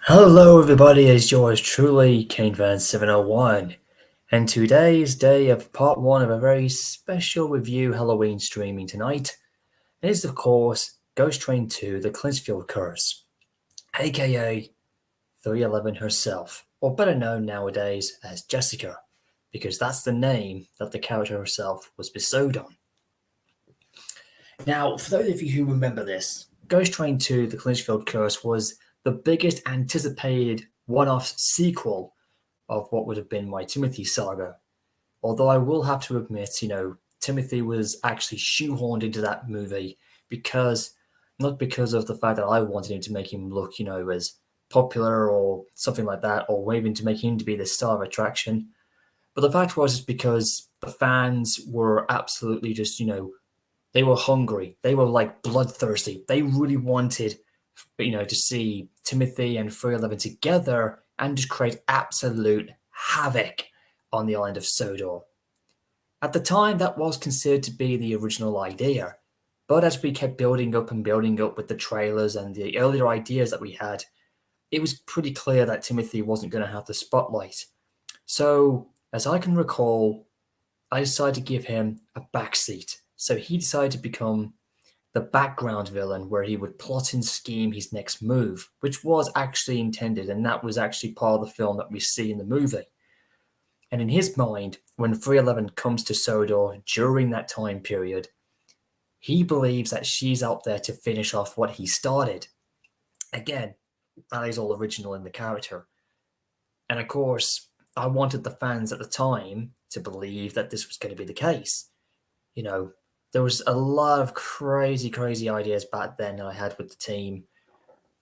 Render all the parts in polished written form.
Hello everybody, it's yours truly, KaneFan701, and today's day of part 1 of a very special review Halloween streaming tonight is of course Ghost Train 2 The Clinchfield Curse, aka 311 herself, or better known nowadays as Jessica, because that's the name that the character herself was bestowed on. Now, for those of you who remember this, Ghost Train 2 The Clinchfield Curse was the biggest anticipated one-off sequel of what would have been my Timothy saga. Although I will have to admit, Timothy was actually shoehorned into that movie because, not because of the fact that I wanted him to make him look, as popular or something like that, or even to make him to be the star of attraction. But the fact was, it's because the fans were absolutely just, they were hungry. They were like bloodthirsty. They really wanted, to see Timothy and 311 together and just create absolute havoc on the island of Sodor. At the time, that was considered to be the original idea. But as we kept building up and building up with the trailers and the earlier ideas that we had, it was pretty clear that Timothy wasn't going to have the spotlight. So, as I can recall, I decided to give him a backseat. So he decided to become the background villain where he would plot and scheme his next move, which was actually intended, and that was actually part of the film that we see in the movie. And in his mind, when 311 comes to Sodor during that time period, he believes that she's out there to finish off what he started. Again, that is all original in the character. And of course, I wanted the fans at the time to believe that this was going to be the case. There was a lot of crazy, crazy ideas back then that I had with the team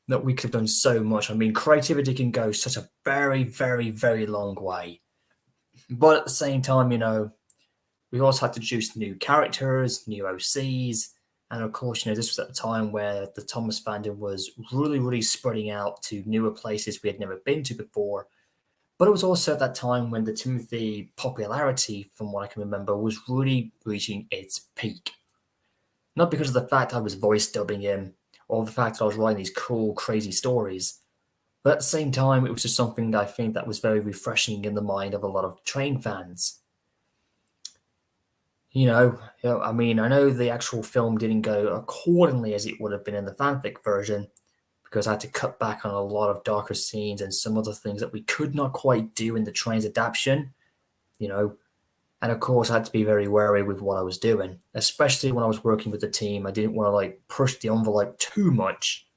that we could have done so much. I mean, creativity can go such a very, very, very long way. But at the same time, we also had to introduce new characters, new OCs, and of course, this was at the time where the Thomas fandom was really, really spreading out to newer places we had never been to before. But it was also at that time when the Timothy popularity, from what I can remember, was really reaching its peak. Not because of the fact I was voice dubbing him, or the fact that I was writing these cool, crazy stories, but at the same time, it was just something that I think that was very refreshing in the mind of a lot of train fans. I mean, I know the actual film didn't go accordingly as it would have been in the fanfic version, because I had to cut back on a lot of darker scenes and some other things that we could not quite do in the train's adaptation, and of course I had to be very wary with what I was doing, especially when I was working with the team. I didn't want to push the envelope too much,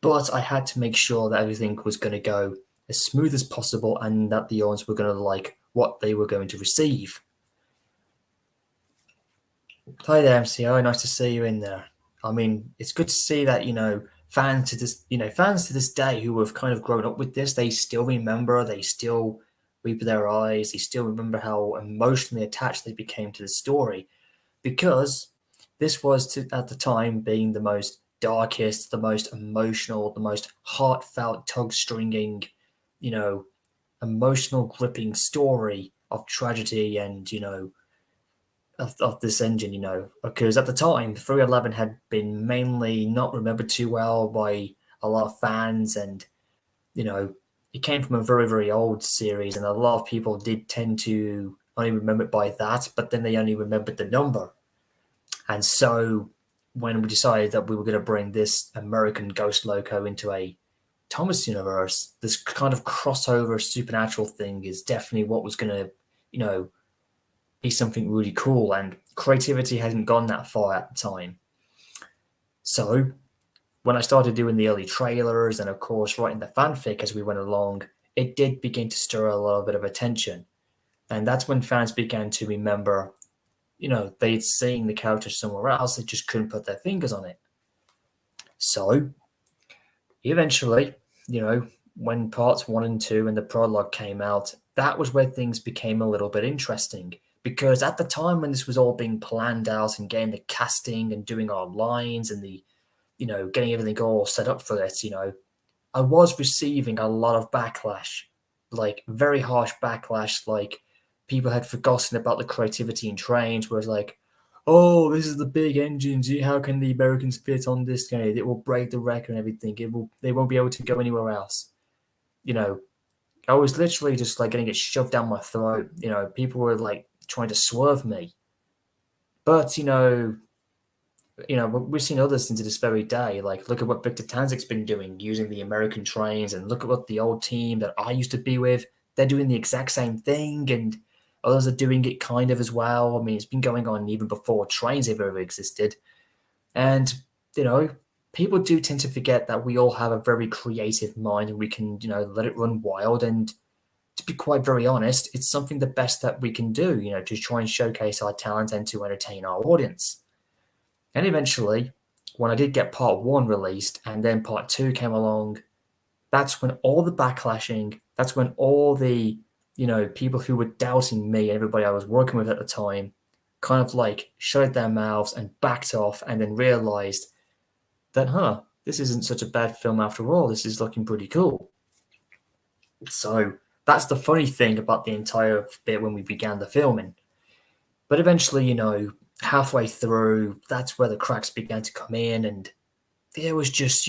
but I had to make sure that everything was going to go as smooth as possible and that the audience were going to like what they were going to receive. Hi there, MCO. Nice to see you in there. I mean, it's good to see that fans to this day who have kind of grown up with this, they still remember, they still weep with their eyes, they still remember how emotionally attached they became to the story, because this was at the time being the most darkest, the most emotional, the most heartfelt, tug-stringing, you know, emotional, gripping story of tragedy and of this engine, because at the time, 311 had been mainly not remembered too well by a lot of fans, and it came from a very, very old series, and a lot of people did tend to only remember it by that, but then they only remembered the number. And so when we decided that we were going to bring this American Ghost Loco into a Thomas universe, this kind of crossover supernatural thing is definitely what was going to, be something really cool. And creativity hadn't gone that far at the time. So when I started doing the early trailers and, of course, writing the fanfic as we went along, it did begin to stir a little bit of attention. And that's when fans began to remember, they'd seen the character somewhere else, they just couldn't put their fingers on it. So eventually, when parts 1 and 2 and the prologue came out, that was where things became a little bit interesting. Because at the time when this was all being planned out and getting the casting and doing our lines and the, getting everything all set up for this, I was receiving a lot of backlash, like very harsh backlash, like people had forgotten about the creativity in trains, whereas like, oh, this is the big engine. How can the Americans fit on this? It will break the record and everything. They won't be able to go anywhere else. you know, I was literally just like getting it shoved down my throat. People were like trying to swerve me. But we've seen others into this very day. Like, look at what Victor Tanzik's been doing, using the American trains, and look at what the old team that I used to be with, they're doing the exact same thing, and others are doing it kind of as well. I mean, it's been going on even before trains ever existed. And, you know, people do tend to forget that we all have a very creative mind and we can, let it run wild. And to be quite very honest, it's something the best that we can do, to try and showcase our talent and to entertain our audience. And eventually, when I did get part one released and then part two came along, that's when all the backlashing, that's when all the, people who were doubting me, everybody I was working with at the time, kind of like shut their mouths and backed off and then realized that, this isn't such a bad film after all. This is looking pretty cool. So that's the funny thing about the entire bit when we began the filming. But eventually, halfway through, that's where the cracks began to come in, and there was just,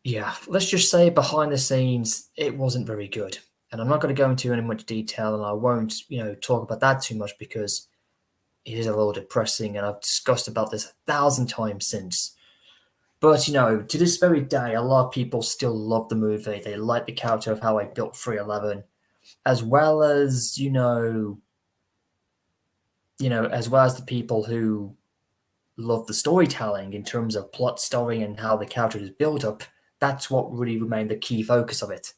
yeah, let's just say behind the scenes, it wasn't very good. And I'm not going to go into any much detail, and I won't, talk about that too much because it is a little depressing, and I've discussed about this 1,000 times since. But, to this very day, a lot of people still love the movie. They like the character of how I built 311, as well as, as well as the people who love the storytelling in terms of plot story and how the character is built up. That's what really remained the key focus of it.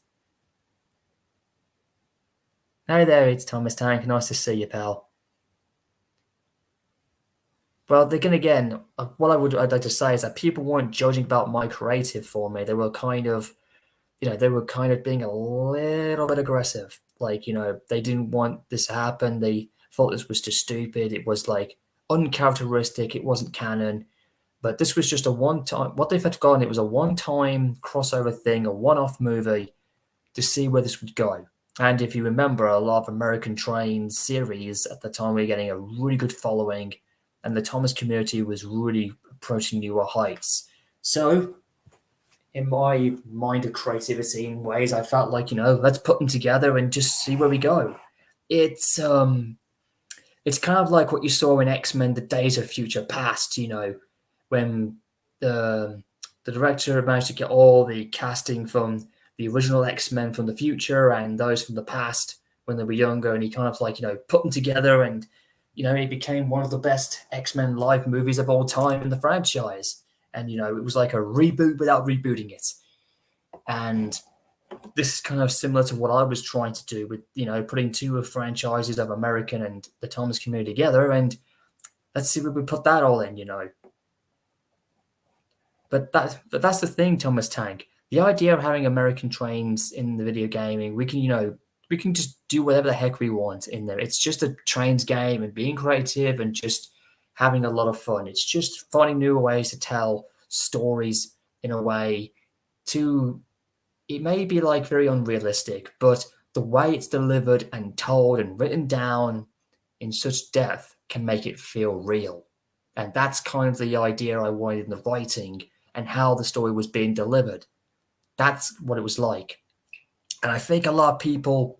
Hi there, it's Thomas Tank. Nice to see you, pal. Well, then again, what I'd like to say is that people weren't judging about my creative for me. They were kind of, they were kind of being a little bit aggressive. Like, they didn't want this to happen. They thought this was just stupid. It was like uncharacteristic. It wasn't canon. But this was just a one-time. What they've had gone, it was a one-time crossover thing, a one-off movie to see where this would go. And if you remember, a lot of American Train series at the time were getting a really good following, and the Thomas community was really approaching newer heights. So, in my mind of creativity in ways, I felt like, let's put them together and just see where we go. It's kind of like what you saw in X-Men: The Days of Future Past, when the director managed to get all the casting from the original X-Men from the future and those from the past when they were younger, and he kind of like, put them together, and it became one of the best X-Men live movies of all time in the franchise. And it was like a reboot without rebooting it. And this is kind of similar to what I was trying to do with, putting two franchises of American and the Thomas community together, and let's see where we put that all in. But that's the thing, Thomas Tank. The idea of having American trains in the video gaming, we can just do whatever the heck we want in there. It's just a trains game and being creative and just having a lot of fun. It's just finding new ways to tell stories in a way to, it may be like very unrealistic, but the way it's delivered and told and written down in such depth can make it feel real. And that's kind of the idea I wanted in the writing and how the story was being delivered. That's what it was like. And I think a lot of people,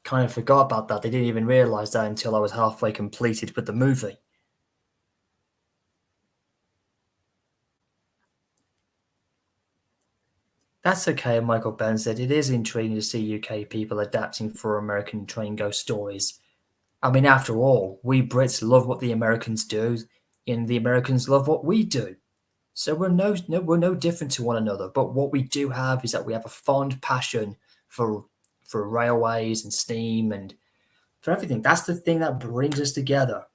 kind of forgot about that. They didn't even realize that until I was halfway completed with the movie. That's okay, Michael Ben said. It is intriguing to see UK people adapting for American train ghost stories. I mean, after all, we Brits love what the Americans do, and the Americans love what we do. So we're no different to one another. But what we do have is that we have a fond passion for railways and steam and for everything. That's the thing that brings us together.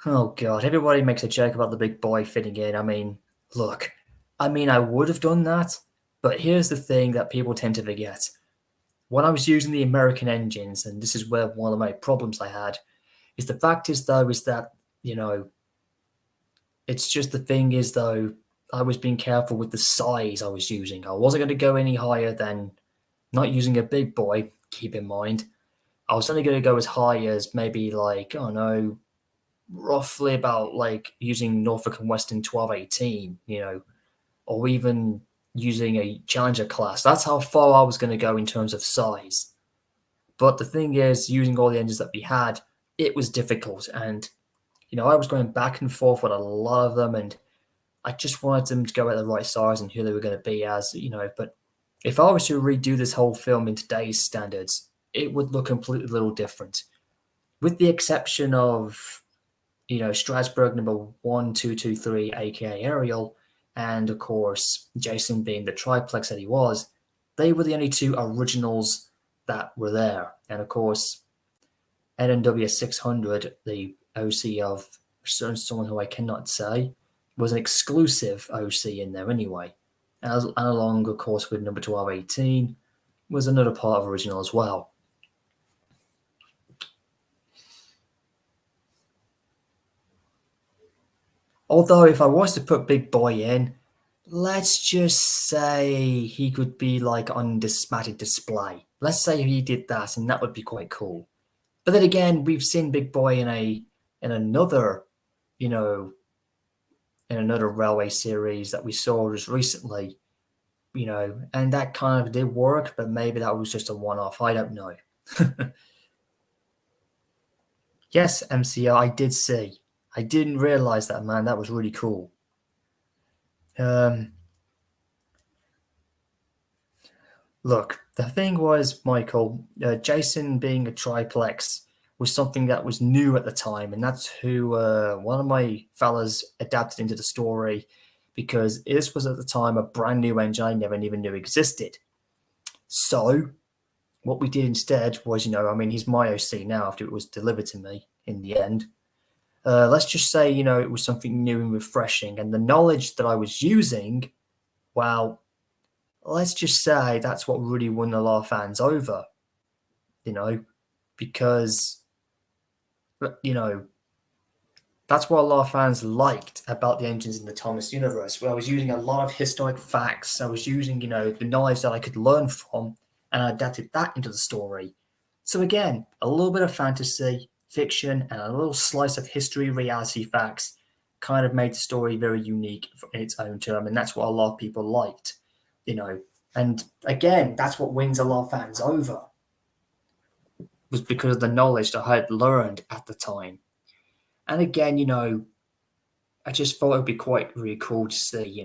Oh god, everybody makes a joke about the big boy fitting in. I mean, look, I would have done that, but here's the thing that people tend to forget. When I was using the American engines, and this is where one of my problems I had, is the fact is though is that, it's just the thing is though, I was being careful with the size I was using. I wasn't going to go any higher than not using a big boy, keep in mind. I was only going to go as high as maybe like, I don't know, roughly about like using Norfolk and Western 1218, or even using a Challenger class. That's how far I was going to go in terms of size. But the thing is, using all the engines that we had, it was difficult. And, I was going back and forth with a lot of them, and I just wanted them to go at the right size and who they were going to be as, But if I was to redo this whole film in today's standards, it would look completely little different. With the exception of, Strasbourg number 1223, aka Ariel, and of course, Jason being the triplex that he was, they were the only two originals that were there. And of course, NNW 600, the OC of someone who I cannot say, was an exclusive OC in there anyway. And along, of course, with number 1218 was another part of original as well. Although, if I was to put Big Boy in, let's just say he could be like on dismatic display. Let's say he did that, and that would be quite cool. But then again, we've seen Big Boy in another, in another railway series that we saw just recently, and that kind of did work, but maybe that was just a one-off. I don't know. Yes, MCR, I did see. I didn't realize that, man. That was really cool. Look, the thing was, Michael, Jason being a triplex was something that was new at the time, and that's who one of my fellas adapted into the story, because this was at the time a brand new engine I never even knew existed. So, what we did instead was, he's my OC now after it was delivered to me in the end. Let's just say, it was something new and refreshing, and the knowledge that I was using, well, let's just say that's what really won a lot of fans over, because, that's what a lot of fans liked about the engines in the Thomas universe, where I was using a lot of historic facts. I was using, the knowledge that I could learn from, and I adapted that into the story. So again, a little bit of fantasy, fiction, and a little slice of history, reality facts kind of made the story very unique in its own term, and that's what a lot of people liked, And again, that's what wins a lot of fans over, was because of the knowledge that I had learned at the time. And again, I just thought it would be quite really cool to see,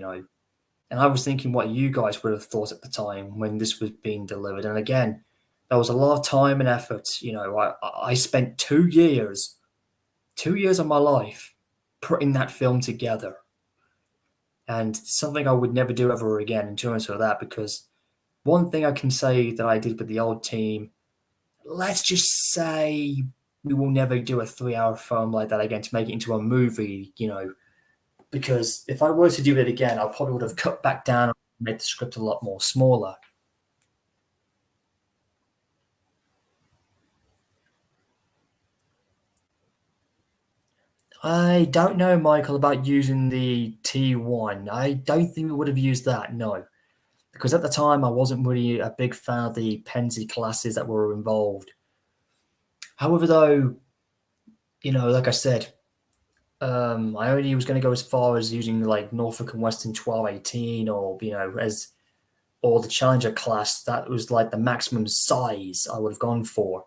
and I was thinking what you guys would have thought at the time when this was being delivered. And again, there was a lot of time and effort. I spent 2 years of my life putting that film together. And something I would never do ever again in terms of that, because one thing I can say that I did with the old team, let's just say we will never do a 3-hour film like that again to make it into a movie, because if I were to do it again, I probably would have cut back down and made the script a lot more smaller. I don't know, Michael, about using the T1. I don't think we would have used that, no. Because at the time, I wasn't really a big fan of the Penzi classes that were involved. However, though, like I said, I only was going to go as far as using like Norfolk and Western 1218, or, or the Challenger class. That was like the maximum size I would have gone for.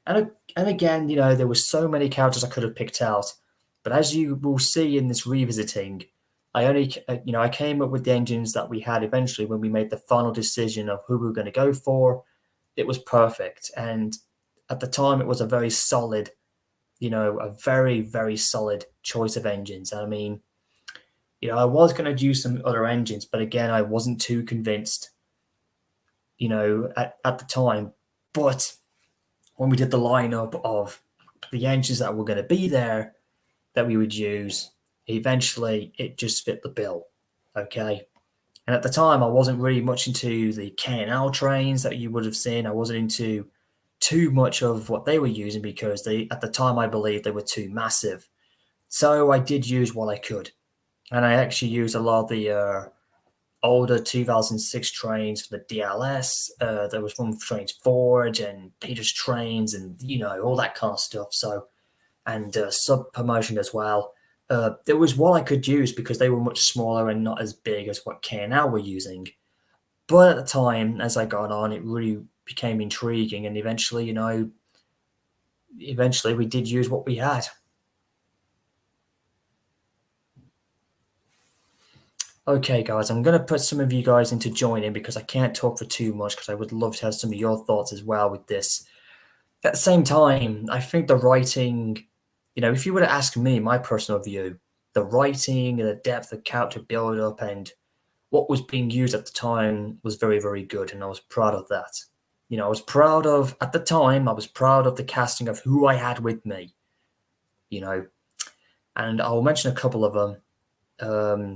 And again, there were so many characters I could have picked out. But as you will see in this revisiting, I came up with the engines that we had eventually when we made the final decision of who we were going to go for. It was perfect. And at the time, it was a very solid, a very, very solid choice of engines. I mean, I was going to use some other engines, but again, I wasn't too convinced, at the time. But when we did the lineup of the engines that were going to be there that we would use, eventually it just fit the bill. Okay. And at the time, I wasn't really much into the K&L trains that you would have seen. I wasn't into too much of what they were using, because at the time, I believe they were too massive. So I did use what I could. And I actually used a lot of the older 2006 trains for the DLS. There was one for Trains Forge and Peter's Trains and, all that kind of stuff. So, and sub promotion as well. There was one I could use because they were much smaller and not as big as what K&L were using. But at the time, as I got on, it really became intriguing, and eventually we did use what we had. Okay, guys, I'm going to put some of you guys into joining because I can't talk for too much because I would love to have some of your thoughts as well with this. At the same time, I think the writing, if you were to ask me my personal view, the writing and the depth of character build up and what was being used at the time was very, very good, and I was proud of that. I was proud of, at the time, I was proud of the casting of who I had with me, you know, and I'll mention a couple of them.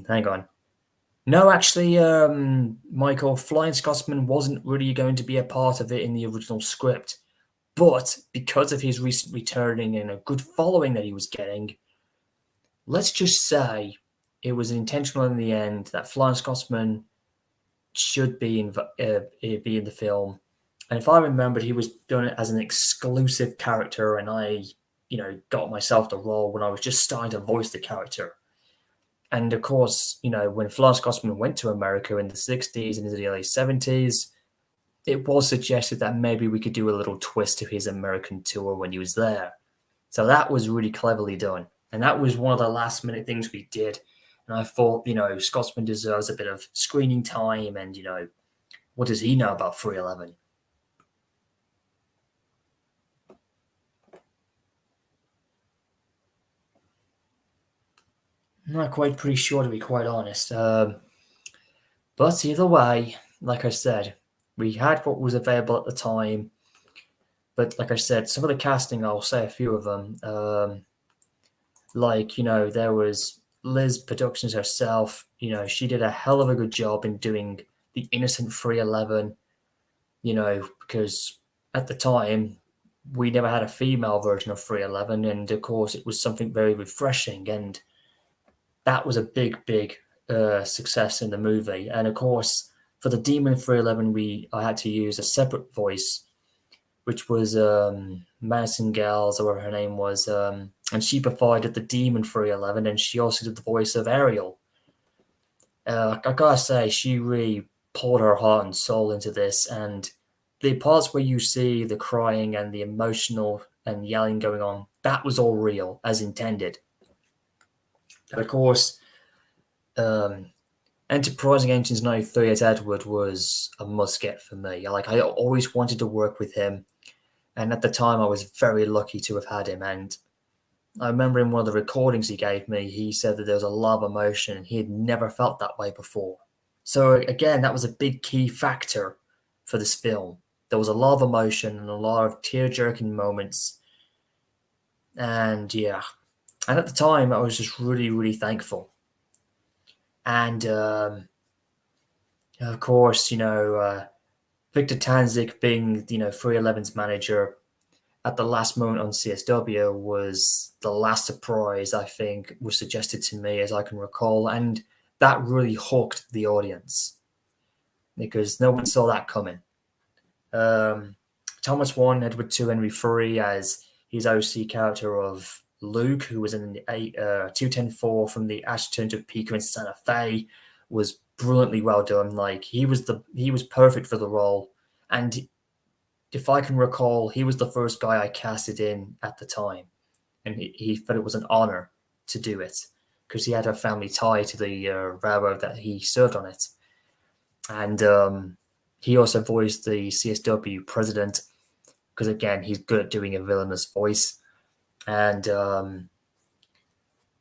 Hang on. No, actually, Michael, Flying Scotsman wasn't really going to be a part of it in the original script. But because of his recent returning and a good following that he was getting, let's just say it was intentional in the end that Flying Scotsman should be in the film. And if I remembered, he was doing it as an exclusive character, and I, got myself the role when I was just starting to voice the character. And of course, when Flying Scotsman went to America in the 60s and in the early 70s, it was suggested that maybe we could do a little twist to his American tour when he was there. So that was really cleverly done. And that was one of the last minute things we did. And I thought, Scotsman deserves a bit of screening time. And, what does he know about 311? I'm not quite pretty sure, to be quite honest. But either way, like I said, we had what was available at the time. But like I said, some of the casting, I'll say a few of them. There was Liz Productions herself. She did a hell of a good job in doing the innocent 311, because at the time, we never had a female version of 311. And of course, it was something very refreshing. And that was a big, big success in the movie. And of course, for the Demon 311, I had to use a separate voice, which was Madison Gales, or whatever her name was, and she provided the Demon 311, and she also did the voice of Ariel. I gotta say, she really poured her heart and soul into this, and the parts where you see the crying and the emotional and yelling going on, that was all real, as intended. And of course, Enterprising Agents 93 as Edward was a must get for me. I always wanted to work with him. And at the time, I was very lucky to have had him. And I remember in one of the recordings he gave me, he said that there was a lot of emotion. He had never felt that way before. So again, that was a big key factor for this film. There was a lot of emotion and a lot of tear-jerking moments. And yeah, and at the time, I was just really, really thankful. And of course, Victor Tanzik being, 311's manager at the last moment on CSW was the last surprise I think was suggested to me as I can recall, and that really hooked the audience because no one saw that coming. Thomas One, Edward Two, Henry Three as his OC character of Luke, who was in the 210-4 from the Ashton to Pico in Santa Fe, was brilliantly well done. He was perfect for the role, and if I can recall, he was the first guy I casted in at the time, and he felt it was an honor to do it because he had a family tie to the railroad that he served on it, and he also voiced the CSW president because again he's good at doing a villainous voice, and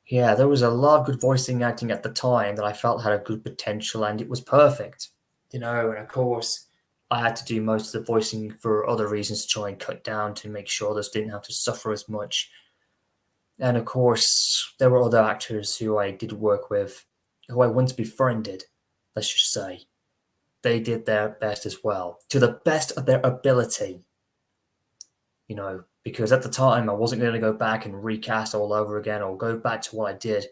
yeah, there was a lot of good voicing acting at the time that I felt had a good potential, and it was perfect, and of course I had to do most of the voicing for other reasons to try and cut down to make sure this didn't have to suffer as much. And of course, there were other actors who I did work with who I once befriended, let's just say. They did their best as well, to the best of their ability, because at the time I wasn't going to go back and recast all over again or go back to what I did.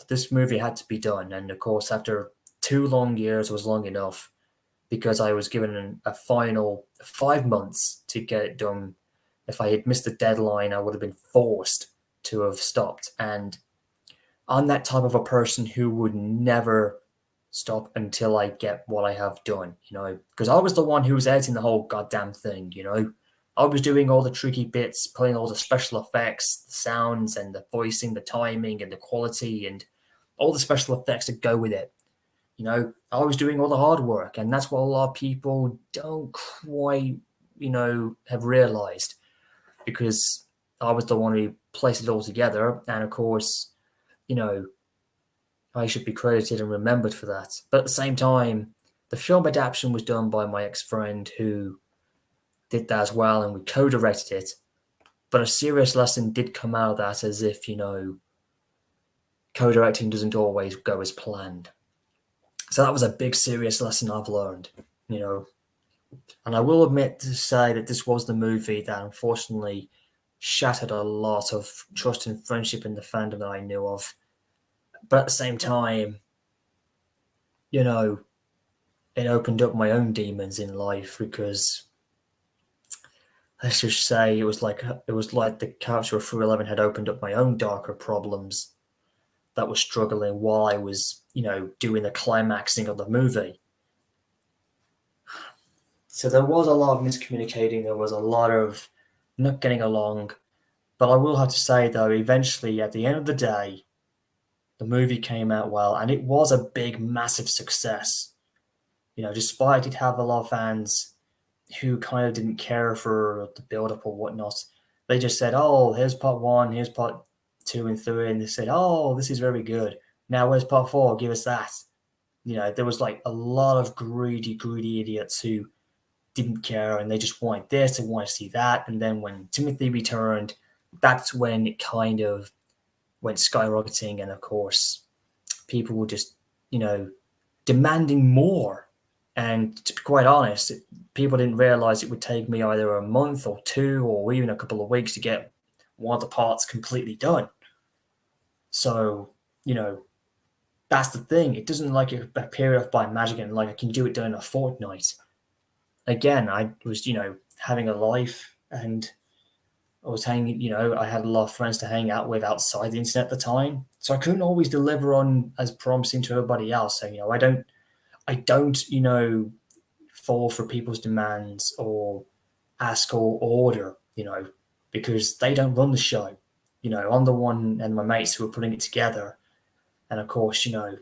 This movie had to be done. And of course, after 2 long years was long enough, because I was given a final 5 months to get it done. If I had missed the deadline, I would have been forced to have stopped. And I'm that type of a person who would never stop until I get what I have done, because I was the one who was editing the whole goddamn thing. I was doing all the tricky bits, putting all the special effects, the sounds, and the voicing, the timing, and the quality, and all the special effects that go with it. I was doing all the hard work, and that's what a lot of people don't quite, have realized, because I was the one who placed it all together, and of course, you know, I should be credited and remembered for that. But at the same time, the film adaptation was done by my ex-friend who did that as well, and we co-directed it. But a serious lesson did come out of that, as if, co-directing doesn't always go as planned. So that was a big serious lesson I've learned, you know. And I will admit to say that this was the movie that unfortunately shattered a lot of trust and friendship in the fandom that I knew of. But at the same time, you know, it opened up my own demons in life, because let's just say it was like the character of 311 had opened up my own darker problems that were struggling while I was, doing the climaxing of the movie. So there was a lot of miscommunicating, there was a lot of not getting along. But I will have to say, though, eventually, at the end of the day, the movie came out well, and it was a big, massive success. Despite it have a lot of fans who kind of didn't care for the build up or whatnot, they just said, "Oh, here's part one, here's part two and three," and they said, "Oh, this is very good. Now where's part four? Give us that." There was like a lot of greedy, greedy idiots who didn't care, and they just wanted this and wanted to see that. And then when Timothy returned, that's when it kind of went skyrocketing, and of course, people were just, you know, demanding more. And to be quite honest, people didn't realize it would take me either a month or two or even a couple of weeks to get one of the parts completely done. So, you know, that's the thing. It doesn't like appear off by magic and like I can do it done in a fortnight. Again, I was, having a life, and I was hanging, I had a lot of friends to hang out with outside the internet at the time. So I couldn't always deliver on as promising to everybody else. So, I don't, fall for people's demands or ask or order, because they don't run the show. I'm the one and my mates who are putting it together. And of course, a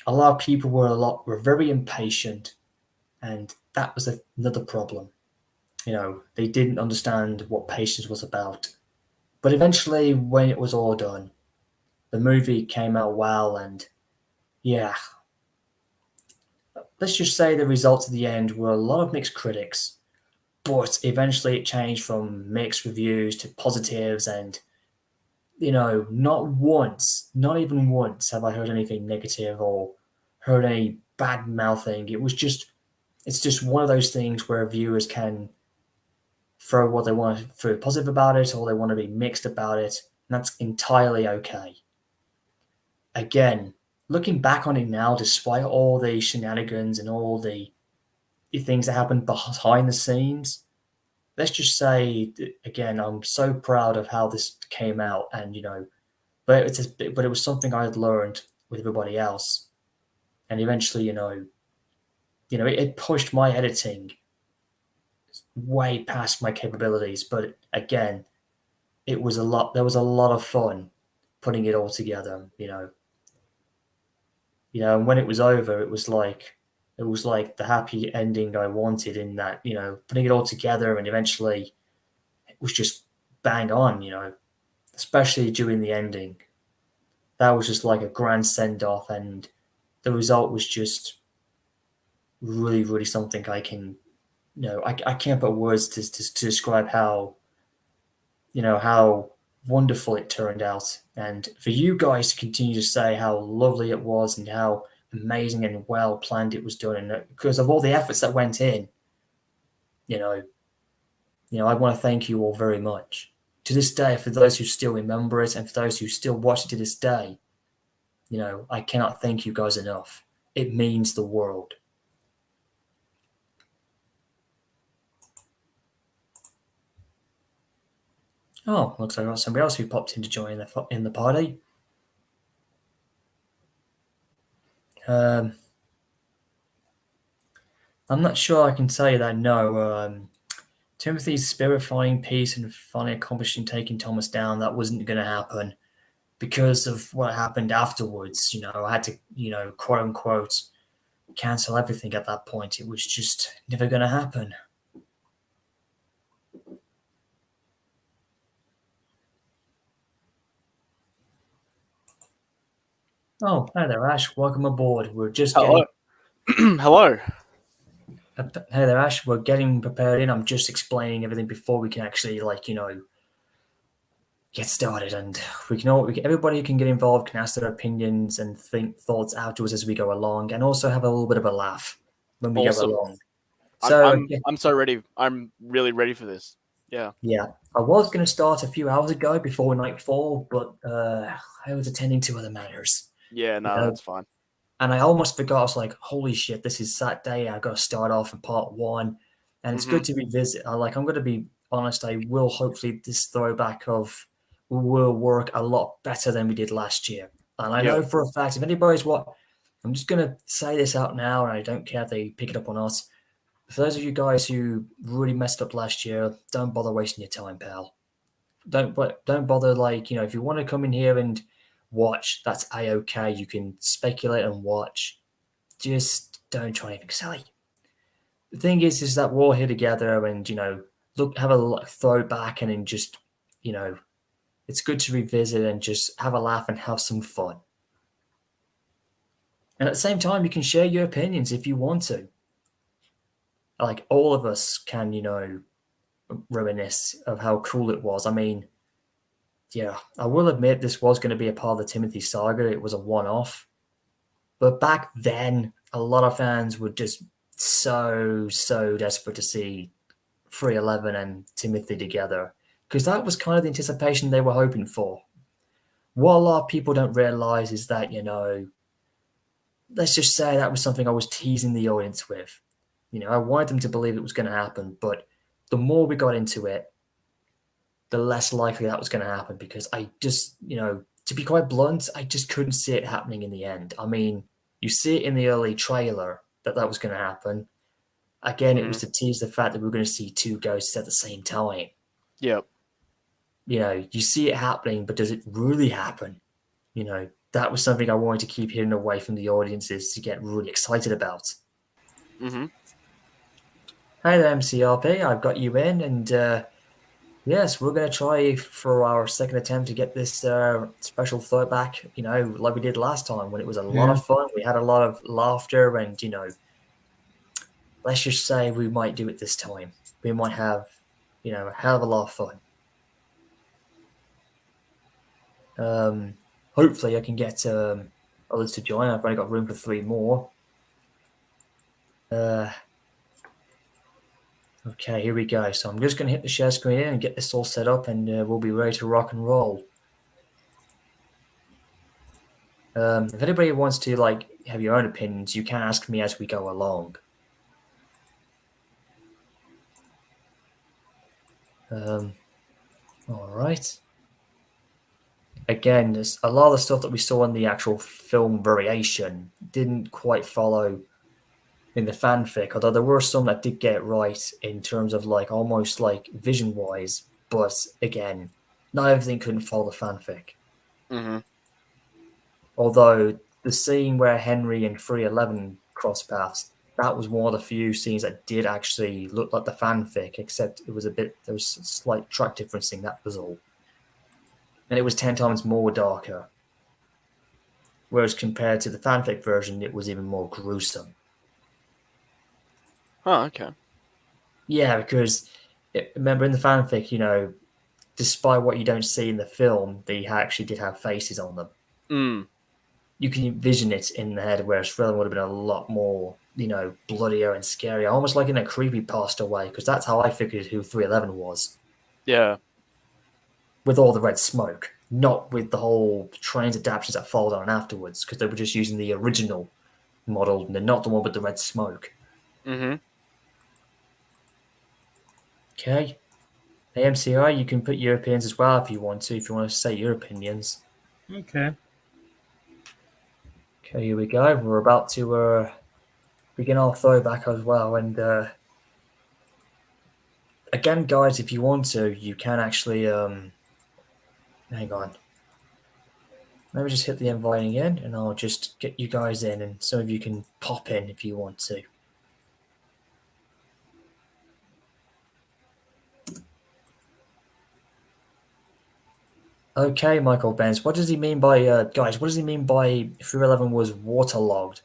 lot of people were very impatient, and that was another problem. They didn't understand what patience was about. But eventually, when it was all done, the movie came out well, and yeah, let's just say the results at the end were a lot of mixed critics. But eventually, it changed from mixed reviews to positives, and not once, not even once, have I heard anything negative or heard any bad mouthing. It's just one of those things where viewers can throw what they want to throw positive about it, or they want to be mixed about it, and that's entirely okay. Again, looking back on it now, despite all the shenanigans and all the things that happened behind the scenes, let's just say again, I'm so proud of how this came out, and but it was something I had learned with everybody else, and eventually, it pushed my editing way past my capabilities. But again, it was a lot. There was a lot of fun putting it all together. And when it was over, it was like the happy ending I wanted. In that, putting it all together, and eventually it was just bang on. Especially during the ending, that was just like a grand send off, and the result was just really, really something I can. I can't put words to describe how wonderful it turned out. And for you guys to continue to say how lovely it was and how amazing and well planned it was done, and because of all the efforts that went in, you know, I want to thank you all very much. To this day, for those who still remember it and for those who still watch it to this day, I cannot thank you guys enough. It means the world. Oh, looks like I got somebody else who popped in to join in the party. Um, I'm not sure I can tell you that. No, Timothy's spirit-finding peace and finally accomplishing taking Thomas down, that wasn't going to happen because of what happened afterwards. I had to, quote unquote, cancel everything at that point. It was just never going to happen. Oh, hi there, Ash. Welcome aboard. We're just getting. Hello. Hello. Hey there, Ash. We're getting prepared in. I'm just explaining everything before we can actually, get started. And everybody can get involved, can ask their opinions and think thoughts out to us as we go along, and also have a little bit of a laugh when we go Awesome. along. I'm So, I'm I'm so ready. I'm really ready for this. Yeah. yeah, I was going to start a few hours ago before nightfall, but I was attending to other matters. Yeah, You no, know, that's fine. and I almost forgot. I was like, "Holy shit! This is Saturday. I got to start off in part one," and it's Mhm. good to revisit. I'm going to be honest. I will hopefully this throwback of will work a lot better than we did last year. And I Yep. know for a fact, if anybody's what, I'm just going to say this out now, and I don't care if they pick it up or not. For those of you guys who really messed up last year, don't bother wasting your time, pal. Don't bother. If you want to come in here and watch, that's a okay. You can speculate and watch, just don't try anything silly. The thing is that we're all here together, and look, have a throwback, and then just, you know, it's good to revisit and just have a laugh and have some fun. And at the same time, you can share your opinions if you want to. Like all of us can, reminisce of how cool it was. I mean, yeah, I will admit this was going to be a part of the Timothy saga. It was a one-off, but back then, a lot of fans were just so desperate to see 311 and Timothy together because that was kind of the anticipation they were hoping for. What a lot of people don't realize is that, let's just say that was something I was teasing the audience with. I wanted them to believe it was going to happen, but the more we got into it, the less likely that was going to happen because I just, to be quite blunt, I just couldn't see it happening in the end. I mean, you see it in the early trailer that was going to happen. Again, it was Mhm. to tease the fact that we were going to see two ghosts at the same time. Yep. You see it happening, but does it really happen? That was something I wanted to keep hidden away from the audiences to get really excited about. Mhm. Hi there, MCRP. I've got you in, and yes, we're going to try for our second attempt to get this special throwback, like we did last time when it was a lot Yeah. of fun. We had a lot of laughter, and, let's just say we might do it this time. We might have, a hell of a lot of fun. Um, Hopefully, I can get others to join. I've only got room for three more. Uh, okay, here we go. So I'm just going to hit the share screen and get this all set up, and we'll be ready to rock and roll. If anybody wants to have your own opinions, you can ask me as we go along. Um, all right. Again, there's a lot of the stuff that we saw in the actual film variation didn't quite follow in the fanfic, although there were some that did get it right in terms of almost vision wise. But again, not everything couldn't follow the fanfic. Mhm. Although the scene where Henry and 311 cross paths, that was one of the few scenes that did actually look like the fanfic, except there was a slight track differencing, that was all. And it was 10 times more darker. Whereas compared to the fanfic version, it was even more gruesome. Oh, okay. Yeah, because remember in the fanfic, despite what you don't see in the film, they actually did have faces on them. Mm. You can envision it in the head, whereas Thriller would have been a lot more, bloodier and scarier, almost like in a creepy pasta way, because that's how I figured who 311 was, Yeah. with all the red smoke, not with the whole trains adaptations that followed on afterwards, because they were just using the original model, and not the one with the red smoke. Mhm. Okay. AMCI, you can put your opinions as well if you want to say your opinions. Okay. Here we go. We're about to begin our throwback as well. And again, guys, if you want to, you can actually hang on. Let me just hit the inviting in, and I'll just get you guys in, and some of you can pop in if you want to. Okay, Michael Benz. What does he mean by guys? What does he mean by 311 was waterlogged?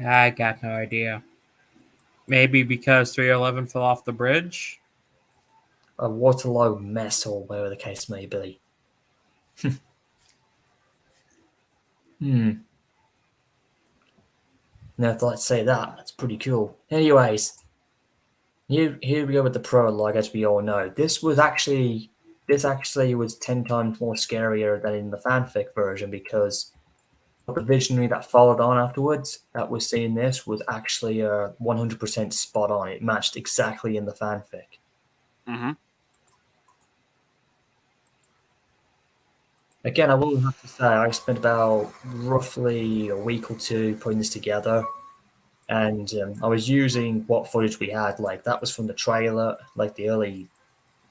I got no idea. Maybe because 311 fell off the bridge? A waterlogged mess, or whatever the case may be. Now, if I'd say that, that's pretty cool. Anyways, here we go with the prologue. As we all know, this actually was 10 times more scarier than in the fanfic version, because the visionary that followed on afterwards that was seeing this was actually 100% spot on. It matched exactly in the fanfic. Mm-hmm. Again, I will have to say I spent about roughly a week or two putting this together, and I was using what footage we had. Like, that was from the trailer, like the early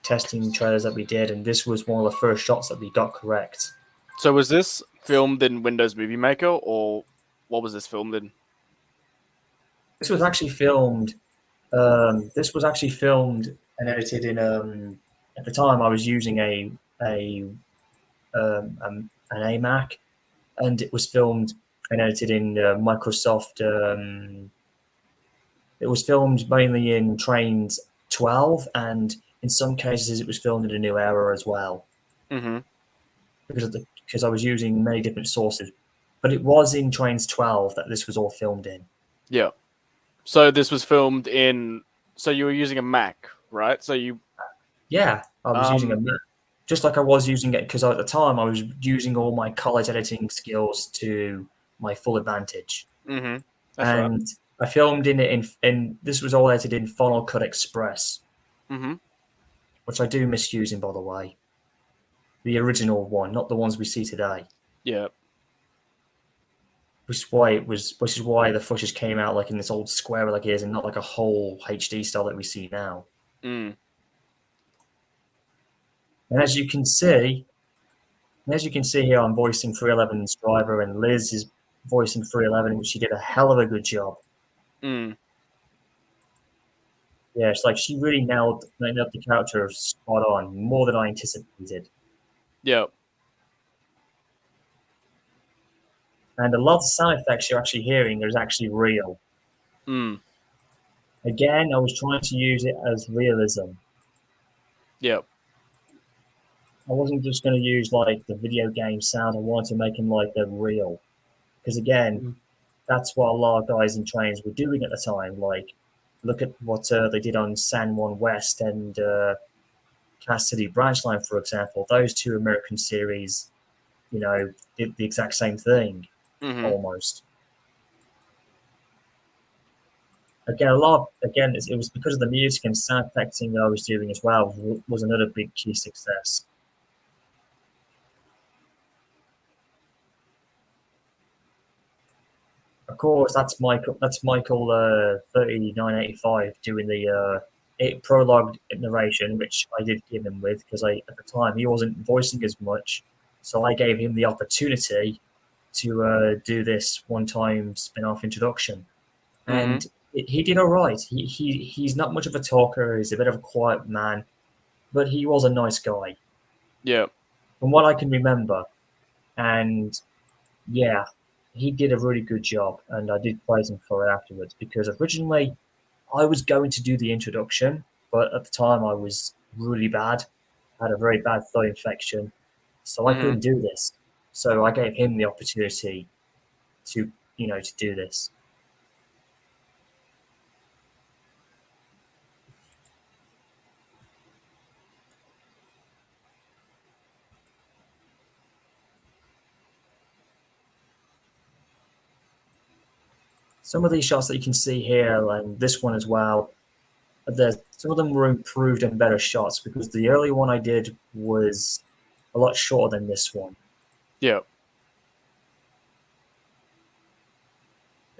testing trailers that we did, and this was one of the first shots that we got correct. So was this filmed in Windows Movie Maker, or what was this filmed in? This was actually filmed. This was actually filmed and edited in. At the time, I was using an AMAC, and it was filmed and edited in Microsoft. It was filmed mainly in Trains 12, and in some cases, it was filmed in a New Era as well. Mm-hmm. Because I was using many different sources, but it was in Trains 12 that this was all filmed in. Yeah. So this was filmed in. So you were using a Mac, right? So you. Yeah, I was using a Mac, just like I was using it, because at the time I was using all my college editing skills to my full advantage. Mm-hmm. That's and right. I filmed in it in this was all edited in Final Cut Express, mm-hmm. which I do miss using, by the way. The original one, not the ones we see today. Yeah. Which is why the footage came out like in this old square like it is, and not like a whole HD style that we see now. Mm. And as you can see here, I'm voicing 311's driver, and Liz is voicing 311, which she did a hell of a good job. Mm. Yeah, it's like she really nailed the character spot on, more than I anticipated. Yeah. And a lot of the sound effects you're actually hearing is actually real. Mm. Again, I was trying to use it as realism. Yep. I wasn't just going to use like the video game sound. I wanted to make them like they're real. Because again, that's what a lot of guys in Trains were doing at the time. Like, look at what they did on San Juan West and Cass City Branchline, for example. Those two American series, did the exact same thing, almost. Again, it was because of the music and sound effecting that I was doing as well, was another big key success. Of course, that's Michael 3985 doing the prologue narration, which I did give him with, because at the time he wasn't voicing as much, so I gave him the opportunity to do this one-time spin-off introduction, and he did all right. He's not much of a talker. He's a bit of a quiet man, but he was a nice guy. Yeah. From what I can remember, and yeah. He did a really good job, and I did praise him for it afterwards, because originally I was going to do the introduction, but at the time I was really bad. I had a very bad throat infection, so I couldn't do this. So I gave him the opportunity to do this. Some of these shots that you can see here, and this one as well, some of them were improved and better shots, because the early one I did was a lot shorter than this one. Yeah.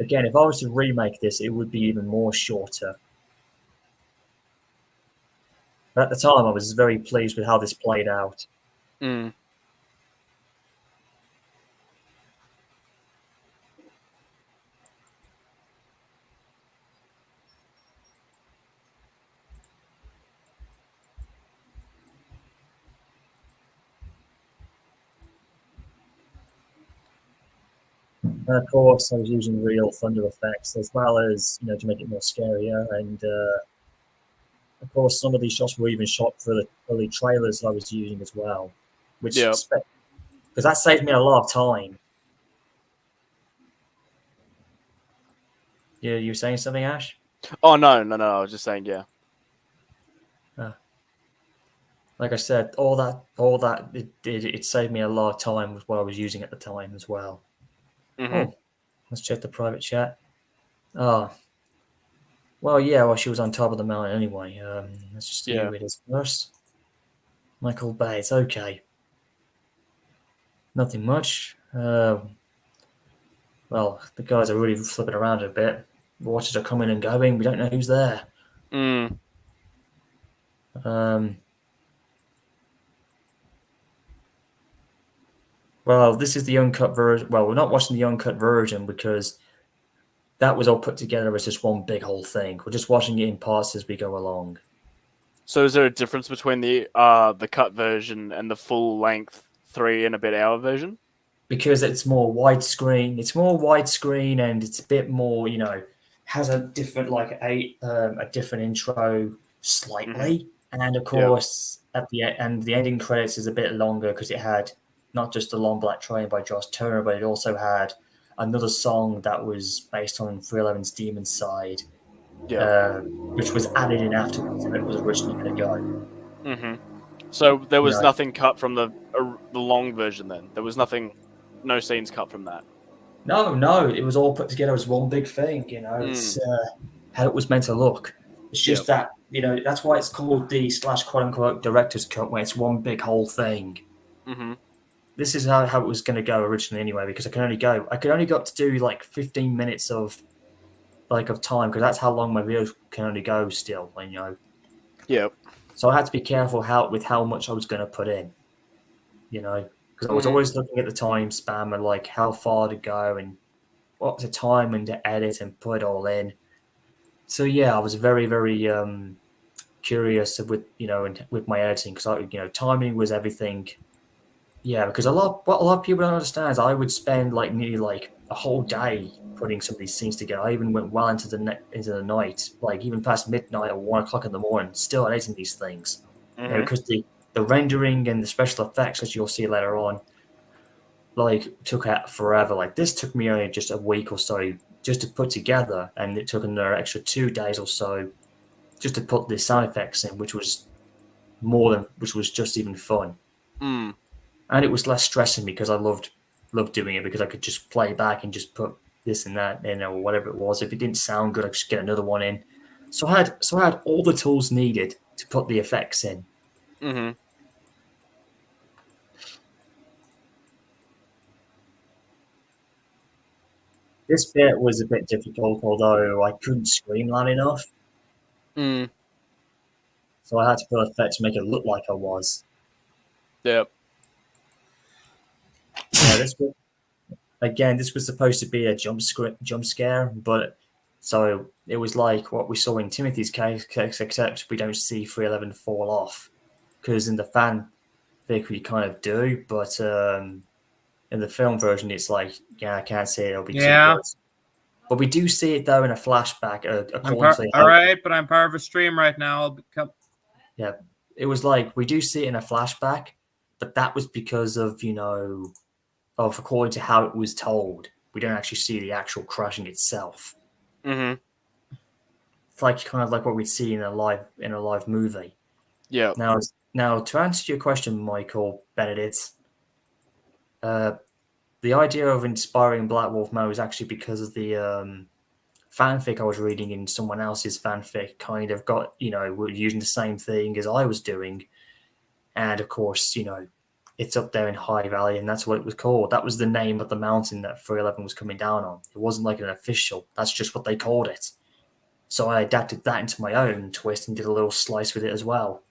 Again, if I was to remake this, it would be even more shorter. But at the time, I was very pleased with how this played out. Mm. And of course, I was using real thunder effects as well as to make it more scarier. And of course, some of these shots were even shot for the early trailers that I was using as well, which Yeah. because that saved me a lot of time. Yeah, you were saying something, Ash? Oh no. I was just saying, yeah. Like I said, all that it saved me a lot of time with what I was using at the time as well. Mm-hmm. Oh, let's check the private chat. Oh, well, yeah, well, she was on top of the mountain anyway. Let's just see Yeah. who it is first. Michael Bates. Okay, nothing much. Well, the guys are really flipping around a bit. Watchers are coming and going. We don't know who's there. Mm. Um, well, this is the uncut version. Well, we're not watching the uncut version because that was all put together as just one big whole thing. We're just watching it in parts as we go along. So is there a difference between the cut version and the full length 3 and a bit hour version? Because it's more widescreen. It's more widescreen and it's a bit more, has a different a different intro slightly, and of Yep. course at the ending credits is a bit longer because it had not just the Long Black Train by Josh Turner, but it also had another song that was based on 311's Demon Side, Yep. which was added in afterwards and it was originally going to go. Mm-hmm. So there You was know, nothing cut from the long version then. There was nothing, no scenes cut from that. no, it was all put together as one big thing. It's how it was meant to look. It's just Yep. that that's why it's called the / quote unquote director's cut, where it's one big whole thing. Mm-hmm. This is how it was going to go originally, anyway, because I could only go up to do like 15 minutes of time because that's how long my videos can only go still. Yep. So I had to be careful how much I was going to put in. Because I was Mm-hmm. always looking at the time span and like how far to go and what the time and to edit and put it all in. So yeah, I was very, very curious with and with my editing because timing was everything. Yeah, because what a lot of people don't understand is I would spend like nearly like a whole day putting some of these scenes together. I even went well into the night, like even past midnight or 1 o'clock in the morning, still editing these things. Mm-hmm. Because the rendering and the special effects, as you'll see later on, like took out forever. Like this took me only just a week or so just to put together, and it took another extra 2 days or so just to put the sound effects in, which was just even fun. Mm. And it was less stressing because I loved doing it because I could just play back and just put this and that in or whatever it was. If it didn't sound good, I could just get another one in. So I had all the tools needed to put the effects in. Mm-hmm. This bit was a bit difficult, although I couldn't scream loud enough, Mm. so I had to put effects to make it look like I was. Yep. Yeah, this was supposed to be a jump scare, but so it was like what we saw in Timothy's case, except we don't see 311 fall off because in the fanfic we kind of do, but in the film version it's like I can't see it; it'll be too Yeah, close. But we do see it though in a flashback, I'm according to all right, but I'm part of a stream right now. I'll become. yeah, it was like we do see it in a flashback, but that was because of according to how it was told. We don't actually see the actual crashing itself. Mm-hmm. It's like kind of like what we'd see in a live movie. Yep. Now to answer your question, Michael Benedict, uh, the idea of inspiring Black Wolf Mo is actually because of the fanfic I was reading in someone else's fanfic. Kind of got we're using the same thing as I was doing, and of course it's up there in High Valley, and that's what it was called. That was the name of the mountain that 311 was coming down on. It wasn't like an official. That's just what they called it. So I adapted that into my own twist and did a little slice with it as well.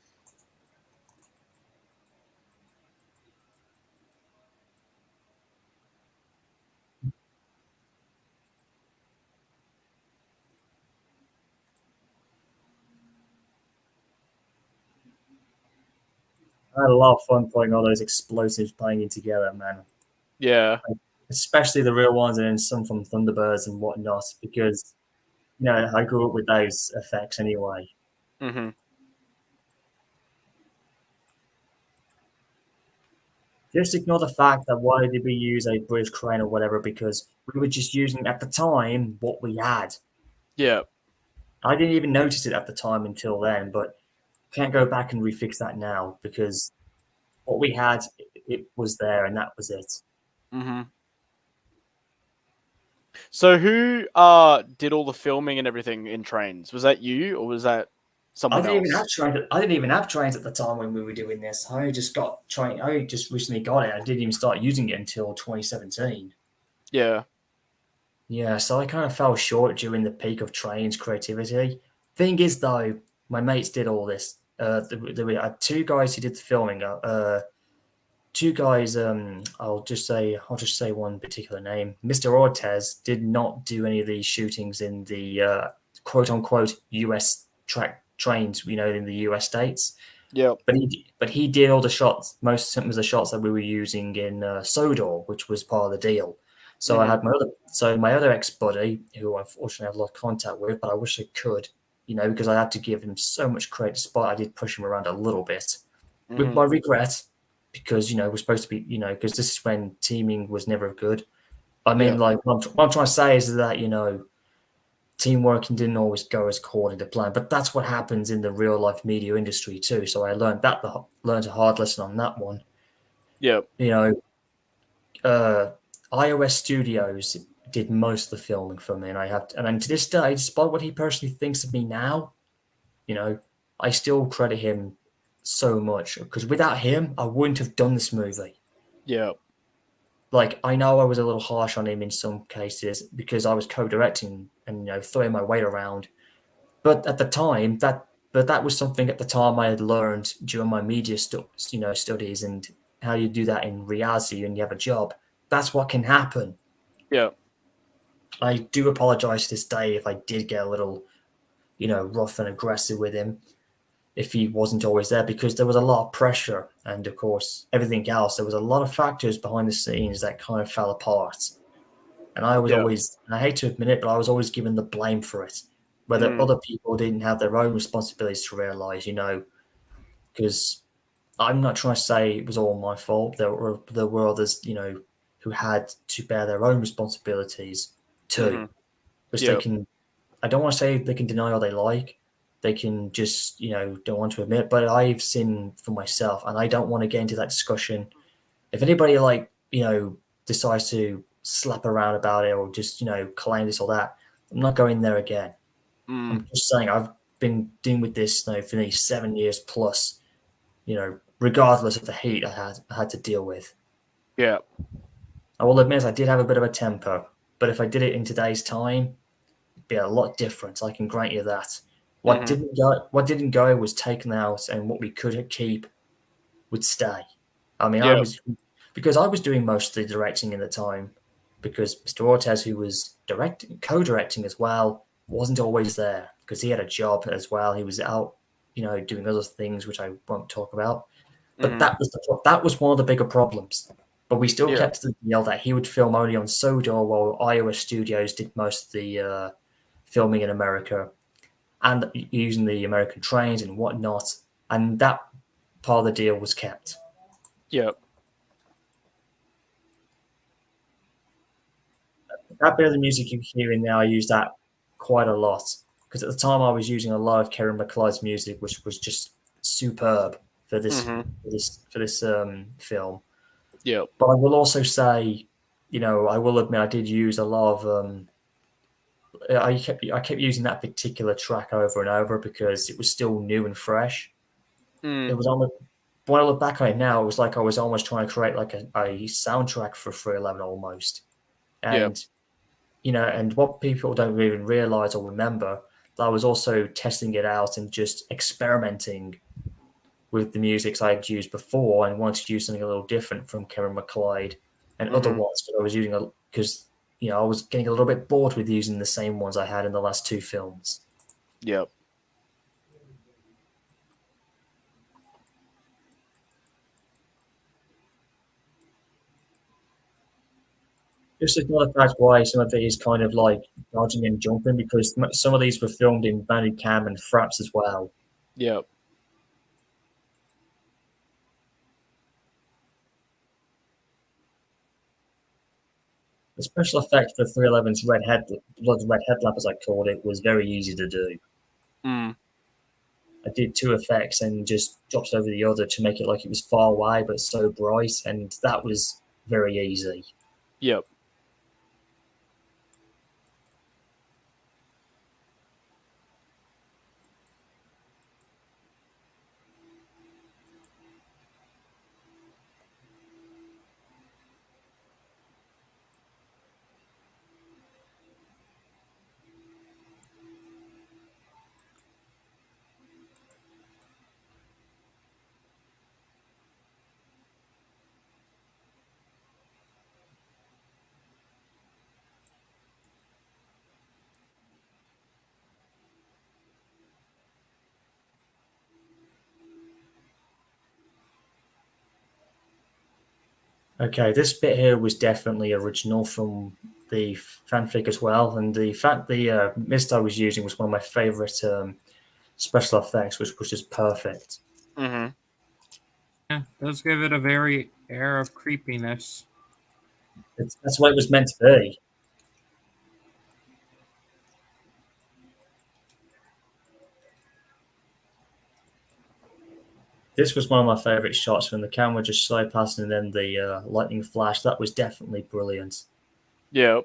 I had a lot of fun putting all those explosives banging together, man. Yeah. Especially the real ones and then some from Thunderbirds and whatnot, because I grew up with those effects anyway. Mm-hmm. Just ignore the fact that why did we use a British crane or whatever, because we were just using at the time what we had. Yeah. I didn't even notice it at the time until then, but can't go back and refix that now because what we had, it was there and that was it. Mm-hmm. So who did all the filming and everything in Trains? Was that you or was that someone else? I didn't even have trains at the time when we were doing this. I just got train. I just recently got it. I didn't even start using it until 2017. Yeah. Yeah, so I kind of fell short during the peak of trains creativity. Thing is, though, my mates did all this. There were two guys who did the filming. Two guys. I'll just say one particular name. Mr. Ortez did not do any of these shootings in the quote unquote US track trains. In the US states. Yep. But he did all the shots. Most of the shots that we were using in Sodor, which was part of the deal. So I had my other ex buddy, who unfortunately I have a lot of contact with, but I wish I could, because I had to give him so much credit. Despite I did push him around a little bit, with my regret, because we're supposed to be, because this is when teaming was never good. I mean, Yeah. like what I'm trying to say is that teamwork didn't always go as according to plan, but that's what happens in the real life media industry too. So I learned a hard lesson on that one. Yep. uh, iOS Studios did most of the filming for me, and to this day, despite what he personally thinks of me now, I still credit him so much because without him, I wouldn't have done this movie. Yep. Like I know I was a little harsh on him in some cases because I was co-directing and throwing my weight around. But at the time, that was something at the time I had learned during my media studies and how you do that in reality when you have a job. That's what can happen. Yep. I do apologize to this day if I did get a little, rough and aggressive with him if he wasn't always there because there was a lot of pressure and of course everything else. There was a lot of factors behind the scenes that kind of fell apart. And I was Yep. always, and I hate to admit it, but I was always given the blame for it. Whether other people didn't have their own responsibilities to realize, because I'm not trying to say it was all my fault. There were others, who had to bear their own responsibilities too, which they Yep. can. I don't want to say they can deny all they like. They can just, don't want to admit. But I've seen for myself, and I don't want to get into that discussion. If anybody decides to slap around about it or just claim this or that, I'm not going there again. I'm just saying I've been dealing with this for nearly 7 years plus. Regardless of the heat I had to deal with. Yeah. I will admit I did have a bit of a temper, but if I did it in today's time, it'd be a lot different. I can grant you that. What didn't go was taken out, and what we could keep would stay. I mean, Yep. because I was doing most of the directing in the time, because Mr. Ortez, who was co-directing as well, wasn't always there because he had a job as well. He was out, doing other things which I won't talk about. But that was one of the bigger problems. But we still Yeah. kept the deal that he would film only on Sodor, while iOS Studios did most of the filming in America and using the American trains and whatnot. And that part of the deal was kept. Yep. That bit of the music you're hearing now, I use that quite a lot because at the time I was using a lot of Karen McLeod's music, which was just superb for this film. Yep. But I will also say, I will admit I did use a lot of. I kept using that particular track over and over because it was still new and fresh. It was on the But when I look back on it now, it was like I was almost trying to create like a soundtrack for 311 almost. Yeah. And and what people don't even realize or remember, that I was also testing it out and just experimenting with the music I had used before and wanted to use something a little different from Kevin McLeod and other ones that I was using because I was getting a little bit bored with using the same ones I had in the last two films. Yep. Just ignore the fact why some of it is kind of like dodging and jumping because some of these were filmed in Bandicam and Fraps as well. Yep. The special effect for 311's Blood Red Headlamp, as I called it, was very easy to do. Mm. I did two effects and just dropped over the other to make it like it was far away but so bright, and that was very easy. Yep. Okay, this bit here was definitely original from the fanfic as well, and the fact the mist I was using was one of my favorite special effects, which was just perfect. Mm-hmm. Yeah, does give it a very air of creepiness. That's what it was meant to be. This was one of my favorite shots when the camera just slowed past and then the lightning flash. That was definitely brilliant. Yep.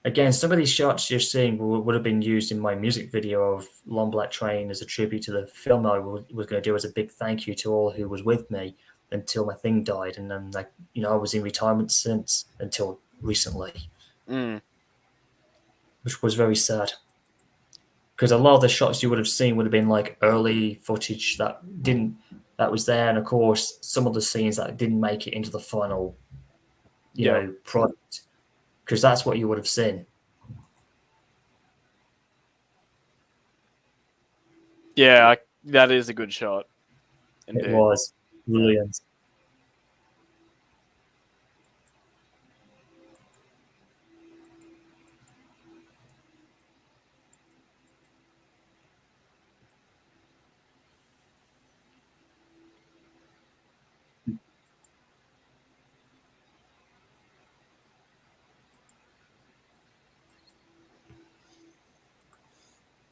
Again, some of these shots you're seeing would have been used in my music video of Long Black Train as a tribute to the film I was going to do as a big thank you to all who was with me until my thing died. And then, I was in retirement since until recently, Mm. which was very sad. Because a lot of the shots you would have seen would have been like early footage that was there. And of course, some of the scenes that didn't make it into the final, product. Because that's what you would have seen. Yeah, that is a good shot. Indeed. It was brilliant.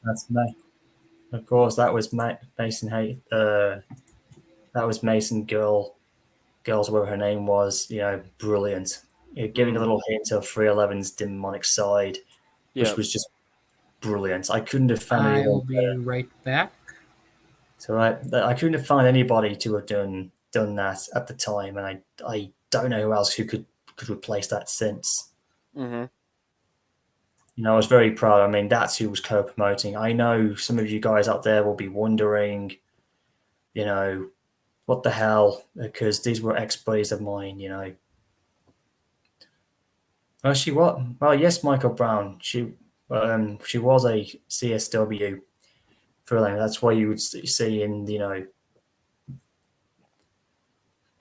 That's me. Of course, that was Mason. That was Mason girls, whatever her name was. Brilliant. Giving a little hint of 311's demonic side, which Yep. was just brilliant. I couldn't have found I anyone will be right back. So I couldn't have found anybody to have done that at the time, and I don't know who else who could replace that since. Mm-hmm. I was very proud. I mean, that's who was co-promoting. I know some of you guys out there will be wondering, what the hell, because these were ex-buddies of mine. Well, Well, yes, Michael Brown. She was a CSW for them. That's why you would see in.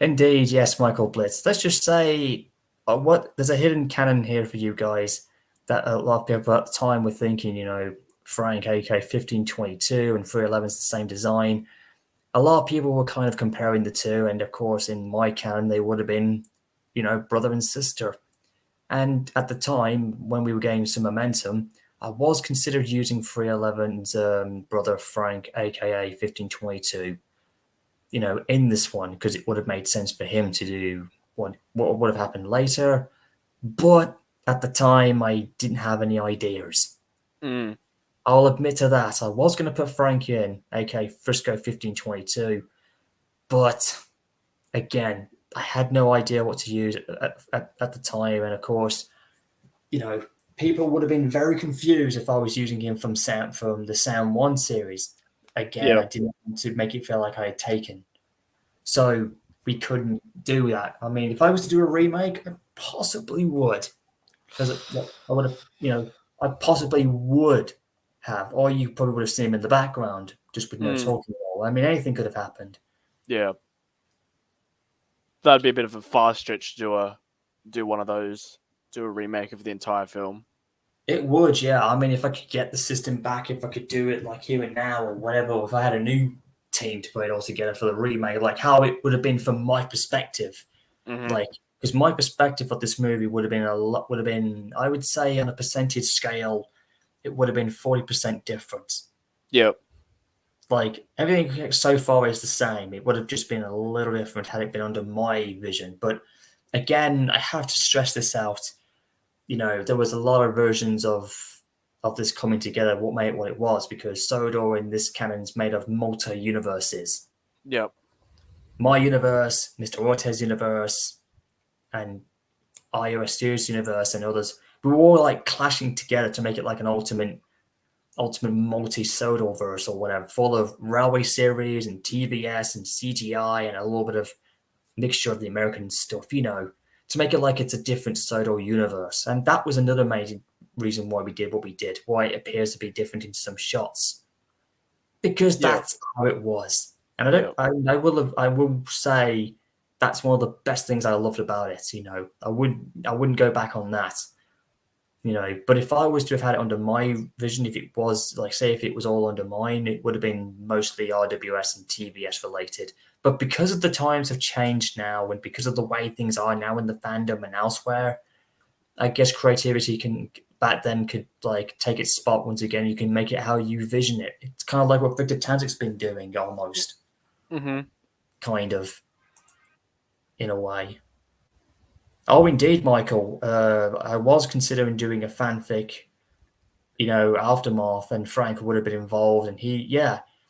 Indeed, yes, Michael Blitz. Let's just say what there's a hidden canon here for you guys that a lot of people at the time were thinking, Frank AK 1522 and 311 is the same design. A lot of people were kind of comparing the two, and of course, in my canon, they would have been, brother and sister. And at the time, when we were gaining some momentum, I was considered using 311's brother Frank, aka 1522 in this one because it would have made sense for him to do what would have happened later. But at the time, I didn't have any ideas. Mm. I'll admit to that. I was going to put Frank in, aka Frisco 1522, But again, I had no idea what to use at the time, and of course, people would have been very confused if I was using him from the Sound One series. Again, Yeah. I didn't want to make it feel like I had taken, so we couldn't do that. I mean, if I was to do a remake, I possibly would, because I would have, I possibly would have, or you probably would have seen him in the background just with no talking at all. I mean, anything could have happened. Yeah. That'd be a bit of a far stretch to do one of those, do a remake of the entire film. It would, yeah. I mean, if I could get the system back, if I could do it like here and now or whatever, or if I had a new team to put it all together for the remake, like how it would have been from my perspective, like because my perspective of this movie would have been I would say on a percentage scale, it would have been 40% different. Yep. Like everything so far is the same. It would have just been a little different had it been under my vision. But again, I have to stress this out. There was a lot of versions of this coming together, what made it what it was, because Sodor in this canon is made of multi-universes. Yep. My universe, Mr. Ortez universe, and iOS Studios universe, and others. We were all like clashing together to make it like an ultimate multi-Sodor verse or whatever, full of railway series and TBS and CGI and a little bit of mixture of the American stuff, to make it like it's a different Sodor universe. And that was another major reason why we did what we did, why it appears to be different in some shots. Because that's how it was. And I will say that's one of the best things I loved about it. I wouldn't go back on that. But if I was to have had it under my vision, if it was like, say, if it was all under mine, it would have been mostly RWS and TVS related. But because of the times have changed now, and because of the way things are now in the fandom and elsewhere, I guess creativity back then could like take its spot once again. You can make it how you vision it. It's kind of like what Victor Tanzik's been doing, almost, kind of, in a way. Oh, indeed, Michael. I was considering doing a fanfic, Aftermath, and Frank would have been involved. And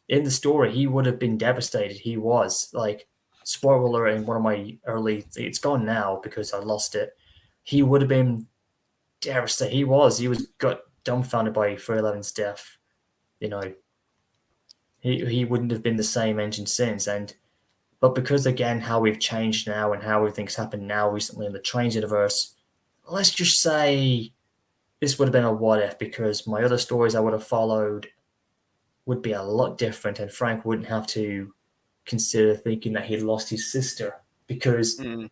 in the story, he would have been devastated. He was like, spoiler alert, in one of my it's gone now because I lost it. He would have been devastated. He was got dumbfounded by 311's death. He wouldn't have been the same engine since. But because, again, how we've changed now and how everything's happened now recently in the Trains universe, let's just say this would have been a what if, because my other stories I would have followed would be a lot different, and Frank wouldn't have to consider thinking that he'd lost his sister. Because in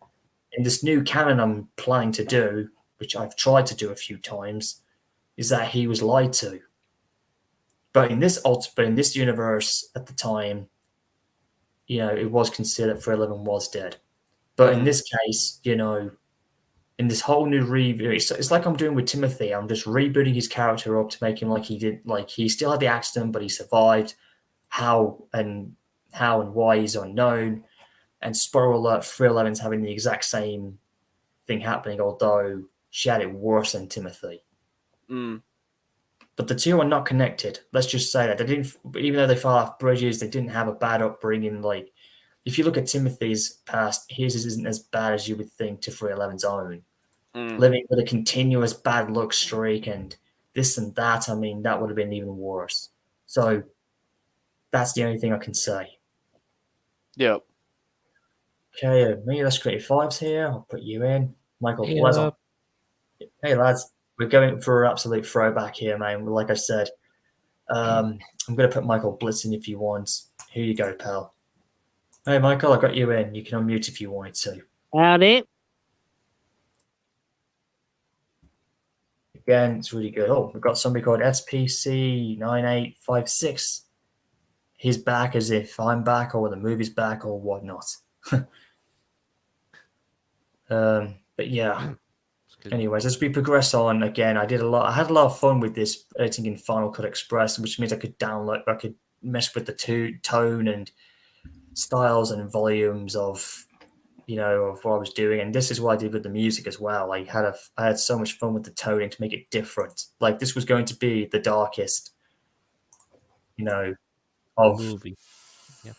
this new canon I'm planning to do, which I've tried to do a few times, is that he was lied to. But in this universe at the time, it was considered that 311 was dead. But in this case, in this whole new reboot, it's like I'm doing with Timothy. I'm just rebooting his character up to make him like he still had the accident, but he survived. How and why is unknown. And spoiler alert, 311's having the exact same thing happening, although she had it worse than Timothy. But the two are not connected. Let's just say that they didn't, even though they fell off bridges, they didn't have a bad upbringing. Like, if you look at Timothy's past, his isn't as bad as you would think to 311's own. Living with a continuous bad luck streak and this and that, I mean, that would have been even worse. So that's the only thing I can say. Yep. Okay, me, let's create fives here. I'll put you in. Michael, Yep. Hey, lads. We're going for an absolute throwback here, man. Like I said, I'm going to put Michael Blitz in if you want. Here you go, pal. Hey, Michael, I got you in. You can unmute if you wanted to. Howdy. Again, it's really good. Oh, we've got somebody called SPC9856. He's back as if I'm back or the movie's back or whatnot. But yeah. Anyways, as we progress on, again, I had a lot of fun with this editing in Final Cut Express, which means I could mess with the tone and styles and volumes of what I was doing. And this is what I did with the music as well. I had so much fun with the toning to make it different. Like, this was going to be the darkest, of movie. Yep.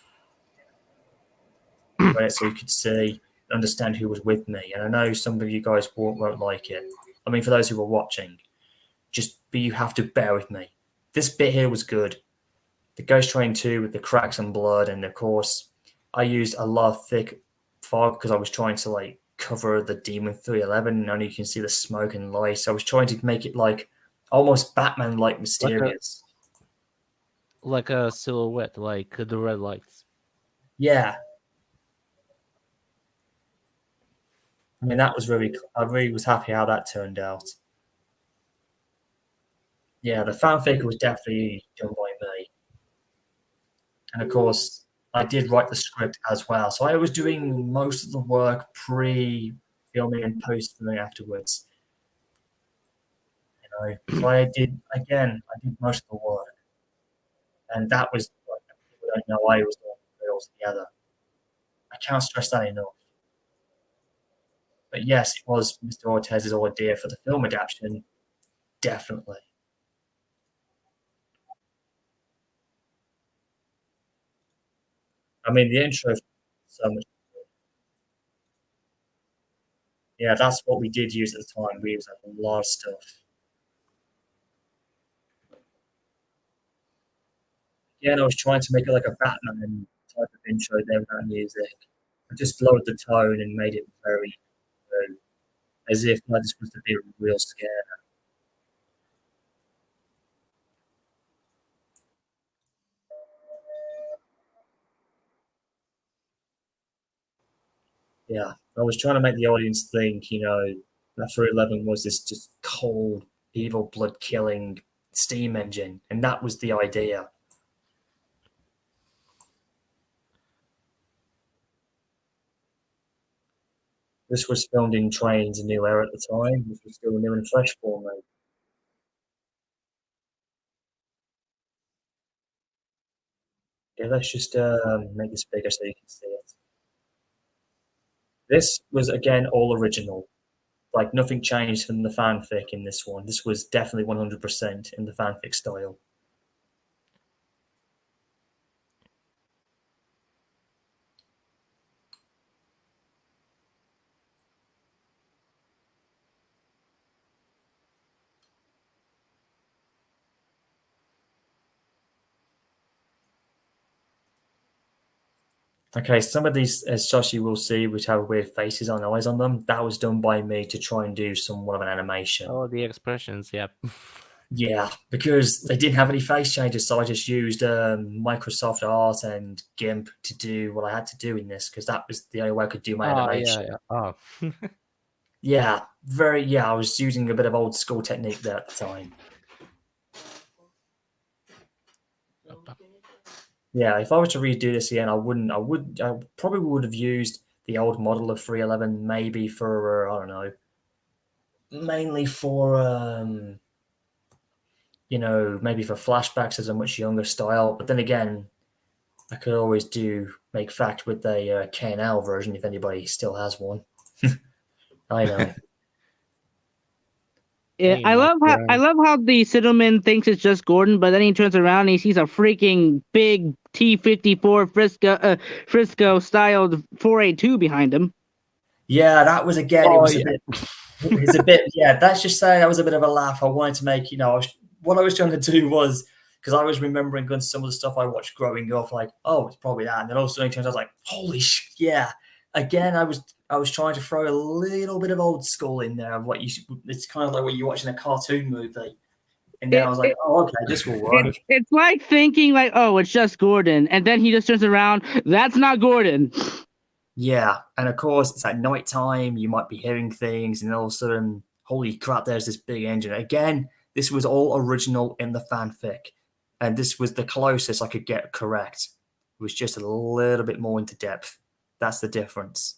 read it so you could see and understand who was with me. And I know some of you guys won't like it. I mean, for those who were watching, but you have to bear with me. This bit here was good. The Ghost Train 2 with the cracks and blood, and of course, I used a lot of thick fog because I was trying to like cover the Demon 311, and only you can see the smoke and light. So I was trying to make it like almost Batman-like mysterious. Like a silhouette, like the red lights. Yeah. I mean, that was I really was happy how that turned out. Yeah, the fanfic was definitely done by me. And of course, I did write the script as well. So I was doing most of the work pre-filming and post-filming afterwards. You know, so I did most of the work. And that was, like, people don't know I was doing it all together. I can't stress that enough. But yes, it was Mr. Ortez's idea for the film adaptation, definitely. I mean, the intro, so much. Yeah, that's what we did use at the time. We used a lot of stuff. Yeah, and I was trying to make it like a Batman type of intro there without music. I just lowered the tone and made it very as if like, this was to be a real scare. Yeah, I was trying to make the audience think, that 311 was this just cold, evil, blood killing steam engine, and that was the idea. This was filmed in Train's a New Era at the time, which was still new and fresh for me. Yeah, let's just make this bigger so you can see it. This was again all original. Like nothing changed from the fanfic in this one. This was definitely 100% in the fanfic style. Okay, some of these, as Josh, you will see, which have weird faces and eyes on them, that was done by me to try and do somewhat of an animation. Oh, the expressions, yep. Yeah, because they didn't have any face changes, so I just used Microsoft Art and GIMP to do what I had to do in this, because that was the only way I could do my animation. Yeah. Oh. Yeah, I was using a bit of old school technique there at the time. Yeah, if I were to redo this again, I probably would have used the old model of 311, maybe for, I don't know, mainly for, maybe for flashbacks as a much younger style. But then again, I could always make fact with a K&L version if anybody still has one. I know. Yeah, Hey, I love how the Siddleman thinks it's just Gordon, but then he turns around and he sees a freaking big T-54 Frisco styled 482 behind him. Yeah, that was again. Oh, it was yeah. a bit. It's a bit. Yeah, that's just saying that was a bit of a laugh. I wanted to make. What I was trying to do was because I was remembering some of the stuff I watched growing up. Like, oh, it's probably that. And then all of a sudden, I was like, holy shit, yeah. Again, I was trying to throw a little bit of old school in there of it's kind of like what you watch in a cartoon movie. And then I was like, oh, okay, this will work. It's like thinking like, oh, it's just Gordon, and then he just turns around. That's not Gordon. Yeah, and of course, it's at night time. You might be hearing things, and all of a sudden, holy crap, there's this big engine. Again, this was all original in the fanfic, and this was the closest I could get correct. It was just a little bit more into depth. That's the difference.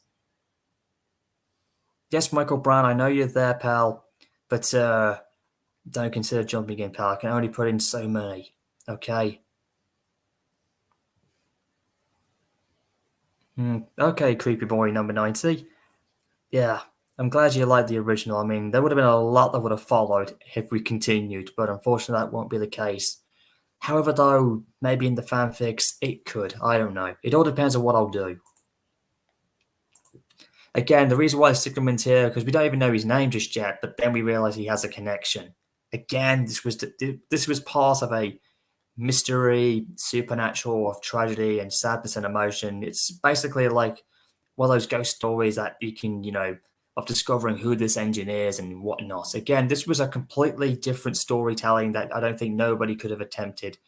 Yes, Michael Brown, I know you're there, pal, but don't consider jumping in, pal. I can only put in so many. Okay. Okay, creepy boy number 90. Yeah, I'm glad you liked the original. I mean, there would have been a lot that would have followed if we continued, but unfortunately, that won't be the case. However, though, maybe in the fanfics, it could. I don't know. It all depends on what I'll do. Again, the reason why Sickelman's here, because we don't even know his name just yet, but then we realize he has a connection. Again, this was part of a mystery, supernatural, of tragedy and sadness and emotion. It's basically like one of those ghost stories that you can, of discovering who this engine is and whatnot. Again, this was a completely different storytelling that I don't think nobody could have attempted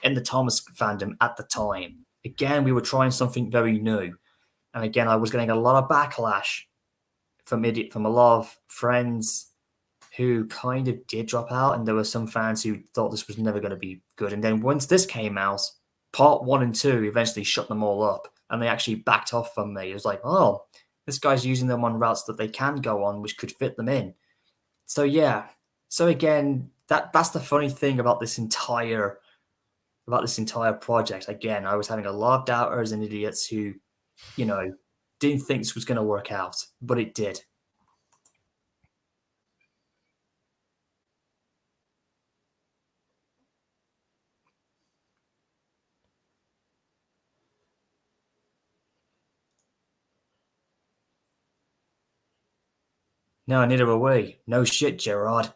in the Thomas fandom at the time. Again, we were trying something very new. And again, I was getting a lot of backlash from a lot of friends who kind of did drop out, and there were some fans who thought this was never going to be good. And then once this came out, part 1 and 2 eventually shut them all up, and they actually backed off from me. It was like, oh, this guy's using them on routes that they can go on, which could fit them in. So yeah. So again, that's the funny thing about this entire project. Again, I was having a lot of doubters and idiots who, didn't think this was going to work out, but it did. No, neither are we. No shit, Gerard.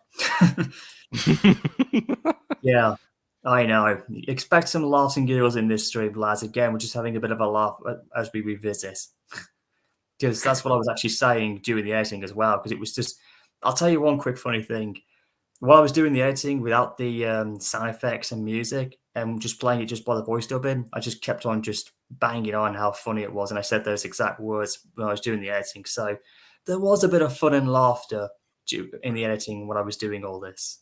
Yeah, I know. Expect some laughs and giggles in this stream, lads. Again, we're just having a bit of a laugh as we revisit. Because that's what I was actually saying during the editing as well. Because it was just, I'll tell you one quick funny thing. While I was doing the editing without the sound effects and music and just playing it just by the voice dubbing, I just kept on just banging on how funny it was. And I said those exact words when I was doing the editing. So there was a bit of fun and laughter in the editing when I was doing all this.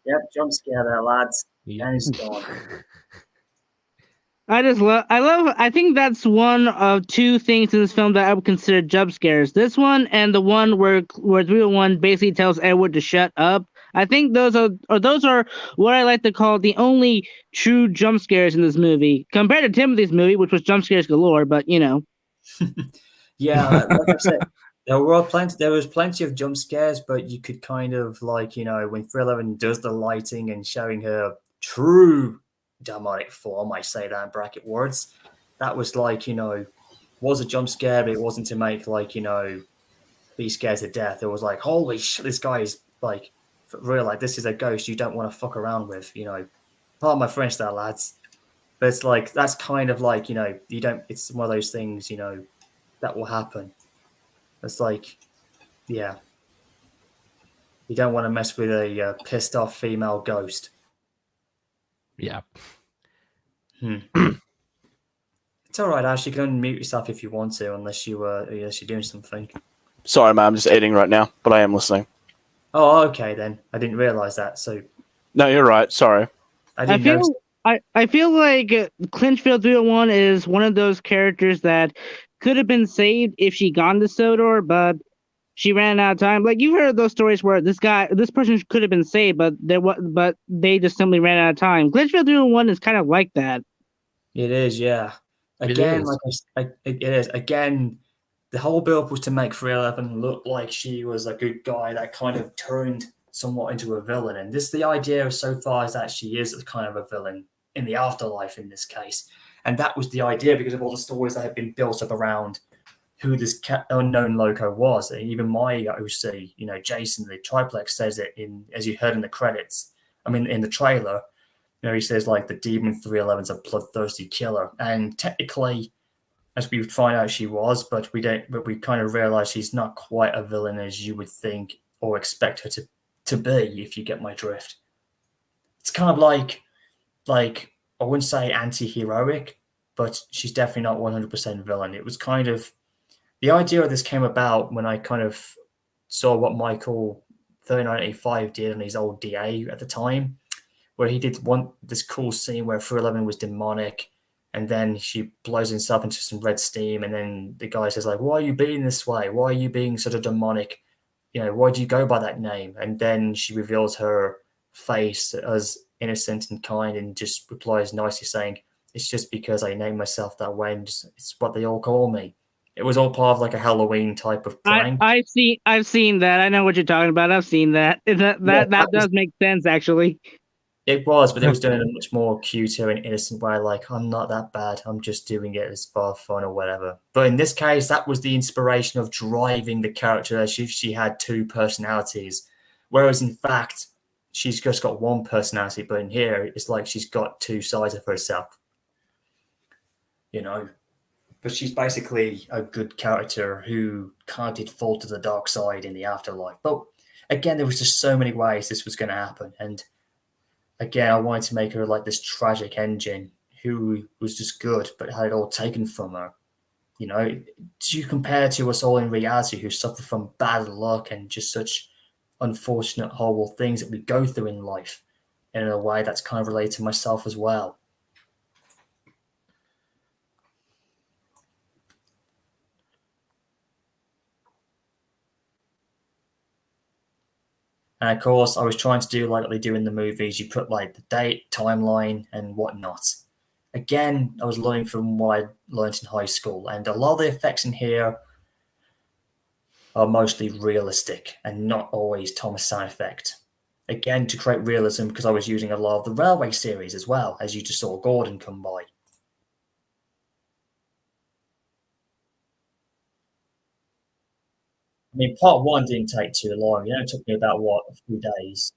Yep, jump scare there, lads. Yep. And it's gone. I think that's one of two things in this film that I would consider jump scares. This one and the one where 301 basically tells Edward to shut up. I think those are what I like to call the only true jump scares in this movie, compared to Timothy's movie, which was jump scares galore. But Yeah, like I said, there was plenty of jump scares, but you could kind of when 311 does the lighting and showing her true demonic form, I say that in bracket words, that was was a jump scare, but it wasn't to make be scared to death. It was like, holy shit, this guy is for real, this is a ghost you don't want to fuck around with, pardon my French there, lads. But it's that's kind of you don't, it's one of those things, that will happen. It's yeah, you don't want to mess with a pissed off female ghost. Yeah. It's all right, Ash. You can unmute yourself if you want to, unless you're doing something. Sorry, man. I'm just eating right now, but I am listening. Oh, okay then. I didn't realize that. So No, you're right. Sorry. I feel like Clinchfield 301 is one of those characters that could have been saved if she gone to Sodor, but she ran out of time. Like, you've heard those stories where this person could have been saved, but they just simply ran out of time. Clinchfield 301 is kind of like that. It is, yeah. Again, it is. Again, the whole build was to make 311 look like she was a good guy that kind of turned somewhat into a villain. And the idea so far is that she is a kind of a villain in the afterlife in this case. And that was the idea because of all the stories that had been built up around who this unknown Loco was. And even my OC, Jason, the triplex, says it as you heard in the credits. I mean, in the trailer, he says the demon 311's a bloodthirsty killer. And technically, as we find out, she was, but we kind of realize she's not quite a villain as you would think or expect her to be, if you get my drift. It's kind of like I wouldn't say anti-heroic, but she's definitely not 100% villain. It was kind of The idea of this came about when I kind of saw what Michael 3985 did on his old DA at the time, where he did this cool scene where 311 was demonic, and then she blows himself into some red steam, and then the guy says like, "Why are you being this way? Why are you being such a demonic? You know, why do you go by that name?" And then she reveals her face as innocent and kind, and just replies nicely saying, "It's just because I named myself that way, and it's what they all call me." It was all part of like a Halloween type of prank. I've seen that. I know what you're talking about. I've seen that. That does make sense actually. It was, but it was done in a much more cuter and innocent way. Like, I'm not that bad. I'm just doing it as for fun or whatever. But in this case, that was the inspiration of driving the character as if she had two personalities. Whereas in fact, she's just got one personality. But in here, it's like she's got two sides of herself. You know? But she's basically a good character who kind of did fall to the dark side in the afterlife. But again, there was just so many ways this was going to happen. And again, I wanted to make her like this tragic engine who was just good, but had it all taken from her. You know, do you compare to us all in reality who suffer from bad luck and just such unfortunate, horrible things that we go through in life? And in a way, that's kind of related to myself as well. And of course, I was trying to do like they do in the movies. You put like the date, timeline, and whatnot. Again, I was learning from what I learned in high school, and a lot of the effects in here are mostly realistic and not always Thomas sound effect. Again, to create realism, because I was using a lot of the Railway series as well, as you just saw Gordon come by. I mean, part one didn't take too long. You know, it took me about, what, a few days.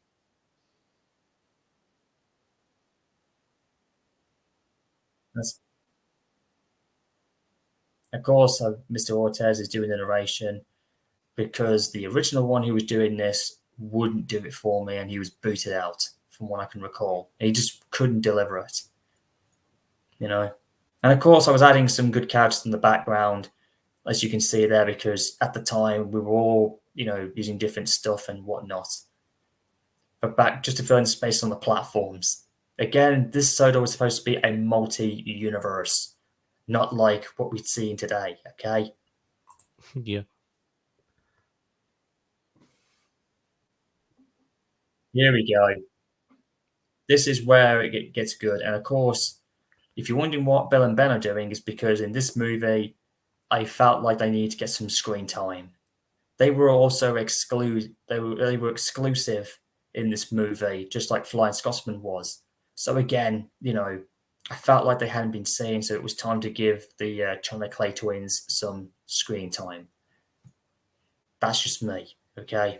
That's, of course, Mr. Ortez is doing the narration because the original one who was doing this wouldn't do it for me, and he was booted out, from what I can recall. He just couldn't deliver it, you know. And of course, I was adding some good characters in the background, as you can see there, because at the time we were all, you know, using different stuff and whatnot. But back just to fill in space on the platforms. Again, this soda was supposed to be a multi-universe, not like what we'd seen today. Okay. Yeah. Here we go. This is where it gets good. And of course, if you're wondering what Bill and Ben are doing, is because in this movie, I felt like they needed to get some screen time. They were also they were exclusive in this movie, just like Flying Scotsman was. So again, you know, I felt like they hadn't been seen, so it was time to give the Chandler Clay twins some screen time. That's just me, okay?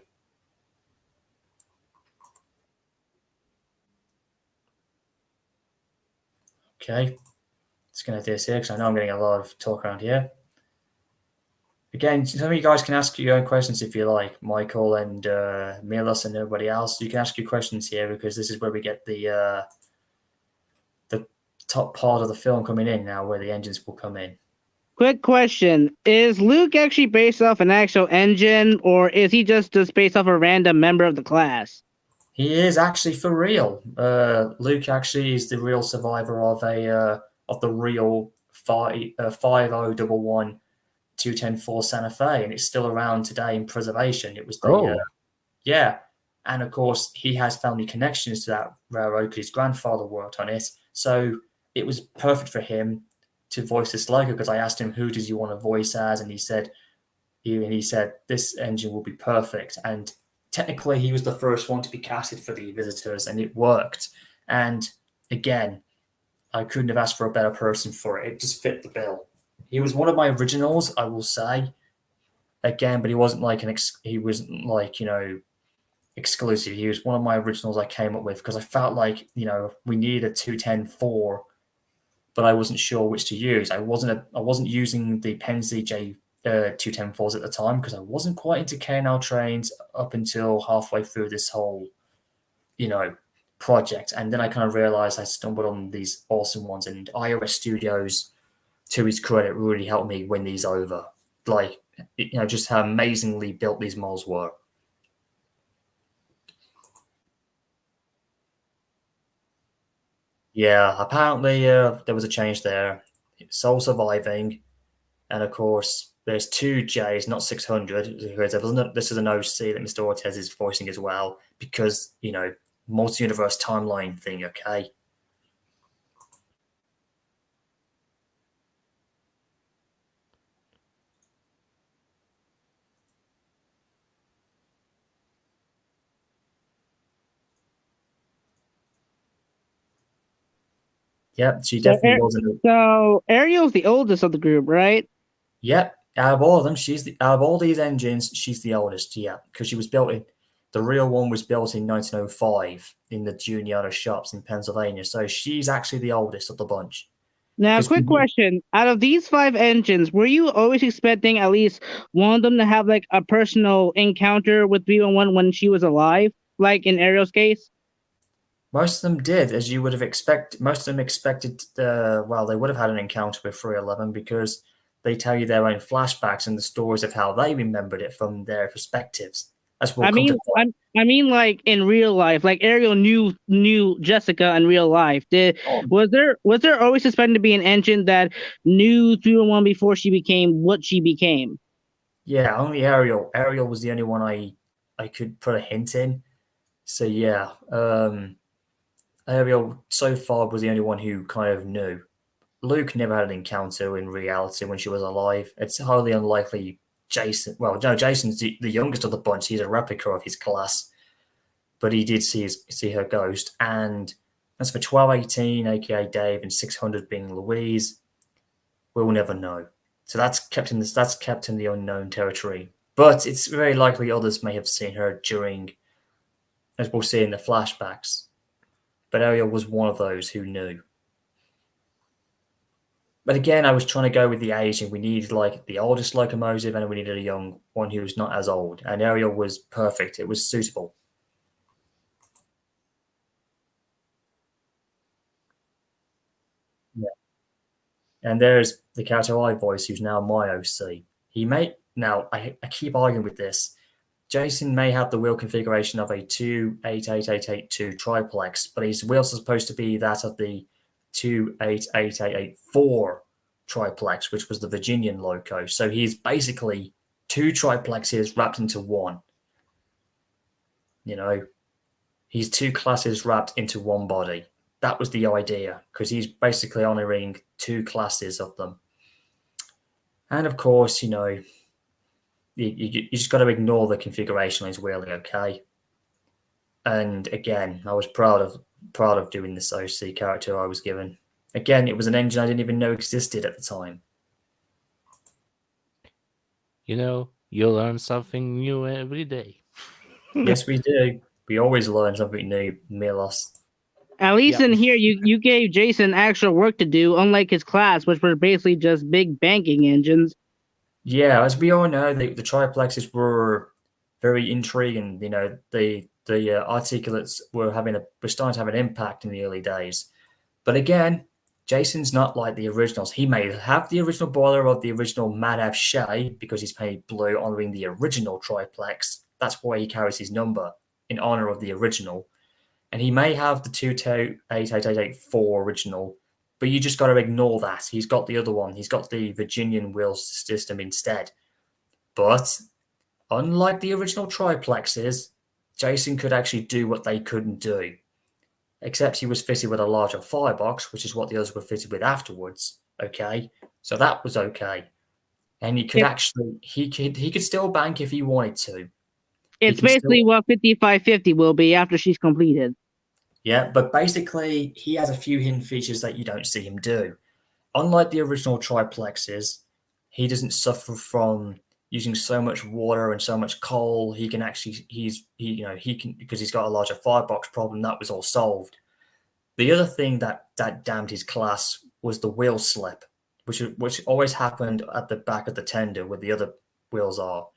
Okay, just going to do this here because I know I'm getting a lot of talk around here. Again, some of you guys can ask your own questions if you like, Michael and Milos and everybody else. You can ask your questions here because this is where we get the top part of the film coming in now, where the engines will come in. Quick question: is Luke actually based off an actual engine, or is he just based off a random member of the class? He is actually for real. Luke actually is the real survivor of the real 5011 210 Santa Fe, and it's still around today in preservation. It was the yeah, and of course he has family connections to that railroad because his grandfather worked on it, so it was perfect for him to voice this logo. Because I asked him who does he want to voice as, and he said this engine will be perfect. And technically, he was the first one to be casted for the visitors, and it worked. And again, I couldn't have asked for a better person for it. It just fit the bill. He was one of my originals, I will say. Again, but he wasn't like exclusive. He was one of my originals I came up with because I felt like, you know, we needed a 210-4, but I wasn't sure which to use. I wasn't using the Pennsy J 210-4s at the time because I wasn't quite into K&L trains up until halfway through this whole, you know, project. And then I kind of realized I stumbled on these awesome ones, and iOS Studios, to his credit, really helped me win these over. like, just how amazingly built these models were. Yeah, apparently there was a change there. Sole surviving, and of course there's two J's, not 600, because this is an OC that Mr. Ortez is voicing as well, because multi-universe timeline thing. Okay. Yep, she So, definitely wasn't. so Ariel's the oldest of the group, right? Yep, out of all of them, out of all these engines, she's the oldest. Yeah, because she was built in. The real one was built in 1905 in the Juniata shops in Pennsylvania. So she's actually the oldest of the bunch. Now, quick question. Out of these 5 engines, were you always expecting at least one of them to have like a personal encounter with 311 when she was alive, like in Ariel's case? Most of them did, as you would have expected. Most of them expected, well, they would have had an encounter with 311 because they tell you their own flashbacks and the stories of how they remembered it from their perspectives. That's what I mean, like in real life, like Ariel knew Jessica in real life. Was there always suspected to be an engine that knew 311 before she became what she became? Yeah, only Ariel. Ariel was the only one I could put a hint in. So yeah, Ariel so far was the only one who kind of knew. Luke never had an encounter in reality when she was alive. It's highly unlikely Jason. Well, no, Jason's the youngest of the bunch. He's a replica of his class, but he did see her ghost. And as for 1218, aka Dave, and 600 being Louise, we'll never know. So that's kept in the unknown territory. But it's very likely others may have seen her during, as we'll see in the flashbacks. But Ariel was one of those who knew. But again, I was trying to go with the age, and we needed like the oldest locomotive, and we needed a young one who was not as old. And Ariel was perfect; it was suitable. Yeah. And there's the character I voice, who's now my OC. He may now. I keep arguing with this. Jason may have the wheel configuration of a 288882 triplex, but his wheels are supposed to be that of the 288884 triplex, which was the Virginian loco. So he's basically 2 triplexes wrapped into one. He's 2 classes wrapped into one body. That was the idea, because he's basically honoring 2 classes of them. And of course, you just got to ignore the configuration is really okay. And again, I was proud of doing this OC character I was given. Again, it was an engine I didn't even know existed at the time. You learn something new every day. Yes, we do. We always learn something new, Milos. At least in here, you gave Jason actual work to do, unlike his class, which were basically just big banking engines. Yeah, as we all know, the triplexes were very intriguing. The articulates were starting to have an impact in the early days. But again, Jason's not like the originals. He may have the original boiler of the original Mad Shea because he's painted blue, honoring the original triplex. That's why he carries his number in honor of the original. And he may have the 288884 original, but you just got to ignore that. He's got the other one. He's got the Virginian wheel system instead. But unlike the original triplexes, Jason could actually do what they couldn't do. Except he was fitted with a larger firebox, which is what the others were fitted with afterwards. Okay, so that was okay, and he could he could still bank if he wanted to. It's basically what 5550 will be after she's completed. Yeah, but basically he has a few hidden features that you don't see him do. Unlike the original triplexes, he doesn't suffer from using so much water and so much coal. He can actually he can, because he's got a larger firebox problem, that was all solved. The other thing that damned his class was the wheel slip, which always happened at the back of the tender where the other wheels are.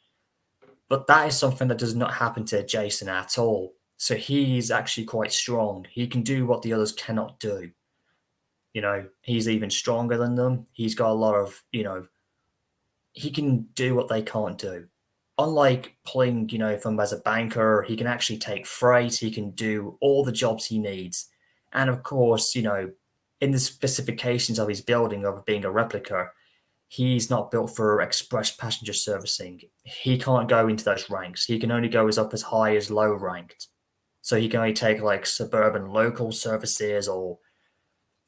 But that is something that does not happen to Jason at all. So he's actually quite strong. He can do what the others cannot do. He's even stronger than them. He's got a lot of, he can do what they can't do. Unlike playing, from as a banker, he can actually take freight. He can do all the jobs he needs, and of course, in the specifications of his building of being a replica, he's not built for express passenger servicing. He can't go into those ranks. He can only go as up as high as low ranked. So he can only take like suburban local services or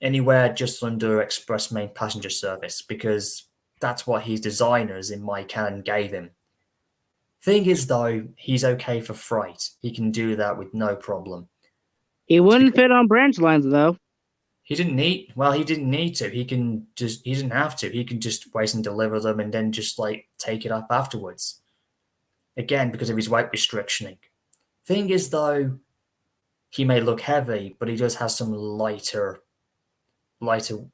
anywhere just under express main passenger service because that's what his designers in my canon gave him. Thing is, though, he's okay for freight. He can do that with no problem. He wouldn't fit on branch lines, though. He didn't need to. He didn't have to. He can just wait and deliver them and then just like take it up afterwards. Again, because of his weight restrictioning. Thing is, though, he may look heavy, but he does have some lighter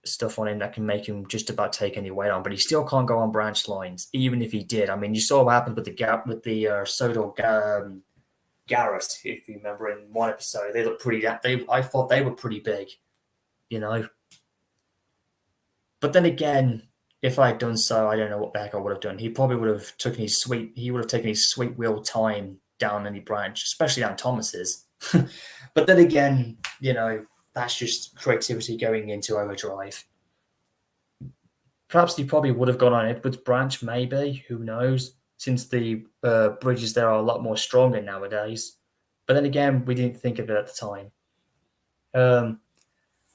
stuff on him that can make him just about take any weight on. But he still can't go on branch lines, even if he did. I mean, you saw what happened with the Sodor Garrett, if you remember in one episode. They look pretty. I thought they were pretty big. But then again, if I had done so, I don't know what the heck I would have done. He probably would have taken his sweet wheel time down any branch, especially down Thomas's. But then again, that's just creativity going into overdrive. Perhaps he probably would have gone on Edwards branch, maybe. Who knows? Since the bridges there are a lot more stronger nowadays. But then again, we didn't think of it at the time.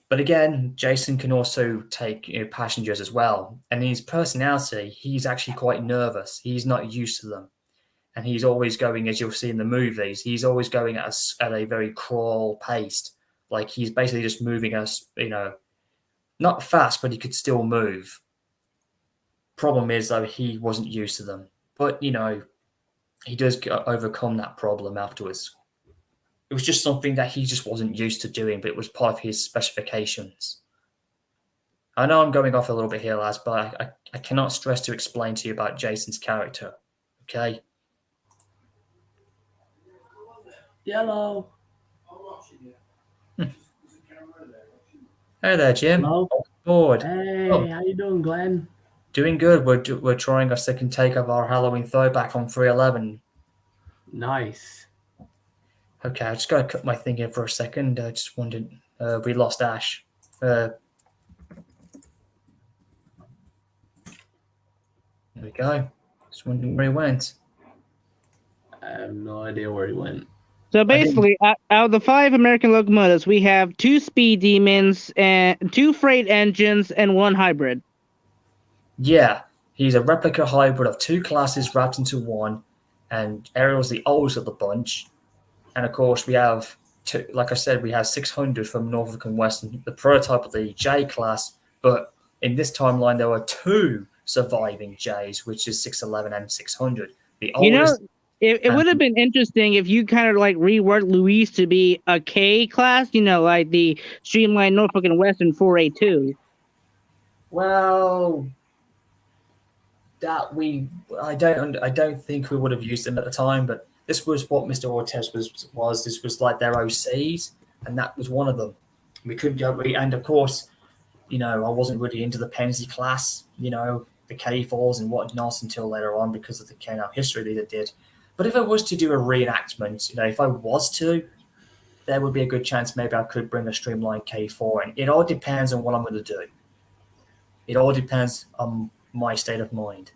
But again, Jason can also take passengers as well. And in his personality, he's actually quite nervous. He's not used to them. And he's always going, as you'll see in the movies, he's always going at a very crawl pace. Like he's basically just moving us, not fast, but he could still move. Problem is, though, he wasn't used to them. But, he does overcome that problem afterwards. It was just something that he just wasn't used to doing, but it was part of his specifications. I know I'm going off a little bit here, lads, but I cannot stress to explain to you about Jason's character. Okay? Yellow. Hey there, Jim. Hello. Board. Hey, how you doing, Glenn? Doing good. We're trying our second take of our Halloween throwback on 311. Nice. Okay, I just got to cut my thing in for a second. I just wondered, we lost Ash. There we go. Just wondering where he went. I have no idea where he went. So basically, out of the 5 American locomotives, we have 2 speed demons, and 2 freight engines, and 1 hybrid. Yeah, he's a replica hybrid of 2 classes wrapped into one, and Ariel's the oldest of the bunch. And of course, we have, like I said, we have 600 from Norfolk and Western, the prototype of the J class. But in this timeline, there were 2 surviving Js, which is 611 and 600. The oldest. It would have been interesting if you kind of like reworked Luis to be a K class, like the streamlined Norfolk and Western 4A2. Well, I don't think we would have used them at the time, but this was what Mr. Ortez was. This was like their OCs, and that was one of them. We couldn't go, and of course, I wasn't really into the Penzi class, the K4s and whatnot until later on because of the K-Now history that it did. But if I was to do a reenactment, if I was to, there would be a good chance maybe I could bring a streamlined K4, and it all depends on what I'm going to do. It all depends on my state of mind.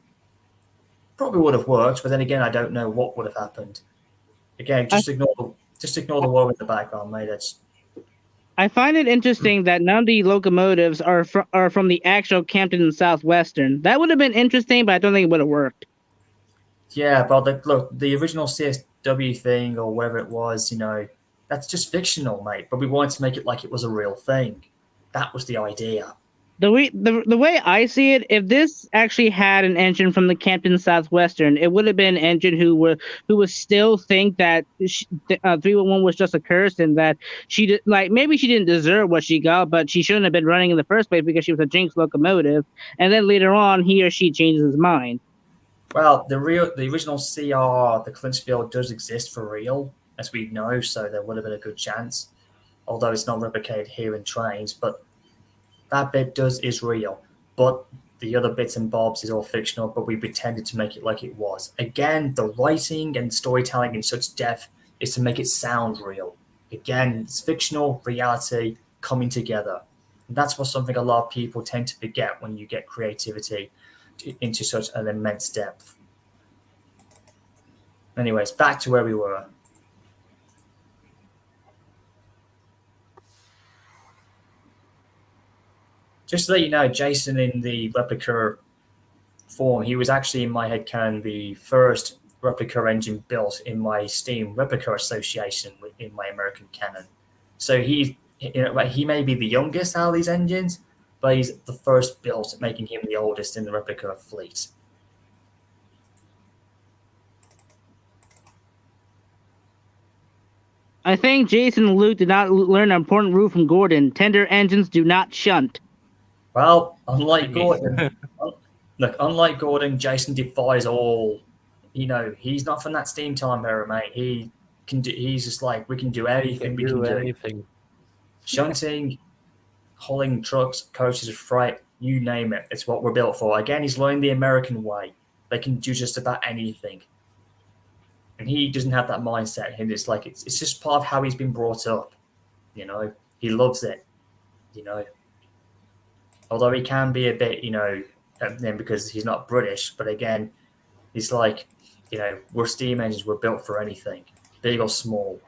Probably would have worked, but then again, I don't know what would have happened. Again, just ignore the war in the background, mate. I find it interesting that none of the locomotives are from the actual Campton and Southwestern. That would have been interesting, but I don't think it would have worked. Yeah, but the original CSW thing or whatever it was, that's just fictional, mate. But we wanted to make it like it was a real thing. That was the idea. The way I see it, if this actually had an engine from the Campton Southwestern, it would have been an engine who would still think that 311 was just a curse and that maybe she didn't deserve what she got, but she shouldn't have been running in the first place because she was a jinx locomotive. And then later on, he or she changes his mind. Well, the original CR, the Clinchfield, does exist for real, as we know, so there would have been a good chance. Although it's not replicated here in trains, but that bit is real. But the other bits and bobs is all fictional, but we pretended to make it like it was. Again, the writing and storytelling in such depth is to make it sound real. Again, it's fictional, reality coming together. And that's what something a lot of people tend to forget when you get creativity into such an immense depth. Anyways, back to where we were. Just to let you know, Jason in the replica form, he was actually in my headcanon the first replica engine built in my Steam Replica Association in my American canon. So he may be the youngest out of these engines, but he's the first built, making him the oldest in the replica fleet. I think Jason and Luke did not learn an important rule from Gordon. Tender engines do not shunt. Well, unlike Gordon, unlike Gordon, Jason defies all. He's not from that Steam time era, mate. He's just like, we can do anything. We can do anything. Shunting, hauling trucks, coaches of freight, you name it. It's what we're built for. Again, he's learned the American way. They can do just about anything. And he doesn't have that mindset. And it's like, it's just part of how he's been brought up. He loves it. Although he can be a bit, because he's not British. But again, he's like, we're steam engines. We're built for anything, big or small.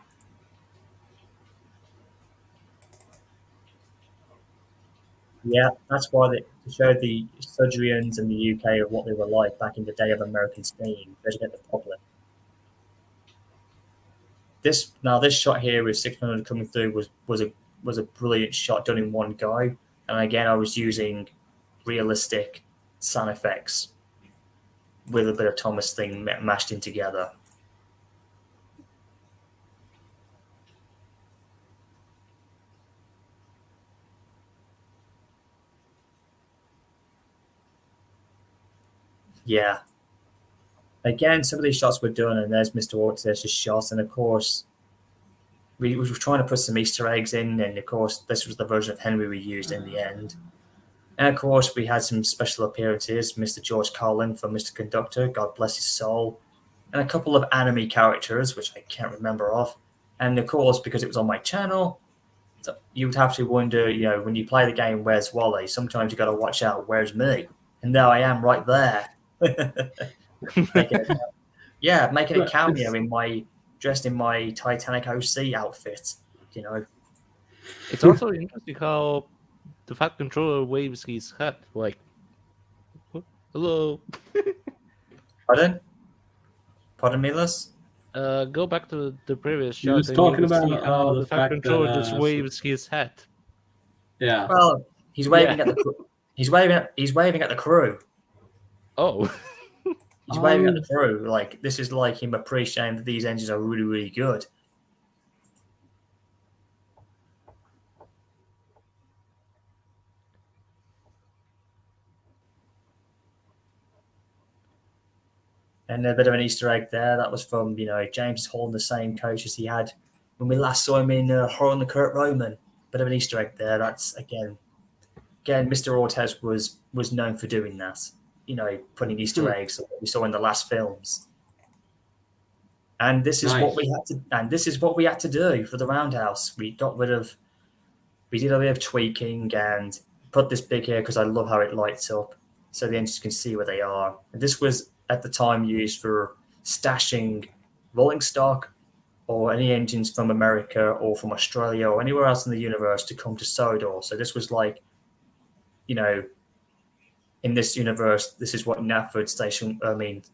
Yeah, that's why they showed the Sudrians in the UK of what they were like back in the day of American steam. They get the public. This shot here with 600 coming through was a brilliant shot done in one go. And again, I was using realistic sound effects with a bit of Thomas thing mashed in together. Yeah. Again, some of these shots were done, and there's Mr. Ortez's shot, and of course, we were trying to put some Easter eggs in, and of course, this was the version of Henry we used in the end. And of course, we had some special appearances, Mr. George Carlin from Mr. Conductor, God bless his soul, and a couple of anime characters, which I can't remember of. And of course, because it was on my channel, you would have to wonder, when you play the game, where's Wally? Sometimes you got to watch out, where's me? And there I am right there. making a cameo dressed in my Titanic OC outfit. It's also interesting how the Fat Controller waves his hat like, hello. Pardon me, Liz? Go back to the previous He shot. was and talking you will about see how the the Fat fact Controller that, just waves his hat. Yeah. Well, he's waving at the he's waving at the crew. Oh. He's waving at the crew. Like, this is like him appreciating that these engines are really, really good. And a bit of an Easter egg there. That was from, James Hall in the same coach as he had when we last saw him in Horror on the Kurt Roman. Bit of an Easter egg there. That's, again, Mr. Ortez was known for doing that. Putting Easter eggs that we saw in the last films. And this is what we had to. And this is what we had to do for the Roundhouse. We did a bit of tweaking and put this big here because I love how it lights up, so the engines can see where they are. And this was at the time used for stashing rolling stock or any engines from America or from Australia or anywhere else in the universe to come to Sodor. So this was like, in this universe, this is what Knapford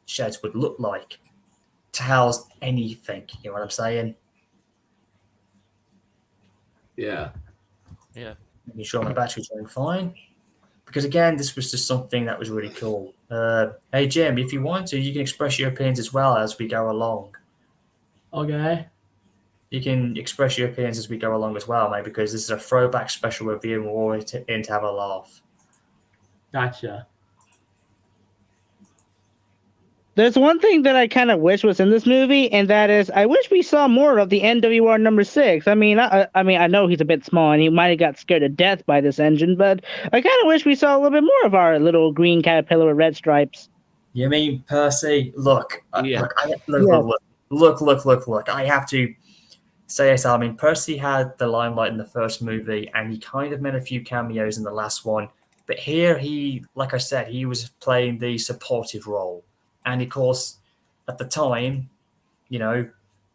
sheds would look like to house anything. You know what I'm saying? Yeah. Are you sure my battery's running fine? Because again, this was just something that was really cool. Hey Jim, if you want to, you can express your opinions as well as we go along. Okay. You can express your opinions as we go along as well, mate, because this is a throwback special review and we're all in to have a laugh. Gotcha. There's one thing that I kind of wish was in this movie, and that is, I wish we saw more of the NWR number 6. I mean, I know he's a bit small, and he might have got scared to death by this engine, but I kind of wish we saw a little bit more of our little green caterpillar with red stripes. You mean Percy? Look, Yeah. look. I have to say this. I mean, Percy had the limelight in the first movie, and he kind of made a few cameos in the last one. But here, he, like I said, he was playing the supportive role. And of course, at the time,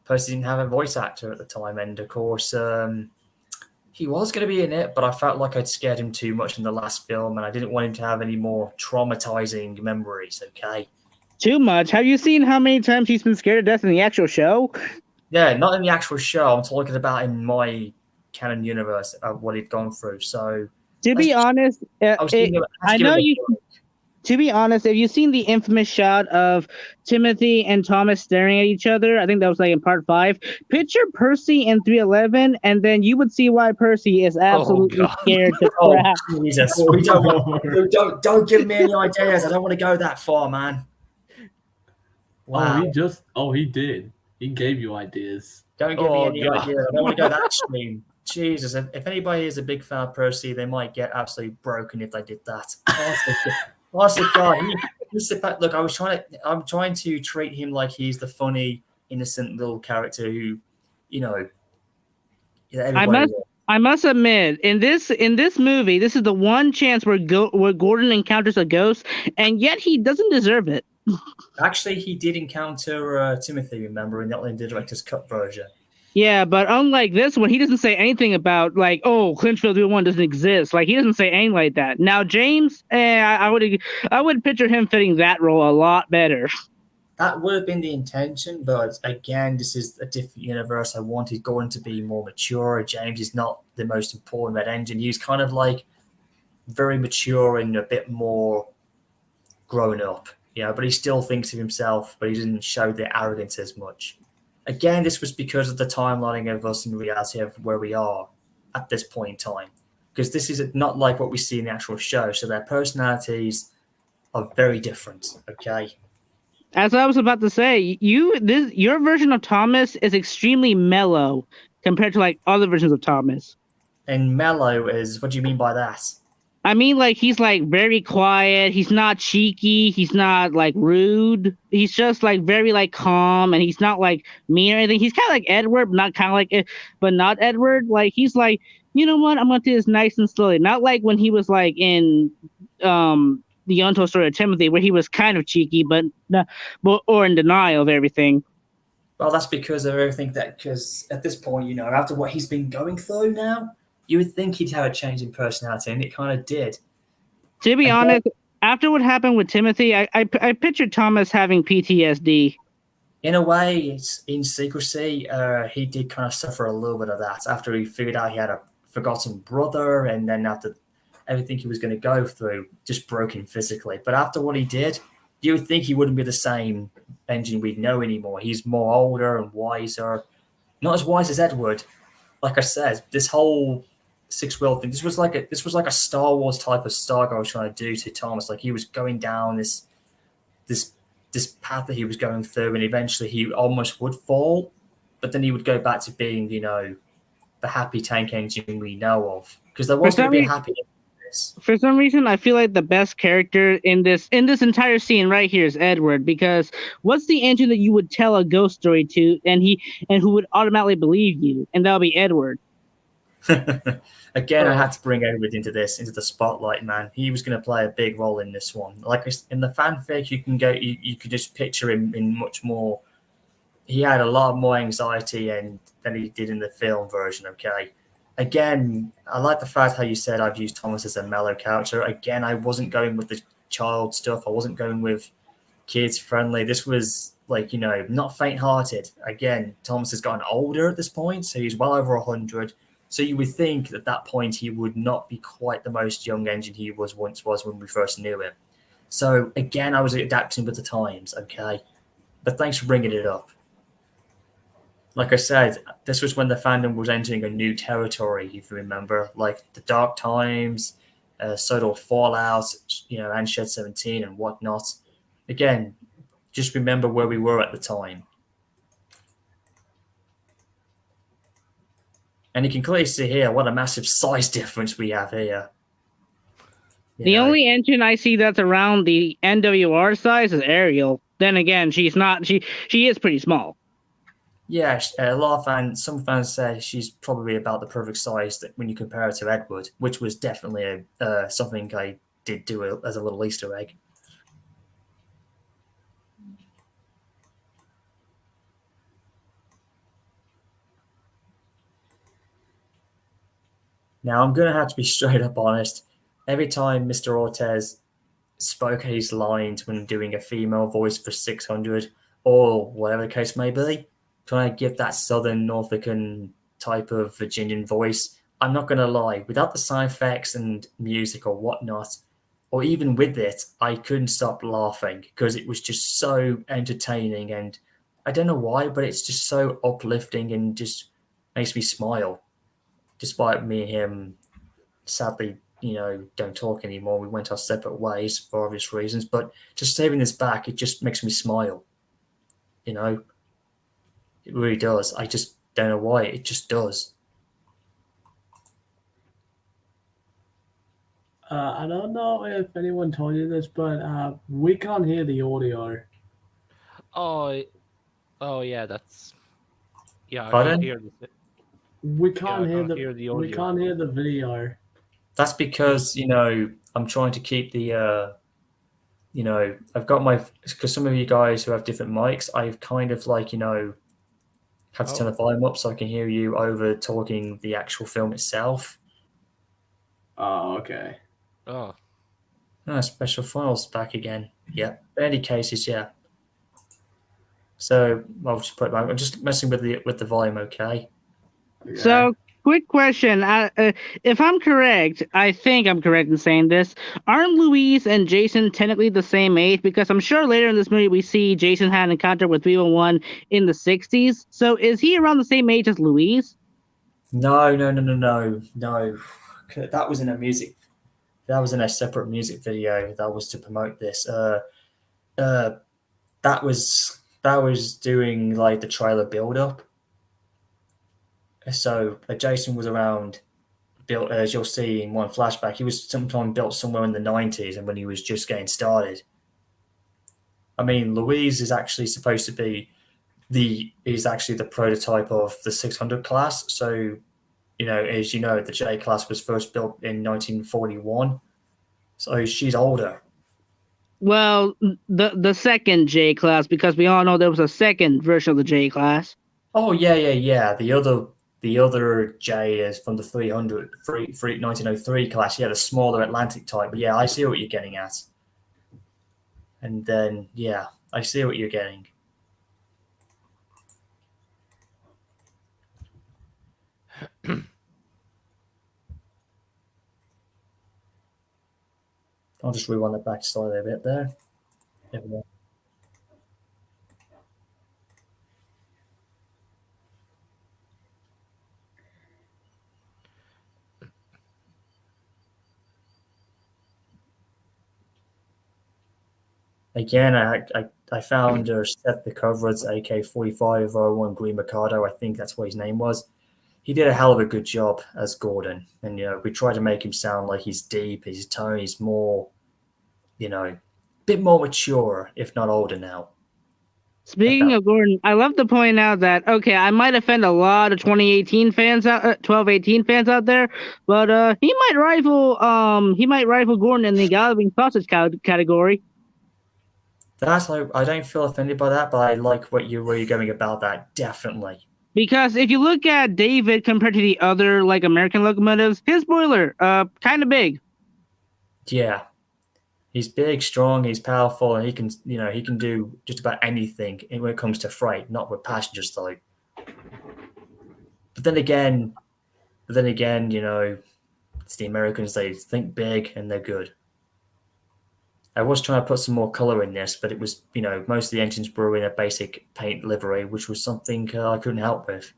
Percy didn't have a voice actor at the time. And of course, he was going to be in it, but I felt like I'd scared him too much in the last film, and I didn't want him to have any more traumatizing memories, okay? Too much? Have you seen how many times he's been scared to death in the actual show? Yeah, not in the actual show. I'm talking about in my canon universe of what he'd gone through. So, To be honest, I know you. To be honest, have you seen the infamous shot of Timothy and Thomas staring at each other? I think that was like in part 5. Picture Percy in 311, and then you would see why Percy is absolutely scared to crap. Jesus. Don't give me any ideas. I don't want to go that far, man. Wow. He did. He gave you ideas. Don't give me any ideas. I don't want to go that extreme. Jesus, if anybody is a big fan of Percy, they might get absolutely broken if they did that. Honestly, God, look, I'm trying to treat him like he's the funny, innocent little character who, I must admit, in this movie, this is the one chance where Gordon encounters a ghost, and yet he doesn't deserve it. Actually, he did encounter Timothy, remember, in the director's cut version. Yeah, but unlike this one, he doesn't say anything about, like, oh, Clinchfield 301 doesn't exist. Like, he doesn't say anything like that. Now, James, I would picture him fitting that role a lot better. That would have been the intention, but again, this is a different universe. I wanted Gordon to be more mature. James is not the most important Red Engine. He's kind of like very mature and a bit more grown up, but he still thinks of himself, but he doesn't show the arrogance as much. Again, this was because of the timelining of us in reality of where we are at this point in time. Because this is not like what we see in the actual show. So their personalities are very different, okay? As I was about to say, your version of Thomas is extremely mellow compared to like other versions of Thomas. And mellow is, what do you mean by that? I mean, like, he's like very quiet. He's not cheeky. He's not like rude. He's just like very like calm, and he's not like mean or anything. He's kind of like Edward, but not Edward. Like, he's like, you know what? I'm gonna do this nice and slowly. Not like when he was like in the untold story of Timothy, where he was kind of cheeky, but or in denial of everything. Well, that's because of everything because at this point, after what he's been going through now, you would think he'd have a change in personality, and it kind of did. To be honest, after what happened with Timothy, I pictured Thomas having PTSD. In a way, it's in secrecy, he did kind of suffer a little bit of that after he figured out he had a forgotten brother, and then after everything he was going to go through just broke him physically. But after what he did, you would think he wouldn't be the same engine we'd know anymore. He's more older and wiser. Not as wise as Edward. Like I said, this whole six-wheel thing, this was like a Star Wars type of saga I was trying to do to Thomas. Like, he was going down this path that he was going through, and eventually he almost would fall, but then he would go back to being, the happy tank engine we know of. Because there was going to be a happy ending to this. For some reason, I feel like the best character in this entire scene right here is Edward, because what's the engine that you would tell a ghost story to, and who would automatically believe you, and that would be Edward. Again, I had to bring Edward into the spotlight, man. He was going to play a big role in this one. Like in the fanfic, you could just picture him in much more. He had a lot more anxiety than he did in the film version. Okay, again, I like the fact how you said I've used Thomas as a mellow character. Again, I wasn't going with the child stuff. I wasn't going with kids friendly. This was like, not faint-hearted. Again, Thomas has gotten older at this point, so he's well over 100. So you would think at that point he would not be quite the most young engine he once was when we first knew him. So again, I was adapting with the times, okay? But thanks for bringing it up. Like I said, this was when the fandom was entering a new territory, if you remember, like the Dark Times, Sodal Fallout, and Shed 17 and whatnot. Again, just remember where we were at the time. And you can clearly see here what a massive size difference we have here. The only engine I see that's around the NWR size is Ariel. Then again, she's not. She is pretty small. Yeah, a lot of fans, some fans say she's probably about the perfect size that when you compare her to Edward, which was definitely something I did do as a little Easter egg. Now, I'm going to have to be straight up honest. Every time Mr. Ortez spoke his lines when doing a female voice for 600 or whatever the case may be, trying to give that Southern Norfolkan type of Virginian voice, I'm not going to lie, without the sound effects and music or whatnot, or even with it, I couldn't stop laughing because it was just so entertaining. And I don't know why, but it's just so uplifting and just makes me smile. Despite me and him, sadly, don't talk anymore. We went our separate ways for obvious reasons, but just saving this back, it just makes me smile. It really does. I just don't know why. It just does. I don't know if anyone told you this, but we can't hear the audio. Oh yeah, that's yeah. I Pardon? can't hear this. We can't hear the audio. We can't hear the video. That's because I'm trying to keep the I've got because some of you guys who have different mics, I've kind of had to turn the volume up so I can hear you over talking the actual film itself. Oh, okay. Oh, Special files back again. Yeah. In any cases, yeah. So I'll just put it back. I'm just messing with the volume, okay? So, quick question. If I'm correct, I think I'm correct in saying this. Aren't Louise and Jason technically the same age? Because I'm sure later in this movie we see Jason had an encounter with 311 in the 60s. So, is he around the same age as Louise? No. That was in a music. That was in a separate music video that was to promote this. That was doing like the trailer build up. So Jason was around, built as you'll see in one flashback. He was sometime built somewhere in the 90s, and when he was just getting started. I mean, Louise is actually supposed to be the prototype of the 600 class. So, as you know, the J class was first built in 1941. So she's older. Well, the second J class, because we all know there was a second version of the J class. Oh yeah. The other J is from the 1903 class. Yeah, the smaller Atlantic type. But yeah, I see what you're getting at. And then yeah, I see what you're getting. I'll just rewind it back slightly a bit there. There we go. Again, I found Seth the Covert's AK-4501 Green Mikado. I think that's what his name was. He did a hell of a good job as Gordon. And, we tried to make him sound like he's deep. His tone is more, a bit more mature, if not older now. Speaking of Gordon, I love to point out that, okay, I might offend a lot of 2018 fans 1218 fans out there, but he might rival Gordon in the galloping sausage category. I don't feel offended by that, but I like where you're going about that, definitely. Because if you look at David compared to the other American locomotives, his boiler kind of big. Yeah. He's big, strong, he's powerful, and he can do just about anything when it comes to freight, not with passengers though. But then again, it's the Americans, they think big and they're good. I was trying to put some more color in this, but it was, most of the engines were in a basic paint livery, which was something I couldn't help with.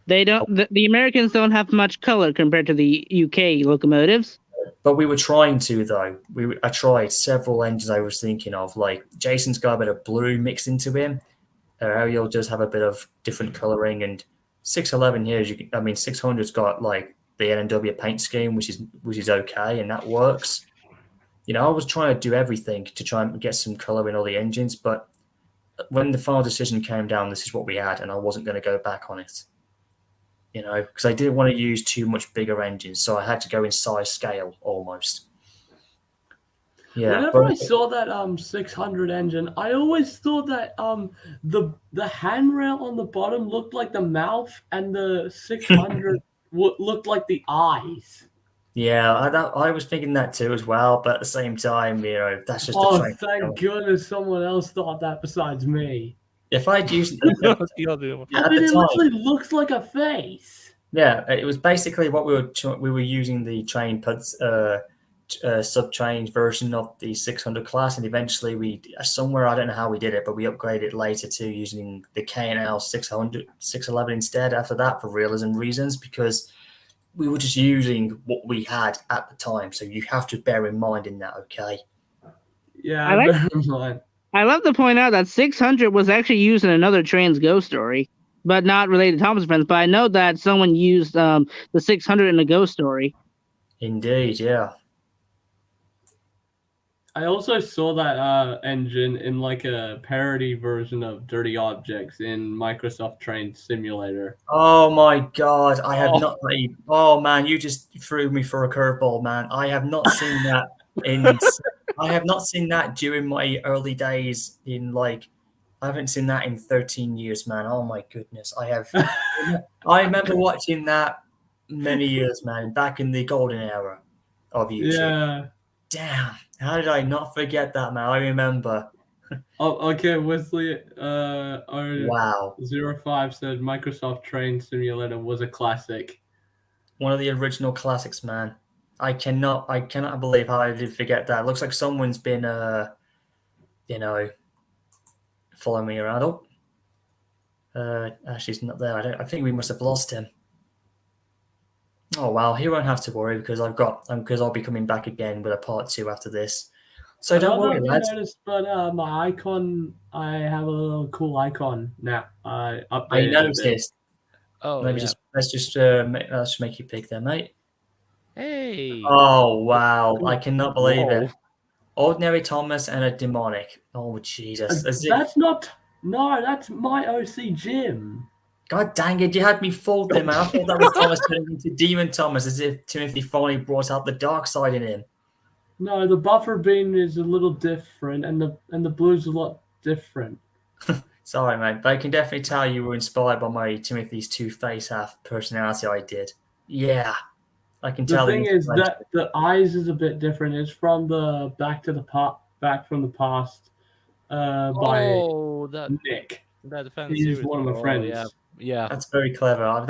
They don't. The Americans don't have much color compared to the UK locomotives. But we were trying to though. I tried several engines. I was thinking of like Jason's got a bit of blue mixed into him. Ariel does have a bit of different coloring, and 611 here. I mean, 600's got like the NW paint scheme, which is okay, and that works. I was trying to do everything to try and get some color in all the engines, but when the final decision came down, this is what we had, and I wasn't going to go back on it. Because I didn't want to use too much bigger engines, so I had to go in size scale almost. Yeah. Whenever I saw that 600 engine, I always thought that the handrail on the bottom looked like the mouth, and the 600 looked like the eyes. Yeah, I was thinking that too as well, but at the same time, that's just. Oh, thank goodness someone else thought that besides me. If I'd used I mean, it literally looks like a face. Yeah, it was basically what we were using the train sub-train version of the 600 class, and eventually we somewhere, I don't know how we did it, but we upgraded later to using the K&L 611 instead after that for realism reasons, because we were just using what we had at the time. So you have to bear in mind in that, okay? Yeah, bear in mind. I love to point out that 600 was actually used in another Trans Ghost story, but not related to Thomas Friends. But I know that someone used the 600 in a Ghost story. Indeed, yeah. I also saw that engine in like a parody version of Dirty Objects in Microsoft Train Simulator. Oh my god, I have not played. Oh man, you just threw me for a curveball, man. I have not seen that I have not seen that during my early days I haven't seen that in 13 years, man. Oh my goodness. I remember watching that many years, man, back in the golden era of YouTube. Yeah. Damn. How did I not forget that, man? I remember. Oh, okay, Wesley. Wow. 05 said Microsoft Train Simulator was a classic. One of the original classics, man. I cannot believe how I did forget that. It looks like someone's been, following me around. Ashley's not there. I think we must have lost him. Oh well, he won't have to worry because I'll be coming back again with a part 2 after this. So don't worry, lads. Noticed, but my icon, I have a little cool icon now. I updated. I noticed. Oh, let's just make you pick there, mate. Hey. Oh wow! I cannot believe it. Ordinary Thomas and a demonic. Oh Jesus! That's my OC Jim. God dang it! You had me fooled there, man. I thought that was Thomas turning into Demon Thomas, as if Timothy finally brought out the dark side in him. No, the buffer beam is a little different, and the blue's a lot different. Sorry, mate, but I can definitely tell you were inspired by my Timothy's two-face half personality. I did. Yeah, I can tell. The thing is that the eyes is a bit different. It's from the Back from the Past by Nick. That He's one of my friends. Yeah, that's very clever.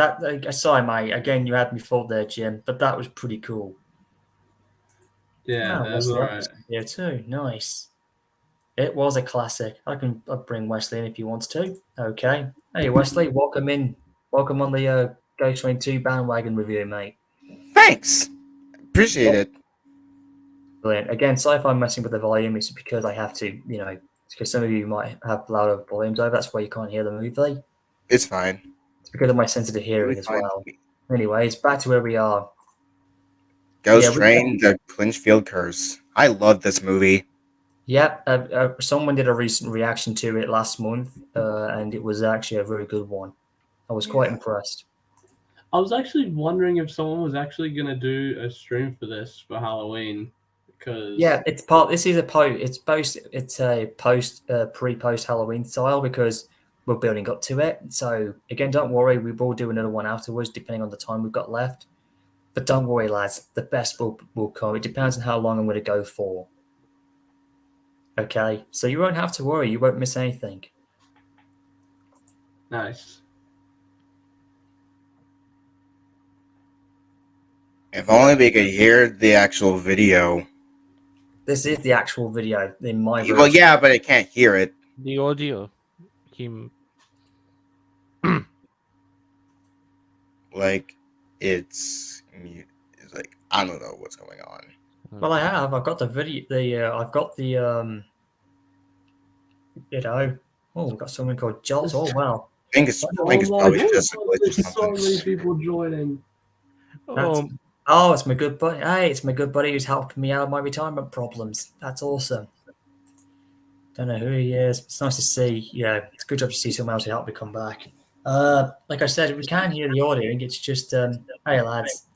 Sorry, mate. Again, you had me fooled there, Jim. But that was pretty cool. Yeah, that's all right. Yeah, too nice. It was a classic. I'll bring Wesley in if you want to. Okay. Hey, Wesley, welcome in. Welcome on the Ghost Train 2 bandwagon review, mate. Thanks. Appreciate it. Brilliant. Again, sorry if I'm messing with the volume. It's because I have to, because some of you might have louder volumes over. That's why you can't hear the movie. It's fine. It's because of my sensitive hearing as well. Anyways, back to where we are. Ghost Train, The Clinchfield Curse. I love this movie. Yep. Someone did a recent reaction to it last month, and it was actually a very good one. I was quite impressed. I was actually wondering if someone was actually going to do a stream for this for Halloween. Because it's a pre-post Halloween style because we're building up to it. So again, don't worry, we will do another one afterwards depending on the time we've got left. But don't worry, lads, the best will come. It depends on how long I'm going to go for. Okay, so you won't have to worry. You won't miss anything. Nice. If only we could hear the actual video. This is the actual video in my version. Well, yeah, but I can't hear it. The audio. Him. Like, it's It's like I don't know what's going on. Well, I have. I've got the video. I've got the Oh, we've got something called Jolt. Oh wow. I think it's Oh my probably god, just a glitch or there's so something. many people joining. That's, Oh, oh, it's my good buddy. Hey, it's my good buddy who's helping me out with my retirement problems. That's awesome. Don't know who he is. It's nice to see. Yeah, it's a good job to see someone else to help me come back. Like I said, we can hear the audio. It's just, hey lads.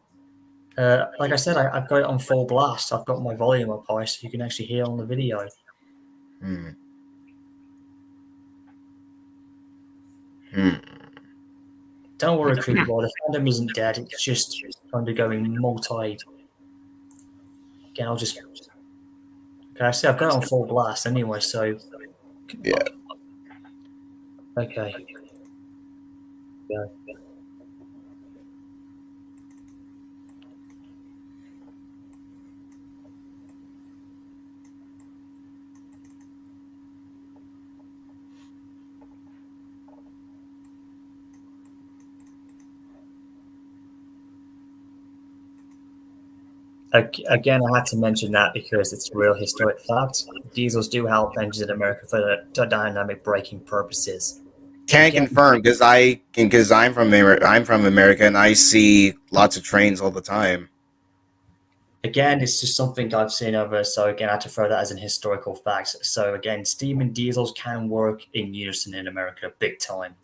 Like I said, I've got it on full blast. I've got my volume up high, so you can actually hear on the video. Hmm. Don't worry, Creepball. The fandom isn't dead. It's just undergoing multi. Again, I'll just. Okay, I see. I've got it on full blast anyway, so. Yeah. Okay. Yeah. Again, I had to mention that because it's a real historic fact. Diesels do help engines in America for dynamic braking purposes. Can't Again, confirm because I'm from America and I see lots of trains all the time. Again, it's just something I've seen over. So again, I had to throw that as an historical fact. So again, steam and diesels can work in unison in America, big time.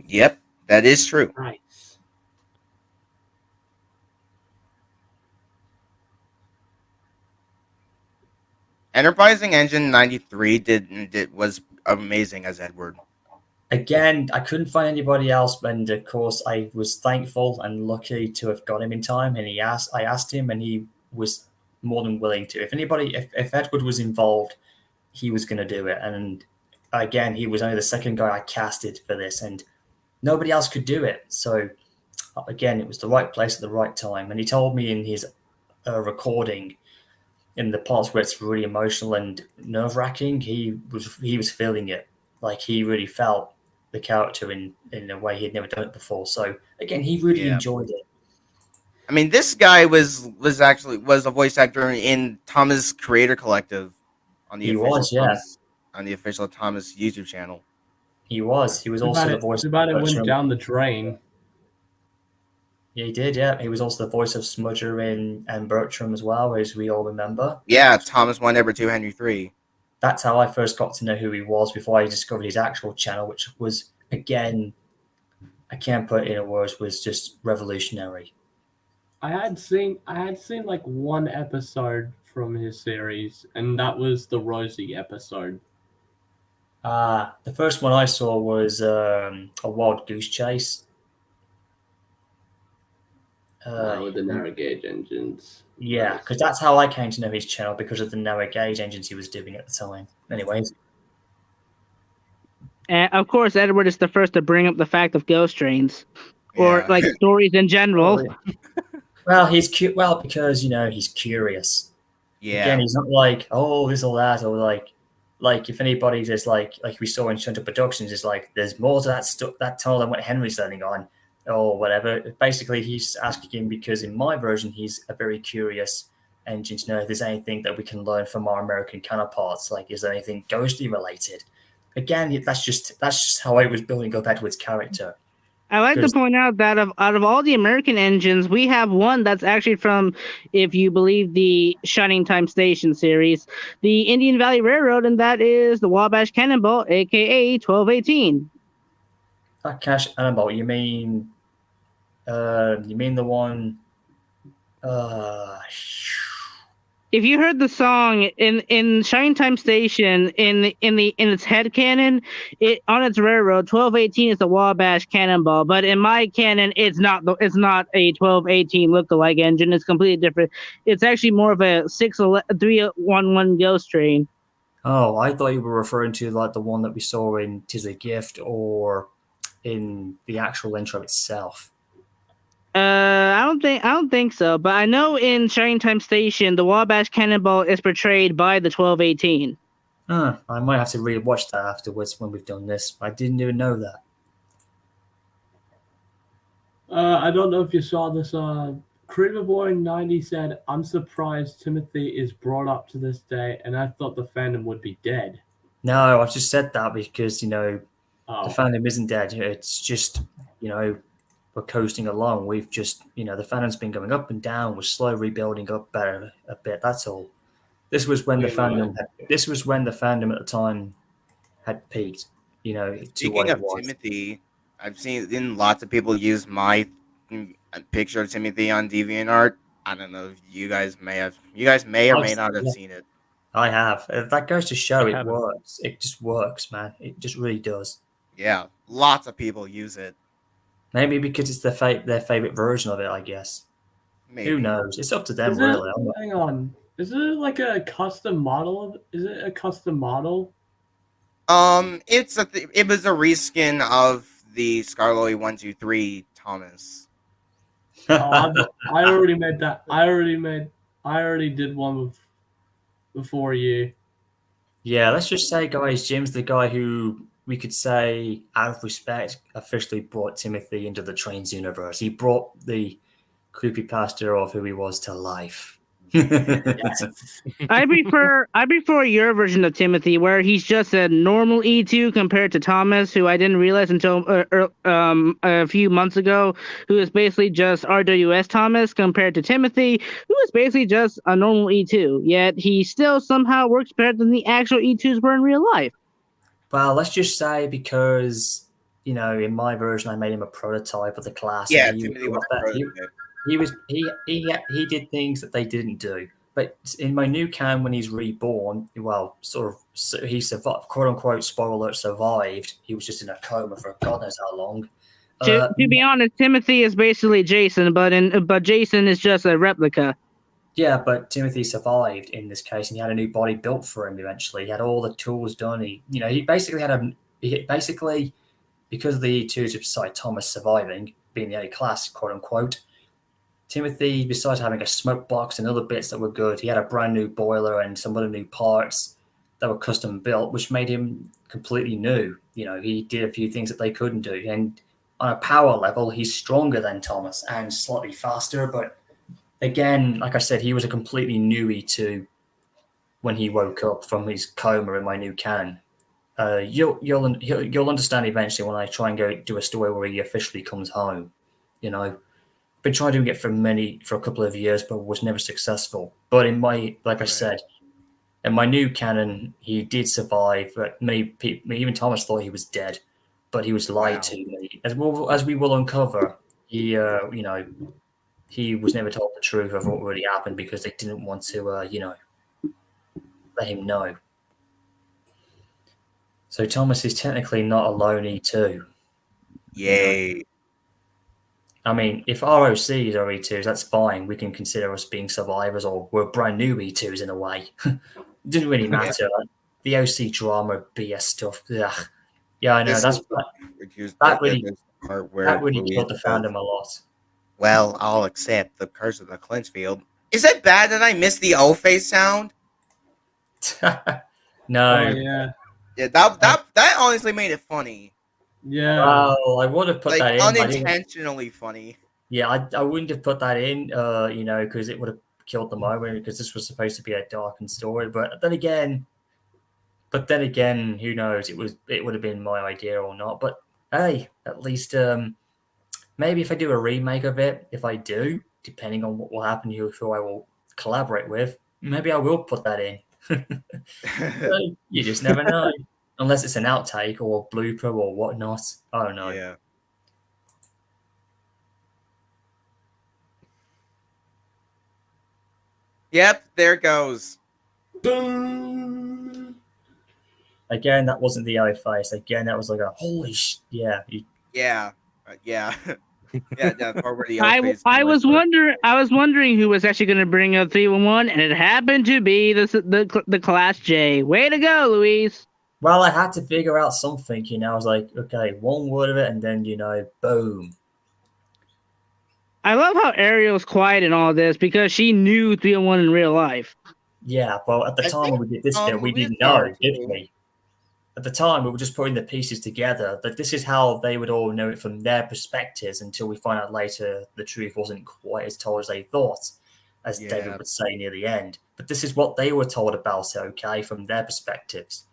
Yep, that is true. Nice. Enterprising Engine 93 was amazing as Edward. Again, I couldn't find anybody else, and of course, I was thankful and lucky to have got him in time. And I asked him, and he was more than willing to. If Edward was involved, he was going to do it. And again, he was only the second guy I casted for this, and nobody else could do it. So again, it was the right place at the right time. And he told me in his recording, in the parts where it's really emotional and nerve wracking, he was feeling it. Like he really felt the character in a way he'd never done it before. So again, he really enjoyed it. I mean, this guy was a voice actor in Thomas Creator Collective on the official Thomas YouTube channel. He was also the voice. Too bad it went down the drain. Yeah, he did. Yeah, he was also the voice of Smudger and Bertram as well, as we all remember. Yeah, Thomas 1, Edward 2, Henry 3. That's how I first got to know who he was before I discovered his actual channel, which was, again, I can't put it in words, was just revolutionary. I had seen like one episode from his series, and that was the Rosie episode. The first one I saw was a Wild Goose Chase. With the narrow gauge engines. Yeah, because that's how I came to know his channel, because of the narrow gauge engines he was doing at the time. Anyways. And of course, Edward is the first to bring up the fact of ghost trains, or like stories in general. Well, he's cute. Well, because he's curious. Yeah. Again, he's not like, oh, this or that, or like if anybody just like we saw in Shunter Productions, is like there's more to that tunnel than what Henry's landing on, or whatever. Basically, he's asking him because in my version, he's a very curious engine to know if there's anything that we can learn from our American counterparts. Like, is there anything ghostly related? Again, that's just how I was building up Edward's character. I like to point out that out of all the American engines, we have one that's actually from, if you believe the Shining Time Station series, the Indian Valley Railroad, and that is the Wabash Cannonball, aka 1218. Cash Cannonball, you mean the one? If you heard the song in Shining Time Station in its head canon, on its railroad, 1218 is the Wabash Cannonball, but in my canon, it's not a 1218 lookalike engine. It's completely different. It's actually more of a 311 Ghost Train. Oh, I thought you were referring to like the one that we saw in "'Tis a Gift" or in the actual intro itself. I don't think so, but I know in Shining Time Station, the Wabash Cannonball is portrayed by the 1218. I might have to rewatch that afterwards when we've done this. I didn't even know that. I don't know if you saw this Creeperboy90 said, "I'm surprised Timothy is brought up to this day, and I thought the fandom would be dead." No, I've just said that because, the Oh, fandom isn't dead. It's just, we're coasting along. We've just, the fandom's been going up and down. We're slowly rebuilding up better a bit. That's all. This was when This was when the fandom at the time had peaked. To what Speaking it of was. Timothy, I've seen lots of people use my picture of Timothy on DeviantArt. I don't know if you guys may or may not have seen it. I have. That goes to show I it haven't. works. It just works, man. It just really does. Yeah, lots of people use it. Maybe because it's their favorite version of it, I guess. Maybe. Who knows? It's up to them, is it, really. hang on. Is it like a custom model? Is it a custom model? It was a reskin of the Scarloy 123 Thomas. Oh, I already made that. I already did one before you. Yeah, let's just say, guys, Jim's the guy who we could say, out of respect, officially brought Timothy into the Trains universe. He brought the creepypasta of who he was to life. Yes. I prefer your version of Timothy, where he's just a normal E2 compared to Thomas, who I didn't realize until a few months ago, who is basically just RWS Thomas compared to Timothy, who is basically just a normal E2. Yet he still somehow works better than the actual E2s were in real life. Well, let's just say because, in my version, I made him a prototype of the class. Yeah, and Timothy was a prototype. He did things that they didn't do. But in my new canon, when he's reborn, well, he survived, quote unquote, spoiler alert, survived. He was just in a coma for God knows how long. To be honest, Timothy is basically Jason, but Jason is just a replica. Yeah, but Timothy survived in this case, and he had a new body built for him eventually. He had all the tools done. He basically because of the E2s beside Thomas surviving, being the A class, quote unquote, Timothy, besides having a smoke box and other bits that were good, he had a brand new boiler and some other new parts that were custom built, which made him completely new. He did a few things that they couldn't do. And on a power level, he's stronger than Thomas and slightly faster. But again, like I said, he was a completely new E2 when he woke up from his coma in my new canon. You'll understand eventually when I try and go do a story where he officially comes home. Been trying doing it for a couple of years, but was never successful. But I said, in my new canon, he did survive. But even Thomas thought he was dead, but he was lied to. As we will uncover, he was never told the truth of what really happened because they didn't want to, let him know. So Thomas is technically not a lone E2. Yay. I mean, if ROCs are E2s, that's fine. We can consider us being survivors, or we're brand new E2s in a way. It didn't really matter. The OC drama, BS stuff. Ugh. Yeah, I know. That really killed the fandom a lot. Well, I'll accept the curse of the Clinchfield. Is it bad that I missed the O-face sound? No. Oh, yeah. Yeah, that honestly made it funny. Yeah. Well, I would have put that in. Unintentionally funny. Yeah, I wouldn't have put that in, because it would have killed the moment because this was supposed to be a darkened story. But then again, who knows? It would have been my idea or not. But hey, at least maybe if I do a remake of it, if I do, depending on what will happen, who I will collaborate with, maybe I will put that in. You just never know. Unless it's an outtake or a blooper or whatnot. I don't know. Yeah. Yep, there it goes. Boom. Again, that wasn't the O face. Again, that was like a holy yeah. Yeah. Yeah. I was wondering who was actually going to bring up 311, and it happened to be the Class J. Way to go, Luis. Well, I had to figure out something, I was like, okay, one word of it, and then, boom. I love how Ariel's quiet in all this because she knew 301 in real life. Yeah, well, at the time when we did this bit, we didn't know, did we? at the time, we were just putting the pieces together. That this is how they would all know it from their perspectives. Until we find out later, the truth wasn't quite as told as they thought, as David would say near the end. But this is what they were told about it, okay, from their perspectives.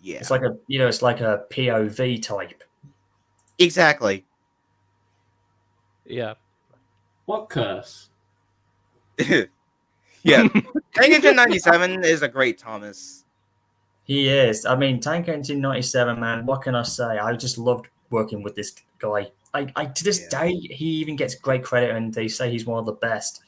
Yeah, it's like it's like a POV type. Exactly. Yeah. What curse? Yeah. Tank Engine 97 is a great Thomas. He is. I mean, Tank Engine 97, man, what can I say? I just loved working with this guy. I to this day, he even gets great credit, and they say he's one of the best.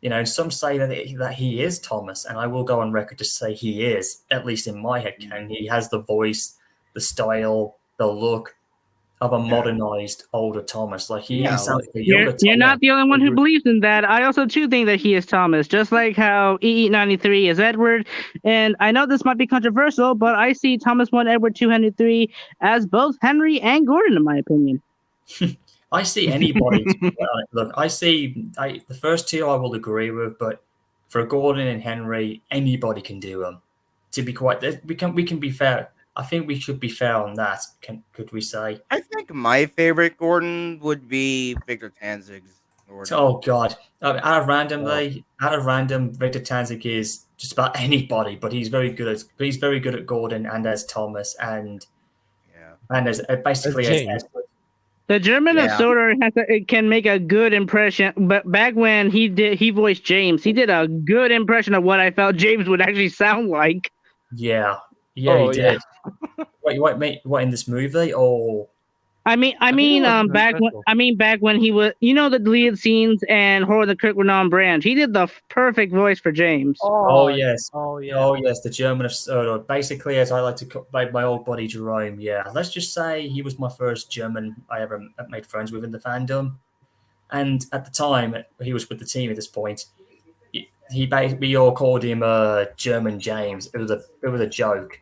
You know, some say that he is Thomas, and I will go on record to say he is, at least in my head canon. He has the voice, the style, the look of a modernized older Thomas. Like he even sounds like a younger Thomas. You're not the only one who believes in that. I also too think that he is Thomas, just like how EE93 is Edward. And I know this might be controversial, but I see Thomas 1, Edward 2, Henry 3 as both Henry and Gordon, in my opinion. I see anybody. Look, the first two I will agree with, but for Gordon and Henry, anybody can do them. To be quite, we can be fair. I think we should be fair on that. Could we say? I think my favorite Gordon would be Victor Tanzig's Gordon. Oh God! Out of random, Victor Tanzig is just about anybody, but he's very good at Gordon and as Thomas and as basically as the German of Soder can make a good impression, but back when he voiced James, he did a good impression of what I felt James would actually sound like. Yeah, he did. What in this movie? Or back when he was, the deleted scenes and Horror of the Kirkland branch, he did the perfect voice for James. Yes, the German of Soder. Basically, as I like to call my old buddy Jerome. Yeah, let's just say he was my first German I ever made friends with in the fandom, and at the time he was with the team at this point. We all called him German James. It was a joke.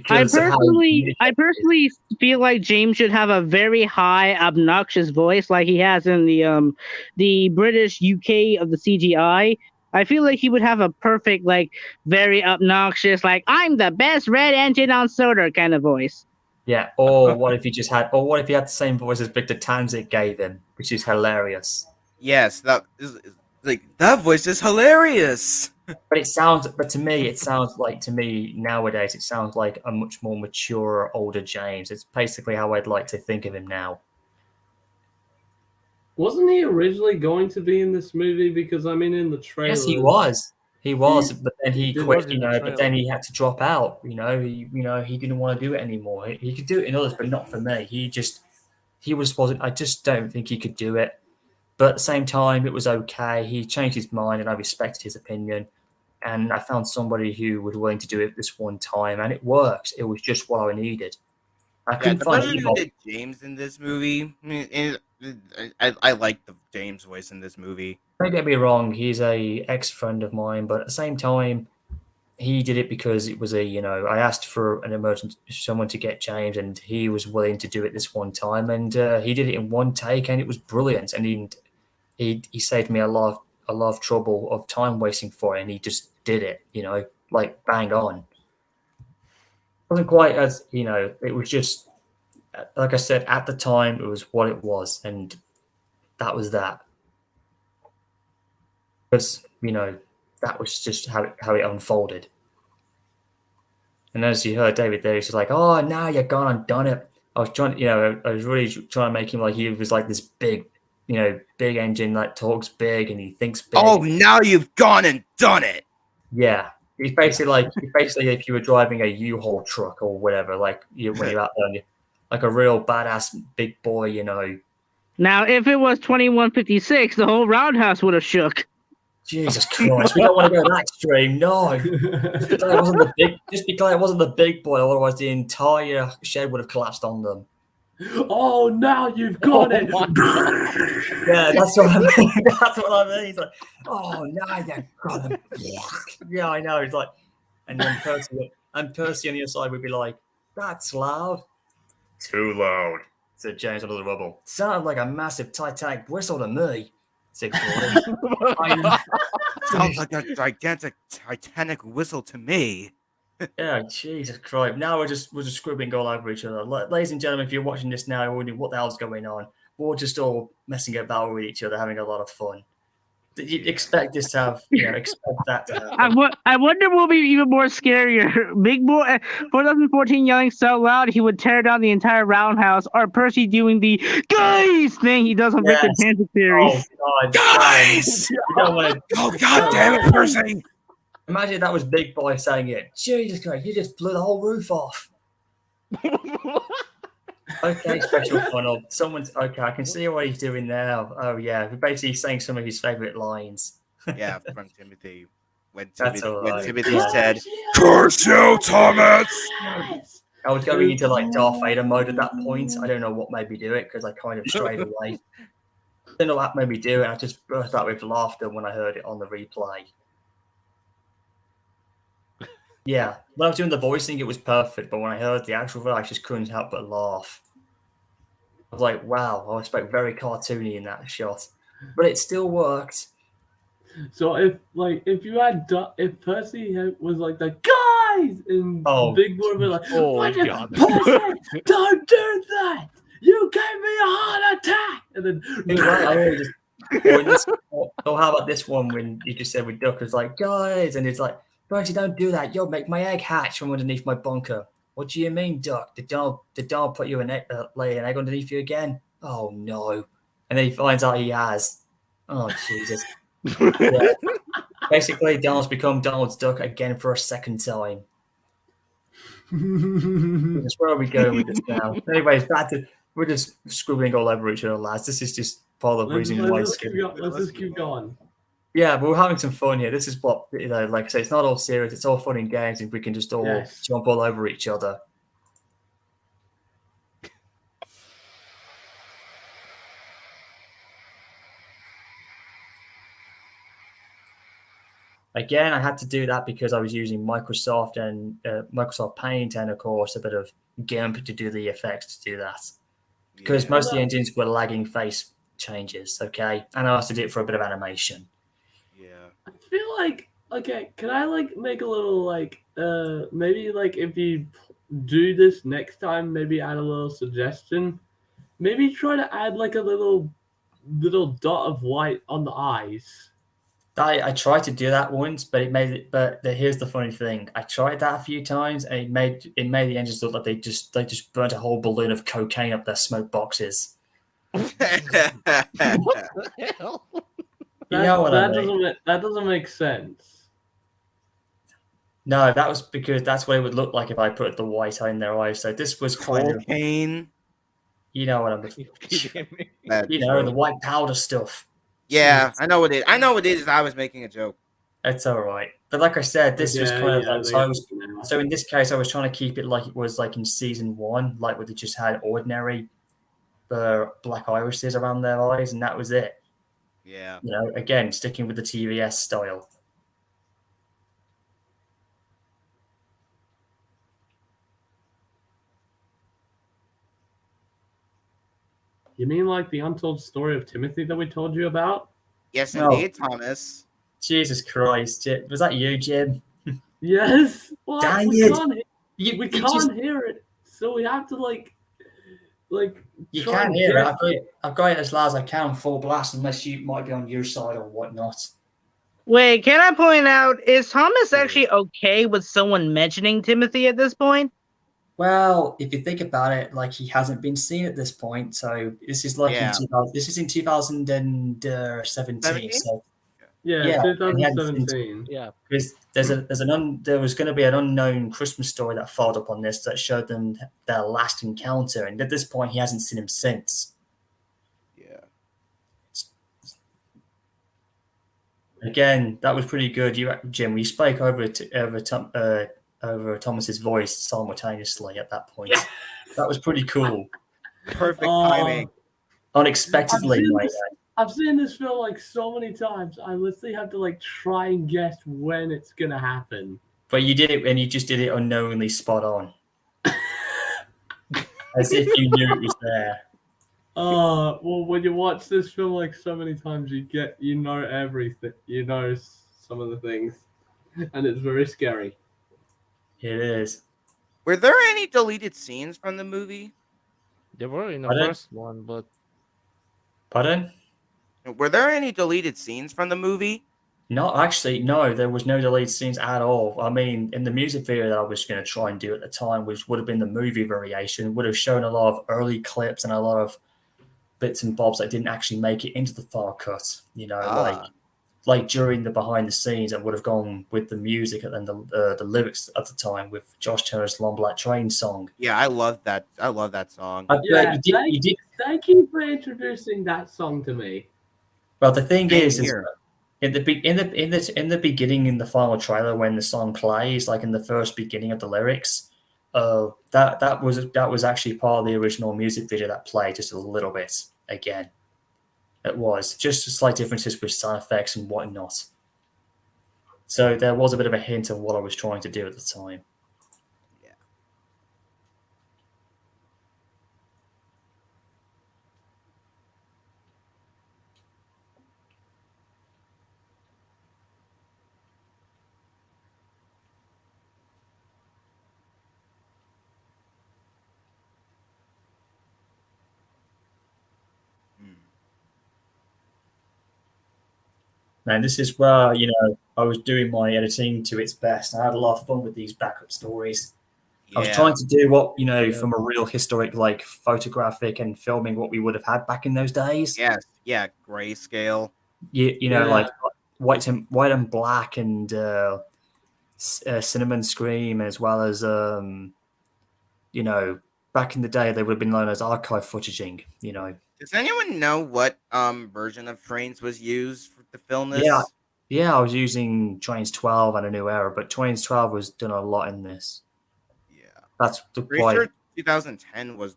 I personally feel like James should have a very high, obnoxious voice, like he has in the British UK of the CGI. I feel like he would have a perfect, like, very obnoxious, like, I'm the best red engine on Soder kind of voice. Yeah. Or what if he had the same voice as Victor Tanzig gave him, which is hilarious. Yes, that voice is hilarious. But to me nowadays, it sounds like a much more mature, older James. It's basically how I'd like to think of him now. Wasn't he originally going to be in this movie? Because in the trailer. Yes, he was. But then he quit. But then he had to drop out. He didn't want to do it anymore. He could do it in others, but not for me. Wasn't. I just don't think he could do it. But at the same time, it was okay. He changed his mind, and I respected his opinion. And I found somebody who was willing to do it this one time, and it worked. It was just what I needed. I couldn't find the person who did James in this movie. I like the James voice in this movie. Don't get me wrong; he's a ex-friend of mine, but at the same time, he did it because it was I asked for an emergency, someone to get James, and he was willing to do it this one time, and he did it in one take, and it was brilliant. And he saved me a lot of trouble of time wasting for it, and he just did it, like bang on. It wasn't quite as it was just like I said at the time, it was what it was, and that was that. Because that was just how it unfolded. And as you heard David there, he's just like, "Oh, now you're gone and done it." I was really trying to make him like he was like this big engine that talks big and he thinks big. Oh, now you've gone and done it. Yeah, he's basically if you were driving a U-Haul truck or whatever, when you're out there, like a real badass big boy, Now, if it was 2156, the whole roundhouse would have shook. Jesus Christ, we don't want to go that extreme. No, just because it wasn't the big boy, otherwise the entire shed would have collapsed on them. Oh, now you've got it. Yeah, that's what I mean. That's what I mean. He's like, oh, now you've got it. Yeah, I know. He's like, and then Percy on the other side would be like, that's loud. Too loud, said James under the rubble. Sounded like a massive Titanic whistle to me. Sounds like a gigantic Titanic whistle to me. Yeah, Jesus Christ. Now we're just scribbling all over each other. Ladies and gentlemen, if you're watching this now, you're wondering what the hell's going on. We're just all messing about with each other, having a lot of fun. You expect this to have, expect that to happen. I wonder what will be even more scarier. Big Boy 2014 yelling so loud he would tear down the entire roundhouse, or Percy doing the guys thing he does on Rick and Panther series. Oh, God. Guys! You don't want to. Oh, God damn it, Percy! Imagine that was Big Boy saying it. Jesus Christ, you just blew the whole roof off. Okay, special funnel. Someone's okay. I can see what he's doing now. Oh yeah, we're basically saying some of his favorite lines. Yeah, from Timothy. When That's Timothy, all when right. Timothy Yeah. said, "Curse you, Thomas!" I was going into like Darth Vader mode at that point. I don't know what made me do it because I kind of strayed away. I don't know what made me do it. I just burst out with laughter when I heard it on the replay. Yeah, when I was doing the voicing, it was perfect, but when I heard the actual voice, I just couldn't help but laugh. I was like, wow, I was very cartoony in that shot, but it still worked. So if Percy was like the guys and Big Boy was like, what God. Percy, don't do that! You gave me a heart attack! And then how about this one when you just said with Duck was like, guys, and it's like, Percy, don't do that. You'll make my egg hatch from underneath my bunker. What do you mean, Duck? Did Donald put you lay an egg underneath you again? Oh no! And then he finds out he has. Oh Jesus! Yeah. Basically, Donald's become Donald's Duck again for a second time. Where are we going with this now? Anyways, we're just scribbling all over each other, lads. This is just part of the reason why. Let's just keep going. Yeah, but we're having some fun here. This is what, like I say, it's not all serious. It's all fun and games, and we can just all jump all over each other. Again, I had to do that because I was using Microsoft and Microsoft Paint and, of course, a bit of GIMP to do the effects to do that. Because most of the engines were lagging face changes, okay? And I also did it for a bit of animation. Yeah. I feel like, okay, can I, make a little, maybe, if you do this next time, maybe add a little suggestion? Maybe try to add, a little dot of white on the eyes. I tried to do that once, but here's the funny thing. I tried that a few times, and it made the engines look like they just burnt a whole balloon of cocaine up their smoke boxes. What the hell? That doesn't make sense. No, that was because that's what it would look like if I put the white in their eyes. So this was kind of, cocaine. you know what I'm, the white powder stuff. Yeah, I know what it is. I know what it is. I was making a joke. It's all right. But like I said, this was kind of like, so in this case, I was trying to keep it like it was like in season 1, like where they just had ordinary black irises around their eyes, and that was it. Yeah. Again, sticking with the TVS style. You mean like the untold story of Timothy that we told you about? Yes, indeed, Thomas. Jesus Christ. Was that you, Jim? Yes. Well, Dang we it. We can't hear it, so we have to You can't hear it. I've got it as loud as I can, full blast, unless you might be on your side or whatnot. Wait, can I point out, is Thomas actually okay with someone mentioning Timothy at this point? Well, if you think about it, he hasn't been seen at this point, so this is this is in 2017. So, 2017. Yeah, because there was going to be an unknown Christmas story that followed up on this that showed them their last encounter, and at this point, he hasn't seen him since. Yeah. Again, that was pretty good. Jim, you spoke over Thomas's voice simultaneously at that point. Yeah. That was pretty cool. Perfect timing. Unexpectedly, I've seen this film so many times. I literally have to try and guess when it's gonna happen. But you did it, and you just did it unknowingly spot on, as if you knew it was there. Well, when you watch this film so many times, you know everything. You know some of the things, and it's very scary. It is. Were there any deleted scenes from the movie? They were in the Pardon? first one, but Pardon? Were there any deleted scenes from the movie? No, actually, no. There was no deleted scenes at all. I mean, in the music video that I was going to try and do at the time, which would have been the movie variation, would have shown a lot of early clips and a lot of bits and bobs that didn't actually make it into the final cut. You know, like during the behind the scenes, that would have gone with the music and the lyrics at the time with Josh Turner's "Long Black Train" song. Yeah, I love that. I love that song. Yeah, you did. thank you for introducing that song to me. Well, the thing Same is here. in the beginning in the final trailer when the song plays, like in the first beginning of the lyrics, that was actually part of the original music video that played just a little bit again. It was just slight differences with sound effects and whatnot. So there was a bit of a hint of what I was trying to do at the time. Yeah. And this is where, I was doing my editing to its best. I had a lot of fun with these backup stories. I was trying to do what, from a real historic, like photographic and filming what we would have had back in those days. Yes, yeah, grayscale. Like white and black and cinnamon scream, as well as, back in the day, they would have been known as archive footaging, Does anyone know what version of Trains was used to film this? Yeah, I was using Trains 12 and A New Era, but Trains 12 was done a lot in this. Yeah, that's the pretty sure 2010 was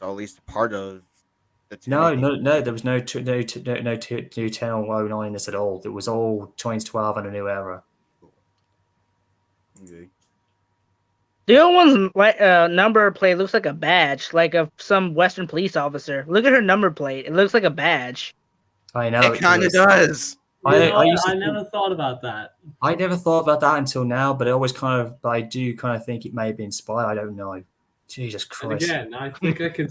at least part of the. No, there was no 10 or 09 in this at all. It was all Trains 12 and A New Era. Okay. The old one's number plate looks like a badge, like of some Western police officer. Look at her number plate; it looks like a badge. I know it kind of does. I never thought about that. I never thought about that until now, but I do kind of think it may be inspired. I don't know. Jesus Christ! And again, I think I could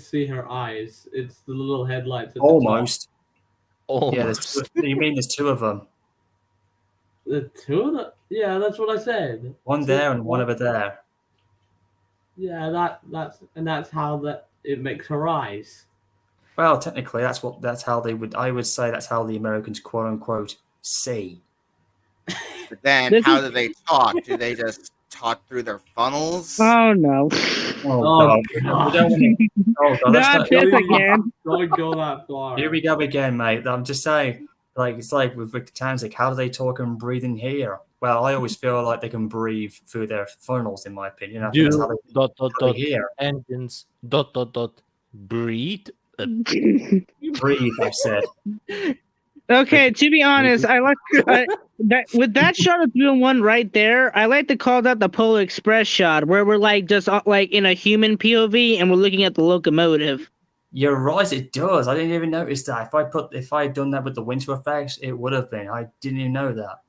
see her eyes. It's the little headlights. Almost. Almost. Yeah, you mean there's two of them? The two of them? Yeah, that's what I said. One there and one over there. Yeah, that's how it makes her eyes. Well, technically, that's how they would. I would say that's how the Americans, quote unquote, see. But then, how do they talk? Do they just talk through their funnels? Oh no! Oh God! Not this again. Don't go that far. Here we go again, mate. I'm just saying, like it's like with Victor Tanzik. How do they talk and breathe in here? Well, I always feel like they can breathe through their funnels, in my opinion. I think that's how they hear. Engines. Breathe. Breathe, I said. Okay, to be honest, I like that with that shot of 301 right there. I like to call that the Polar Express shot, where we're like just like in a human POV and we're looking at the locomotive. You're right, it does. I didn't even notice that. If I had done that with the winter effects, it would have been. I didn't even know that.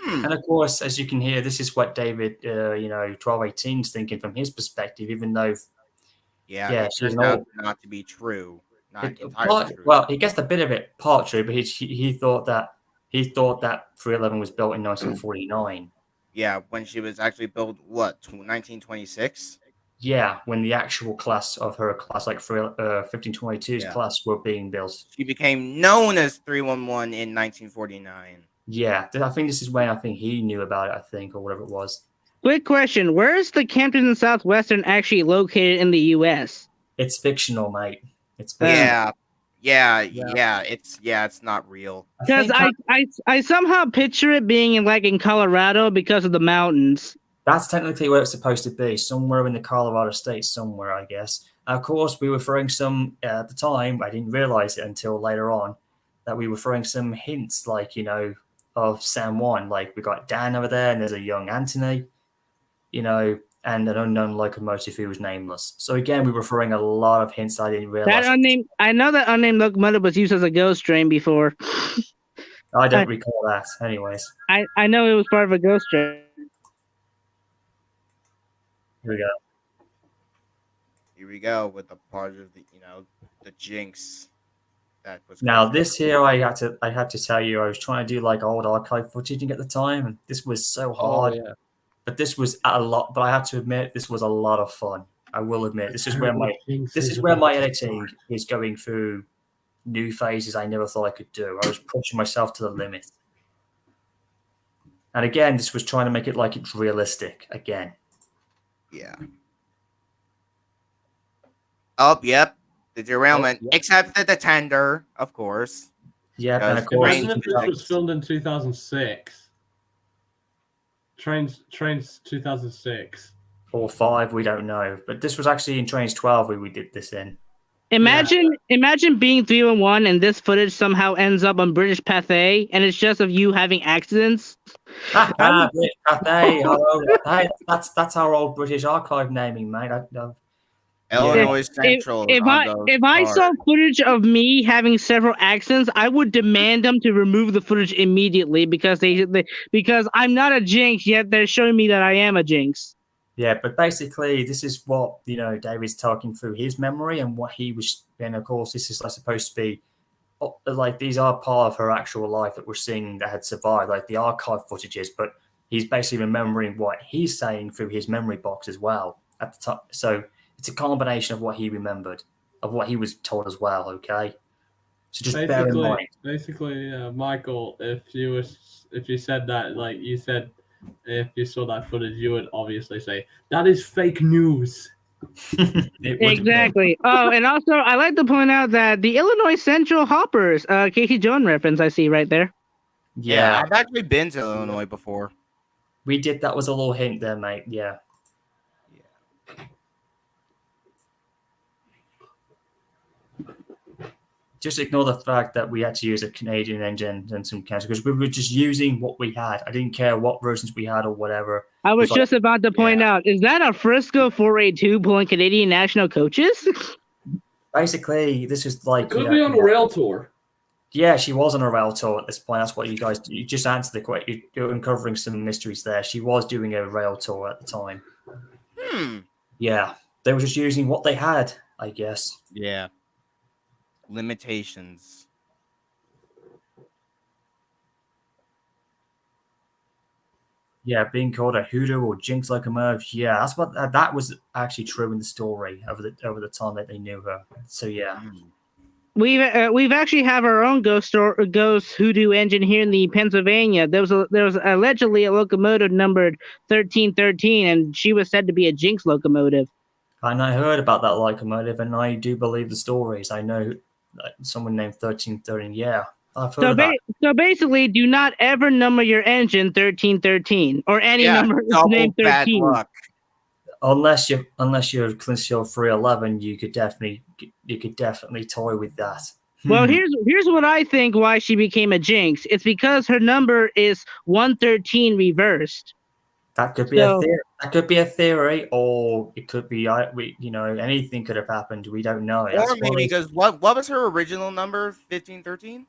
And of course, as you can hear, this is what David, 1218 is thinking from his perspective, even though. Yeah, she's not to be true. Not entirely true. Well, he gets a bit of it part true, but he thought that 311 was built in 1949. Yeah, when she was actually built, 1926? Yeah, when the actual class of her class, like 1522's class, were being built. She became known as 311 in 1949. Yeah, I think this is when I think he knew about it, or whatever it was. Quick question: where is the Campton and Southwestern actually located in the U.S.? It's fictional, mate. It's fictional. It's not real. Because I somehow picture it being in Colorado because of the mountains. That's technically where it's supposed to be, somewhere in the Colorado state, somewhere, I guess. Of course, we were throwing some at the time. I didn't realize it until later on that we were throwing some hints, of San Juan. Like we got Dan over there, and there's a young Anthony. And an unknown locomotive who was nameless. So again, we were throwing a lot of hints I didn't realize. I know that unnamed locomotive was used as a ghost train before. I don't recall that. Anyways, I know it was part of a ghost train. here we go. Here we go with the part of the jinx that was Now going this here, I had to tell you, I was trying to do like old archive footage at the time, and this was so Oh hard. yeah. But this was a lot. But I have to admit, this was a lot of fun. I will admit, this is where my editing is going through new phases I never thought I could do. I was pushing myself to the limit. And again, this was trying to make it like it's realistic again. Yeah. Oh, yep. The derailment, yep. except for the tender, of course. Yeah, and of Because course, Imagine if this was filmed in 2006. Trains 2006. or 5, we don't know. But this was actually in Trains 12 we did this in. Imagine being 311 and this footage somehow ends up on British Pathé and it's just of you having accidents. British Pathé, hello. Hey, that's our old British archive naming, mate. Illinois Central. If I saw footage of me having several accidents, I would demand them to remove the footage immediately because because I'm not a jinx, yet they're showing me that I am a jinx. Yeah, but basically, this is what David's talking through his memory and what he was. And of course, this is supposed to be like these are part of her actual life that we're seeing that had survived, like the archive footages. But he's basically remembering what he's saying through his memory box as well at the time. So it's a combination of what he remembered, of what he was told as well. Okay, so just bear in mind. Basically, Michael, if you said that, like you said, if you saw that footage, you would obviously say that is fake news. Exactly. Oh, and also I like to point out that the Illinois Central Hoppers, Casey Jones reference I see right there. Yeah, I've actually been to Illinois before. We did. That was a little hint there, mate. Yeah. Just ignore the fact that we had to use a Canadian engine and some cancer because we were just using what we had. I didn't care what versions we had or whatever. I was just about to point out, is that a Frisco 482 pulling Canadian national coaches? Basically, this is like... Could be on a rail tour. Yeah, she was on a rail tour at this point. That's what you guys... You just answered the question. You're uncovering some mysteries there. She was doing a rail tour at the time. Yeah. They were just using what they had, I guess. Yeah. Limitations. Yeah, being called a hoodoo or jinx locomotive. Yeah, that's what that was actually true in the story over the time that they knew her. So yeah, we've actually have our own ghost hoodoo engine here in the Pennsylvania. There was allegedly a locomotive numbered 1313, and she was said to be a jinx locomotive. And I heard about that locomotive, and I do believe the stories. I know someone named 1313. Yeah. So basically, do not ever number your engine 1313 or any number named 13. Bad luck. Unless you're Clinchfield 311, you could definitely toy with that. Well, here's what I think why she became a jinx. It's because her number is 113 reversed. That could be a theory. That could be a theory, or it could be anything could have happened. We don't know. Or maybe because what was her original number? 1513.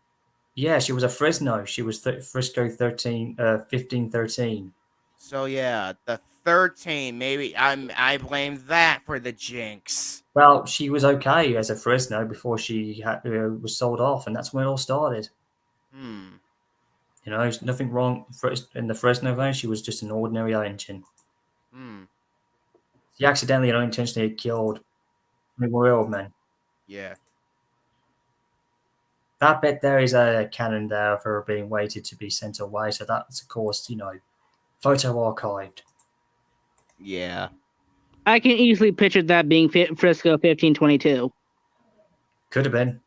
Yeah, she was a Fresno. She was Frisco 1513. So yeah, the 13. Maybe I blame that for the jinx. Well, she was okay as a Fresno before she was sold off, and that's when it all started. There's nothing wrong in the Fresno vein. She was just an ordinary engine. She accidentally and unintentionally killed real men. Yeah. That bit there is a canon there of her being waited to be sent away. So that's, of course, photo archived. Yeah. I can easily picture that being Frisco 1522. Could have been.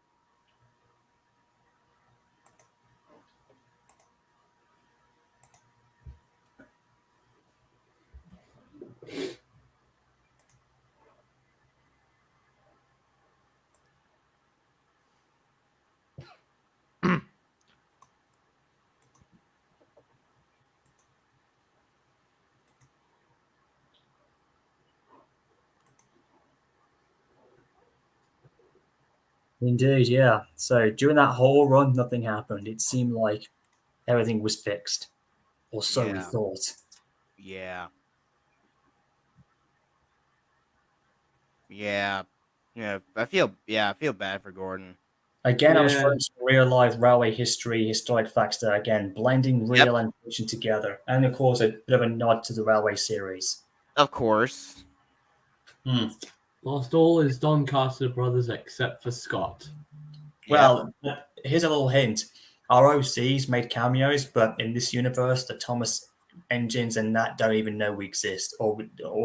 Indeed, yeah. So during that whole run, nothing happened. It seemed like everything was fixed, or so we Yeah. thought. Yeah. Yeah. Yeah. I feel bad for Gordon. Again, I was Yeah. throwing some real life railway history, historic facts there again, blending real and fiction together, and of course a bit of a nod to the railway series. Of course. Lost all his Doncaster brothers except for Scott. Well, here's a little hint. Our OCs made cameos, but in this universe, the Thomas engines and that don't even know we exist or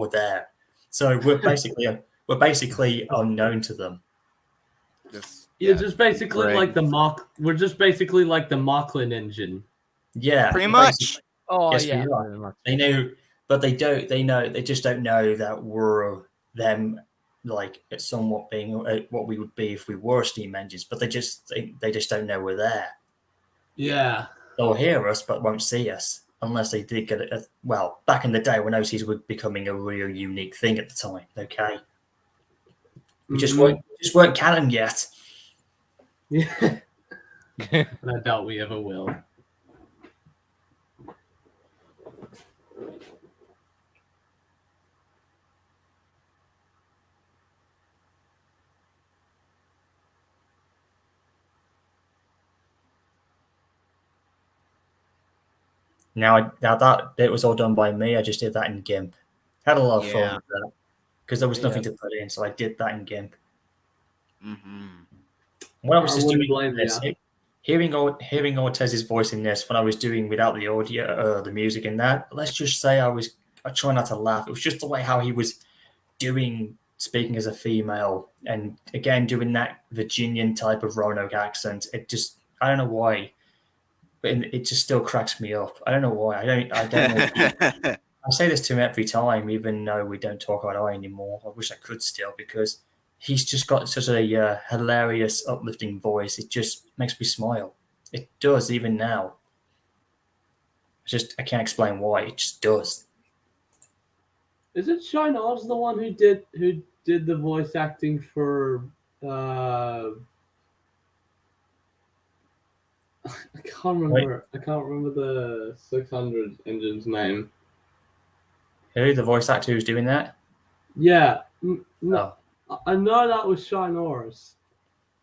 there. So we're basically unknown to them. You're just basically like the We're just basically like the Mocklin engine. Yeah, pretty much. Oh Yes, yeah, we are. very much. They know, but they don't. They know. They just don't know that we're them. Like somewhat being what we would be if we were steam engines, but they just don't know we're there. Yeah. They'll hear us, but won't see us unless they did get it. Well, back in the day when OCs were becoming a real unique thing at the time. Okay, we just weren't canon yet. Yeah. And I doubt we ever will. Now that it was all done by me, I just did that in GIMP. Had a lot of fun with that because there was nothing to put in, so I did that in GIMP. When I was just doing this, hearing Ortez's voice in this, when I was doing without the audio, the music in that, let's just say I try not to laugh. It was just the way how he was speaking as a female, and again doing that Virginian type of Roanoke accent. It just, I don't know why, but it just still cracks me up. I don't know why. I don't know. I say this to him every time, even though we don't talk about I anymore. I wish I could still, because he's just got such a hilarious, uplifting voice. It just makes me smile. It does, even now. I can't explain why. It just does. Is it Shine Oz the one who did the voice acting for I can't remember. I can't remember the 600 engine's name. Who, the voice actor who's doing that? Yeah, no, I know that was Shine Oz.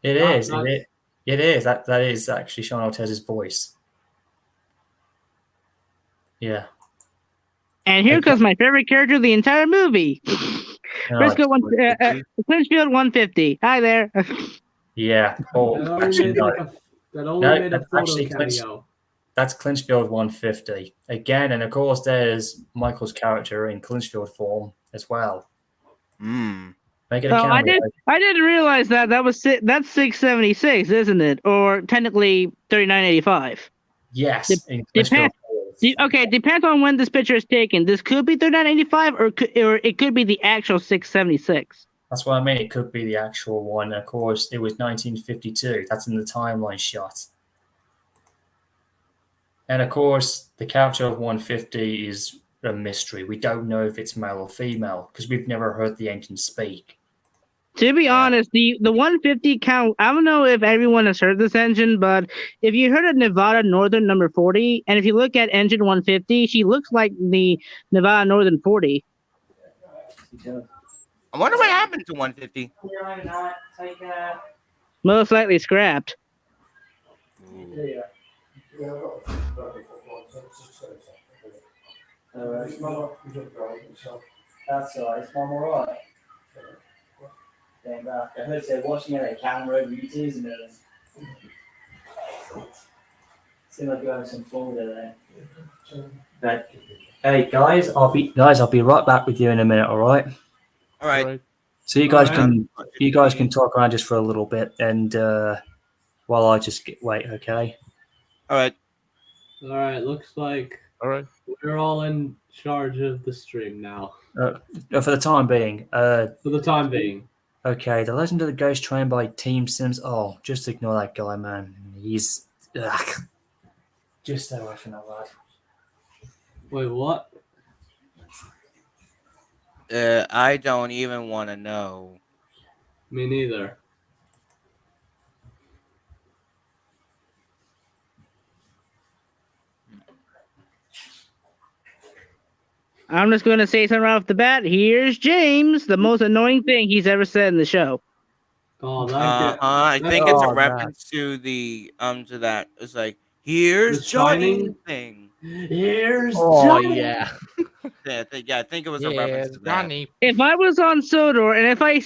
It is. That is actually Sean Ortez's voice. Yeah. And here comes my favorite character of the entire movie. Briscoe Clinchfield 150. Hi there. Yeah. Oh, that only made a photo cameo. That's Clinchfield 150 again, and of course there's Michael's character in Clinchfield form as well. Make it a cameo. I didn't realize that's 676, isn't it? Or technically 3985. Yes. Depends on when this picture is taken. This could be 3985, or it could be the actual 676. That's what I mean. It could be the actual one. Of course, it was 1952. That's in the timeline shot. And of course, the character of 150 is a mystery. We don't know if it's male or female because we've never heard the engine speak. To be honest, the 150 count, I don't know if everyone has heard this engine, but if you heard of Nevada Northern number 40, and if you look at engine 150, she looks like the Nevada Northern 40. I wonder what happened to 150. Most likely scrapped. That's all right. It's Mom all right? I heard they're watching it at camera over YouTube, isn't it? Seems like you're having some fun with it there. But hey guys, I'll be right back with you in a minute, all right? All right. So you guys can talk around just for a little bit, and while I just wait, okay? All right. All right. Looks like we're all in charge of the stream now. For the time being. For the time being. Okay, The Legend of the Ghost Train by Team Sims. Oh, just ignore that guy, man. He's just stay away from that lad. Wait, what? I don't even want to know. Me neither. I'm just going to say something right off the bat. Here's James, the most annoying thing he's ever said in the show. Oh, I think it's a Oh, that. reference to the to that. It's like, here's The Johnny Shining? thing. Here's Oh Johnny. yeah. I think it was a reference to that. Johnny. If I was on Sodor and if I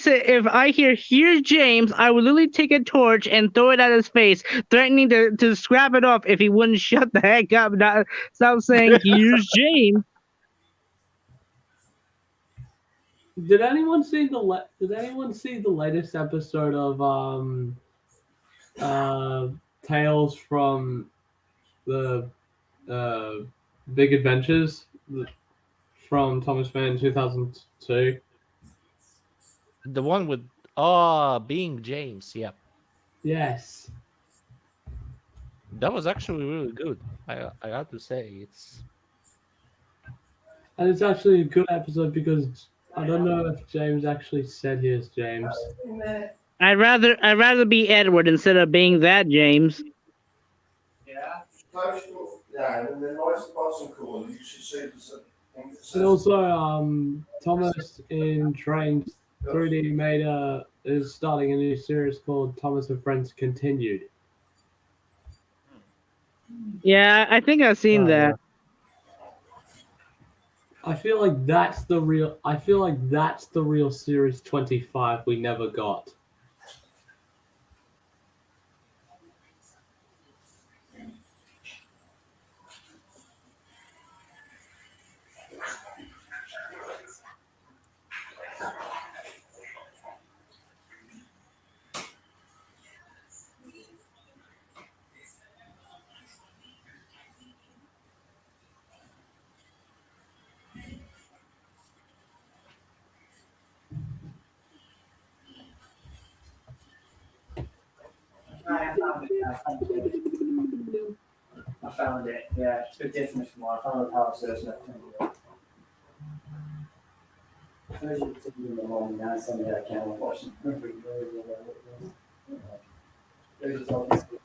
hear here's James, I would literally take a torch and throw it at his face, threatening to scrap it off if he wouldn't shut the heck up and stop saying here's James. Did anyone see the latest episode of Tales from the Big Adventures from Thomas Mann 2002? The one with being James. Yep. Yes. That was actually really good. I got to say it's. And it's actually a good episode because I don't know if James actually said here's James. I'd rather be Edward instead of being that James. And also, Thomas in Trains 3D is starting a new series called Thomas and Friends Continued. Yeah, I think I've seen that. I feel like that's the real Series 25 we never got. I found it. Yeah, it's a bit different from what I found the power source and everything. Those are in the morning now, some of that camera watching. Those are obviously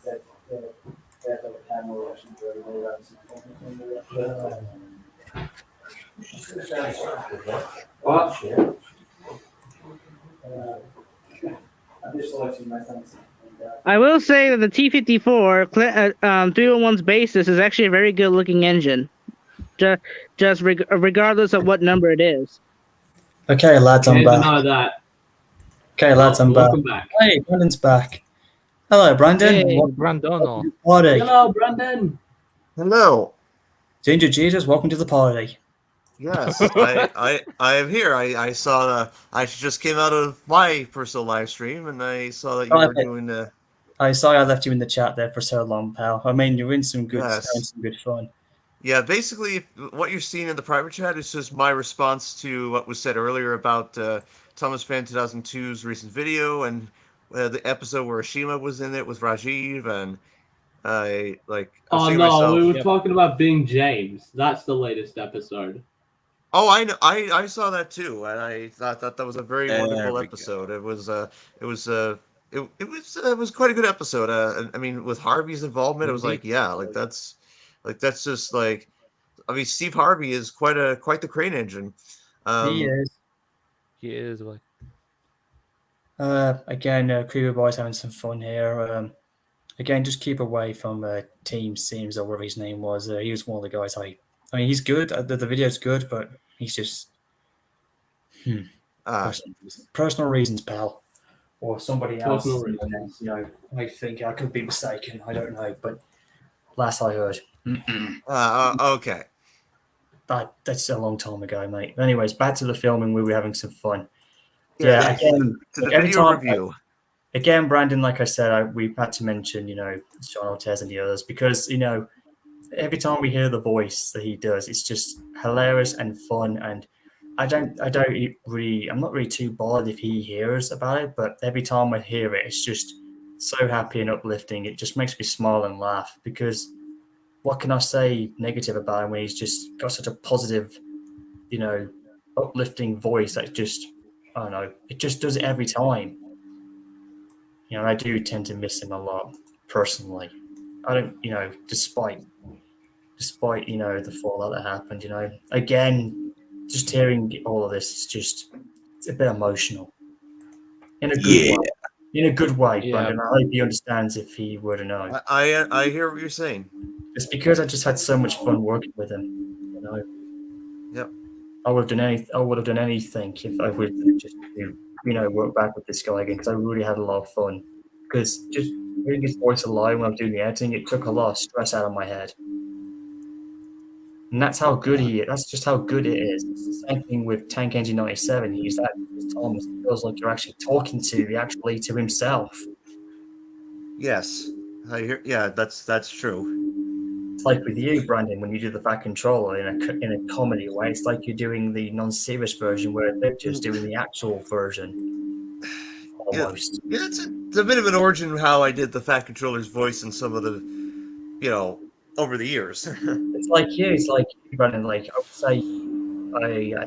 said there's a camera watching what? I'm just watching my son. I will say that the T-54 301's basis is actually a very good looking engine. Just regardless of what number it is. Okay, lads, I'm back. Know that. Okay, lads, I'm back. Welcome back. Hey, Brandon's back. Hello, Brandon. Hey, Welcome Brandon. to the party. Hello, Brandon. Hello. Ginger Jesus, welcome to the party. Yes, I am here. I saw I just came out of my personal live stream and I saw that you were doing the. I sorry I left you in the chat there for so long, pal. I mean, you're in some good some good fun. Yeah, basically, what you're seeing in the private chat is just my response to what was said earlier about Thomas Fan 2002's recent video and the episode where Ashima was in it with Rajiv and I like. Oh no, myself, we were talking about being James. That's the latest episode. Oh, I know. I saw that too, and I thought that was a very wonderful episode. It was quite a good episode. I mean, with Harvey's involvement, it was like, yeah, that's just like, I mean, Steve Harvey is quite the crane engine. He is like. Again, Creeper Boy's having some fun here. Again, just keep away from Team Sims or whatever his name was. He was one of the guys I mean, he's good. The video's good, but he's just personal reasons, pal, or somebody else. You know, I think I could be mistaken. I don't know, but last I heard. Okay. That's a long time ago, mate. Anyways, back to the filming. We were having some fun. Yeah. Again, to the video review. Again, Brandon, like I said, we had to mention, Sean Ortez and the others because, every time we hear the voice that he does, it's just hilarious and fun. And I'm not really too bothered if he hears about it, but every time I hear it, it's just so happy and uplifting. It just makes me smile and laugh because what can I say negative about him when he's just got such a positive, uplifting voice that just, I don't know, it just does it every time. I do tend to miss him a lot personally. I don't, despite despite the fallout that happened. Again, just hearing all of this is it's a bit emotional in a good way. In a good way, Yeah. Brandon. I hope he understands if he were to know. I hear what you're saying. It's because I just had so much fun working with him. Yep. I would have done anything if I would just work back with this guy again, because I really had a lot of fun. Because just hearing his voice alive when I was doing the editing, it took a lot of stress out of my head. And that's how good he is. That's just how good it is. It's the same thing with Tank Engine 97. He's that Thomas. It feels like you're actually talking to himself. Yes, I hear. Yeah, that's true. It's like with you, Brandon, when you do the Fat Controller in a comedy way. It's like you're doing the non-serious version, where they're just doing the actual version. Almost. Yeah, it's a bit of an origin of how I did the Fat Controller's voice in some of the, over the years. It's like you, Brandon. Like I would say,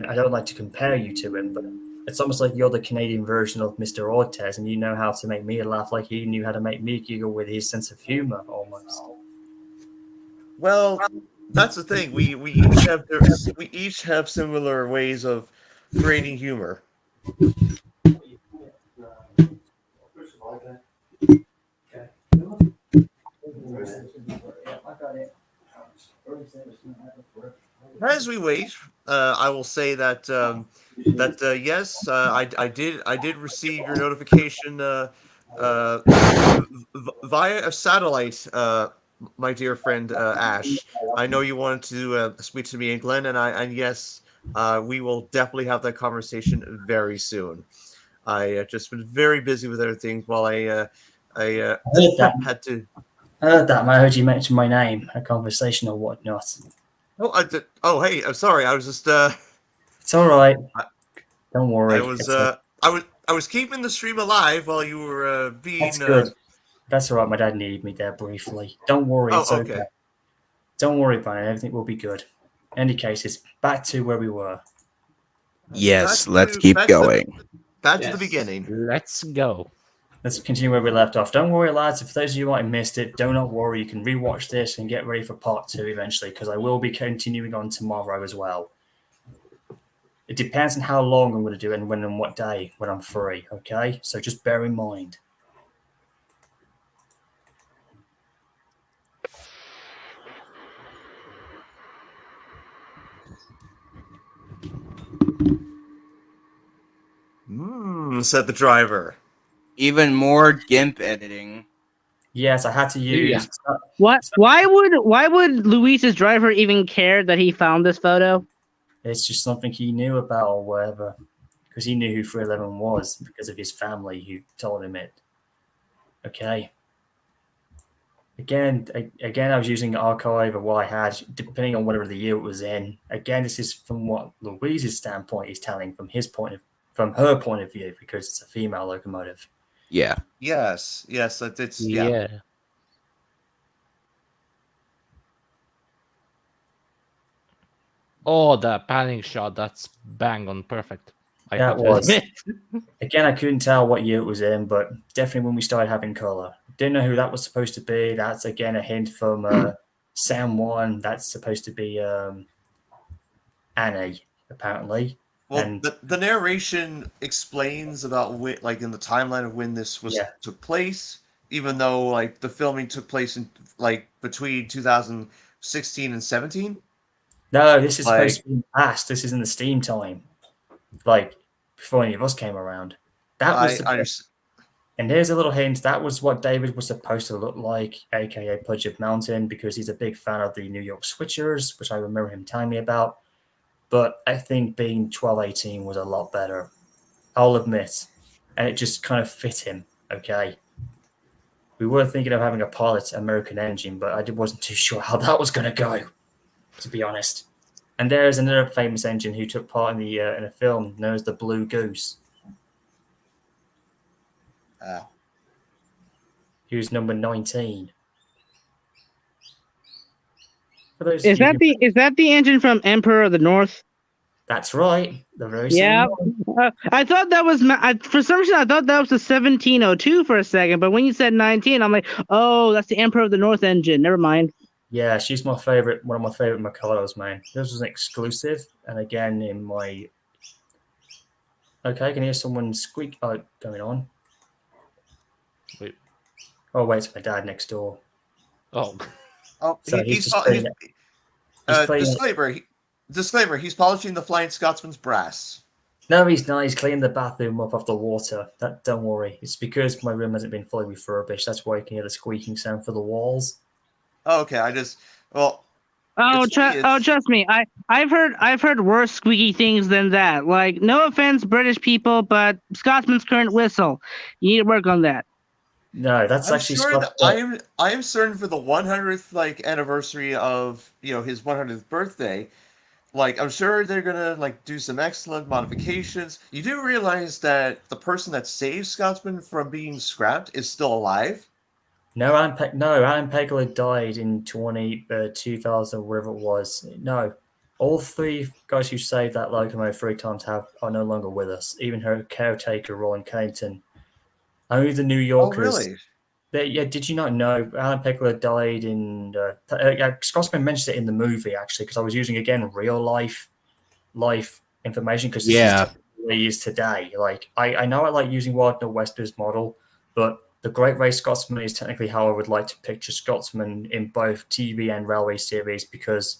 I don't like to compare you to him, but it's almost like you're the Canadian version of Mr. Ortez, and you know how to make me laugh like he knew how to make me giggle with his sense of humor, almost. Well, that's the thing. We each have similar ways of creating humor. As we wait, I will say that yes, I did receive your notification via a satellite, my dear friend Ash. I know you wanted to speak to me in Glenn, and yes, we will definitely have that conversation very soon. I just been very busy with other things while I had to. I heard that. I heard you mention my name, a conversation or whatnot. Oh, I did. Oh, hey, I'm sorry. I was just. It's all right. Don't worry. I was keeping the stream alive while you were being. That's good. That's all right. My dad needed me there briefly. Don't worry. It's okay. Don't worry about it. Everything will be good. In any case, it's back to where we were. Yes, let's keep going. Back to the beginning. Let's go. Let's continue where we left off. Don't worry, lads. If those of you might have missed it, do not worry. You can rewatch this and get ready for part 2 eventually, because I will be continuing on tomorrow as well. It depends on how long I'm going to do it and when and what day when I'm free, okay? So just bear in mind. Said the driver. Even more GIMP editing. Yes, I had to use. Yeah. Why would Luis's driver even care that he found this photo? It's just something he knew about or whatever, because he knew who 311 was because of his family who told him it. Okay. Again, I was using archive of what I had, depending on whatever the year it was in. Again, this is from what Louise's standpoint is telling from her point of view, because it's a female locomotive. Yeah. Yes. It's yeah. Oh, that panning shot, that's bang on perfect. That was. Again, I couldn't tell what year it was in, but definitely when we started having color. Didn't know who that was supposed to be. That's, again, a hint from Sam 1. That's supposed to be Annie, apparently. Well, and the narration explains about when, like in the timeline of when this took place, even though like the filming took place in like between 2016 and 17. No, this is supposed to be in the past. This is in the Steam time, like before any of us came around. That was and here's a little hint. That was what David was supposed to look like, aka Pudgeon Mountain, because he's a big fan of the New York Switchers, which I remember him telling me about. But I think being 1218 was a lot better. I'll admit. And it just kind of fit him, okay? We were thinking of having a pilot American engine, but I wasn't too sure how that was going to go, to be honest. And there is another famous engine who took part in a film known as the Blue Goose. He was number 19. Is that the engine from Emperor of the North? That's right. The very same. Yeah. I thought that was for some reason I thought that was the 1702 for a second, but when you said 19, I'm like, oh, that's the Emperor of the North engine. Never mind. Yeah, she's my favorite. One of my favorite Mikados, man. This was an exclusive, and again in my. Okay, I can hear someone squeak going on. Wait. Oh wait, it's my dad next door. Oh. Oh, So he's just playing. He's playing. Disclaimer: he's polishing the Flying Scotsman's brass. No, he's not. He's cleaning the bathroom up off the water. Don't worry. It's because my room hasn't been fully refurbished. That's why you can hear the squeaking sound for the walls. Oh, okay, Trust me. I've heard worse squeaky things than that. Like, no offense, British people, but Scotsman's current whistle. You need to work on that. No, that's I'm actually sure that I am certain for the 100th anniversary of his 100th birthday. I'm sure they're gonna do some excellent modifications. You do realize that the person that saved Scotsman from being scrapped is still alive? No, Alan Pegler died in 2000, wherever it was. No, all three guys who saved that locomotive 3 times are no longer with us. Even her caretaker, Roland Cannington. Only the New Yorkers. Oh, really? Did you not know Alan Pegler died in? Scotsman mentioned it in the movie actually, because I was using again real life information because this is what he is today. I know I like using Wild Western's model, but the Great Race Scotsman is technically how I would like to picture Scotsman in both TV and railway series because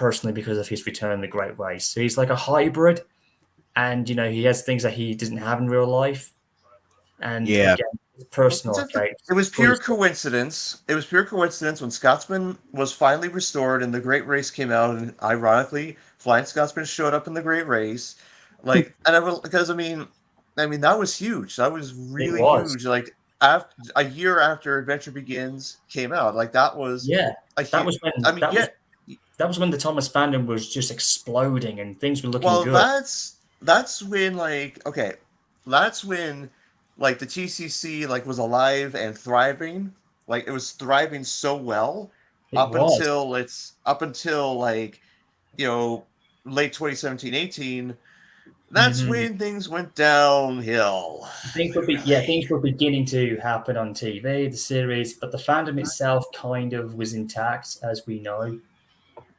of his return in the Great Race. So he's like a hybrid, and he has things that he doesn't have in real life. And again, personal. It was pure coincidence. It was pure coincidence when Scotsman was finally restored and the Great Race came out, and ironically, Flying Scotsman showed up in the Great Race. That was huge. That was really huge. A year after Adventure Begins came out, that was that was when the Thomas fandom was just exploding and things were looking good. That's when the TCC was alive and thriving. It was thriving so well up until late 2017-18. That's when things went downhill. Things were beginning to happen on TV, the series, but the fandom itself kind of was intact, as we know.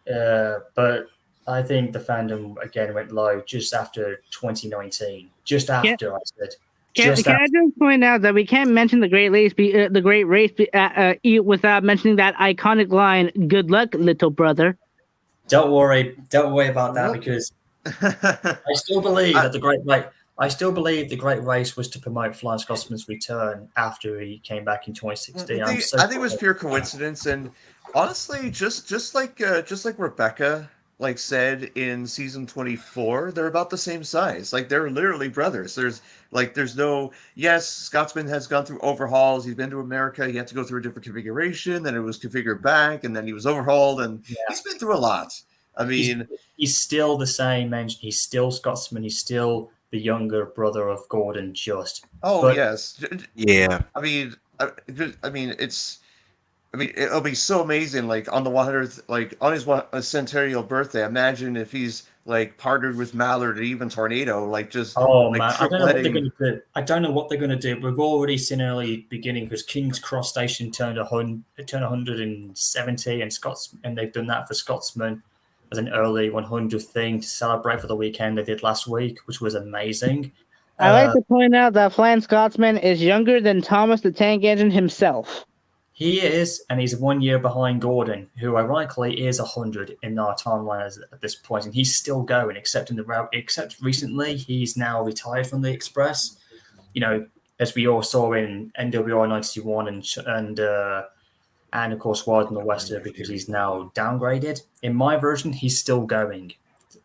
But I think the fandom again went low just after 2019. Just after I said. Can I just point out that we can't mention the Great Race, without mentioning that iconic line, "Good luck, little brother." Don't worry about that because I still believe that the Great Race was to promote Flying Scotsman's return after he came back in 2016. I think it was pure coincidence, and honestly, just like Rebecca said in season 24, they're about the same size. They're literally brothers. There's no, yes, Scotsman has gone through overhauls. He's been to America. He had to go through a different configuration. Then it was configured back, and then he was overhauled, and he's been through a lot. He's still the same engine. He's still Scotsman. He's still the younger brother of Gordon Just. Yes. Yeah. It'll be so amazing, on the 100th, on his centennial birthday. Imagine if he's partnered with Mallard or even Tornado, man, I don't know what they're going to do. I don't know what they're going to do. We've already seen early beginning because King's Cross Station turned 170, and they've done that for Scotsman as an early 100th thing to celebrate for the weekend they did last week, which was amazing. I like to point out that Flying Scotsman is younger than Thomas the Tank Engine himself. He is, and he's 1 year behind Gordon, who ironically is 100 in our timeline at this point, and he's still going. Except recently, he's now retired from the Express. As we all saw in NWR 91 and of course Wild in the Western, because he's now downgraded. In my version, he's still going,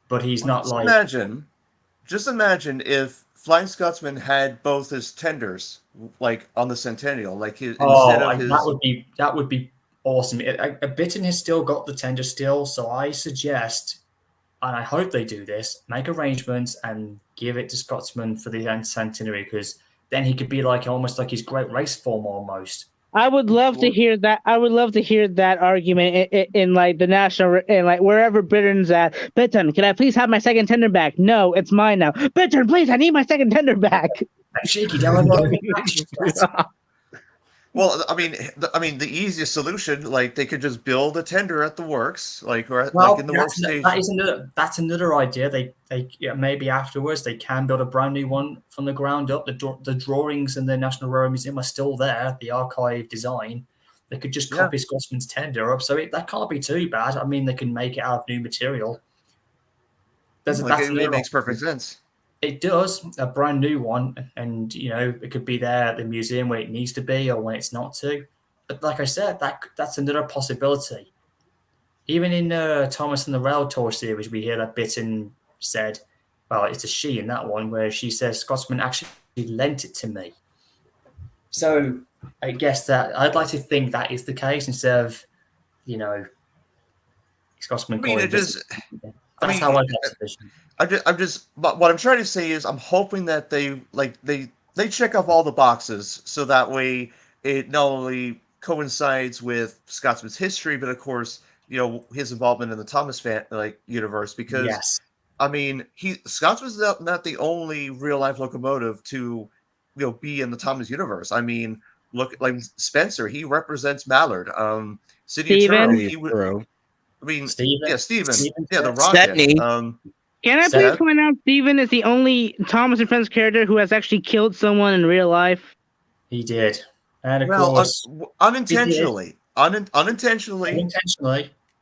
but he's not Just imagine if Flying Scotsman had both his tenders, on the Centennial, that would be awesome. Bitten has still got the tender still, so I suggest, and I hope they do this, make arrangements and give it to Scotsman for the centenary, because then he could be almost like his Great Race form almost. I would love to hear that. I would love to hear that argument in the national, in wherever Britain's at. Bitten, can I please have my second tender back? No, it's mine now. Bitten, please, I need my second tender back. Shaky, Well, I mean, the easiest solution, like they could just build a tender at the works, like Well, like in the that that's another idea. Maybe afterwards they can build a brand new one from the ground up. The drawings in the National Railway Museum are still there. The archive design. They could just copy Scotsman's tender up, so that can't be too bad. I mean, they can make it out of new material. It makes perfect sense. It does, a brand new one, and it could be there at the museum where it needs to be or when it's not to. But like I said, that's another possibility. Even in Thomas and the Rail Tour series, we hear that Bitten said, well, it's a she in that one, where she says Scotsman actually lent it to me. So I guess that I'd like to think that is the case instead of, Scotsman calling this. That's how I get the vision. But what I'm trying to say is, I'm hoping that they check off all the boxes, so that way it not only coincides with Scotsman's history, but of course, his involvement in the Thomas universe. Because yes. I mean, Scotsman's not the only real life locomotive to be in the Thomas universe. I mean, look, like Spencer, he represents Mallard. City of Truro, he would. I mean, Steven. Yeah, the Rocket. Stepney. Can I please point out Steven is the only Thomas and Friends character who has actually killed someone in real life? He did. And of course, unintentionally. Unintentionally.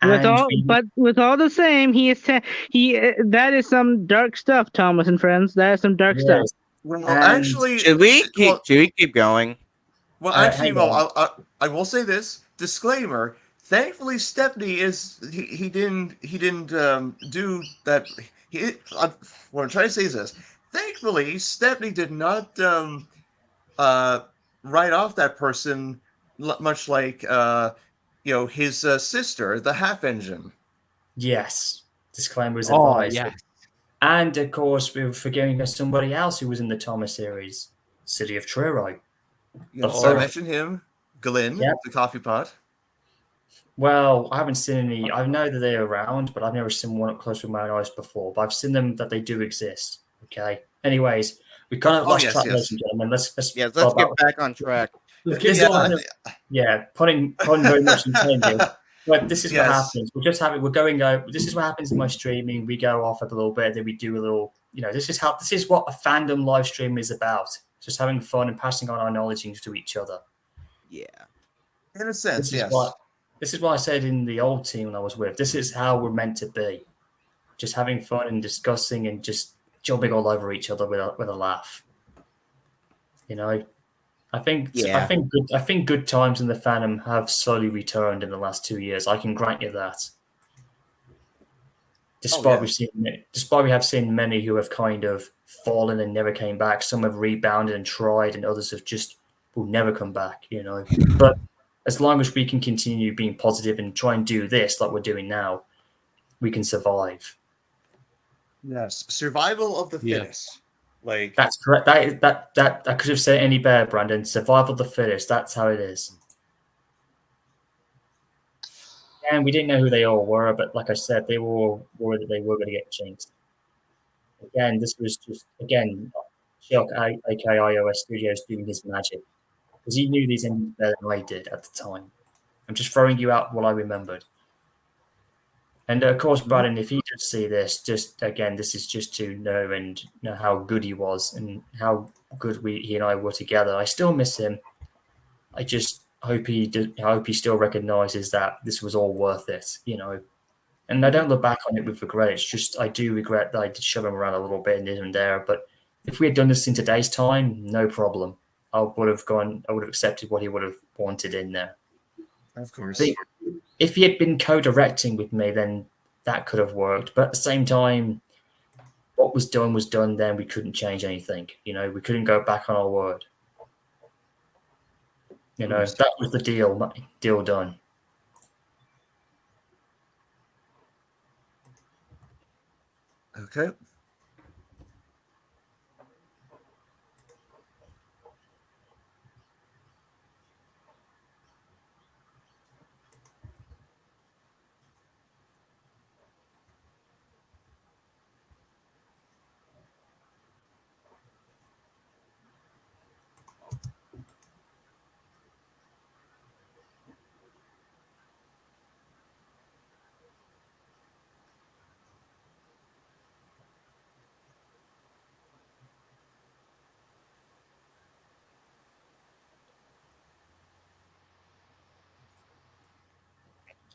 With all the same, that is some dark stuff, Thomas and Friends. That is some dark stuff. Well, actually, should we keep going? Well, actually, I will say this disclaimer. Thankfully, Stepney he didn't do that. What I'm trying to say is this. Thankfully, Stepney did not write off that person, much like his sister, the Half Engine. Yes, disclaimer is advised. Yes. And of course, we were forgetting somebody else who was in the Thomas series, City of Truro. I mentioned him, Glenn, the coffee pot. Well, I haven't seen any. I know that they're around, but I've never seen one up close with my eyes before. But I've seen them that they do exist. Okay. Anyways, we kind of lost track, ladies and gentlemen. Let's get back on track. Putting very much intended. But this is what happens. We're going over. This is what happens in my streaming. We go off a little bit, then we do a little. This is what a fandom live stream is about. Just having fun and passing on our knowledge to each other. Yeah. In a sense, This is what I said in the old team when I was with. This is how we're meant to be. Just having fun and discussing and just jumping all over each other with a laugh. I think good times in the fandom have slowly returned in the last 2 years. I can grant you that. Despite we have seen many who have kind of fallen and never came back. Some have rebounded and tried, and others will never come back. But as long as we can continue being positive and try and do this like we're doing now, we can survive. Yes, survival of the fittest. Like that's correct. That I could have said any better, Brandon. Survival of the fittest. That's how it is. And we didn't know who they all were, but like I said, they were all worried that they were going to get jinxed. Again, this was just Shock, aka iOS Studios, doing his magic. Because he knew these endings better than I did at the time. I'm just throwing you out what I remembered. And of course, Brandon, if he does see this, this is just to know how good he was and how good he and I were together. I still miss him. I just hope he still recognizes that this was all worth it, And I don't look back on it with regret. It's just I do regret that I did shove him around a little bit and there. But if we had done this in today's time, no problem. I would have accepted what he would have wanted in there. Of course. If he had been co-directing with me, then that could have worked. But at the same time, what was done then. We couldn't change anything. We couldn't go back on our word. That was the deal. Deal done. Okay.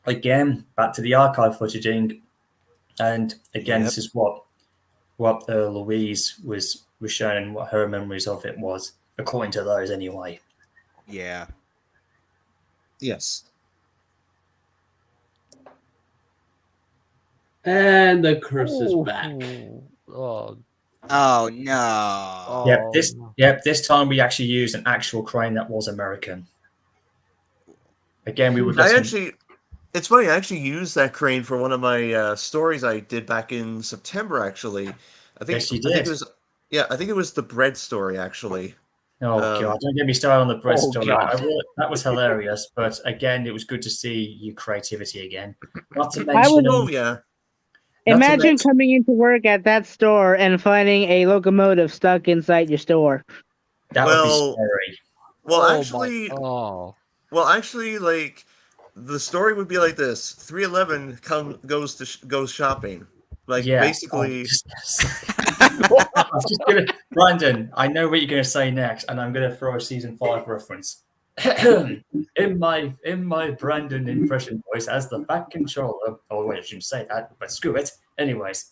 again, back to the archive footaging, and again, this is what Louise was showing, what her memories of it was, according to those anyway. Yeah. Yes. And the curse is back. Oh, Oh no. This time we actually used an actual crane that was American. Again, we were it's funny, I actually used that crane for one of my stories I did back in September, actually. I think it was the bread story, actually. Oh God! Don't get me started on the bread story. That was hilarious, but again, it was good to see your creativity again. Not to mention, Imagine coming into work at that store and finding a locomotive stuck inside your store. That would be scary. Well, actually, like the story would be like this: 311 goes shopping. Like basically. Brandon, I know what you're going to say next, and I'm going to throw a season 5 reference. in my Brandon impression voice as the Fat Controller. Oh wait, I shouldn't say that, but screw it. Anyways,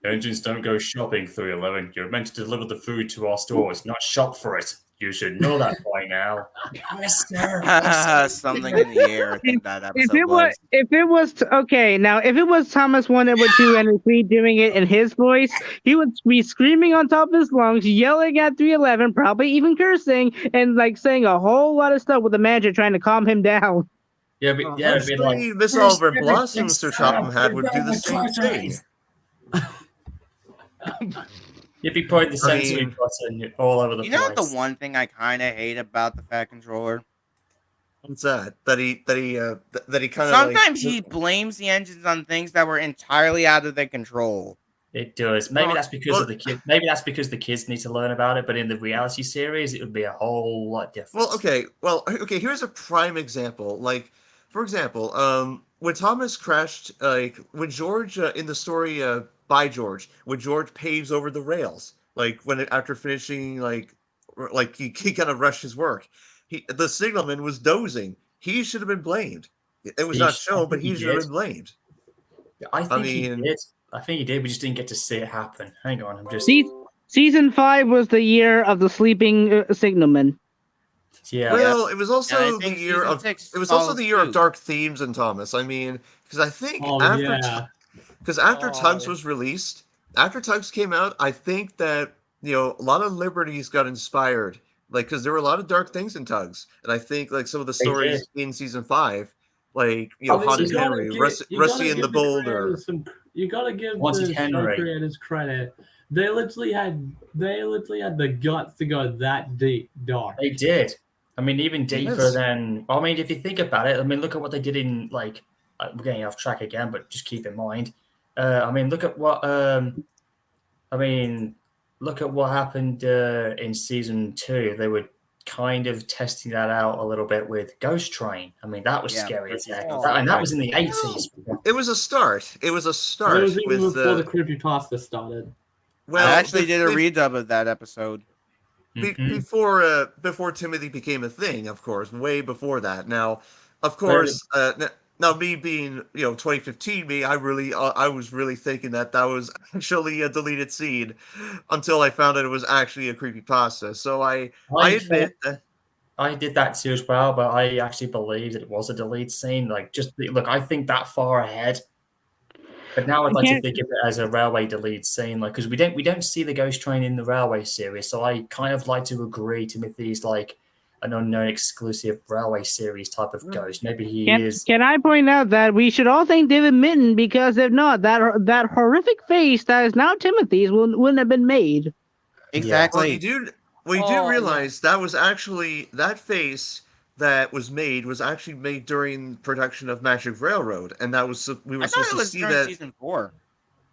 engines don't go shopping. 311. You're meant to deliver the food to our stores, not shop for it. You should know that by now. Something in the air. I think that episode if it was Thomas 1 over 2 and 3 doing it in his voice, he would be screaming on top of his lungs, yelling at 311, probably even cursing, and like saying a whole lot of stuff with the manager trying to calm him down. Yeah, but it'd be like Miss Oliver Blossom, Sir Topham Hatt would do the same thing. You'd be putting the sensory button all over the place. You know the one thing I kind of hate about the Fat Controller? What's that? That he kind of sometimes he blames the engines on things that were entirely out of their control. It does. Maybe that's because of the kid. Maybe that's because the kids need to learn about it. But in the reality series, it would be a whole lot different. Well, okay. Here's a prime example. Like, for example, when Thomas crashed, like when George in the story by George, when George paves over the rails, like after finishing, like he kind of rushed his work. The signalman was dozing. He should have been blamed. It was not shown, but he should have been blamed. I think he did. We just didn't get to see it happen. Hang on, I'm just. Season 5 was the year of the sleeping signalman. Yeah. Well, it was also the year of of dark themes in Thomas. I mean, because I think after Tugs was released, after Tugs came out, I think that a lot of liberties got inspired. Like, because there were a lot of dark things in Tugs, and I think like some of the stories in season 5, like Haunted Henry, Rusty and the Boulder. You gotta give the show creators credit. They literally had the guts to go that dark. They did. I mean, even deeper than. I mean, if you think about it, I mean, look at what they did in like. We're getting off track again, but just keep in mind. I mean, look at what. Look at what happened in season 2. They were kind of testing that out a little bit with Ghost Train. I mean, that was scary as heck. And that was in the 80s. It was a start. It was even before the creepypasta started. Well, I actually did a redub of that episode. Before Timothy became a thing, of course, way before that. Now, of course, now me being 2015 me, I was really thinking that was actually a deleted scene until I found out it was actually a creepypasta. So I admit that I did that too as well, but I actually believed that it was a deleted scene. Like, I think that far ahead. But now I'd like to think of it as a railway deleted scene, like, because we don't see the Ghost Train in the railway series. So I kind of like to agree Timothy's like an unknown exclusive railway series type of ghost. Maybe he is. Can I point out that we should all thank David Mitton, because if not, that horrific face that is now Timothy's wouldn't have been made. Exactly. Well, you do realize that was actually that face that was actually made during production of Magic Railroad, and that was we were supposed to see that season 4.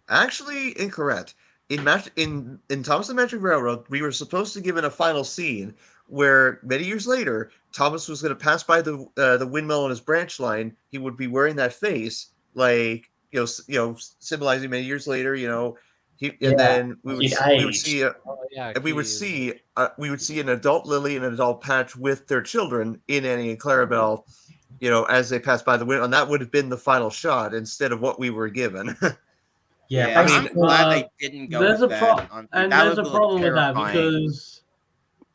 Actually, incorrect. In Thomas and Magic Railroad, we were supposed to give in a final scene where many years later, Thomas was going to pass by the windmill on his branch line. He would be wearing that face, like symbolizing many years later. Then we would see an adult Lily and an adult Patch with their children in Annie and Clarabelle, as they pass by the window, and that would have been the final shot instead of what we were given. Yeah, I'm basically, glad they didn't go There's with a that. there's a problem with that because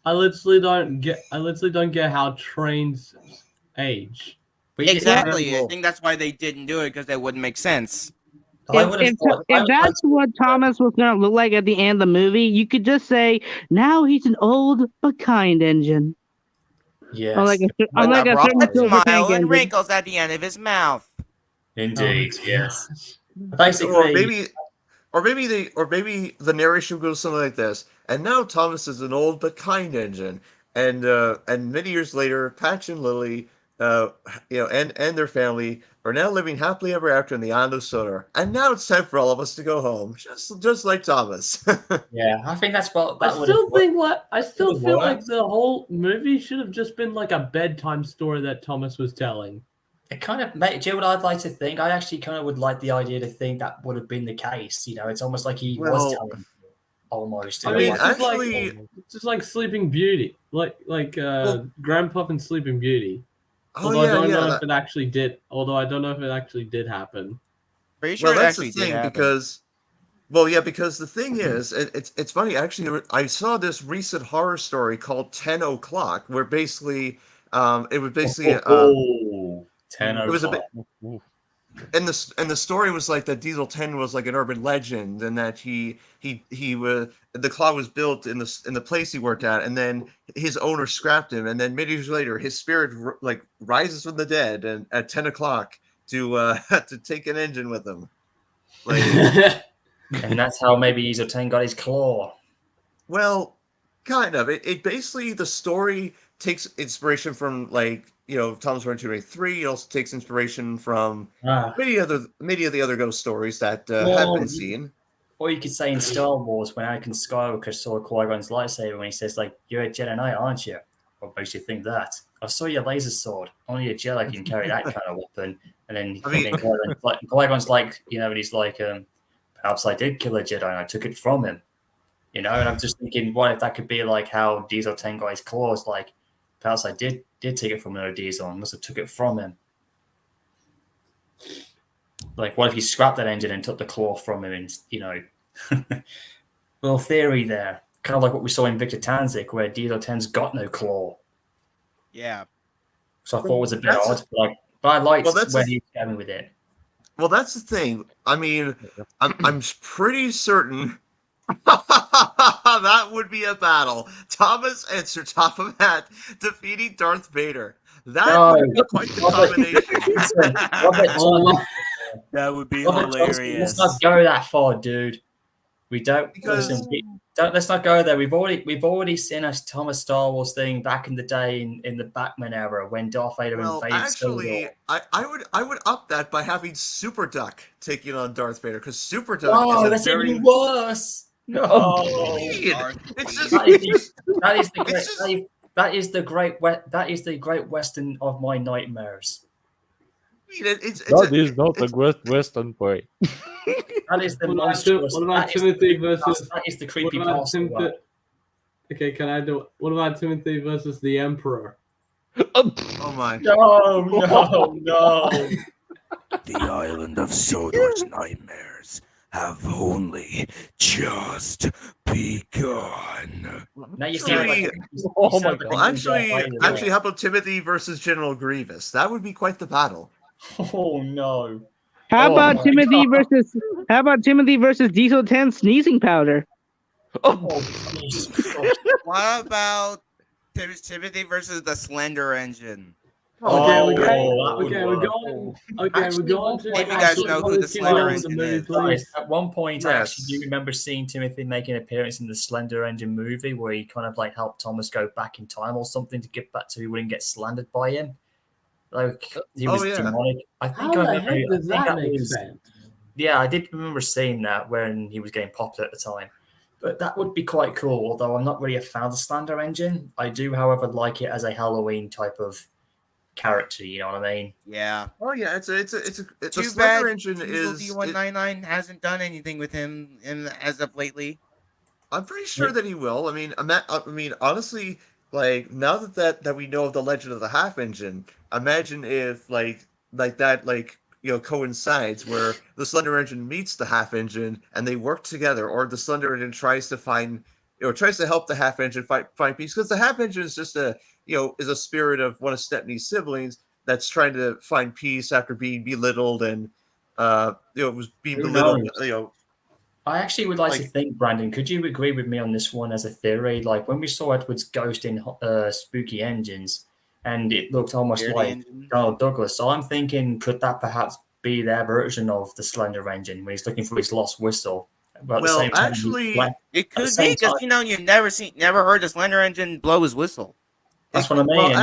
I literally don't get how trains age. Exactly. I think that's why they didn't do it, because that wouldn't make sense. I would have thought. If that's what Thomas was going to look like at the end of the movie, you could just say, now he's an old but kind engine. Yes. Unlike With a a certain broad silver smile tank and engine. wrinkles at the end of his mouth. Indeed, Oh, yes. or Basically, maybe the narration goes something like this. And now Thomas is an old but kind engine, and many years later, Patch and Lily, and their family are now living happily ever after in the island of Sodor. And now it's time for all of us to go home, just like Thomas. yeah, I think that's what I that would have. still feel like worked. the whole movie should have just been like a bedtime story that Thomas was telling. It kind of, do you know what I'd like to think? I actually kind of would like the idea to think that would have been the case. It's almost like he was Well, telling almost. I mean, actually, it's just like Sleeping Beauty, like Grandpa and Sleeping Beauty. Although I don't know if it actually did. Although I don't know if it actually did happen. Pretty sure well, it that's the actually did thing happen. because the thing is, it's funny actually. I saw this recent horror story called 10 O'clock, where basically, it was basically 10 it was a o'clock. bit, and the story was like that Diesel 10 was like an urban legend, and that he was the claw was built in the place he worked at, and then his owner scrapped him, and then many years later his spirit like rises from the dead and at 10 o'clock to to take an engine with him. Like, And that's how maybe Diesel 10 got his claw. well, kind of. It basically, the story takes inspiration from, like, Tom's Run 283. It also takes inspiration from many of the other ghost stories that have been seen. Or you could say in Star Wars, when Anakin Skywalker saw Qui-Gon's lightsaber, when he says, like, "You're a Jedi Knight, aren't you?" What makes you think that? I saw your laser sword. Only a Jedi can carry that kind of weapon. And then, Qui-Gon's like, and he's like, perhaps I did kill a Jedi and I took it from him. And I'm just thinking, what if that could be like how Diesel 10 got his claws? Like, perhaps I did take it from another Diesel and must have took it from him. Like, what if he scrapped that engine and took the claw from him? And, little theory there. Kind of like what we saw in Victor Tanzik, where Diesel 10's got no claw. Yeah. So I thought it was a bit odd, but I liked where he was going with it. Well, that's the thing. I mean, I'm pretty certain that would be a battle. Thomas and Sir Topham-Hatt defeating Darth Vader. That would be quite the combination. That would be hilarious. Let's not go that far, dude. We don't. Let's not go there. We've already seen a Thomas Star Wars thing back in the day in the Batman era when Darth Vader invaded. Actually, I would up that by having Super Duck taking on Darth Vader, because Super Duck is even worse. No, that is the great Western of my nightmares. That is not a great Western boy. That is the monstrous. What about Timothy versus? That is the creepy part. Okay, can I do? What about Timothy versus the Emperor? Oh my! No! The island of Sodor's nightmares have only just begun. Now you see, actually, how about Timothy versus General Grievous? That would be quite the battle. Oh no! How about Timothy versus Diesel 10 sneezing powder? What about Timothy versus the Slender Engine? We're going. If you guys know who the Slender Engine is. At one point, I actually do remember seeing Timothy make an appearance in the Slender Engine movie, where he kind of like helped Thomas go back in time or something to get back so he wouldn't get slandered by him. Like, he was demonic. I think does that make sense? Yeah, I did remember seeing that when he was getting popular at the time. But that would be quite cool, although I'm not really a fan of the Slender Engine. I do, however, like it as a Halloween type of character, you know what I mean? Yeah. Oh yeah, it's a Too Slender bad Engine is D199 hasn't done anything with him as of lately. I'm pretty sure that he will. I mean, honestly, like now that we know of the legend of the half engine, imagine if like that coincides where the Slender engine meets the half engine and they work together, or the Slender engine tries to find tries to help the half engine find peace, because the half engine is just is a spirit of one of Stepney's siblings that's trying to find peace after being belittled and was being Who belittled knows? I actually would like to think, Brandon, could you agree with me on this one as a theory? Like when we saw Edward's ghost in Spooky Engines, and it looked almost Scaredy like engine. Donald Douglas. So I'm thinking, could that perhaps be their version of the Slender engine when he's looking for his lost whistle? But at the same time, it could be because you've never heard the Slender engine blow his whistle. That's what I mean,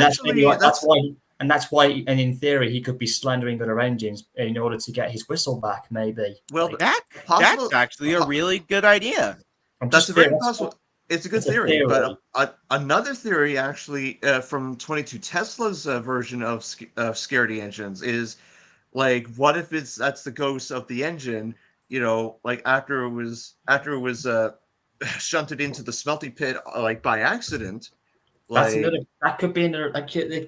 and that's why, and in theory, he could be slandering other engines in order to get his whistle back. Maybe. Well, that's actually a really good idea. That's a very possible. It's a good theory, but another theory actually from 22 Tesla's version of Scaredy engines is like, what if that's the ghost of the engine? Like after it was shunted into the smelting pit like by accident. That's another. That could be another.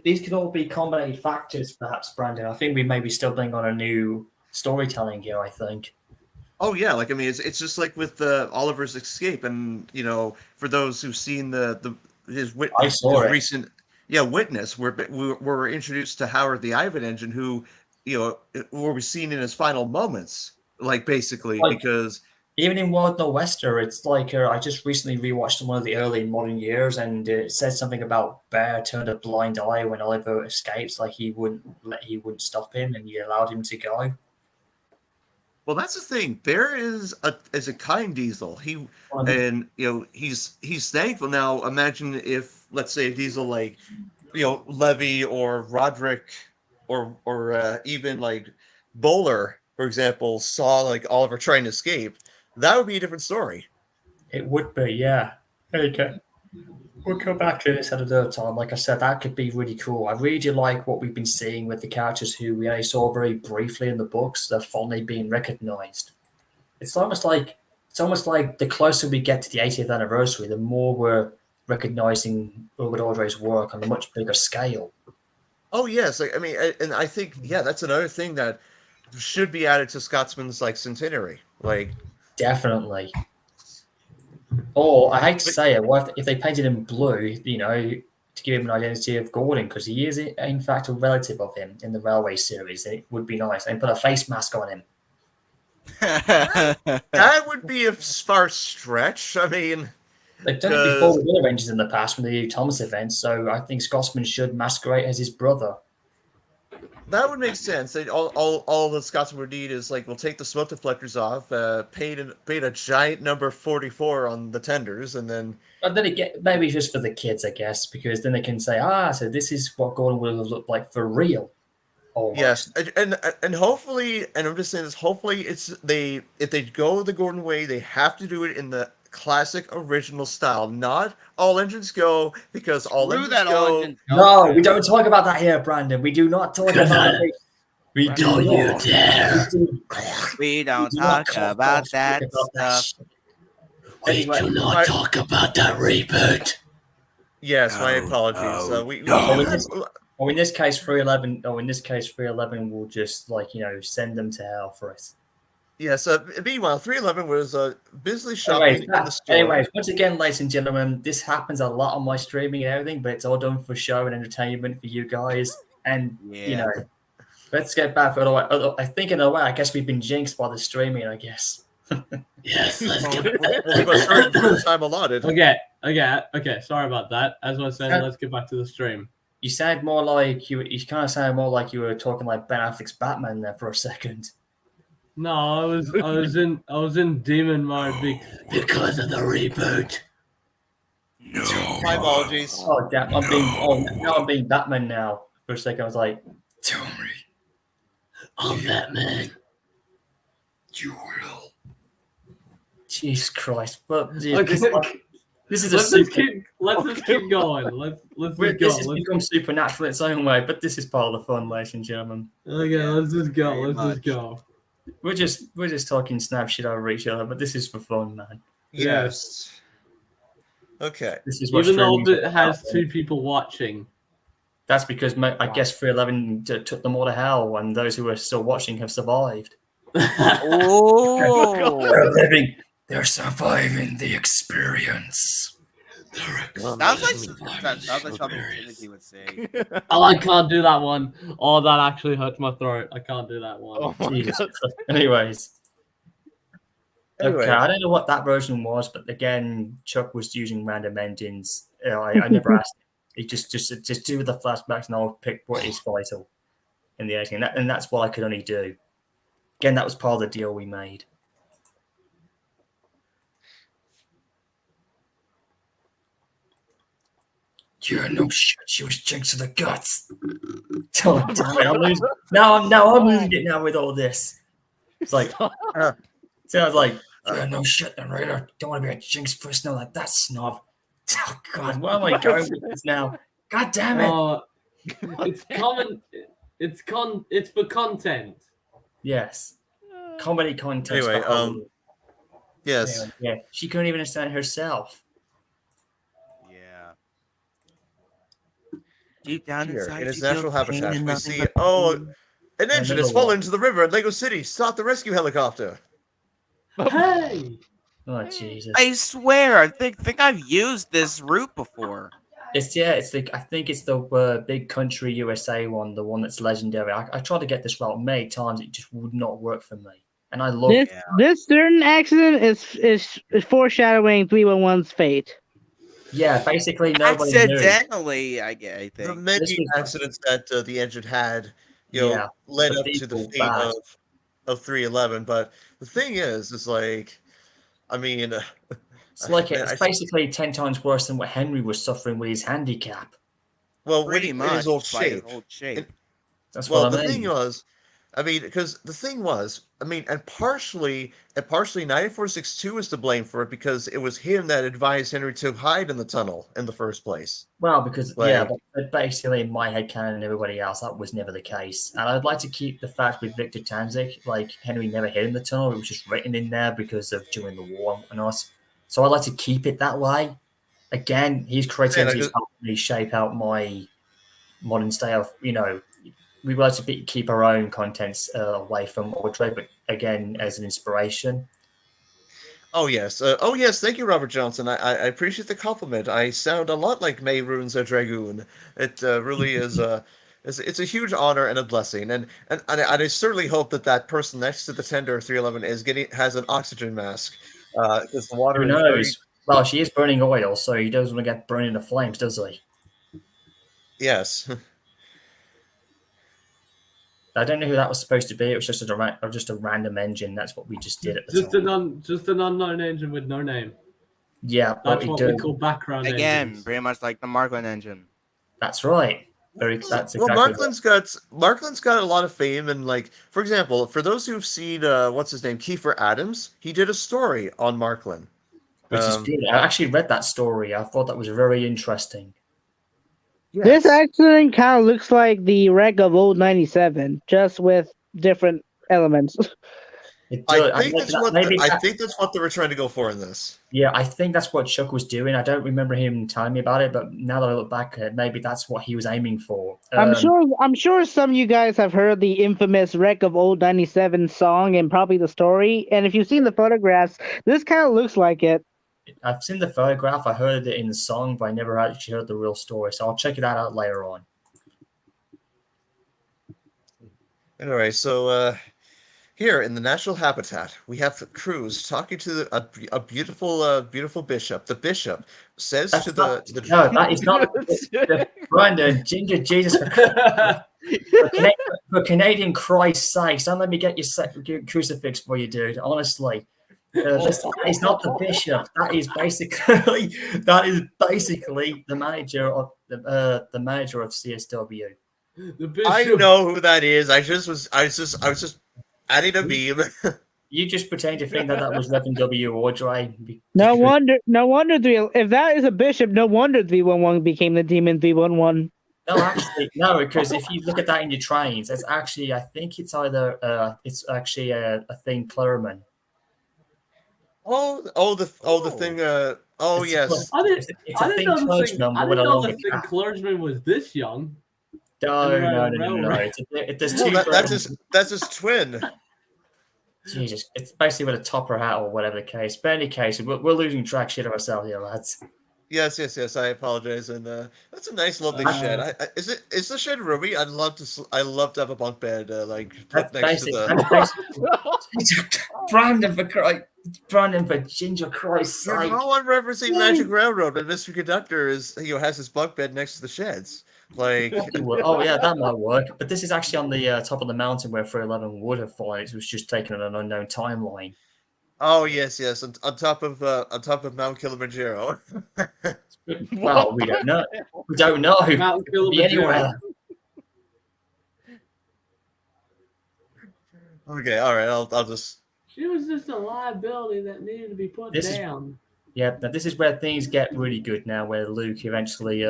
These could all be combined factors, perhaps, Brandon. I think we may be still playing on a new storytelling here. I think. Oh yeah, like I mean, it's just like with Oliver's escape, and for those who've seen his recent witness, we're introduced to Howard the Ivan engine, who we're seen in his final moments, like basically because. Even in Wild Nor'Wester, it's like I just recently rewatched one of the early modern years, and it says something about Bear turned a blind eye when Oliver escapes, like he wouldn't stop him, and he allowed him to go. Well, that's the thing. Bear is a kind Diesel. He's thankful. Now, imagine if, let's say, Diesel like Levy or Roderick or even like Bowler, for example, saw like Oliver trying to escape. That would be a different story. It would be, yeah. Okay. We'll go back to this at another time. Like I said, that could be really cool. I really do like what we've been seeing with the characters who we only saw very briefly in the books. They're finally being recognized. It's almost like the closer we get to the 80th anniversary, the more we're recognizing Robert Audrey's work on a much bigger scale. Oh yes, I mean, and I think that's another thing that should be added to Scotsman's like centenary. Like definitely. Or I hate to say it, what if they painted him blue, to give him an identity of Gordon, because he is in fact a relative of him in the Railway series. It would be nice. And put a face mask on him. That would be a far stretch. I mean, they've done it before with other Rangers in the past from the Thomas event, so I think Scotsman should masquerade as his brother. That would make sense. All the Scotsman would need is like, we'll take the smoke deflectors off, paint a giant number 44 on the tenders, and then. But then maybe just for the kids, I guess, because then they can say, so this is what Gordon would have looked like for real. Almost. Yes, and hopefully, and I'm just saying this. Hopefully, if they go the Gordon way, they have to do it in the classic original style. Not all engines go, because all engines go. No, we don't talk about that here, Brandon. We do not talk about it. We don't you dare. We don't talk about that stuff. We do not talk about that reboot. Yes, my apologies. In this case, 311 will just send them to hell for it. Yes. Meanwhile, 311 was busily shopping in the store. Anyways, once again, ladies and gentlemen, this happens a lot on my streaming and everything, but it's all done for show and entertainment for you guys. And let's get back. I think in a way, I guess we've been jinxed by the streaming. I guess. Yes, let's get back. Time allotted. Okay. Sorry about that. As I was saying, let's get back to the stream. You sound more like you kind of sound more like you were talking like Ben Affleck's Batman there for a second. No, I was in demon mode because of the reboot. No. My apologies. Oh damn! I'm being Batman now. For a second, I was like, "Tell me, I'm Batman." You will. Jesus Christ! But this is let's just keep going. This has become supernatural in its own way, but this is part of the fun, ladies and gentlemen. Okay, let's just go. We're just talking snap shit over each other, but this is for fun, man. Yes. Okay. This is what Even though streaming it has 2 people watching. That's because I guess 311 took them all to hell, and those who are still watching have survived. Oh, They're surviving the experience. sounds like something Timothy would say. Oh, I can't do that one. Oh, that actually hurts my throat. I can't do that one. Oh my Jesus. God. Anyways. Anyway. Okay, I don't know what that version was, but again, Chuck was using random endings. I never asked him. He just do the flashbacks, and I'll pick what is vital in the editing, and that's what I could only do. Again, that was part of the deal we made. You're no shit. She was jinxed to the guts. I'm losing. Now I'm losing it now with all this. It's like, so I was like, you're no shit, narrator. Don't want to be a jinx first. No, like that snob. Oh God, where am I going with this now? God damn it! It's common. It's for content. Yes, comedy content. Anyway, yes. Yeah, she couldn't even understand herself. Yeah. Deep down Here, inside, in its you feel natural pain habitat, and we nothing see, but an engine has fallen into the river at Lego City. Stop the rescue helicopter. Hey! Oh Jesus! I swear, I think I've used this route before. It's the I think it's the Big Country USA one, the one that's legendary. I tried to get this route many times, it just would not work for me. And I love this certain accident is foreshadowing 311's fate. Yeah, basically nobody knew. Accidentally, I think. The many accidents that the engine had, led up to the fate of 311. But the thing is like, I mean, it's basically 10 times worse than what Henry was suffering with his handicap. Well, pretty much, his old shape. That's what I mean. The thing was, because the thing was, and partially 9462 was to blame for it because it was him that advised Henry to hide in the tunnel in the first place. Well, because but basically in my head canon and everybody else, that was never the case. And I'd like to keep the fact with Victor Tanzik, like Henry never hid in the tunnel. It was just written in there because of during the war and us. So I'd like to keep it that way. Again, his creativity has helped me shape out my modern style. We like to keep our own contents away from Audrey, but again, as an inspiration. Oh yes, Thank you, Robert Johnson. I appreciate the compliment. I sound a lot like Mayrune's Dragoon. It really is. It's a huge honor and a blessing, and I certainly hope that person next to the tender 311 has an oxygen mask, because the water. Who knows? Well, she is burning oil, so he doesn't want to get burned in the flames, does he? Yes. I don't know who that was supposed to be. It was just a random engine. That's what we just did at the time. Just an unknown engine with no name. Yeah, that's what we call background engines. Pretty much like the Markland engine. That's right. Markland's got a lot of fame, and for example, for those who've seen what's his name, Kiefer Adams, he did a story on Markland, which is good. I actually read that story. I thought that was very interesting. Yes. This accident kind of looks like the wreck of old 97, just with different elements. I think that's what they were trying to go for in this. Yeah, I think that's what Chuck was doing. I don't remember him telling me about it, but now that I look back at it, maybe that's what he was aiming for. I'm sure some of you guys have heard the infamous wreck of old 97 song and probably the story. And if you've seen the photographs, this kind of looks like it. I've seen the photograph. I heard it in the song, but I never actually heard the real story. So I'll check it out later on. Anyway, so here in the natural habitat, we have Cruz talking to a beautiful bishop. The bishop says that is not Brandon, Ginger Jesus for Canadian Christ's sake. Don't let me get your crucifix for you, dude. Honestly. That is not the bishop. That is basically the manager of the manager of CSW. I know who that is. I was just adding a meme. You just pretend to think that was Reverend W. Audrey. No wonder. If that is a bishop, no wonder 311 became the demon 311. No, actually, no, because if you look at that in your trains, it's actually I think it's either a thing Clerman. The thing. Oh It's, yes. it's a thin clergyman I with a didn't know longer the thin cap. clergyman was this young. No. There's two versions. That's his twin. Jesus, it's basically with a topper hat or whatever the case. But in any case, we're losing track shit of ourselves here, lads. Yes. I apologize, and that's a nice, lovely shed. Is the shed roomy? I'd love to. I love to have a bunk bed like put next to the. That's basic. Brandon, for ginger Christ's You sake. know I'm referencing Magic Railroad, but Mr. Conductor is has his bunk bed next to the sheds. Like, oh yeah, that might work. But this is actually on the top of the mountain where 311 would have fallen. It was just taken on an unknown timeline. oh yes, on top of Mount Kilimanjaro. Well, we don't know. We don't know. Mount It could be anywhere. Okay, all right. I'll just. She was just a liability that needed to be put down. Yeah, now this is where things get really good now, where Luke eventually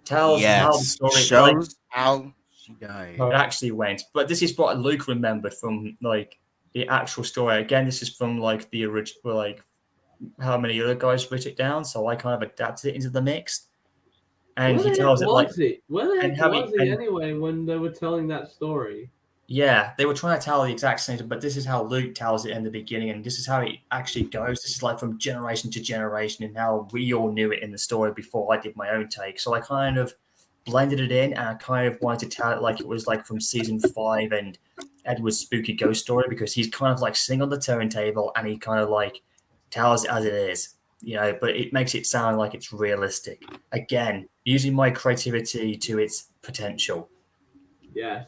tells how the story shows how she died. how it actually went. But this is what Luke remembered from like the actual story. Again, this is from like the original, like how many other guys wrote it down. So I kind of adapted it into the mix. And he tells it like, where the heck was he and- anyway when they were telling that story? yeah, they were trying to tell the exact same, but this is how Luke tells it in the beginning, and this is how it actually goes. This is like from generation to generation, and how we all knew it in the story before I did my own take. So I kind of blended it in, and I kind of wanted to tell it like it was like from season 5 and Edward's spooky ghost story, because he's kind of like sitting on the turntable and he kind of like tells it as it is, but it makes it sound like it's realistic. Again, using my creativity to its potential. Yes.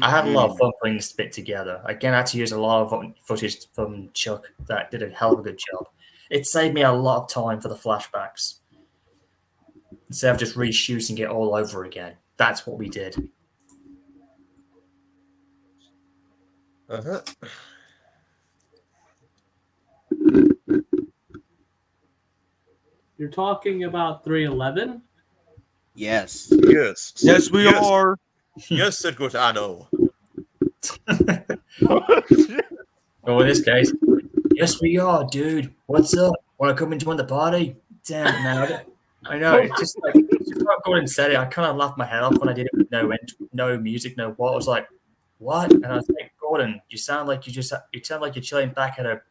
I had a lot of fun putting this bit together. Again, I had to use a lot of footage from Chuck that did a hell of a good job. It saved me a lot of time for the flashbacks. Instead of just reshooting it all over again. That's what we did. Uh-huh. You're talking about 311? Yes. Yes, we are. Yes, said Gotano. Well, in this case, yes, we are, dude. What's up? Want to come and join the party? Damn, man. I know. It's just like Gordon said it. I kind of laughed my head off when I did it with no music, no what. I was like, what? And I was like, Gordon, you sound like you're chilling back at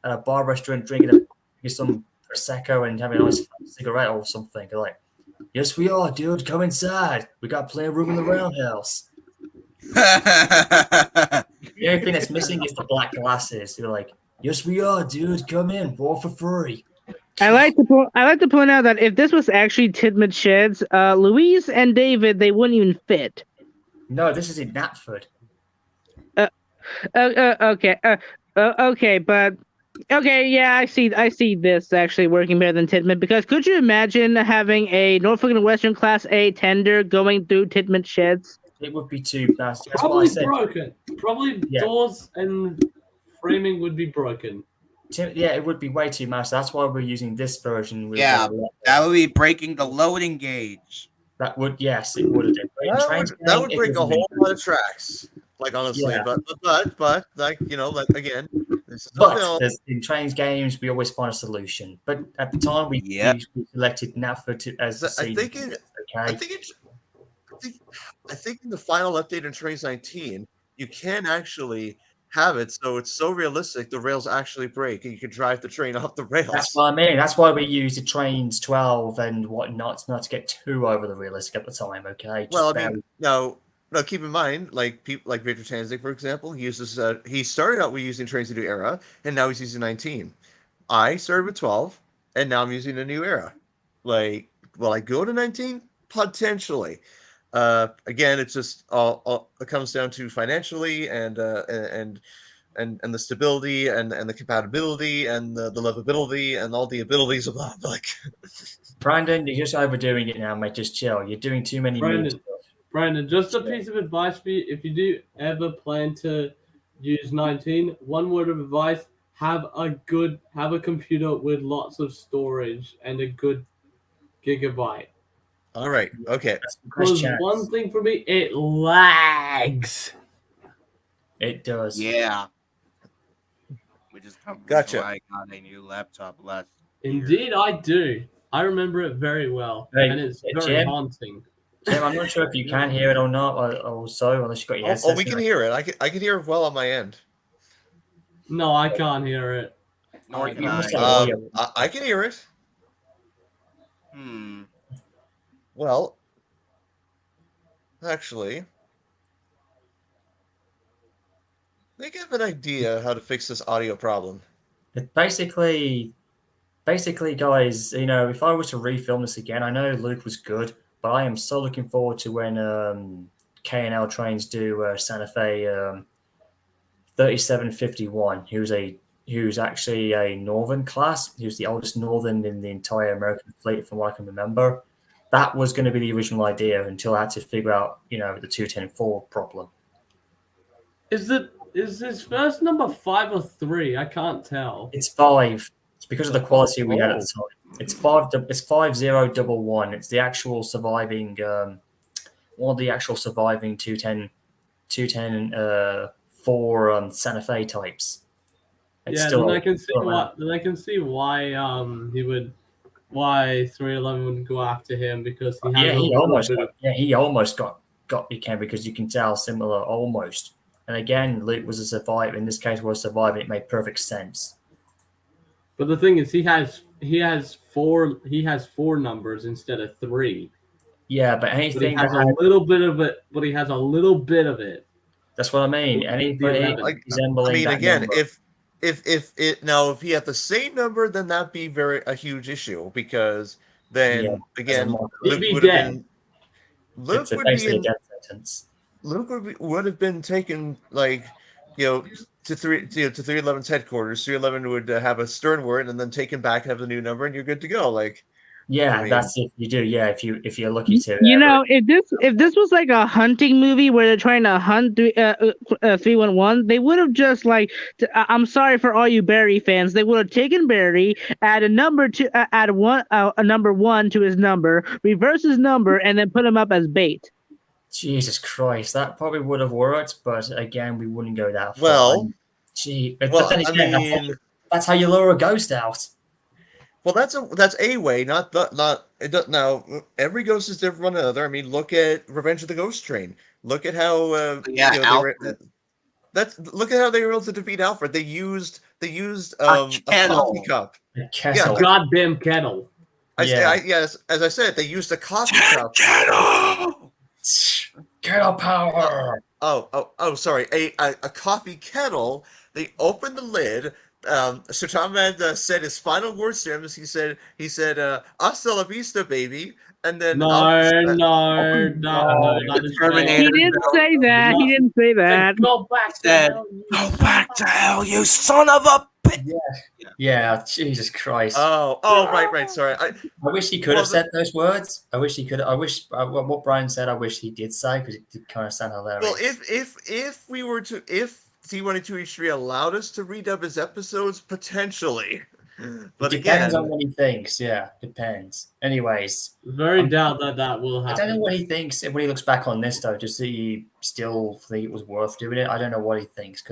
a bar restaurant drinking some prosecco and having a nice cigarette or something. You're like, yes, we are, dude. Come inside. We got plenty of room in the roundhouse. The only thing that's missing is the black glasses. You're like, yes, we are, dude. Come in, all for free. I like to point out that if this was actually Tidmouth Sheds, Louise and David, they wouldn't even fit. No, this is in Knapford. Okay, yeah, I see this actually working better than Tidmouth, because could you imagine having a Norfolk and Western Class A tender going through Tidmouth Sheds? It would be too bad. Probably broken. Probably doors and framing would be broken. Yeah, it would be way too much. That's why we're using this version. Yeah, that would be breaking the loading gauge. That would, yes, it would have been. That would break a whole lot of tracks. Like honestly, Yeah. but like like again, this is a But film. in Trains games, we always find a solution. But at the time, we selected Knapford as the I think in the final update in Trains 19, you can actually have it so it's so realistic the rails actually break and you can drive the train off the rails. That's what I mean. That's why we use the Trains 12 and whatnot, not to get too over the realistic at the time. Okay. Well, I mean, no. Keep in mind, like people like Victor Tanzik, for example, he uses. He started out with using Trains to New Era, and now he's using 19. I started with 12, and now I'm using a new era. Like, will I go to 19? Potentially. Again, it's just all it comes down to financially and the stability and the compatibility and the livability and all the abilities of that. Like, Brandon, you're just overdoing it now, mate. Just chill. You're doing too many memes. Brandon, just a piece of advice for you. If you do ever plan to use 19, one word of advice: have a computer with lots of storage and a good gigabyte. all right, okay. Because one thing for me, it lags. It does. Yeah. Which is Gotcha. why I got a new laptop last Indeed, I do. I remember it very well, Hey, and it's very Jim? haunting. Jim, I'm not sure if you can hear it or not, or so, unless you've got your headset. Oh, we can hear it. I can hear it well on my end. No, I can't hear it. Nor I can You must I. have audio. I can hear it. Hmm. Well, actually, I think I have an idea how to fix this audio problem. It basically, guys, if I was to refilm this again, I know Luke was good, but I am so looking forward to when K&L trains do Santa Fe 3751, who's actually a Northern class. He was the oldest Northern in the entire American fleet, from what I can remember. That was going to be the original idea until I had to figure out, the 210-4 problem. Is his first number 5 or 3? I can't tell. It's 5. It's because of the quality we had at the time. It's 5. It's 5011. It's the actual surviving one of the actual surviving 210 4 Santa Fe types. It's Yeah, still then I can see still why. Then I can see why why 311 wouldn't go after him, because he has he almost got Ken, because you can tell similar almost. And again, Luke was a survivor. In this case, was surviving. It made perfect sense. But the thing is, he has 4 numbers instead of 3. Yeah, but But he anything has a little bit of it. But he has a little bit of it. that's what I mean. Anything resembling that again, number. if he had the same number, then that'd be a huge issue, because then again, He'd be dead. Luke would basically be a death sentence. Luke would have been taken, like, to 311's headquarters. 311 would have a stern word, and then taken back, have a new number, and you're good to go. Like, Yeah, I mean, that's if you do. Yeah, if you're lucky to. If this was like a hunting movie where they're trying to hunt 311, they would have just I'm sorry for all you Barry fans. They would have taken Barry, add a number a number 1 to his number, reverse his number, and then put him up as bait. Jesus Christ, that probably would have worked, but again, we wouldn't go that far. Well, but then again, that's how you lure a ghost out. Well, that's a way, now. Every ghost is different from another. I mean, look at Revenge of the Ghost Train. Look at how look at how they were able to defeat Alfred. They used a coffee cup. A kettle. Yeah, goddamn kettle. Yes, as I said, they used a coffee cup. Kettle power. Sorry, a coffee kettle. They opened the lid. Sir Tom had said his final words to him. He said, "Hasta la vista, baby." And then no. He didn't say that. He didn't say that. Go back to hell. Go back to hell, you son of a bitch! Yeah, Jesus Christ. Right. Sorry. I wish he could have said those words. I wish what Brian said. I wish he did say, because it did kind of sound hilarious. Well, if C123 allowed us to redub his episodes, potentially. But it depends on what he thinks. Yeah, depends. Anyways, very doubt that will happen. I don't know what he thinks when he looks back on this, though. Does he still think it was worth doing it? I don't know what he thinks,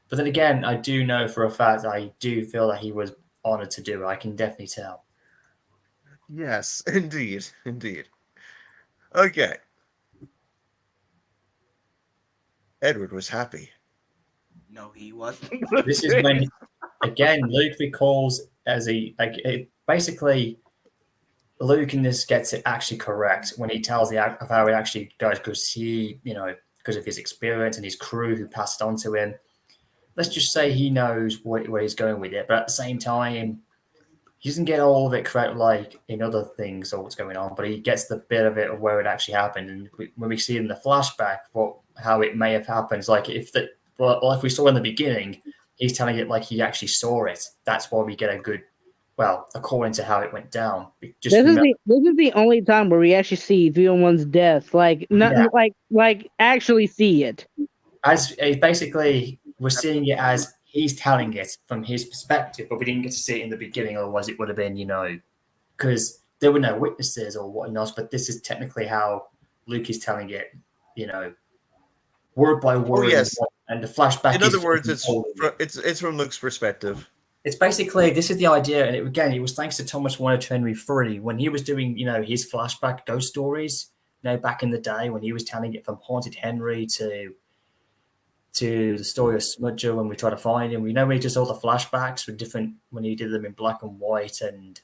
but then again, I do know for a fact that I do feel that he was honored to do it. I can definitely tell. Yes, indeed. Okay. Edward was happy. No, he wasn't. This is when, again, Luke recalls basically, Luke in this gets it actually correct when he tells of how it actually goes, because because of his experience and his crew who passed on to him. Let's just say he knows where he's going with it, but at the same time, he doesn't get all of it correct like in other things or what's going on, but he gets the bit of it of where it actually happened. And when we see in the flashback how it may have happened, like like we saw in the beginning, he's telling it like he actually saw it. That's why we get a good, according to how it went down. This is the only time where we actually see 301's death, like actually see it. As basically, we're seeing it as he's telling it from his perspective, but we didn't get to see it in the beginning, otherwise it would have been, because there were no witnesses or whatnot, but this is technically how Luke is telling it, word by word. Oh, yes. And the flashback. In other words, it's from Luke's perspective. It's basically, this is the idea, and it was thanks to Thomas Warner Henry III when he was doing, his flashback ghost stories, back in the day when he was telling it from Haunted Henry to the story of Smudger when we try to find him. When he does all the flashbacks with different, when he did them in black and white and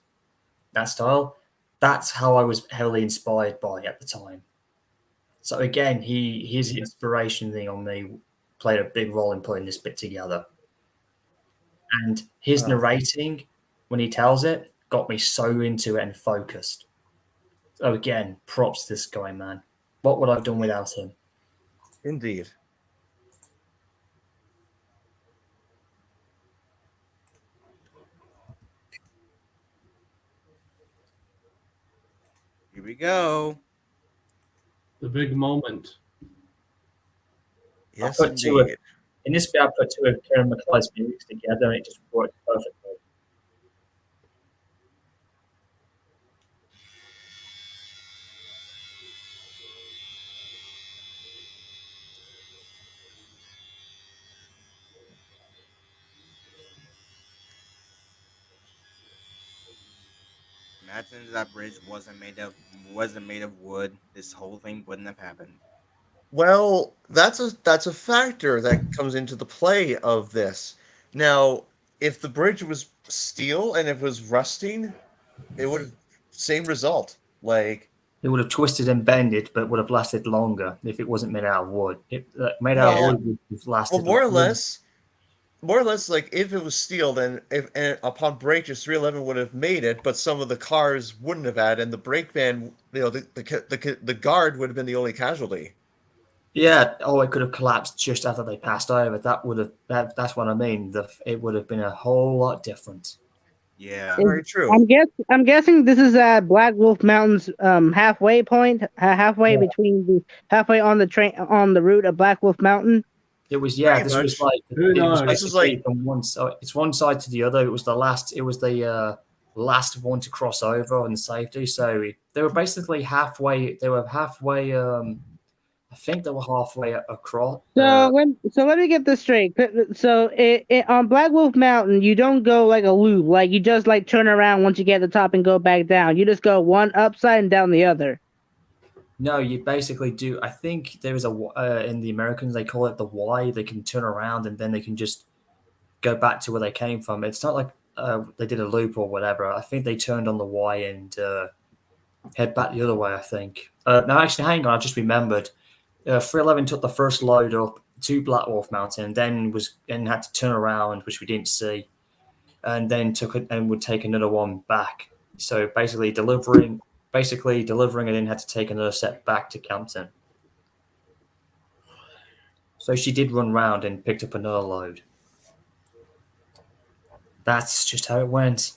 that style. That's how I was heavily inspired by at the time. So again, his inspiration thing on me played a big role in putting this bit together. And his narrating, when he tells it, got me so into it and focused. So again, props to this guy, man. What would I have done without him? Indeed. Here we go. The big moment. Yes, I put two of, indeed. in this bit, I put two of Kieran McCullough's music together, and it just worked perfectly. Imagine if that bridge wasn't made of wood. This whole thing wouldn't have happened. Well, that's a factor that comes into the play of this. Now, if the bridge was steel and it was rusting, it would have same result. Like, It would have twisted and bended, but would have lasted longer if it wasn't made out of wood. Made out of yeah, wood would have lasted. well, more or less, like if it was steel, then if and upon break, just 311 would have made it, but some of the cars wouldn't have had, and the brake van, the guard would have been the only casualty. Yeah. Oh, it could have collapsed just after they passed over. That would have. That's what I mean. It would have been a whole lot different. Yeah. Very true. I'm guessing this is at Black Wolf Mountain's halfway point, halfway on the train on the route of Black Wolf Mountain. It was Pretty This much. was like Who it was knows? This is basically like- from one side. It's one side to the other. It was the last. It was the last one to cross over on safety. So they were basically halfway. They were halfway. I think they were halfway across. So let me get this straight. So on Black Wolf Mountain, you don't go like a loop. Like you just like turn around once you get to the top and go back down. You just go one upside and down the other. No, you basically do. I think there is in the Americans they call it the Y. They can turn around and then they can just go back to where they came from. It's not like they did a loop or whatever. I think they turned on the Y and head back the other way. I think. No, actually, hang on. I just remembered. 311 took the first load up to Black Wolf Mountain, and then had to turn around, which we didn't see, and then took it and would take another one back. So basically delivering, and then had to take another set back to Campton. So she did run round and picked up another load. That's just how it went.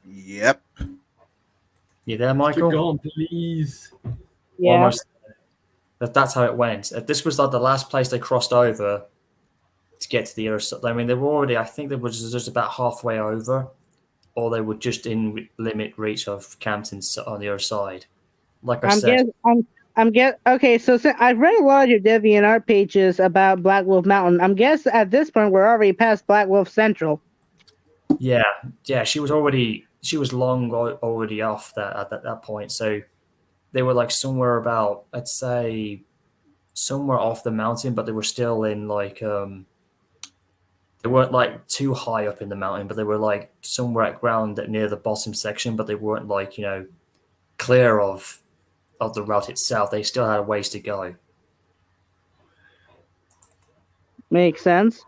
Yep. You there, Keep Michael? going, please. Yeah. Almost. That's how it went. This was like the last place they crossed over to get to the other side. I mean, they were already. I think they were just about halfway over, or they were just in limit reach of Campton on the other side. Like I said, Okay. So I've read a lot of your DeviantArt pages about Black Wolf Mountain. I'm guessing at this point we're already past Black Wolf Central. yeah, she was long already off at that point. So they were like somewhere about, I'd say, somewhere off the mountain, but they were still in like they weren't like too high up in the mountain, but they were like somewhere at ground near the bottom section, but they weren't like clear of the route itself. They still had a ways to go. Makes sense.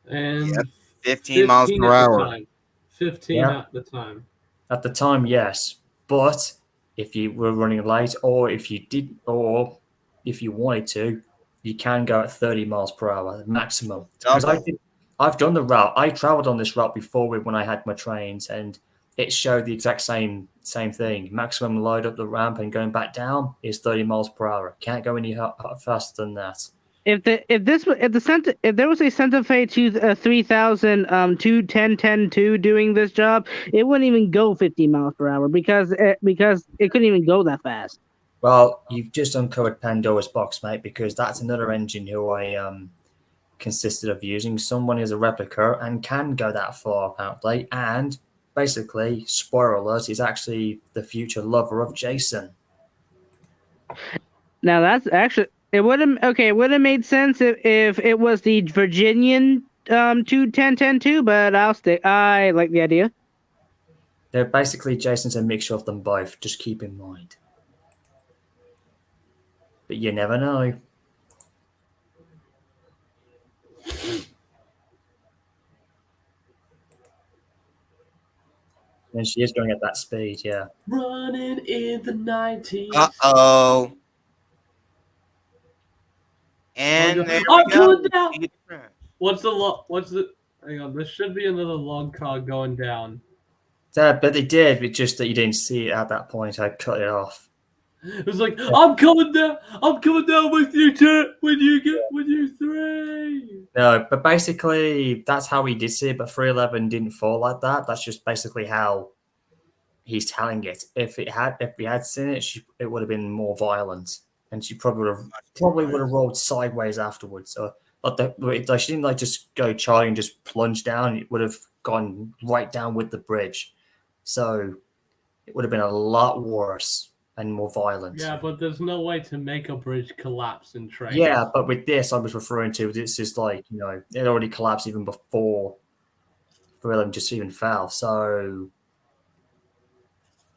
And Yep. 15 miles per at the hour. time. 15 Yeah. at the time. At the time, yes, but if you were running late, or if you wanted to, you can go at 30 miles per hour maximum. Because I've done the route. I traveled on this route before when I had my trains, and it showed the exact same thing. Maximum load up the ramp and going back down is 30 miles per hour. Can't go any faster than that. if there was a Santa Fe 3000 210 doing this job, it wouldn't even go 50 miles per hour because it couldn't even go that fast. Well, you've just uncovered Pandora's box, mate, because that's another engine who I consisted of using. Someone is a replica and can go that far apparently, and basically, spoiler alert, is actually the future lover of Jason. Now that's actually it would have made sense if it was the Virginian 210 but I like the idea. They're basically Jason's a mixture of them both, just keep in mind. But you never know. And she is going at that speed, yeah. Running in the 90s. Uh-oh. And there we I'm go. coming down. Hang on, there should be another log car going down. But they did, it's just that you didn't see it at that point. I cut it off. It was like, I'm coming down with you when you three. No, but basically that's how he did see it, but 311 didn't fall like that. That's just basically how he's telling it. If we had seen it, it would have been more violent, and she probably would have rolled sideways afterwards. So she didn't just go charging and just plunge down. It would have gone right down with the bridge. So it would have been a lot worse and more violent. Yeah, but there's no way to make a bridge collapse in trains. Yeah, but with this, I was referring to this is it already collapsed even before Thriller just even fell. So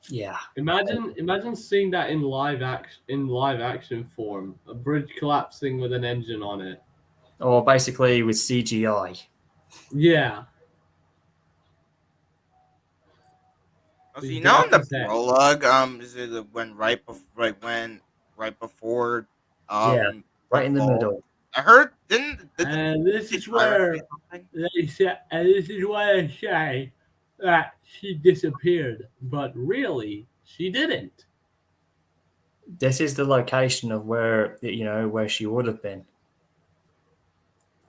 yeah. Imagine seeing that in live action form, a bridge collapsing with an engine on it. Or basically with CGI. Yeah. So in the prologue, is it when right before right in the middle. I heard this is where I say that she disappeared, but really she didn't. This is the location of where she would have been.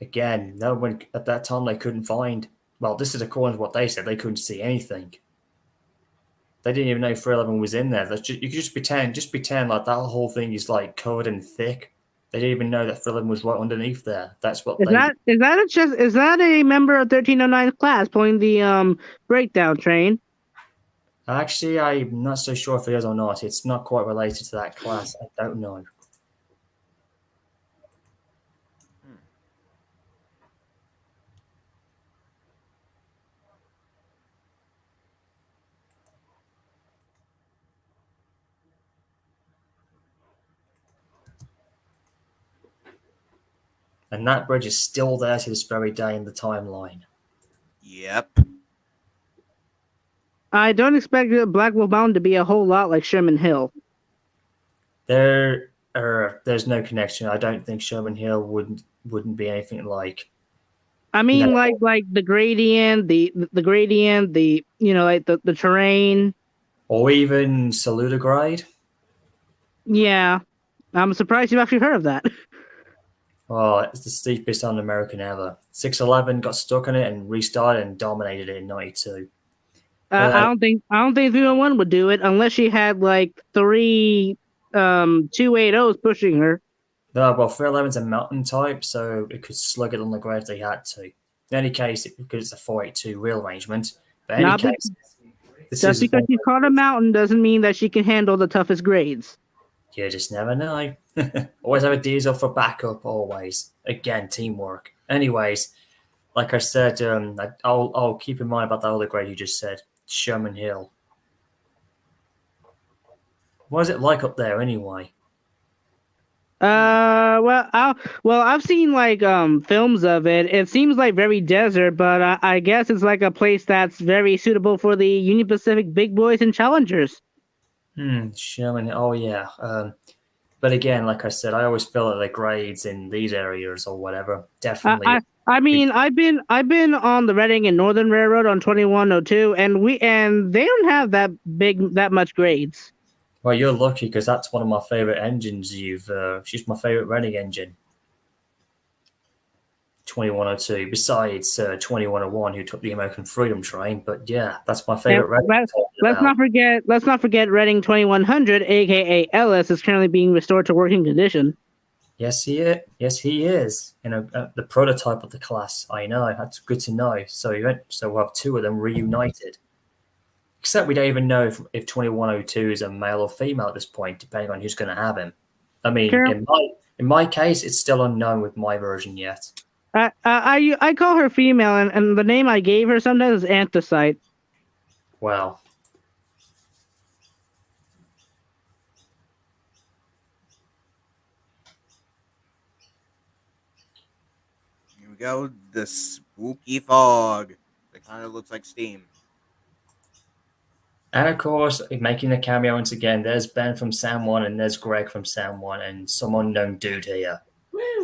Again, no one at that time they couldn't find. Well, this is according to what they said. They couldn't see anything. They didn't even know 311 was in there. You could just pretend like that whole thing is like covered in thick. They didn't even know that 311 was right underneath there. That's what is that a member of 1309's class pulling the breakdown train? Actually, I'm not so sure if it is or not. It's not quite related to that class. I don't know. And that bridge is still there to this very day in the timeline. Yep. I don't expect Black Wolf Mountain to be a whole lot like Sherman Hill. There's no connection. I don't think Sherman Hill wouldn't be anything like. I mean, like the gradient, the gradient, the terrain, or even Saludagrade. Yeah, I'm surprised you've actually heard of that. Oh, it's the steepest on American ever. 611 got stuck on it and restarted and dominated it in 92. I don't think 311 would do it unless she had like 3 280s pushing her. No, well, 311's a mountain type, so it could slug it on the ground if they had to. In any case, because it's a 482 real arrangement. But in any case, just because she's caught a mountain doesn't mean that she can handle the toughest grades. You just never know. Always have a diesel for backup, always. Again, teamwork. Anyways, like I said, I'll keep in mind about that other grade you just said, Sherman Hill. What is it like up there anyway? I've seen like films of it. It seems like very desert, but I guess it's like a place that's very suitable for the Union Pacific big boys and challengers. Sherman. Oh yeah. But again, like I said, I always feel that the grades in these areas or whatever definitely. I mean, I've been on the Reading and Northern Railroad on 2102, and they don't have that much grades. Well, you're lucky because that's one of my favorite engines. She's my favorite Reading engine. 2102, besides 2101, who took the American Freedom Train. But yeah, that's my favorite Redding. Let's not forget Redding 2100, aka Ellis, is currently being restored to working condition. Yes, he is. Yes, he is. The prototype of the class. I know. That's good to know. So we'll have two of them reunited. Except we don't even know if 2102 is a male or female at this point, depending on who's going to have him. I mean, in my case, it's still unknown with my version yet. I call her female, and the name I gave her sometimes is Anthracite. Well. Here we go. The spooky fog. That kind of looks like steam. And of course, making a cameo once again, there's Ben from Sam 1 and there's Greg from Sam 1 and some unknown dude here.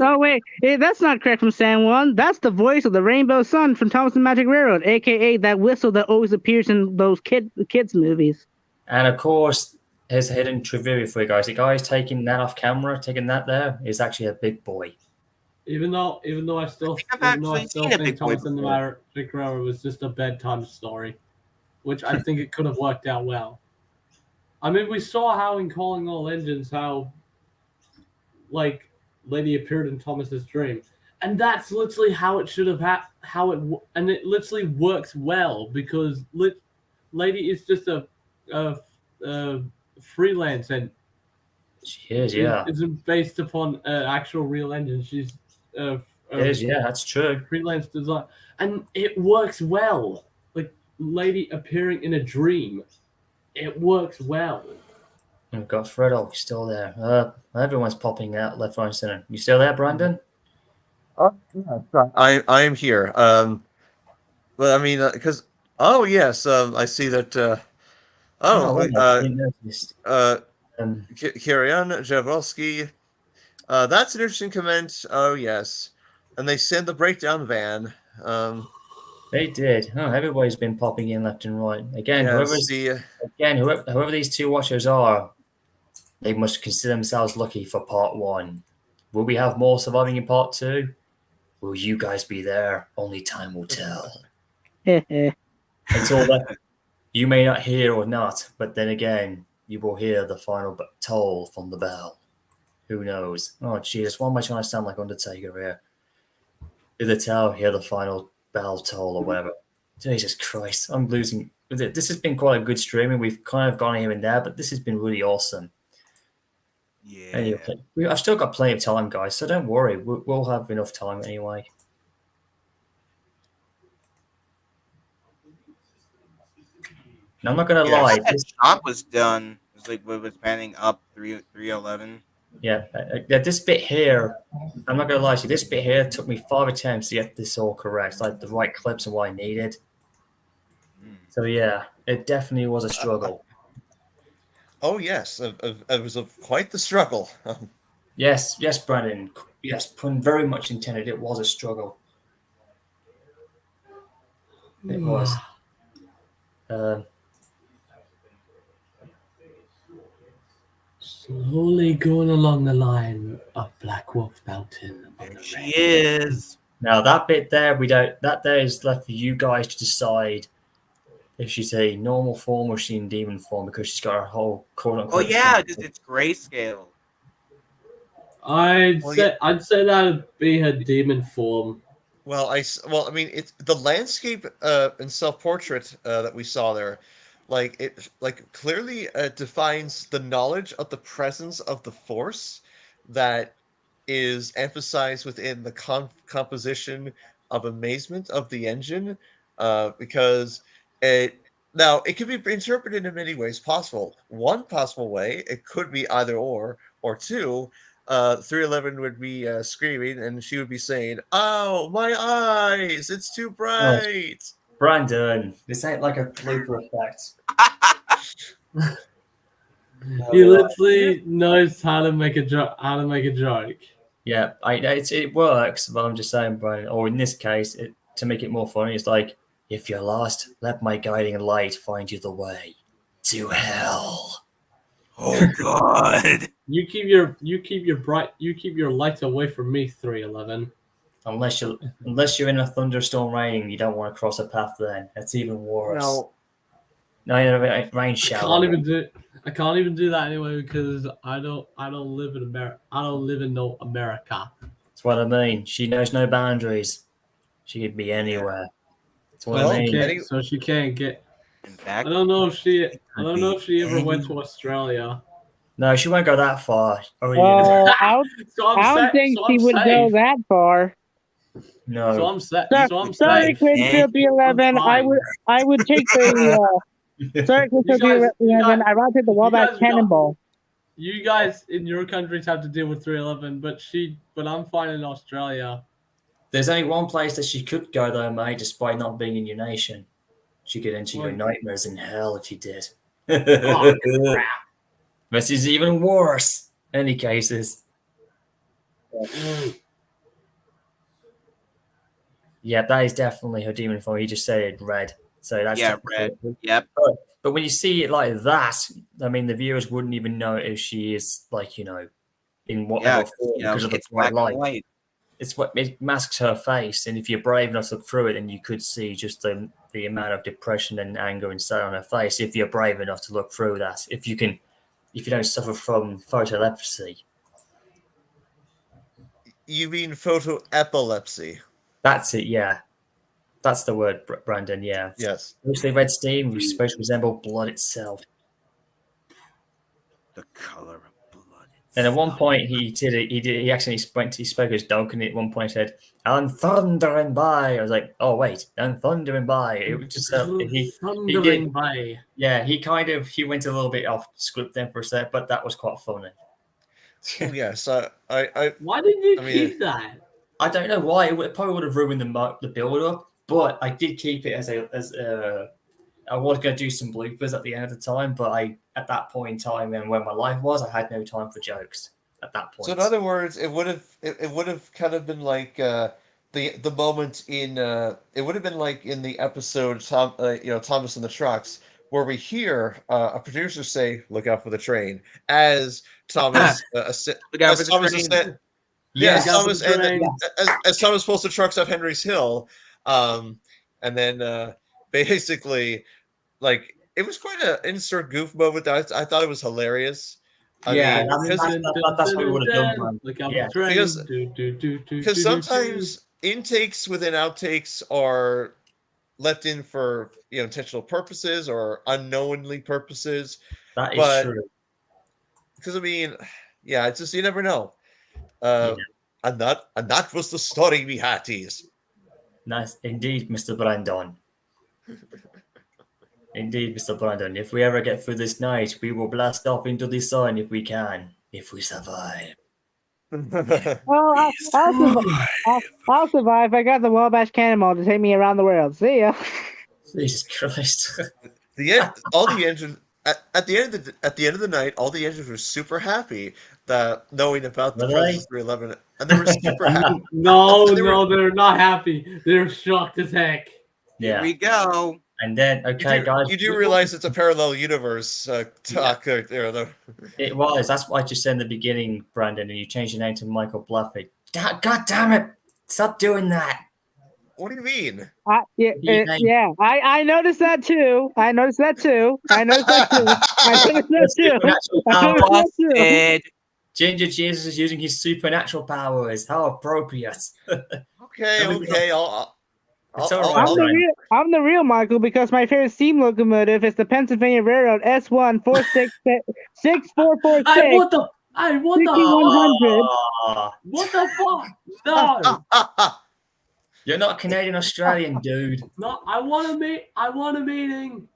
Oh, wait. Hey, that's not correct from Sam 1. That's the voice of the Rainbow Sun from Thomas and Magic Railroad, a.k.a. that whistle that always appears in those kids' movies. And of course, here's a hidden trivia for you guys. The guy who's taking that off camera, taking that there, is actually a big boy. Even though I still think Thomas and the Magic Railroad was just a bedtime story, which I think it could have worked out well. I mean, we saw how in Calling All Engines, how, like, Lady appeared in Thomas's dream. And that's literally how it should have and it literally works well, because Lady is just a freelance, and she is, yeah. Isn't based upon an actual real engine. She's that's true. Freelance design. And it works well. Like, Lady appearing in a dream. It works well. We've got Fredo still there. Everyone's popping out left, right, and center. You still there, Brandon? I am here. Well, I mean, because yes, I see that. Kirian Jaworski. That's an interesting comment. Oh yes, and they send the breakdown van. They did. Oh, everybody's been popping in left and right. Again, whoever these two watchers are, they must consider themselves lucky for part 1. Will we have more surviving in part 2? Will you guys be there? Only time will tell. Until then, you may not hear or not, but then again, you will hear the final toll from the bell. Who knows? Oh, Jesus, why am I trying to sound like Undertaker here? Hear the tell, hear the final bell toll or whatever. Jesus Christ, I'm losing. This has been quite a good streaming. We've kind of gone here and there, but this has been really awesome. Yeah. Anyway, I've still got plenty of time, guys, so don't worry. We'll have enough time anyway. And I'm not going to lie. This shot was done. It was like it was panning up 311. Yeah, this bit here, I'm not going to lie to you, this bit here took me 5 attempts to get this all correct, like the right clips and what I needed. So yeah, it definitely was a struggle. Oh yes, it was quite the struggle. Yes, Brandon. Yes, pun very much intended. It was a struggle. It was. Slowly going along the line of Black Wolf Mountain. There she is. Now that bit there, that there is left for you guys to decide if she's a normal form or she's in demon form, because she's got her whole quote-unquote. Oh yeah, it's grayscale. I'd say that'd be her demon form. Well, I mean, it's the landscape and self-portrait that we saw there. It clearly defines the knowledge of the presence of the Force that is emphasized within the composition of amazement of the engine, because it can be interpreted in many ways possible. One possible way, it could be either or two. 311 would be screaming, and she would be saying, "Oh, my eyes! It's too bright." Oh, Brandon, this ain't like a blooper effect. He literally knows how to make a joke. Yeah, it works, but I'm just saying, Brandon. Or in this case, to make it more funny, it's like, if you're lost, let my guiding light find you the way to hell. Oh God! You keep your lights away from me, 311. Unless you're in a thunderstorm raining, you don't want to cross a path. Then that's even worse. No, rain shower. I can't even do that anyway because I don't live in America. I don't live in no America. That's what I mean. She knows no boundaries. She could be anywhere. That's what I mean. So she can't get. In fact, I don't know if she ever went to Australia. No, she won't go that far. Well, I So don't think she would go that far. No. So I'm set. Sorry, Cringy 11. I would take the. Sorry, Cringy 11. I would take the Wabash Cannonball. You guys in your countries have to deal with 311, but I'm fine in Australia. There's only one place that she could go though, mate, despite not being in your nation. She could enter your nightmares in hell if she did. Oh, crap. This is even worse. Any cases. Yeah, that is definitely her demon form. He just said it red. So that's red. Yep. But when you see it like that, I mean, the viewers wouldn't even know if she is like, in whatever form because of the bright light. It's what it masks her face, and if you're brave enough to look through it, then you could see just the amount of depression and anger inside on her face. If you're brave enough to look through that, if you don't suffer from photoepilepsy. You mean photoepilepsy? That's it, yeah. That's the word, Brandon, yeah. Yes. Mostly red steam, which is supposed to resemble blood itself. The color of blood. And at one point, he actually spoke his dog, and at one point said, "And thundering by." I was like, "Oh wait, and thundering by." It was just thundering by. Yeah, he went a little bit off script then for a sec, but that was quite funny. Oh yes, I. Why didn't you keep that? I don't know why. It probably would have ruined the build up, but I did keep it as I was going to do some bloopers at the end of the time, but at that point in time and where my life was, I had no time for jokes at that point. So in other words, it would have kind of been like the moment in it would have been like in the episode Thomas and the Trucks, where we hear a producer say, "Look out for the train," as Thomas as Thomas pulls the trucks up Henry's Hill, and then basically, like, it was quite an insert goof moment that I thought it was hilarious. That's what we would have done. Because sometimes intakes within outtakes are left in for intentional purposes or unknowingly purposes. That is true. Because it's just you never know. And that was the story we had. Nice indeed, Mr. Brandon. Indeed, Mr. Brandon. If we ever get through this night, we will blast off into the sun if we can. If we survive. Well, I'll survive. I got the Wabash Cannonball to take me around the world. See ya. Jesus Christ. All the engines at the end of the night, all the engines were super happy that knowing about the presence of 311, and they were super happy. No, they're not happy. They're shocked as heck. Yeah. Here we go. And then, guys. You do realize it's a parallel universe talk. It was. That's what I just said in the beginning, Brandon, and you changed your name to Michael Bluffett. God damn it. Stop doing that. What do you mean? I noticed that too. Ginger Jesus is using his supernatural powers. How appropriate. Okay. I'm the real Michael because my favorite steam locomotive is the Pennsylvania Railroad S1 6446. What the 6100. What the fuck? No. You're not Canadian Australian, dude. No, I want a meeting.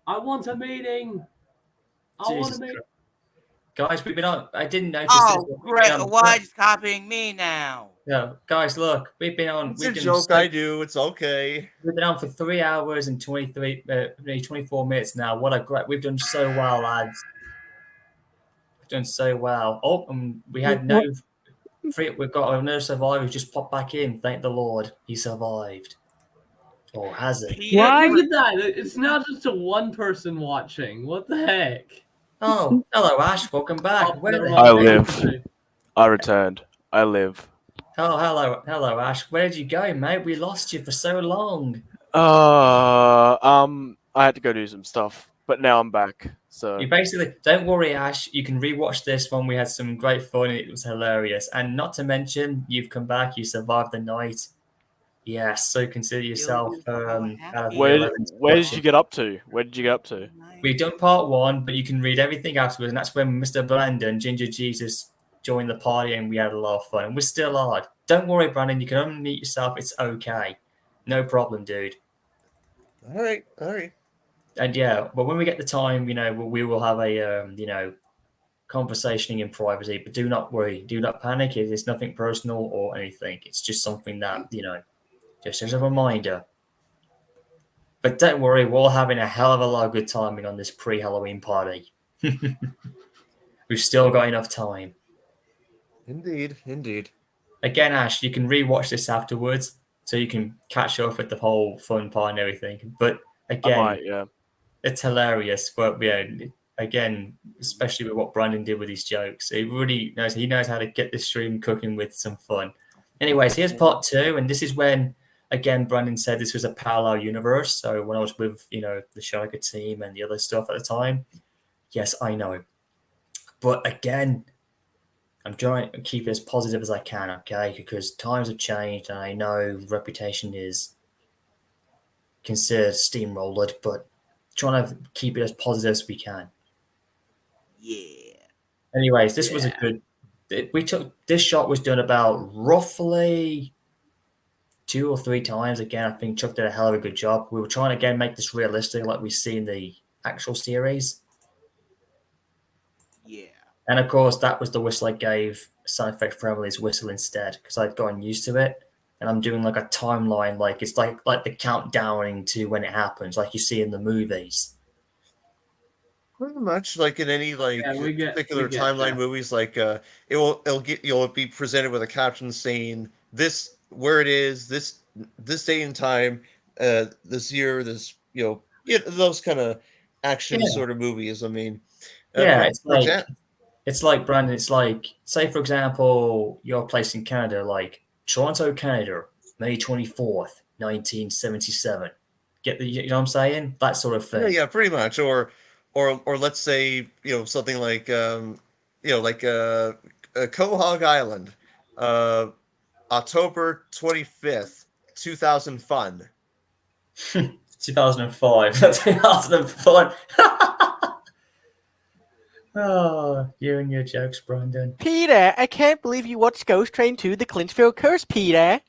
Guys, we've been on. I didn't notice. Oh, great! Why is copying me now? No, guys, look, we've been on. It's a joke. I do. It's okay. We've been on for 3 hours and 24 minutes now. We've done so well, lads. We've done so well. Oh, and we had we've got another survivor who just popped back in. Thank the Lord, he survived. Or has he? Yeah, look at that. It's not just a one person watching. What the heck? Oh, hello, Ash. Welcome back. I live. I returned. I live. Oh, hello, Ash. Where did you go, mate? We lost you for so long. I had to go do some stuff, but now I'm back. So You basically don't worry, Ash. You can rewatch this one. We had some great fun. It was hilarious, and not to mention, you've come back. You survived the night. Yes, so consider yourself out of the where 11 to where watch did you it. get up to? Where did you get up to? We've done part one, but you can read everything afterwards, and that's when Mr. Brandon, Ginger Jesus, joined the party, and we had a lot of fun. And we're still hard. Don't worry, Brandon. You can unmute yourself. It's okay. No problem, dude. All right, all right. And yeah, but when we get the time, we will have a conversating in privacy. But do not worry. Do not panic. It's nothing personal or anything. It's just something that just as a reminder. But don't worry, we're all having a hell of a lot of good timing on this pre-Halloween party. We've still got enough time. Indeed, indeed. Again, Ash, you can rewatch this afterwards, so you can catch up with the whole fun part and everything. But I again, might, yeah. it's hilarious. But yeah, again, especially with what Brandon did with his jokes, he knows how to get this stream cooking with some fun. Anyways, here's part two, and this is when again Brandon said this was a parallel universe. So when I was with the Shaga team and the other stuff at the time, yes, I know. But again, I'm trying to keep it as positive as I can, okay? Because times have changed, and I know reputation is considered steamrolled, but trying to keep it as positive as we can. Yeah. Anyways, this was a good. This shot was done about roughly 2 or 3 times. Again, I think Chuck did a hell of a good job. We were trying to again make this realistic, like we see in the actual series. Yeah. And of course, that was the whistle I gave sound effect for Emily's whistle instead, because I'd gotten used to it. And I'm doing like a timeline, like it's like the countdowning to when it happens, like you see in the movies. Pretty much like in any we get timeline that. movies, like you'll be presented with a caption saying this where it is, this date and time, this year, this those kind of action Yeah. sort of movies. I mean, Yeah, for example, it's like Brandon. It's like, say for example, your place in Canada, like Toronto, Canada, May 24th, 1977. You know what I'm saying? That sort of thing. yeah, pretty much, or let's say something like Quahog Island, October 25th, 2000 fun. 2005. 2005. Oh, you and your jokes, Brandon. Peter, I can't believe you watched Ghost Train 2: The Clinchfield Curse, Peter.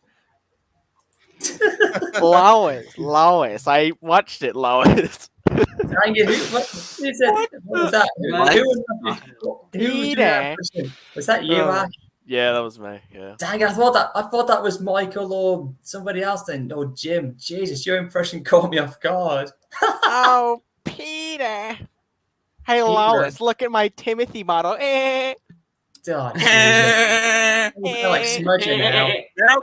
Lois, I watched it, Lois. Dang it, what was that? Peter. Was that you, Ash? Yeah, that was me. Yeah. Dang it, I thought that was Michael or somebody else then, or Jim. Jesus, your impression caught me off guard. Oh, Peter. Hey, Lois, look at my Timothy model. Oh, Jesus. I like smudging now.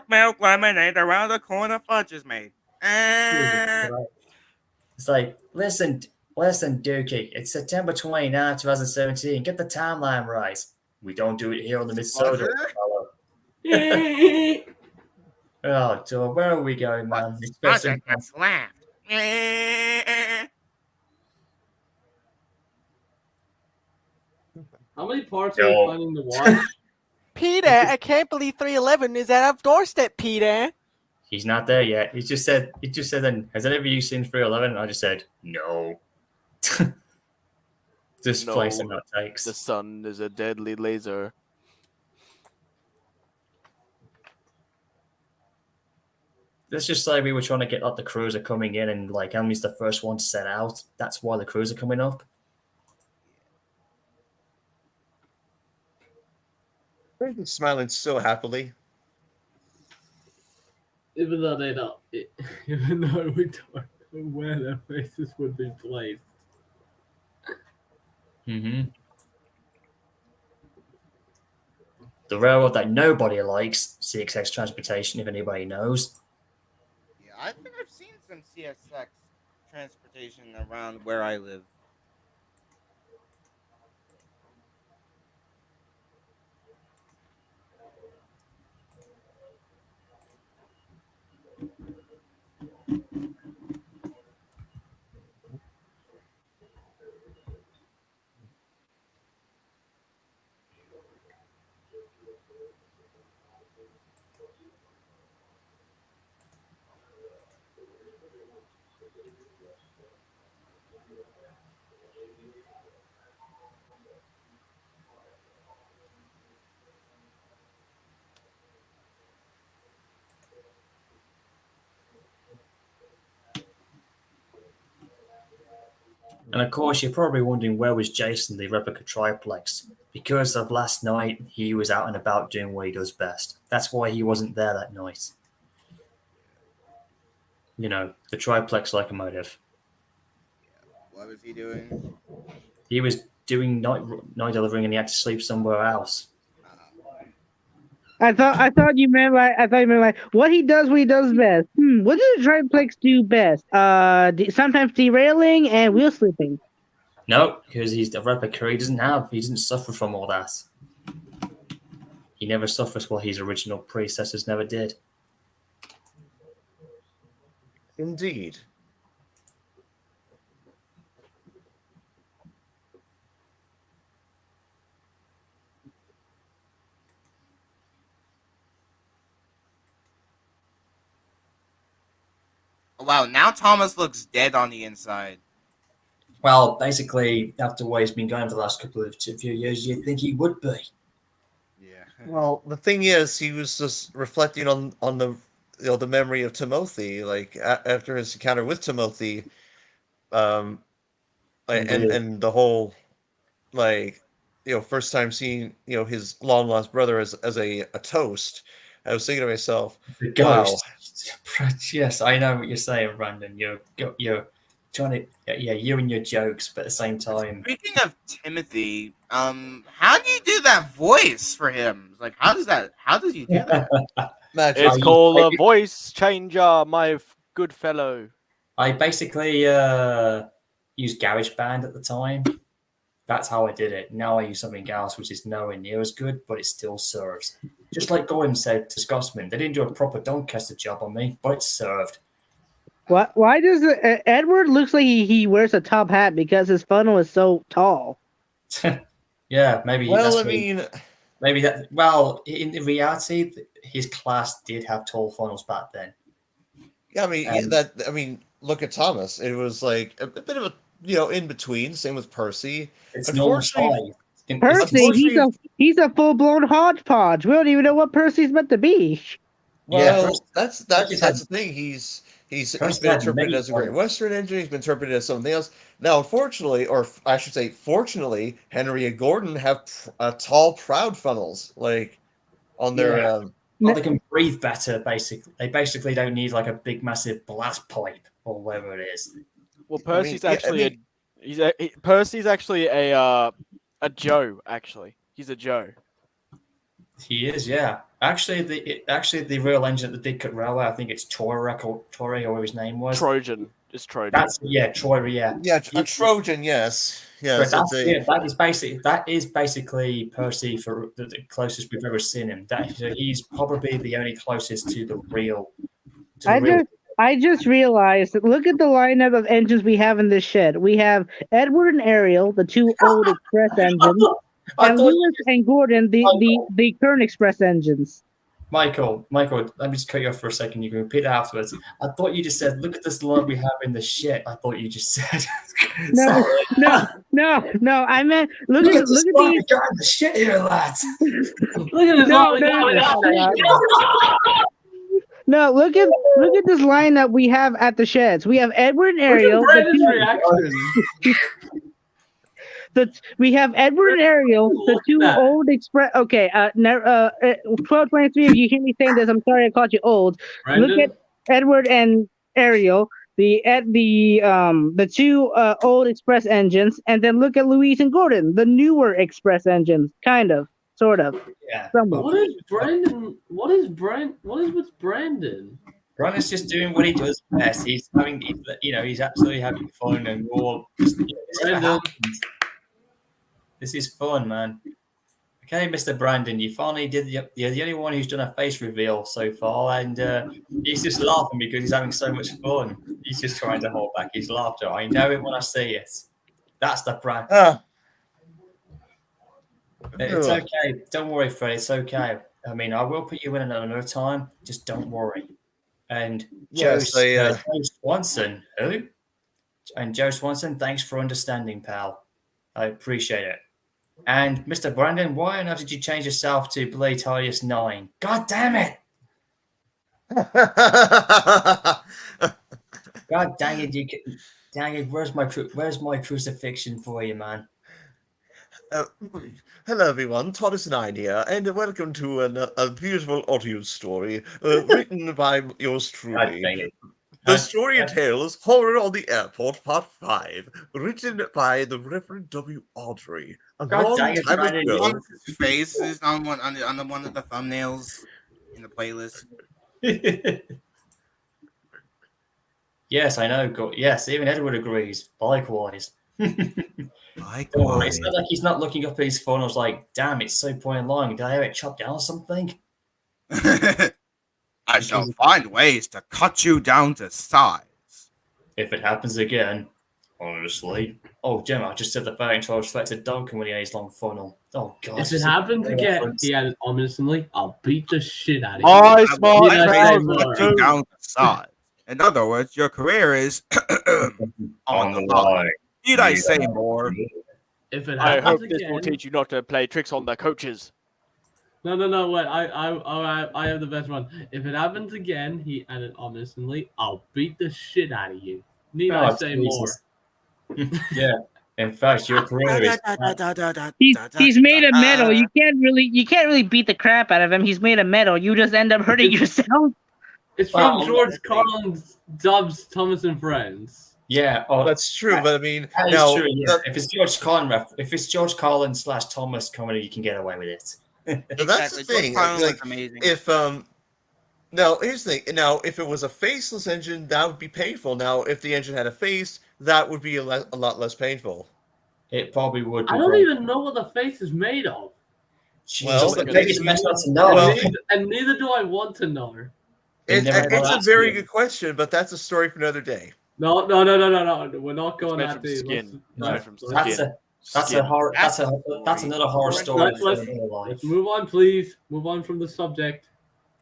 Milk, lemonade, around the corner fudge is made. It's like, listen, Dookie, it's September 29, 2017. Get the timeline right. We don't do it here on the Minnesota. Oh, Joe, where are we going, man? Fudge just laughed. How many parts are you planning to watch? Peter, I can't believe 311 is at our doorstep, Peter. He's not there yet. He just said, then, has any of you seen 311? And I just said, no. Just play some outtakes. The sun is a deadly laser. Let's just say we were trying to get like the cruiser coming in, and like Emily's the first one to set out. That's why the cruiser coming up. Brandon's smiling so happily. Even though they don't, even though we don't know where their faces would be placed. Mm-hmm. The railroad that nobody likes, CXX Transportation, if anybody knows. Yeah, I think I've seen some CSX transportation around where I live. And of course, you're probably wondering where was Jason, the replica triplex? Because of last night, he was out and about doing what he does best. That's why he wasn't there that night. You know, the triplex locomotive. What was he doing? He was doing night delivering, and he had to sleep somewhere else. I thought you meant like what he does best. What does the triplex do best? Sometimes derailing and wheel slipping. No, because he's the replica. He doesn't suffer from all that. He never suffers what his original predecessors never did. Indeed. Wow, now Thomas looks dead on the inside. Well, basically, after what he's been going for the last couple of few years, you'd think he would be. Yeah. Well, the thing is, he was just reflecting on the the memory of Timothy, like after his encounter with Timothy, and the whole first time seeing his long lost brother as a toast. I was thinking to myself, the ghost. Wow. Yes, I know what you're saying, Brandon. You're trying to you and your jokes, but at the same time. Speaking of Timothy, how do you do that voice for him? Like, how does you do that? It's called a voice changer, my good fellow. I basically used GarageBand at the time. That's how I did it. Now I use something else, which is nowhere near as good, but it still serves. Just like Gordon said to Scotsman, they didn't do a proper Doncaster job on me, but it served. Why does Edward looks like he wears a top hat because his funnel is so tall? Yeah, maybe. Well, maybe that. Well, in reality, his class did have tall funnels back then. Yeah, I mean, look at Thomas. It was like a bit of a in between. Same with Percy. It's normal size. Percy, he's a full blown hodgepodge. We don't even know what Percy's meant to be. Well, that's the thing. He's been interpreted as a Great Western engine. He's been interpreted as something else. Now, unfortunately, or I should say, fortunately, Henry and Gordon have tall, proud funnels, like on their. Well, they can breathe better. Basically, they basically don't need like a big, massive blast pipe or whatever it is. Well, Percy's Percy's actually a Joe. Actually, he's a Joe. He is, yeah. Actually, the real engine at the Big Cut Railway, I think it's Tory or whatever his name was. Trojan. It's Trojan. Troy, yeah. Yeah, a Trojan, yes. Yes, that is basically Percy for the closest we've ever seen him. He's probably the only closest to the real. I just realized. Look at the lineup of engines we have in this shed. We have Edward and Ariel, the two old Express engines, and Lewis and Gordon, the current Express engines. Michael, let me just cut you off for a second. You can repeat that afterwards. I thought you just said, look at this line we have in the shed. I thought you just said. No. I meant look at these in the shit here, lads. Look at this No, look at this lineup we have at the sheds. We have Edward and Ariel. We have Edward and Ariel, the two old Express. Okay, 1223. If you hear me saying this, I'm sorry I called you old. Brandon? Look at Edward and Ariel, the two old Express engines, and then look at Louise and Gordon, the newer Express engines, kind of, sort of. Yeah. Somewhat. What is Brandon? What is with Brandon? Brandon's just doing what he does best. He's absolutely having fun and all. This is fun, man. Okay, Mr. Brandon, you finally you're the only one who's done a face reveal so far, and he's just laughing because he's having so much fun. He's just trying to hold back his laughter. I know it when I see it. That's the Brandon. It's okay. Don't worry, Fred. It's okay. I mean, I will put you in another time. Just don't worry. And Joe Swanson, who? And Joe Swanson, thanks for understanding, pal. I appreciate it. And Mr. Brandon, why on earth did you change yourself to Blade Titus 9? God damn it! God dang it! Dang it! Where's my crucifixion for you, man? Hello, everyone. Thomas9 here, and welcome to a beautiful audio story written by yours God truly. dang it! The story entails Horror on the Airport, Part 5, written by the Reverend W. Audrey. A God long dang it, time Brandon, ago. Thomas's face is on one of the thumbnails in the playlist. Yes, I know. Yes, even Edward agrees. Likewise. Likewise. It's not like he's not looking up at his phone. I was like, damn, it's so point long. Did I have it chopped down or something? I shall find ways to cut you down to size. If it happens again, honestly. Oh, Jim, I just said the fighting charge threat to Duncan when he had his long funnel. Oh, God. If it happens again, he added ominously, I'll beat the shit out of you. My smart Did I say trousers more? Cut you down to size. In other words, your career is on the line. Need I say more? If it I happens hope again, this will teach you not to play tricks on the coaches. No, wait. I have the best one. If it happens again, he added ominously, I'll beat the shit out of you. Need I say Jesus. more? Yeah. In fact, your career is. He's made of metal. You can't really beat the crap out of him. He's made of metal. You just end up hurting yourself. It's Well, from George Collins' Dubs, Thomas and Friends. Yeah. Oh, That's true, but I mean, that is now, true. Yeah. If it's George Collins / Thomas comedy, you can get away with it. that's the thing. Like, amazing. if now here's the thing. Now, if it was a faceless engine, that would be painful. Now, if the engine had a face, that would be a lot less painful. It probably would be. I don't great. even know what the face is made of. Jesus, Well, the biggest mess up to know. well, And neither do I want to know. They never It's a asked very you. good question, but that's a story for another day. No. We're not going made that from deep. skin. No, Made from that's skin. that's Skin. a horror. That's another horror story for Let's another life. move on, please. Move on from the subject.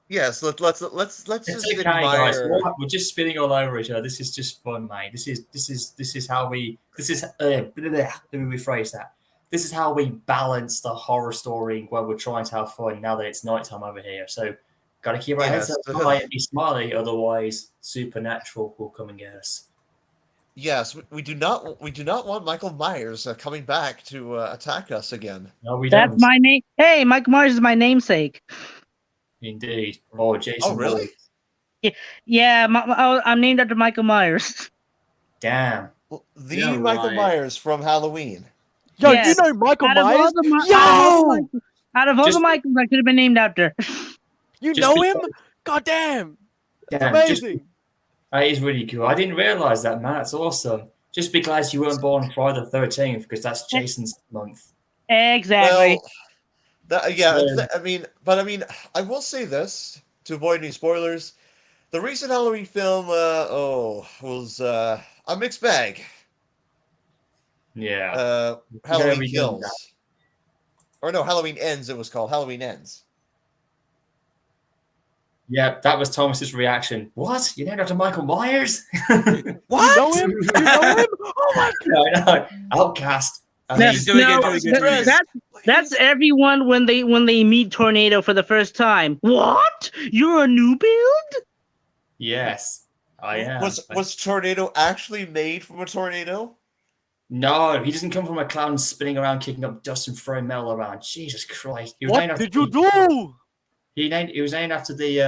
Yes, let's It's just okay, guys. admire. We're just spitting all over each other. This is just fun, mate. This is how we. Let me rephrase that. This is how we balance the horror story where we're trying to have fun. Now that it's nighttime over here, so gotta keep our heads Yes. up high and be smiley. Otherwise, supernatural will come and get us. Yes, we do not want Michael Myers coming back to attack us again. No, we That's don't. my name. Hey, Mike Myers is my namesake. Indeed. Oh, Jason. Oh, really? Yeah, I'm named after Michael Myers. Damn. Well, the Yeah, Michael right. Myers from Halloween. Yo, Yes. you know Michael Out of all Myers? the Yo! Out of all Just- the Michaels, I could have been named after. You Just know him? because- God damn! That's Damn, amazing. That is really cool. I didn't realize that, man. That's awesome. Just be glad you weren't born Friday the 13th because that's Jason's month. Exactly. Well, So- I mean, I will say this to avoid any spoilers. The recent Halloween film, was a mixed bag. Yeah. Halloween we go with Kills. Or no, Halloween Ends, it was called. Halloween Ends. Yeah, that was Thomas's reaction. What? You named after Michael Myers? What? You know him? You know him? Oh my god! I know. Outcast. I No, mean, that's everyone when they meet Tornado for the first time. What? You're a new build? yes, I am. Was Tornado actually made from a tornado? No, he doesn't come from a clown spinning around, kicking up dust and throwing metal around. Jesus Christ! He was named What after did you do? He was named after the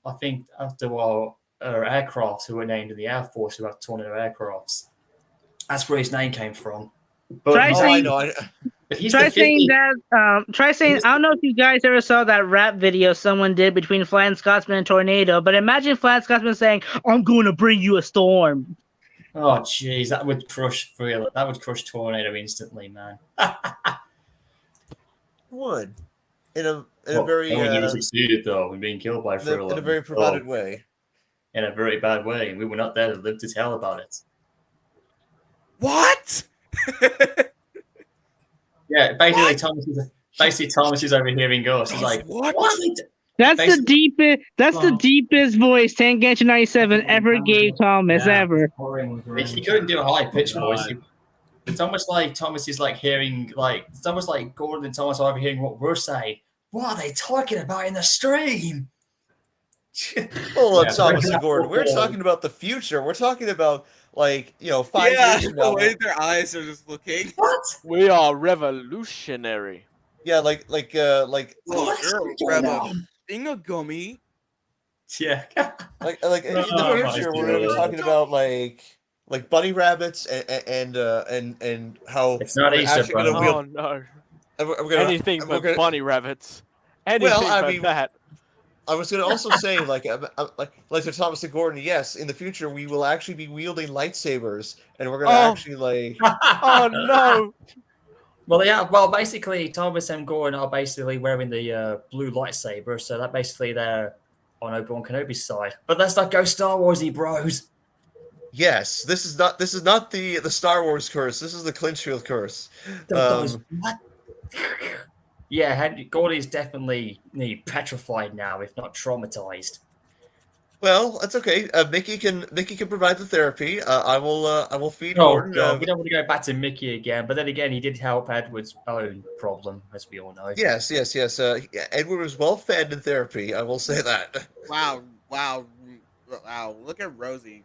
I think after our aircraft who were named in the Air Force who had tornado aircrafts. That's where his name came from. But Try he's saying- but he's Try the saying 50 that. Try saying. I don't know if you guys ever saw that rap video someone did between Flan Scotsman and Tornado, but imagine Flan Scotsman saying, "I'm going to bring you a storm." Oh jeez, that would crush Tornado instantly, man. Would. In a very never succeeded though in being killed by Thriller. in a very promoted way. In a very bad way, and we were not there to live to tell about it. What? Yeah, basically Thomas is overhearing ghosts. He's like, What? That's the Basically- deepest. That's the deepest voice Tangential 97 ever gave Thomas Yeah. ever. He couldn't do a high pitched voice. It's almost like Thomas is like hearing, like it's almost like Gordon and Thomas are overhearing what we're saying. What are they talking about in the stream? Hold on, Yeah, Thomas bring and Gordon. We're that talking about the future. We're talking about 5 Yeah, years from the now. way their eyes are just looking. What? We are revolutionary. Yeah, like What is going on? Ingagummy. Yeah. in the Oh my future we're gonna be God. talking about like bunny rabbits and how It's not we're Easter actually gonna Bunny. wield. Oh no! And we're gonna, Anything and we're but gonna, bunny rabbits. Well, Anything I but mean, that. I was gonna also say like to Thomas and Gordon. Yes, in the future we will actually be wielding lightsabers, and we're gonna Oh. actually like. Oh no! Well, yeah. Well, basically, Thomas and Gordon are basically wearing the blue lightsaber, so that basically they're on Obi-Wan Kenobi's side. But let's not go Star Warsy, bros. Yes, this is not the Star Wars curse. This is the Clinchfield curse. Those what? Yeah, Gordon is definitely petrified now, if not traumatized. Well, that's okay. Mickey can provide the therapy. I will feed Oh Gordon. God, we don't want to go back to Mickey again. But then again, he did help Edward's own problem, as we all know. Yes. Edward was well fed in therapy. I will say that. Wow. Look at Rosie.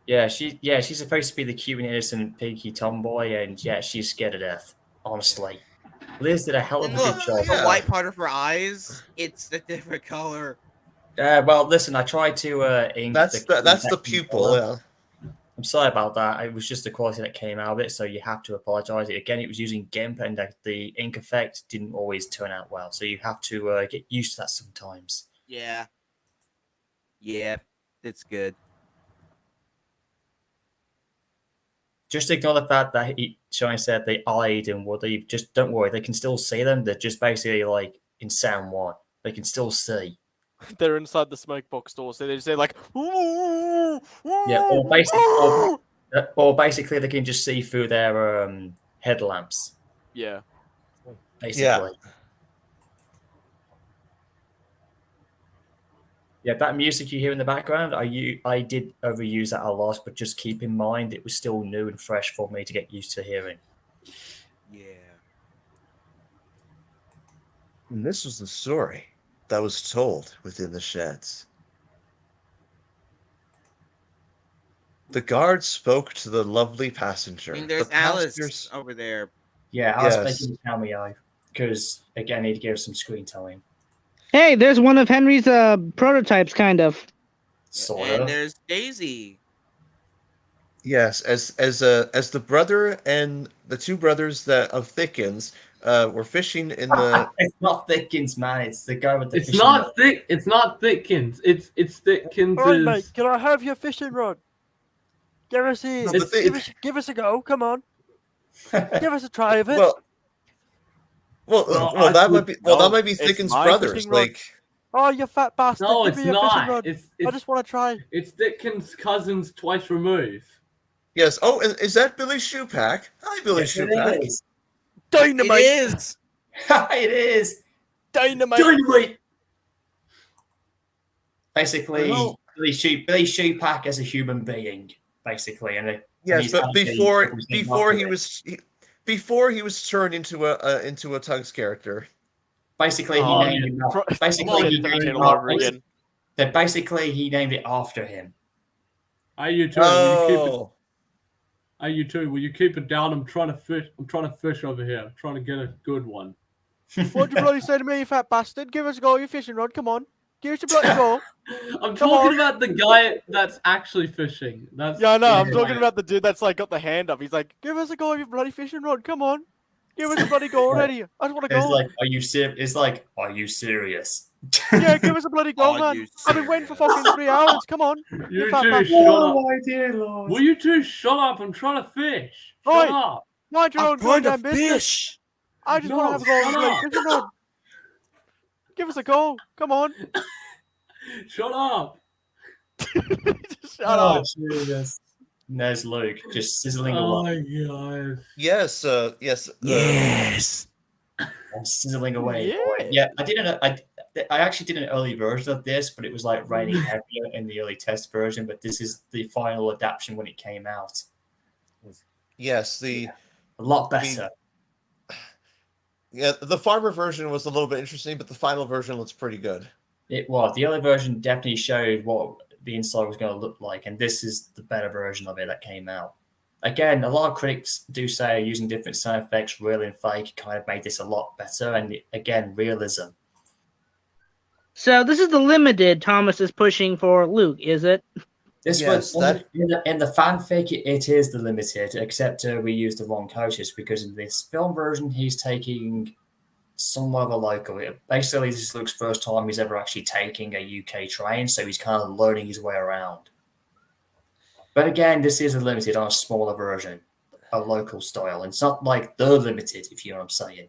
Yeah, she's supposed to be the cute and innocent pinky tomboy, and yeah, she's scared to death. Honestly, Liz did a hell of And a good look, job. the white part of her eyes, it's a different color. Well, listen, I tried to ink That's the pupil. color. Yeah. I'm sorry about that. It was just the quality that came out of it, so you have to apologize. Again, it was using GIMP, and the ink effect didn't always turn out well, so you have to get used to that sometimes. Yeah. Yeah, it's good. Just ignore the fact that Shine said they eyed and Woody. Just don't worry, they can still see them. They're just basically like in sound one. They can still see. They're inside the smoke box door, so they just say like, ooh, Yeah, or basically they can just see through their headlamps. Yeah. Basically. Yeah, that music you hear in the background, I did overuse that a lot, but just keep in mind it was still new and fresh for me to get used to hearing. Yeah. And this was the story that was told within the sheds. The guard spoke to the lovely passenger. I mean, there's the Alice passengers... over there. Yeah, I was making a cameo because again, I need to give some screen time. Hey, there's one of Henry's prototypes, kind of. Sort And of. there's Daisy. Yes, as the brother and the two brothers that of Thickens were fishing in the. It's not Thickens, man. It's the guy with the. It's not thick. It's not Thickens. It's Thickens. All right, mate. Can I have your fishing rod? Give us No, give us a go. Come on. Give us a try of it. Well, that might be Thickens' brothers. Like, oh, you fat bastard! No, Give it's me your fishing not. rod. I just want to try. It's Thickens' cousins twice removed. yes. Oh, is that Billy Shoepack? Hi, Billy Shoepack. It is. Dynamite. It is. It is. Dynamite. Dynamite. Basically, Billy Shoepack as a human being, basically, and yes, but before he was turned into a Tugs character. Basically, he named him. Basically, he named it after him. Hey, you two. Hey, you two. Will you keep it down? I'm trying to fish. I'm trying to fish over here. I'm trying to get a good one. What'd you bloody say to me, you fat bastard? Give us a go, your fishing rod. Come on. Give us a bloody go. I'm talking about the guy that's actually fishing. Yeah, I know. I'm talking about the dude that's like got the hand up. He's like, give us a go, your bloody fishing rod. Come on. Give us a bloody go already. I just want to go. It's like, are you serious? It's like, are you serious? Yeah, give us a bloody go, man. I've been waiting for fucking 3 hours. Come on. You two shut up. My dear Lord. Will you two shut up? I'm trying to fish. Shut up. Mind your own goddamn business. Fish. I just want to have a go on the bloody fishing rod. Give us a go. Come on. Shut up. Shut up. Jesus. There's Luke just sizzling Oh away. my god. Yes. Yes. I'm sizzling away. Yeah. Yeah, I actually did an early version of this, but it was like raining heavier in the early test version. But this is the final adaptation when it came out. Yes, a lot better. The farmer version was a little bit interesting, but the final version looks pretty good. It was. The other version definitely showed what the inside was going to look like, and this is the better version of it that came out. Again, a lot of critics do say using different sound effects, real and fake, kind of made this a lot better, and again, realism. So this is the limited Thomas is pushing for Luke, is it? This Yes, was that- in the fanfic. It is the limited, except we used the wrong coaches because in this film version, he's taking somewhat of a local. Basically, this is Luke's first time he's ever actually taking a UK train, so he's kind of learning his way around. But again, this is a limited on a smaller version, a local style. It's not like the limited, if you know what I'm saying.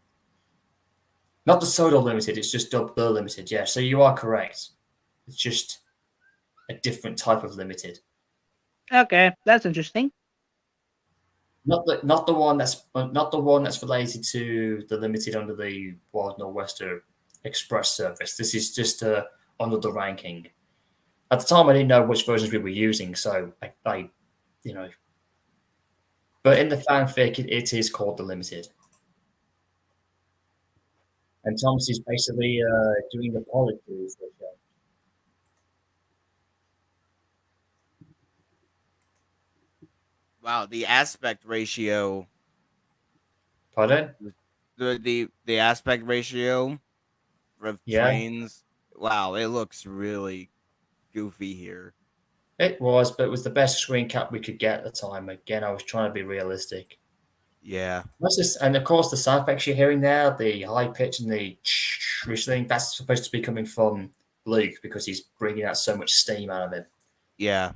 Not the Soda limited, it's just the limited. Yeah, so you are correct. It's just a different type of limited. Okay, that's interesting. Not the one that's related to the limited under the Wild Northwester Express service. This is just under the ranking. At the time, I didn't know which versions we were using, so I you know. But in the fanfic, it is called the limited. And Thomas is basically doing the politics. Wow, the aspect ratio. Pardon? The aspect ratio of Yeah. trains. Wow, it looks really goofy here. It was, but it was the best screen cap we could get at the time. Again, I was trying to be realistic. Yeah. And of course, the sound effects you're hearing there, the high pitch and the whistling, that's supposed to be coming from Luke because he's bringing out so much steam out of him. Yeah.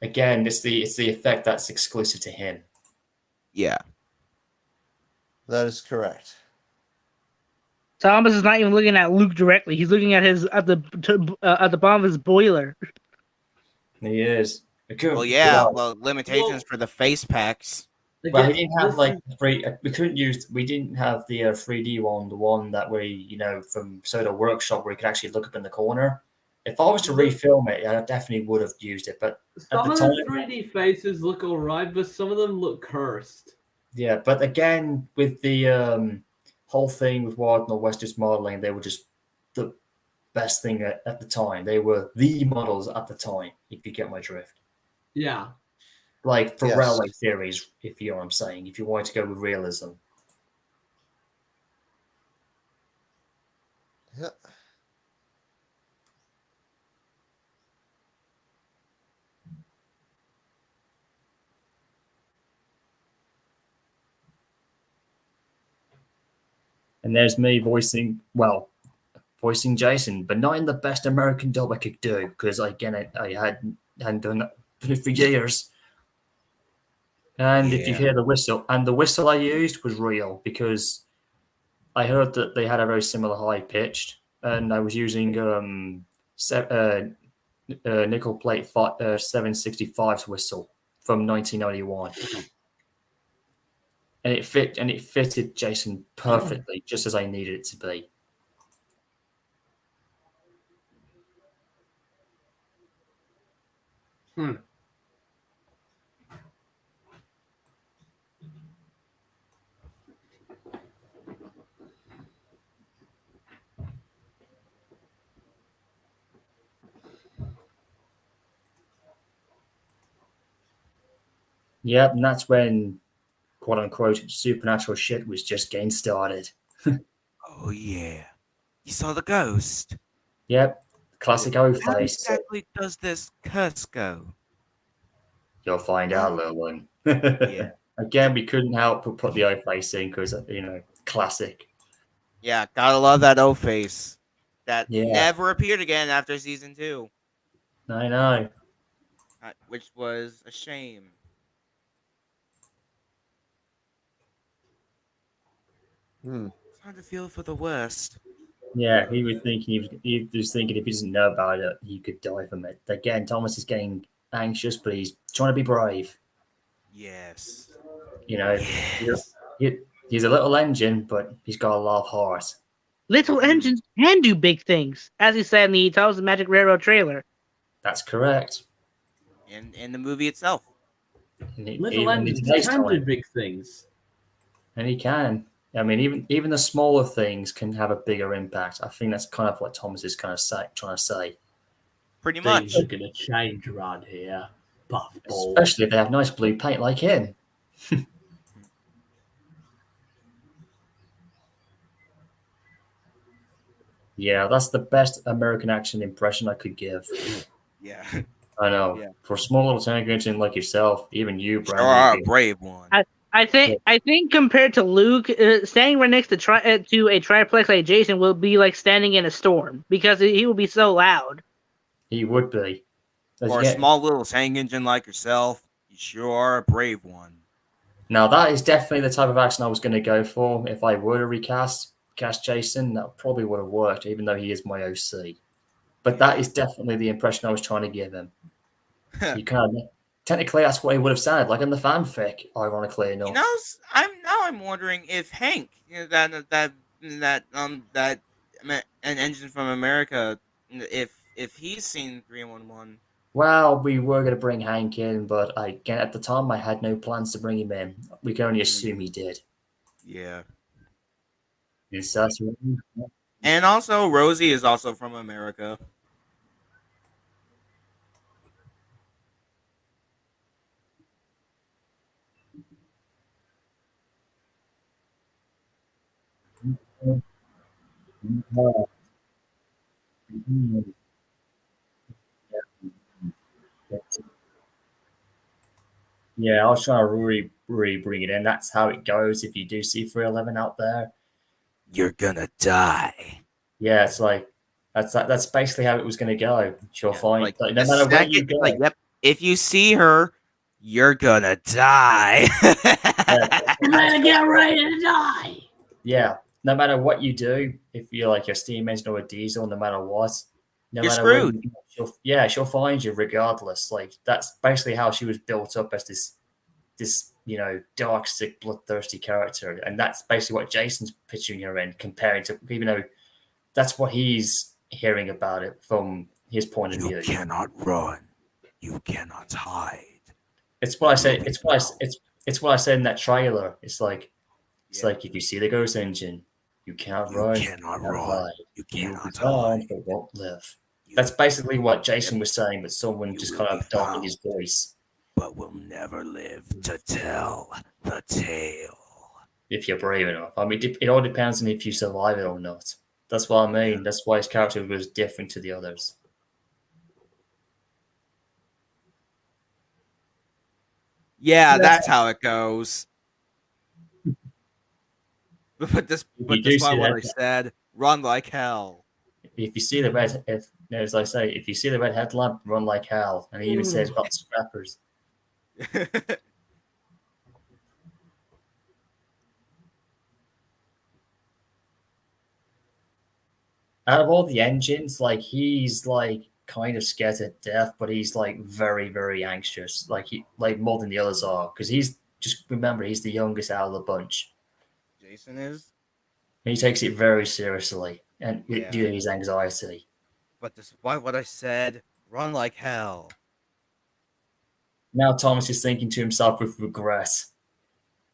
Again, it's the effect that's exclusive to him. Yeah. That is correct. Thomas is not even looking at Luke directly. He's looking at the bottom of his boiler. He is. Well, yeah. Well, limitations for the face packs. Well, he didn't have like free. We couldn't use. We didn't have the 3D one, the one that we, from Soda Workshop, where you could actually look up in the corner. If I was to refilm it, I definitely would have used it. But some of the 3D faces look alright, but some of them look cursed. Yeah, but again, with the whole thing with Wild Northwesters modeling, they were just the best thing at the time. They were the models at the time, if you get my drift. Yeah. Like for railway theories, if you know what I'm saying, if you wanted to go with realism. Yeah. And there's me voicing Jason, but not in the best American dub I could do, because again, I hadn't done it for years. And if you hear the whistle, and the whistle I used was real, because I heard that they had a very similar high pitched, and I was using nickel plate 765's whistle from 1991. And it fitted Jason perfectly, just as I needed it to be. Yep, and that's when, quote unquote, supernatural shit was just getting started. Oh yeah, you saw the ghost. Yep, classic O face. How exactly does this curse go? You'll find out, little one. Yeah. Again, we couldn't help but put the O face in because classic. Yeah, gotta love that O face. That Yeah. never appeared again after season 2. I know. Which was a shame. It's hard to feel for the worst. Yeah, he was thinking if he doesn't know about it, he could die from it. Again, Thomas is getting anxious, but he's trying to be brave. Yes. He's a little engine, but he's got a lot of heart. Little engines can do big things, as he said in the Thomas and Magic Railroad trailer. That's correct. In the movie itself. Little engines can do big things. And he can. I mean, even the smaller things can have a bigger impact. I think that's kind of what Thomas is kind of trying to say. Pretty Things much. are gonna change around here. Puffball. Especially if they have nice blue paint like him. Yeah, that's the best American accent impression I could give. Yeah. I know. Yeah. For a small little tangent like yourself, even you, Sure Brandon, are would a be- brave one. I think compared to Luke, standing right next to to a triplex like Jason will be like standing in a storm because he will be so loud. he would be. As For you a get- small little tank engine like yourself, you sure are a brave one. Now that is definitely the type of accent I was going to go for. If I were to cast Jason, that probably would have worked, even though he is my OC. But that is definitely the impression I was trying to give him. So you kind of technically that's what he would have sounded like in the fanfic, ironically enough. You know, I'm wondering if Hank, that an engine from America, if he's seen 311. Well, we were going to bring Hank in, but again, at the time, I had no plans to bring him in. We can only assume he did. Yeah. Yes, that's right. And also, Rosie is also from America. Yeah, I was trying to really bring it in. That's how it goes if you do see 311 out there. You're gonna die. Yeah, it's like that's basically how it was going to go. She'll find Like, no the matter where you second, go. like, yep. If you see her, you're gonna die. You better get ready to die. Yeah, no matter what you do, if you're like a steam engine or a diesel, no matter what, no You're matter screwed. where you go, she'll find you regardless. Like that's basically how she was built up as this dark, sick, bloodthirsty character, and that's basically what Jason's picturing her in, comparing to even though that's what he's hearing about it from his point of view. You cannot run. You cannot hide. It's what I say. It's what I said in that trailer. It's like if you see the ghost engine, you can't run. You cannot you run. hide. You You cannot return, hide. but won't live. That's basically what Jason was saying, but someone You just will kind of be darkened found. his voice. But will never live to tell the tale. If you're brave enough. I mean, it all depends on if you survive it or not. That's what I mean. That's why his character was different to the others. Yeah, that's how it goes. But You do despite see what that. I said, run like hell. If you see the red, as I say, if you see the red headlamp, run like hell. And he even says about the scrappers. Out of all the engines, like he's like kind of scared to death, but he's like very, very anxious. Like more than the others are, because he's just remember he's the youngest out of the bunch. Jason is. He takes it very seriously, and Yeah. due to his anxiety. But despite what I said, run like hell. Now Thomas is thinking to himself with regret.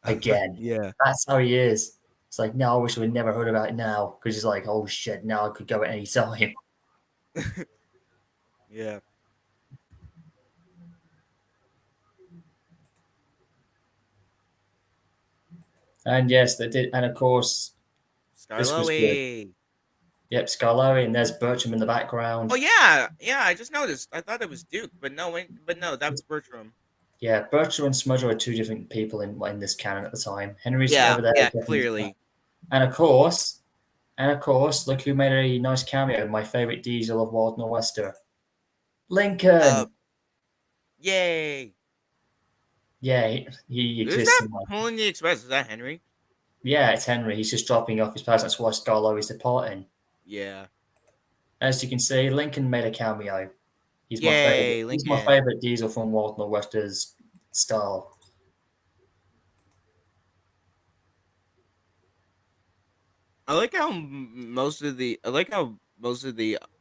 Again. Yeah. That's how he is. It's like, no, I wish we'd never heard about it now. Because he's like, oh shit, now I could go at any time. Yeah. And yes, they did. And of course, this was good. Skyloey. Yep, Scarlowy, and there's Bertram in the background. Oh yeah, I just noticed. I thought it was Duke, but no, that's Bertram. Yeah, Bertram and Smudger are two different people in this canon at the time. Henry's Yeah, over there. yeah, clearly. And of course, look who made a nice cameo. My favorite diesel of Wild Nor'Wester, Lincoln. Yay! Yeah, he Who's exists. that pulling the express? Is that Henry? Yeah, it's Henry. He's just dropping off his pass. That's why Scarlow is departing. Yeah. As you can see, Lincoln made a cameo. He's my Yay, favorite. He's my Lincoln. favorite diesel from Wild Nor'Wester's style. I like how most of the.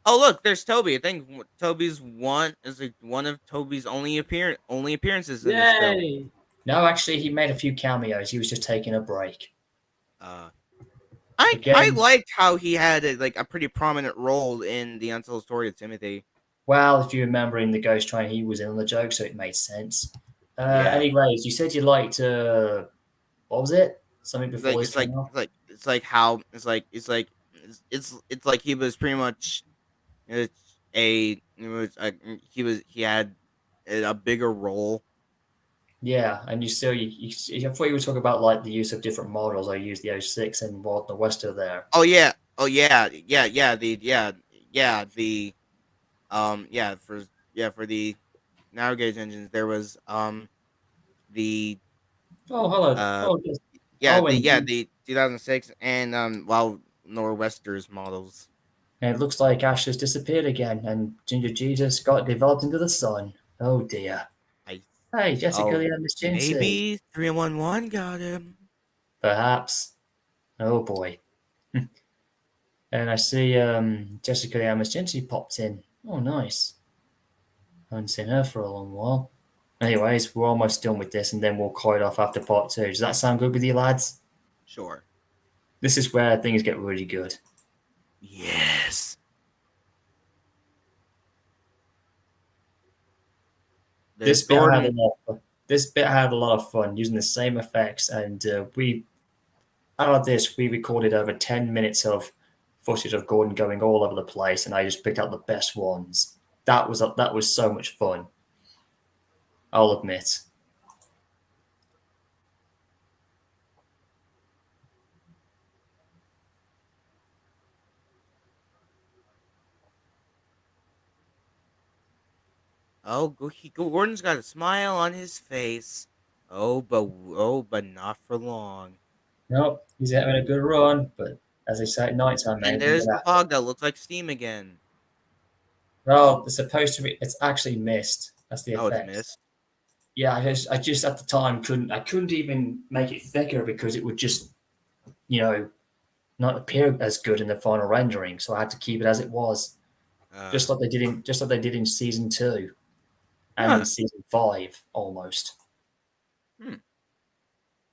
Oh look, there's Toby. I think Toby's one of Toby's only appearances in this film. Yay! No, actually, he made a few cameos. He was just taking a break. I liked how he had a pretty prominent role in the Untold Story of Timothy. Well, if you remember in the Ghost Train, he was in on the joke, so it made sense. Yeah. Anyways, you said you liked what was it? Something before this came off? It's like how it's like he was pretty much he had a bigger role. Yeah, and I thought you were talking about like the use of different models. I used the 06 and Wild and Wester there. Oh yeah, for the narrow gauge engines there was the Oh, hello. Yes. Oh, the 2006 and Wild Nor'Westers models. and it looks like Ash has disappeared again, and Ginger Jesus got developed into the sun. Oh dear. Hey, Jessica, the Miss Jinsey. Maybe 311 got him. Perhaps. Oh boy. And I see Jessica the Miss Jinsey popped in. Oh, nice. I haven't seen her for a long while. Anyways, we're almost done with this, and then we'll call it off after part 2. Does that sound good with you, lads? Sure. This is where things get really good. Yes. This bit had a lot of fun using the same effects, and out of this we recorded over 10 minutes of footage of Gordon going all over the place, and I just picked out the best ones. That was so much fun, I'll admit. Gordon's got a smile on his face. But not for long. Nope, he's having a good run, but as they say at night time, and there's the fog that looks like steam again. Well, it's supposed to be. It's actually mist. That's the effect. It's mist. Yeah, I just at the time couldn't even make it thicker because it would just, not appear as good in the final rendering. So I had to keep it as it was, just like they did in season 2, and in season 5 almost. Because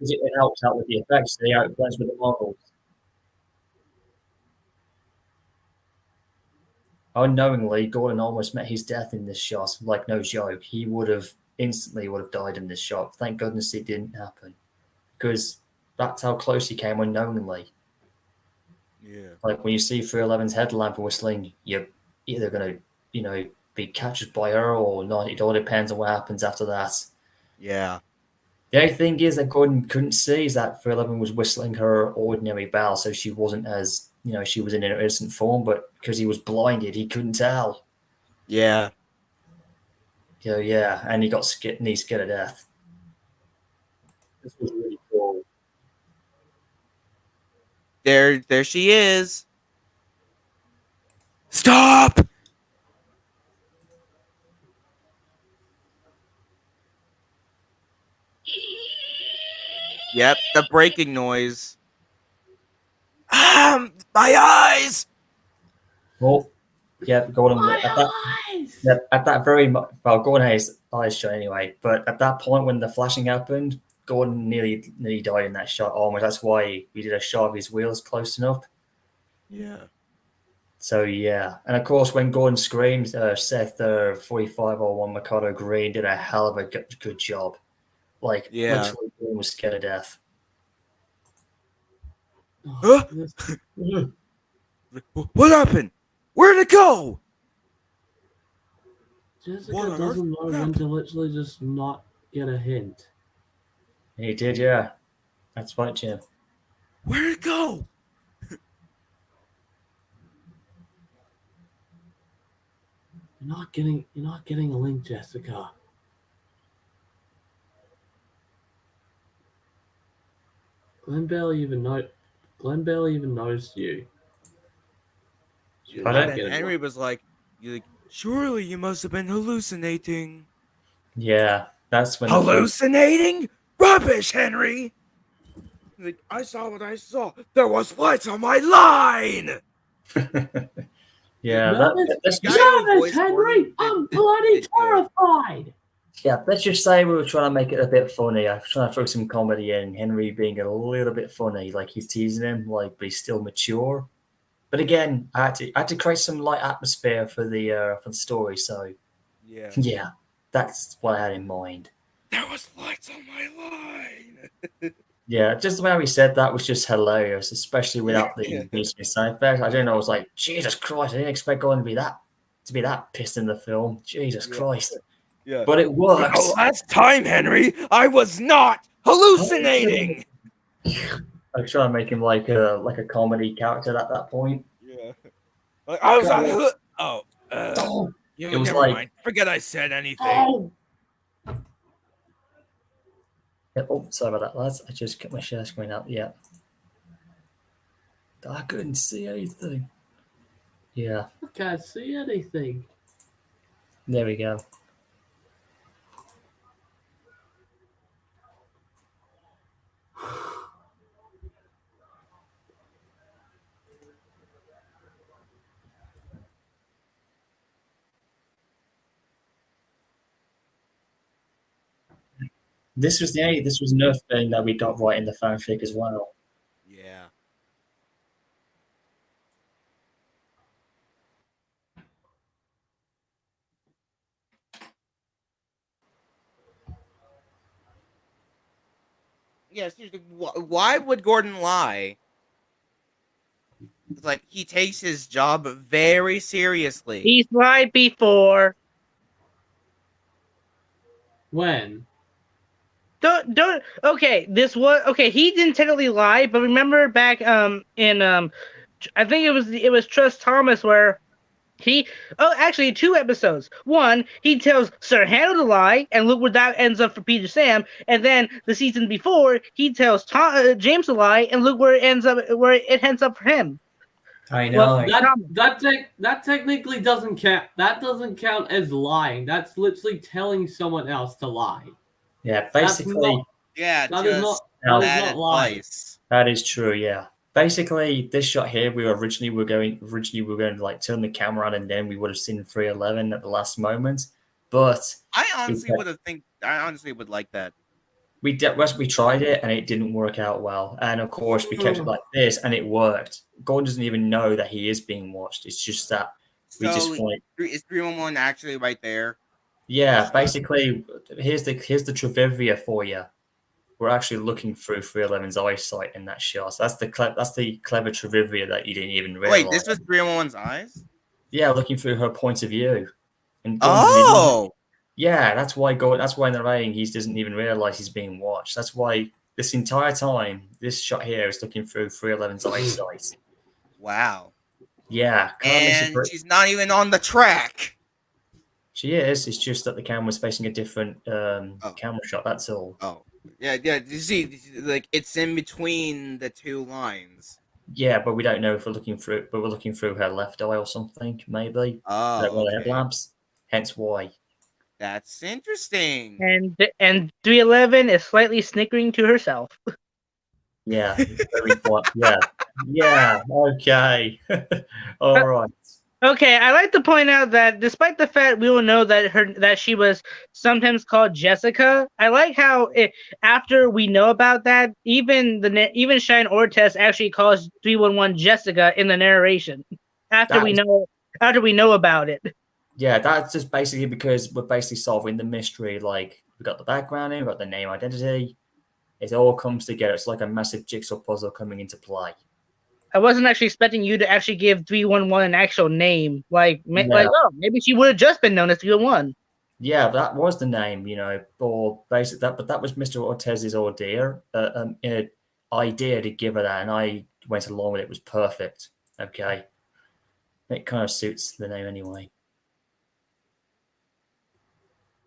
it helps out with the effects. They outplays with the models. Unknowingly, Gordon almost met his death in this shot. Like, no joke. He would have instantly died in this shot. Thank goodness it didn't happen. Because that's how close he came unknowingly. Yeah. Like, when you see 311's headlamp whistling, you're either going to, be captured by her or not. It all depends on what happens after that. Yeah. The only thing is that Gordon couldn't see is that 311 was whistling her ordinary bell, so she wasn't as, she was in her innocent form, but because he was blinded, he couldn't tell. Yeah. So, yeah, and he got scared to death. This was really cool. There she is. Stop! Yep, the breaking noise. My eyes! Well, yeah, Gordon. At that very Gordon had his eyes shut anyway. But at that point, when the flashing happened, Gordon nearly died in that shot. Almost. That's why we did a shot of his wheels close enough. Yeah. So yeah, and of course, when Gordon screamed, Seth 4501 Mikado Green did a hell of a good job. Like, literally, Gordon was scared to death. What happened? Where'd it go? Jessica doesn't know when to literally just not get a hint. He did, yeah. That's right, Jim. Where'd it go? You're not getting a link, Jessica. Glenn barely even knows you. And Henry was like, surely you must have been hallucinating. Yeah, that's when hallucinating? Rubbish, Henry! Like, I saw what I saw. There was lights on my line. Rubbish, Henry! I'm bloody terrified. Yeah, let's just say we were trying to make it a bit funny. I was trying to throw some comedy in. Henry being a little bit funny, like he's teasing him, like but he's still mature. But again, I had to create some light atmosphere for the story. So Yeah. yeah, that's what I had in mind. There was lights on my line. Yeah, just the way he said that was just hilarious, especially without Yeah. the music sound effect. I don't know. I was like, Jesus Christ! I didn't expect Gordon to be that pissed in the film. Jesus Yeah. Christ! Yeah. But it For works. the last time, Henry, I was not hallucinating. I was trying to make him like a comedy character at that point. Yeah. Like, I was God. oh, Oh, you it know, was never like mind. Forget I said anything. Oh, oh, sorry about that, lads. I just cut my share screen out. Yeah, I couldn't see anything. Yeah, I can't see anything. there we go. This was another thing that we got right in the fanfic as well. Yeah. Yeah, seriously, why would Gordon lie? It's like he takes his job very seriously. He's lied before. When? Don't okay, this was okay, he didn't technically lie, but remember back in I think it was Trust Thomas where actually 2 episodes. One, he tells Sir Hannah to lie, and look where that ends up for Peter Sam. And then the season before, he tells James to lie, and look where it ends up for him. I know. Well, That technically doesn't count. That doesn't count as lying. That's literally telling someone else to lie. Yeah, basically. Yeah, That is not lying. advice. That is true. Yeah. Basically, this shot here, we were going to like turn the camera on, and then we would have seen 311 at the last moment. But I honestly would like that. we tried it, and it didn't work out well. And of course, we kept it like this, and it worked. Gordon doesn't even know that he is being watched. It's just that we just want. Is 311 actually right there? Yeah, basically, here's the trivia for you. We're actually looking through 311's eyesight in that shot. So that's the clever trivia that you didn't even realize. Wait, this was 311's eyes? Yeah, looking through her point of view. And yeah, that's why in the writing he doesn't even realize he's being watched. That's why this entire time this shot here is looking through 311's eyesight. Wow. Yeah, and she's not even on the track. She is. It's just that the camera's facing a different camera shot. That's all. Oh. Yeah. You see, like it's in between the two lines. Yeah, but we don't know if we're looking through. But we're looking through her left eye or something, maybe. Oh, okay. Headlamps. Hence why. That's interesting. And 311 is slightly snickering to herself. Yeah. Very quiet. Yeah. Yeah. Okay. All right. Okay, I like to point out that despite the fact we will know that she was sometimes called Jessica, I like how after we know about that, even Shine Ortez actually calls 311 Jessica in the narration after we know about it. Yeah, that's just basically because we're basically solving the mystery. Like we got the background in, we got the name identity. It all comes together. It's like a massive jigsaw puzzle coming into play. I wasn't actually expecting you to actually give 311 an actual name. Like maybe she would have just been known as 311. Yeah, that was the name, or basic that, but that was Mr. Ortez's idea to give her that, and I went along with it. It was perfect. Okay, it kind of suits the name anyway.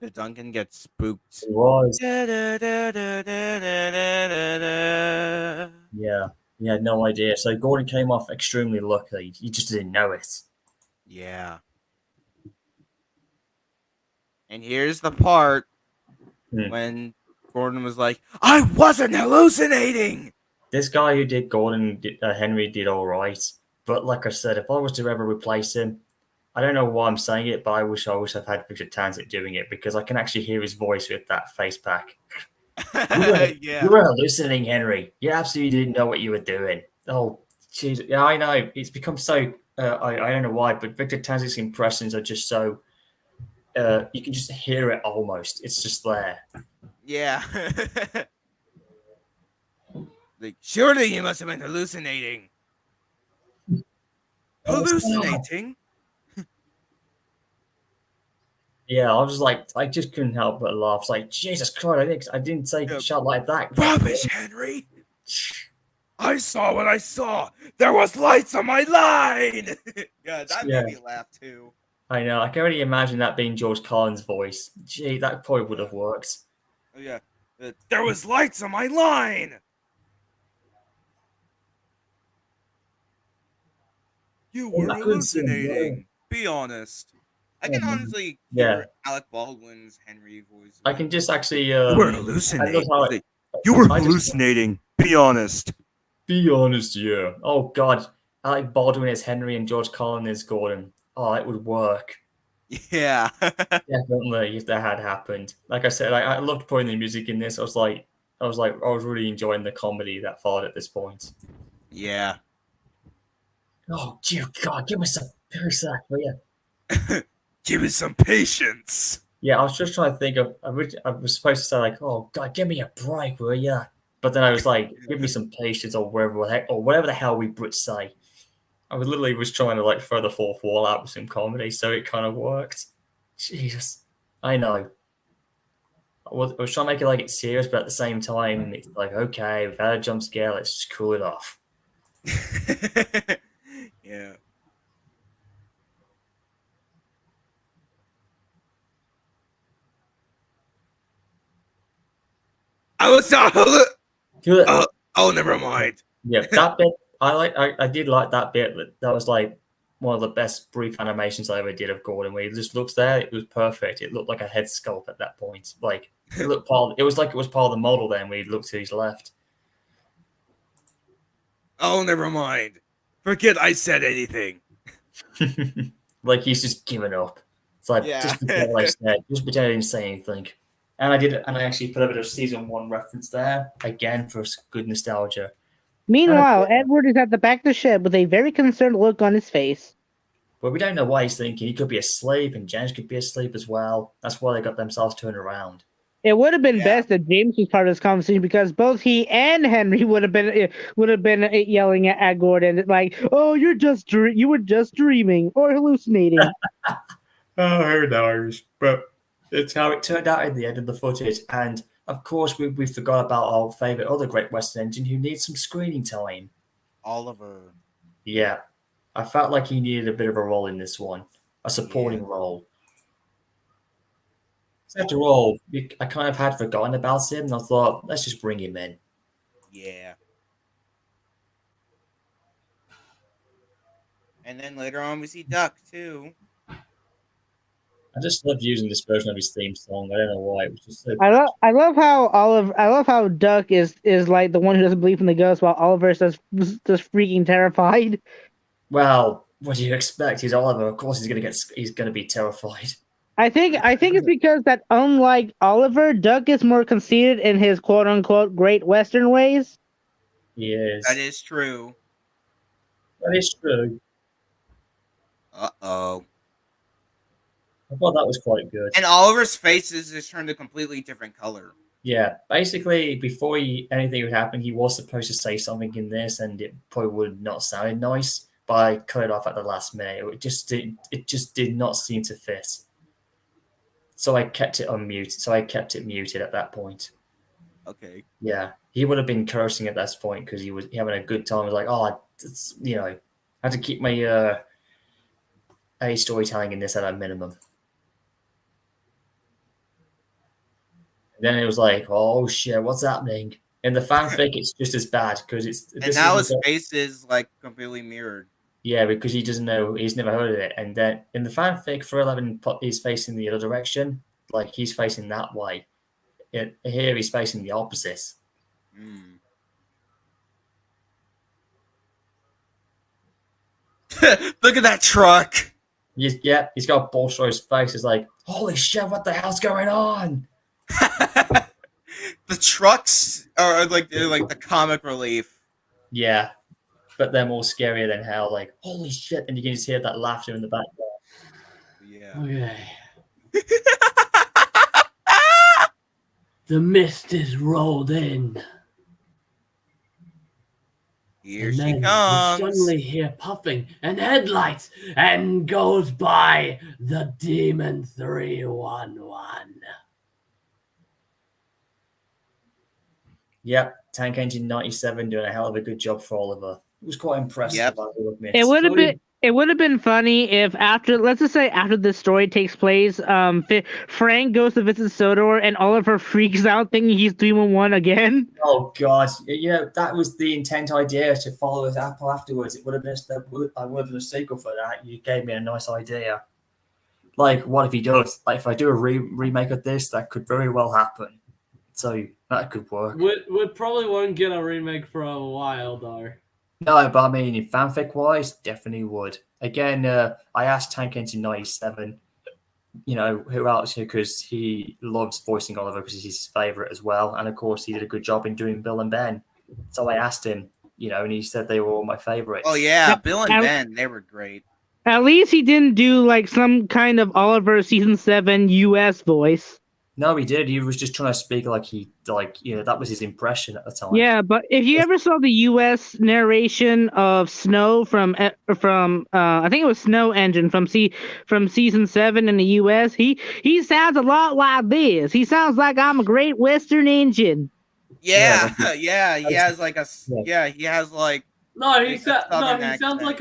The Duncan gets spooked. It was. Yeah. He had no idea. So Gordon came off extremely lucky. He just didn't know it. Yeah. And here's the part when Gordon was like, I wasn't hallucinating! This guy who did Gordon, Henry, did all right. But like I said, if I was to ever replace him, I don't know why I'm saying it, but I wish I've had Victor Tanzit doing it because I can actually hear his voice with that face pack. You were hallucinating, Henry. You absolutely didn't know what you were doing. Oh, jeez. Yeah, I know. It's become so. I don't know why, but Victor Tanzit's impressions are just so. You can just hear it almost. It's just there. Yeah. Like, surely you must have been hallucinating. Hallucinating? Yeah, I was like, I just couldn't help but laugh. It's like, Jesus Christ, I didn't say Yeah. shut like that. Rubbish, Henry! I saw what I saw! There was lights on my line! Yeah, that made me laugh too. I know. I can already imagine that being George Carlin's voice. Gee, that probably would have worked. Oh, yeah. There was lights on my line! You were hallucinating. Be honest. I can honestly hear Alec Baldwin's Henry voice. I can just actually. You were hallucinating. You were hallucinating. Be honest. Be honest, yeah. Oh God, Alec Baldwin is Henry and George Carlin is Gordon. Oh, it would work. Yeah. Definitely, if that had happened. Like I said, I loved putting the music in this. I was really enjoying the comedy that followed at this point. Yeah. Oh dear God, give me some patience, will you? Give me some patience. Yeah, I was just trying to think of. I was supposed to say like, "Oh God, give me a break, will you?" But then I was like, "Give me some patience," or whatever the hell we Brits say. I was trying to like throw the fourth wall out with some comedy, so it kind of worked. Jesus, I know. I was trying to make it like it's serious, but at the same time, it's like, okay, we've had a jump scare, let's just cool it off. Yeah. I was oh, never mind. Yeah, that bit I did like that bit. That was like one of the best brief animations I ever did of Gordon, where he just looks there. It was perfect. It looked like a head sculpt at that point. Like it looked it was like it was part of the model then when he looked to his left. Oh, never mind. Forget I said anything. Like he's just given up. It's like just pretend I said, just pretend I didn't say anything. And I actually put a bit of season 1 reference there again for good nostalgia. Meanwhile, Edward is at the back of the shed with a very concerned look on his face. But we don't know why he's thinking. He could be asleep, and James could be asleep as well. That's why they got themselves turned around. It would have been best if James was part of this conversation because both he and Henry would have been yelling at Gordon like, "Oh, you were just dreaming or hallucinating." Oh, who knows? But it's how it turned out in the end of the footage. And of course, we forgot about our favorite other Great Western engine who needs some screening time. Oliver. Yeah, I felt like he needed a bit of a role in this one, a supporting role. After all, I kind of had forgotten about him, and I thought, let's just bring him in. Yeah. And then later on we see Duck too. I just loved using this version of his theme song. I don't know why. It was just so. I love how Duck is like the one who doesn't believe in the ghost, while Oliver is just freaking terrified. Well, what do you expect? He's Oliver. Of course, he's gonna be terrified. I think it's because that unlike Oliver, Duck is more conceited in his quote unquote great Western ways. He is. That is true. That is true. Uh-oh. I thought that was quite good. And Oliver's face is just turned a completely different color. Yeah, basically, before anything would happen, he was supposed to say something in this, and it probably would not sound nice. But I cut it off at the last minute. It just did not seem to fit. So I kept it on mute. So I kept it muted at that point. Okay. Yeah, he would have been cursing at that point because he was having a good time. He was like, oh, I had to keep my storytelling in this at a minimum. Then it was like, oh shit, what's happening? In the fanfic, it's just as bad because and now his face is like completely mirrored. Yeah, because he doesn't know, he's never heard of it. And then in the fanfic, 411 is facing the other direction, like he's facing that way. Here he's facing the opposite. Mm. Look at that truck. He's got a bolster through his face. He's like, holy shit, what the hell's going on? The trucks are like the comic relief. Yeah, but they're more scarier than hell. Like, holy shit, and you can just hear that laughter in the background. Yeah. Okay. The mist is rolled in. Here And she then comes. we suddenly hear puffing and headlights, and goes by the Demon 311. Yep, Tank Engine 97 doing a hell of a good job for Oliver. It was quite impressive, Yep. I will admit. It would have been funny if let's just say after this story takes place, Frank goes to visit Sodor and Oliver freaks out thinking he's 311 again. Oh god, that was the intent idea to follow his Apple afterwards. It would have been I would have been a sequel for that. You gave me a nice idea. Like, what if he does? Like, if I do a remake of this, that could very well happen. So that could work. We probably won't get a remake for a while, though. No, but I mean, in fanfic wise, definitely would. Again, I asked Tank Engine 97, who else, because he loves voicing Oliver because he's his favorite as well. And of course, he did a good job in doing Bill and Ben. So I asked him, and he said they were all my favorites. Oh yeah, Bill and Ben, they were great. At least he didn't do like some kind of Oliver season 7 US voice. No, he did. He was just trying to speak like that was his impression at the time. Yeah, but if you ever saw the US narration of Snow from I think it was Snow Engine from season 7 in the US, he sounds a lot like this. He sounds like I'm a Great Western Engine. Yeah, yeah, he has like he has like No, he sounds like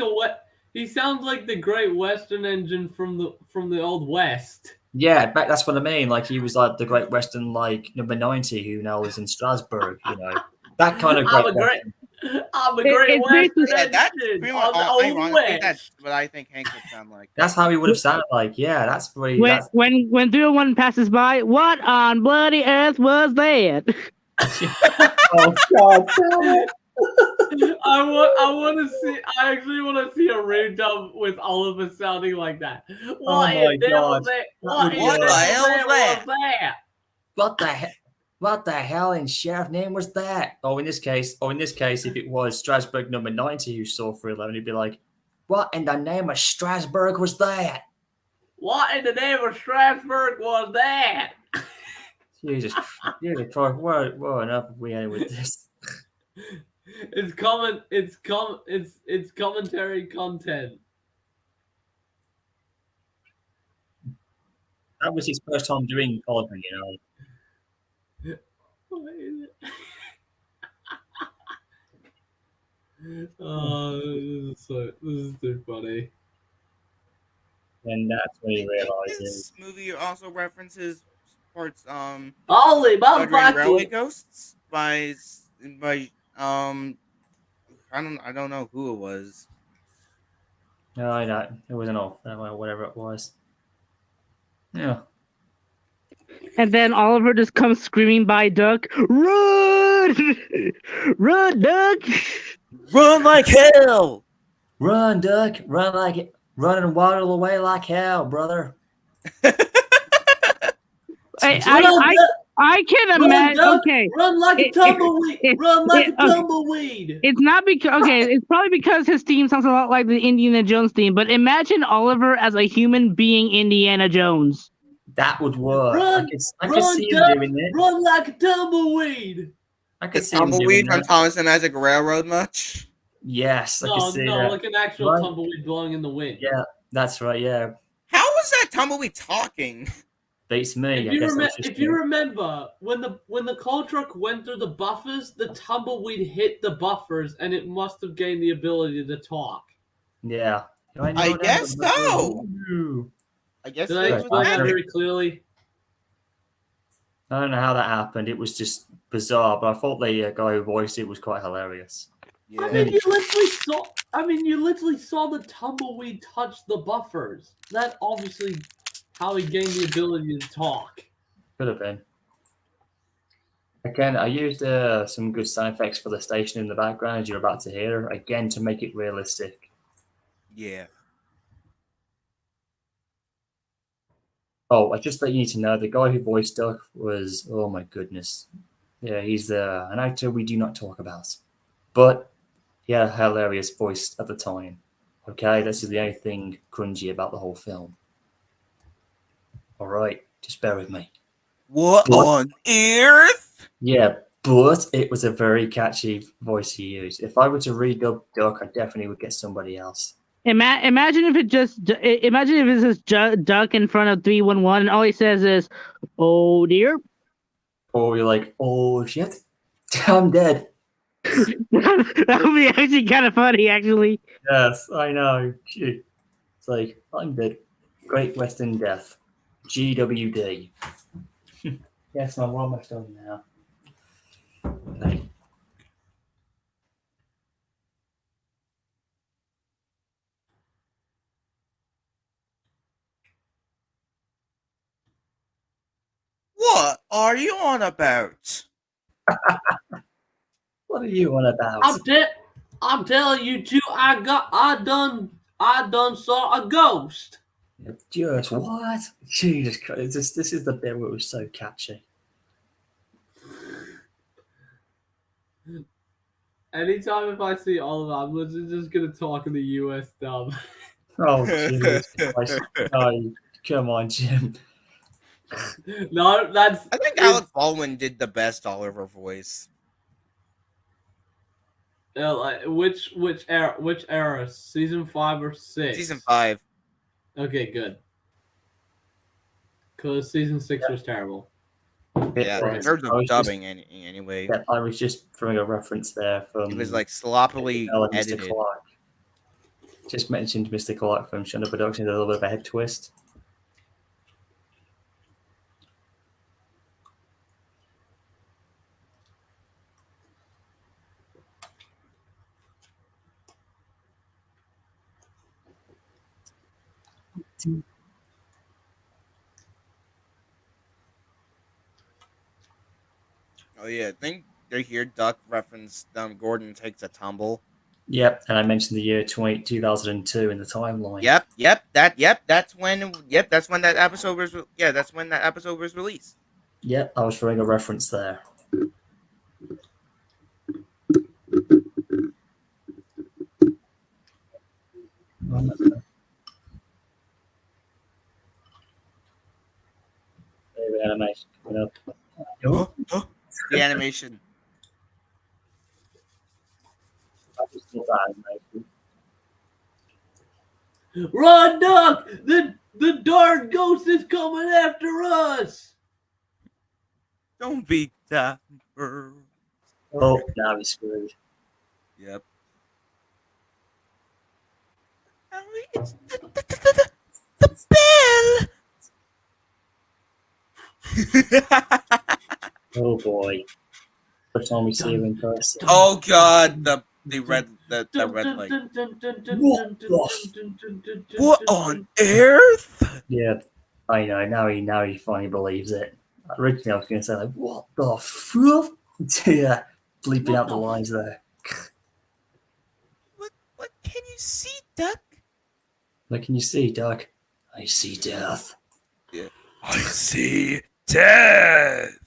he sounds like the Great Western Engine from the Old West. Yeah, that's what I mean. Like, he was like the Great Western, like number 90, who now is in Strasbourg. That kind of I'm a Great Western Engine. That's pretty much ironically that's what I think Hank would sound like. That's how he would have sounded like. Yeah, that's pretty. When 301 passes by, what on bloody earth was that? Oh God! I actually want to see a redub with Oliver sounding like that. What my God! What the hell was that? What the hell in sheriff name was that? In this case, if it was Strasbourg number 90 who saw 311, he'd be like, "What in the name of Strasbourg was that? What in the name of Strasbourg was that?" Jesus Christ! What enough have we had with this? It's commentary content. That was his first time doing Oliver, Oh, this is too funny. And that's when he realized this movie also references parts Holy motherfucker! Railway Ghosts by I don't know who it was. No, I don't. It wasn't all whatever it was. Yeah. And then Oliver just comes screaming by Duck, "Run! Run, Duck! Run like hell! Run, Duck! Run like it! Run and waddle away like hell, brother!" I can imagine. Okay, run like a tumbleweed. Run like a tumbleweed. It's not because it's probably because his theme sounds a lot like the Indiana Jones theme. But imagine Oliver as a human being Indiana Jones. That would work. I could see him doing it. Run like a tumbleweed. I could see tumbleweed from Thomas and Isaac Railroad much? Yes, I could see that. Like an actual tumbleweed blowing in the wind. Yeah, that's right. Yeah. How was that tumbleweed talking? Beats me. If you remember, when the coal truck went through the buffers, the tumbleweed hit the buffers, and it must have gained the ability to talk. Yeah, I guess so. I guess Did I explain that very clearly? I don't know how that happened. It was just bizarre, but I thought the guy who voiced it was quite hilarious. Yeah. I mean, you literally saw the tumbleweed touch the buffers. That obviously how he gained the ability to talk. Could have been. Again, I used some good sound effects for the station in the background, as you're about to hear, again, to make it realistic. Yeah. Oh, I just let you need to know the guy who voiced Duck was, oh my goodness. Yeah, he's an actor we do not talk about. But he had a hilarious voice at the time. Okay, this is the only thing cringy about the whole film. All right, just bear with me. What on earth? Yeah, but it was a very catchy voice he used. If I were to redub Duck, I definitely would get somebody else. Imagine if it's just Duck in front of 311 and all he says is, "Oh dear." Or you're like, oh shit, I'm dead. That would be actually kind of funny, actually. Yes, I know. It's like, I'm dead. Great Western Death. GWD. Yes, I'm almost done now. Okay. What are you on about? What are you on about? I'm telling you too. I done saw a ghost. Just what? Jesus Christ! This is the bit where it was so catchy. Anytime if I see Oliver, I'm literally just gonna talk in the US dub. Oh Jesus Christ! Oh, come on, Jim. No, that's. I think Alec Baldwin did the best Oliver voice. Like, which era? Season 5 or 6? Season 5. Okay, good. Because season 6 was terrible. Yeah, Right. in terms of I was dubbing, anyway. Yeah, I was just throwing a reference there from. It was like sloppily Mr. edited. Clark. Just mentioned Mr. Clark from Shonda Productions, a little bit of a head twist. Oh yeah, I think they hear Duck reference Gordon takes a tumble. Yep, and I mentioned the year 2002 in the timeline. That's when that episode was that's when that episode was released. Yep, I was throwing a reference there. Maybe animation coming up. The animation. I just love that animation. Run, Duck! The darn ghost is coming after us! Don't be dapper. Oh, now he's screwed. Yep. It's the bell. Oh boy. First time we see him in person. Oh god, the red light. What on earth? Yeah, I know. Now he finally believes it. Originally, I was going to say like, "What the fuck?" Yeah, bleeping out the lines there. What can you see, Duck? What can you see, Doug? I see death. Yeah. I see death.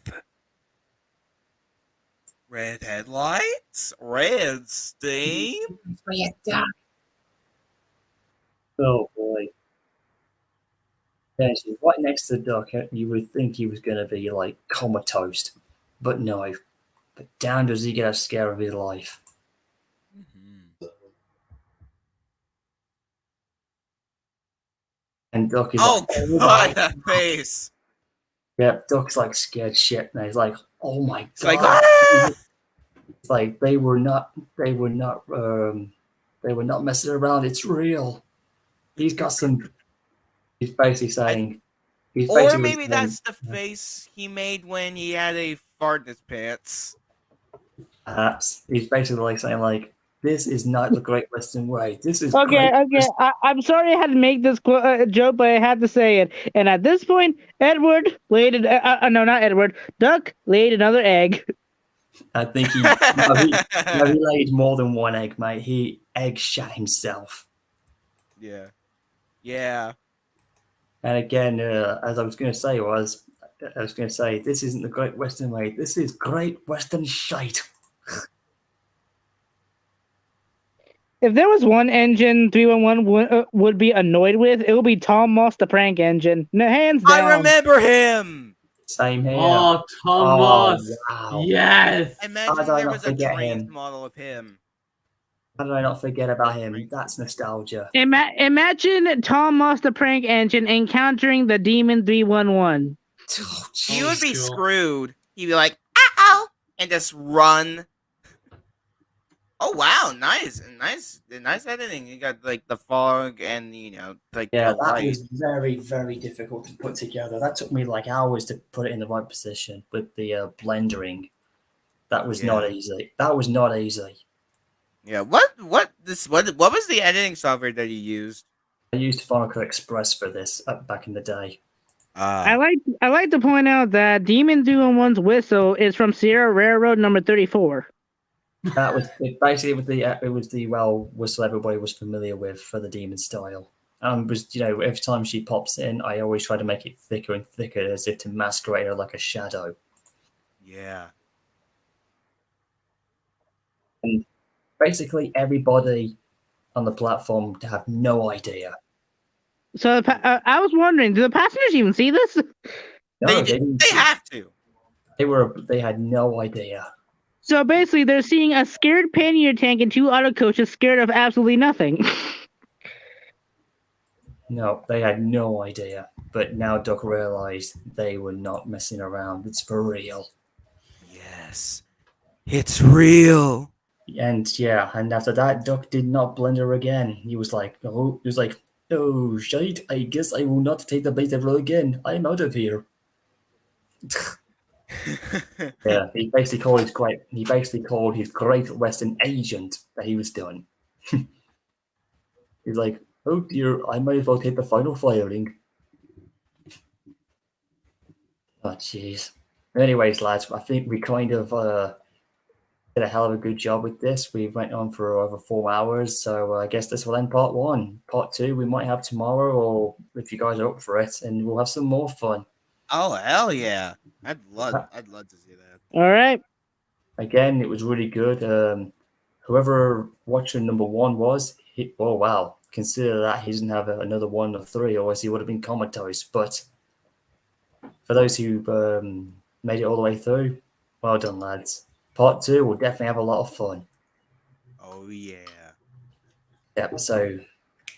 Red headlights, red steam. Oh boy. Yeah, she's right next to the duck. You would think he was going to be like comatose, but no. But damn, does he get a scare of his life. And Duck is Oh like, god, that face. Yeah, Duck's like scared shit now. He's like, oh my It's god. like, ah! It's like they were not messing around. It's real. He's got some. He's basically saying. Or maybe that's the face he made when he had a fart in his pants. Perhaps he's basically like saying like, this is not the Great Western Way. This is Okay. great. I'm sorry I had to make this joke, but I had to say it. And at this point, Edward laid no, not Edward. Duck laid another egg. I think he laid more than one egg, mate. He egg shot himself. Yeah. Yeah. And again, as I was going to say, this isn't the Great Western way. This is Great Western shite. If there was one engine 311 would be annoyed with, it would be Tom Moss the prank engine. No, hands down. I remember him. Same here. Oh, Thomas. Wow. Yes. Imagine there was a trains model of him. How did I not forget about him? That's nostalgia. Imagine Tom Moss the prank engine encountering the Demon 311. He would be screwed. He'd be like, "Uh-oh," and just run. Oh wow, nice editing. You got like the fog and like yeah, the that light. was very, very difficult to put together. That took me like hours to put it in the right position with the blendering. That was not easy. That was not easy. Yeah, what was the editing software that you used? I used Final Cut Express for this back in the day. I like to point out that Demon 311's whistle is from Sierra Railroad number 34. That was basically it was the whistle everybody was familiar with for the Demon style. Was every time she pops in, I always try to make it thicker and thicker as if to masquerade her like a shadow. Yeah. And basically everybody on the platform to have no idea. So I was wondering, do the passengers even see this? No, they have to. They had no idea. So basically, they're seeing a scared pannier tank and two auto coaches scared of absolutely nothing. No, they had no idea. But now Duck realized they were not messing around. It's for real. Yes, it's real. And after that, Duck did not blend her again. He was like, oh, shite, I guess I will not take the bait ever again. I'm out of here. Yeah, he basically called his Great Western agent that he was doing. He's like, oh dear, I might as well take the final firing. Oh jeez. Anyways, lads, I think we kind of did a hell of a good job with this. We went on for over 4 hours, so I guess this will end part 1. Part 2 we might have tomorrow, or if you guys are up for it, and we'll have some more fun. Oh hell yeah! I'd love to see that. All right. Again, it was really good. Whoever watcher number 1 was, oh wow! Consider that he doesn't have another 1 or 3, or else he would have been comatose. But for those who made it all the way through, well done, lads. Part 2 will definitely have a lot of fun. Oh yeah. Yep. So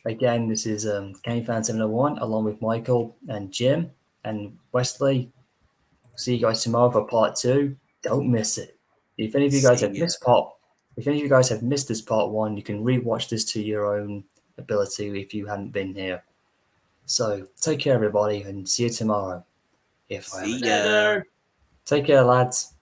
again, this is Game Fan 701 along with Michael and Jim and Wesley. See you guys tomorrow for part 2. Don't miss it. If any of you guys have missed this part 1, you can rewatch this to your own ability if you haven't been here. So take care, everybody, and see you tomorrow. See ya. Take care, lads.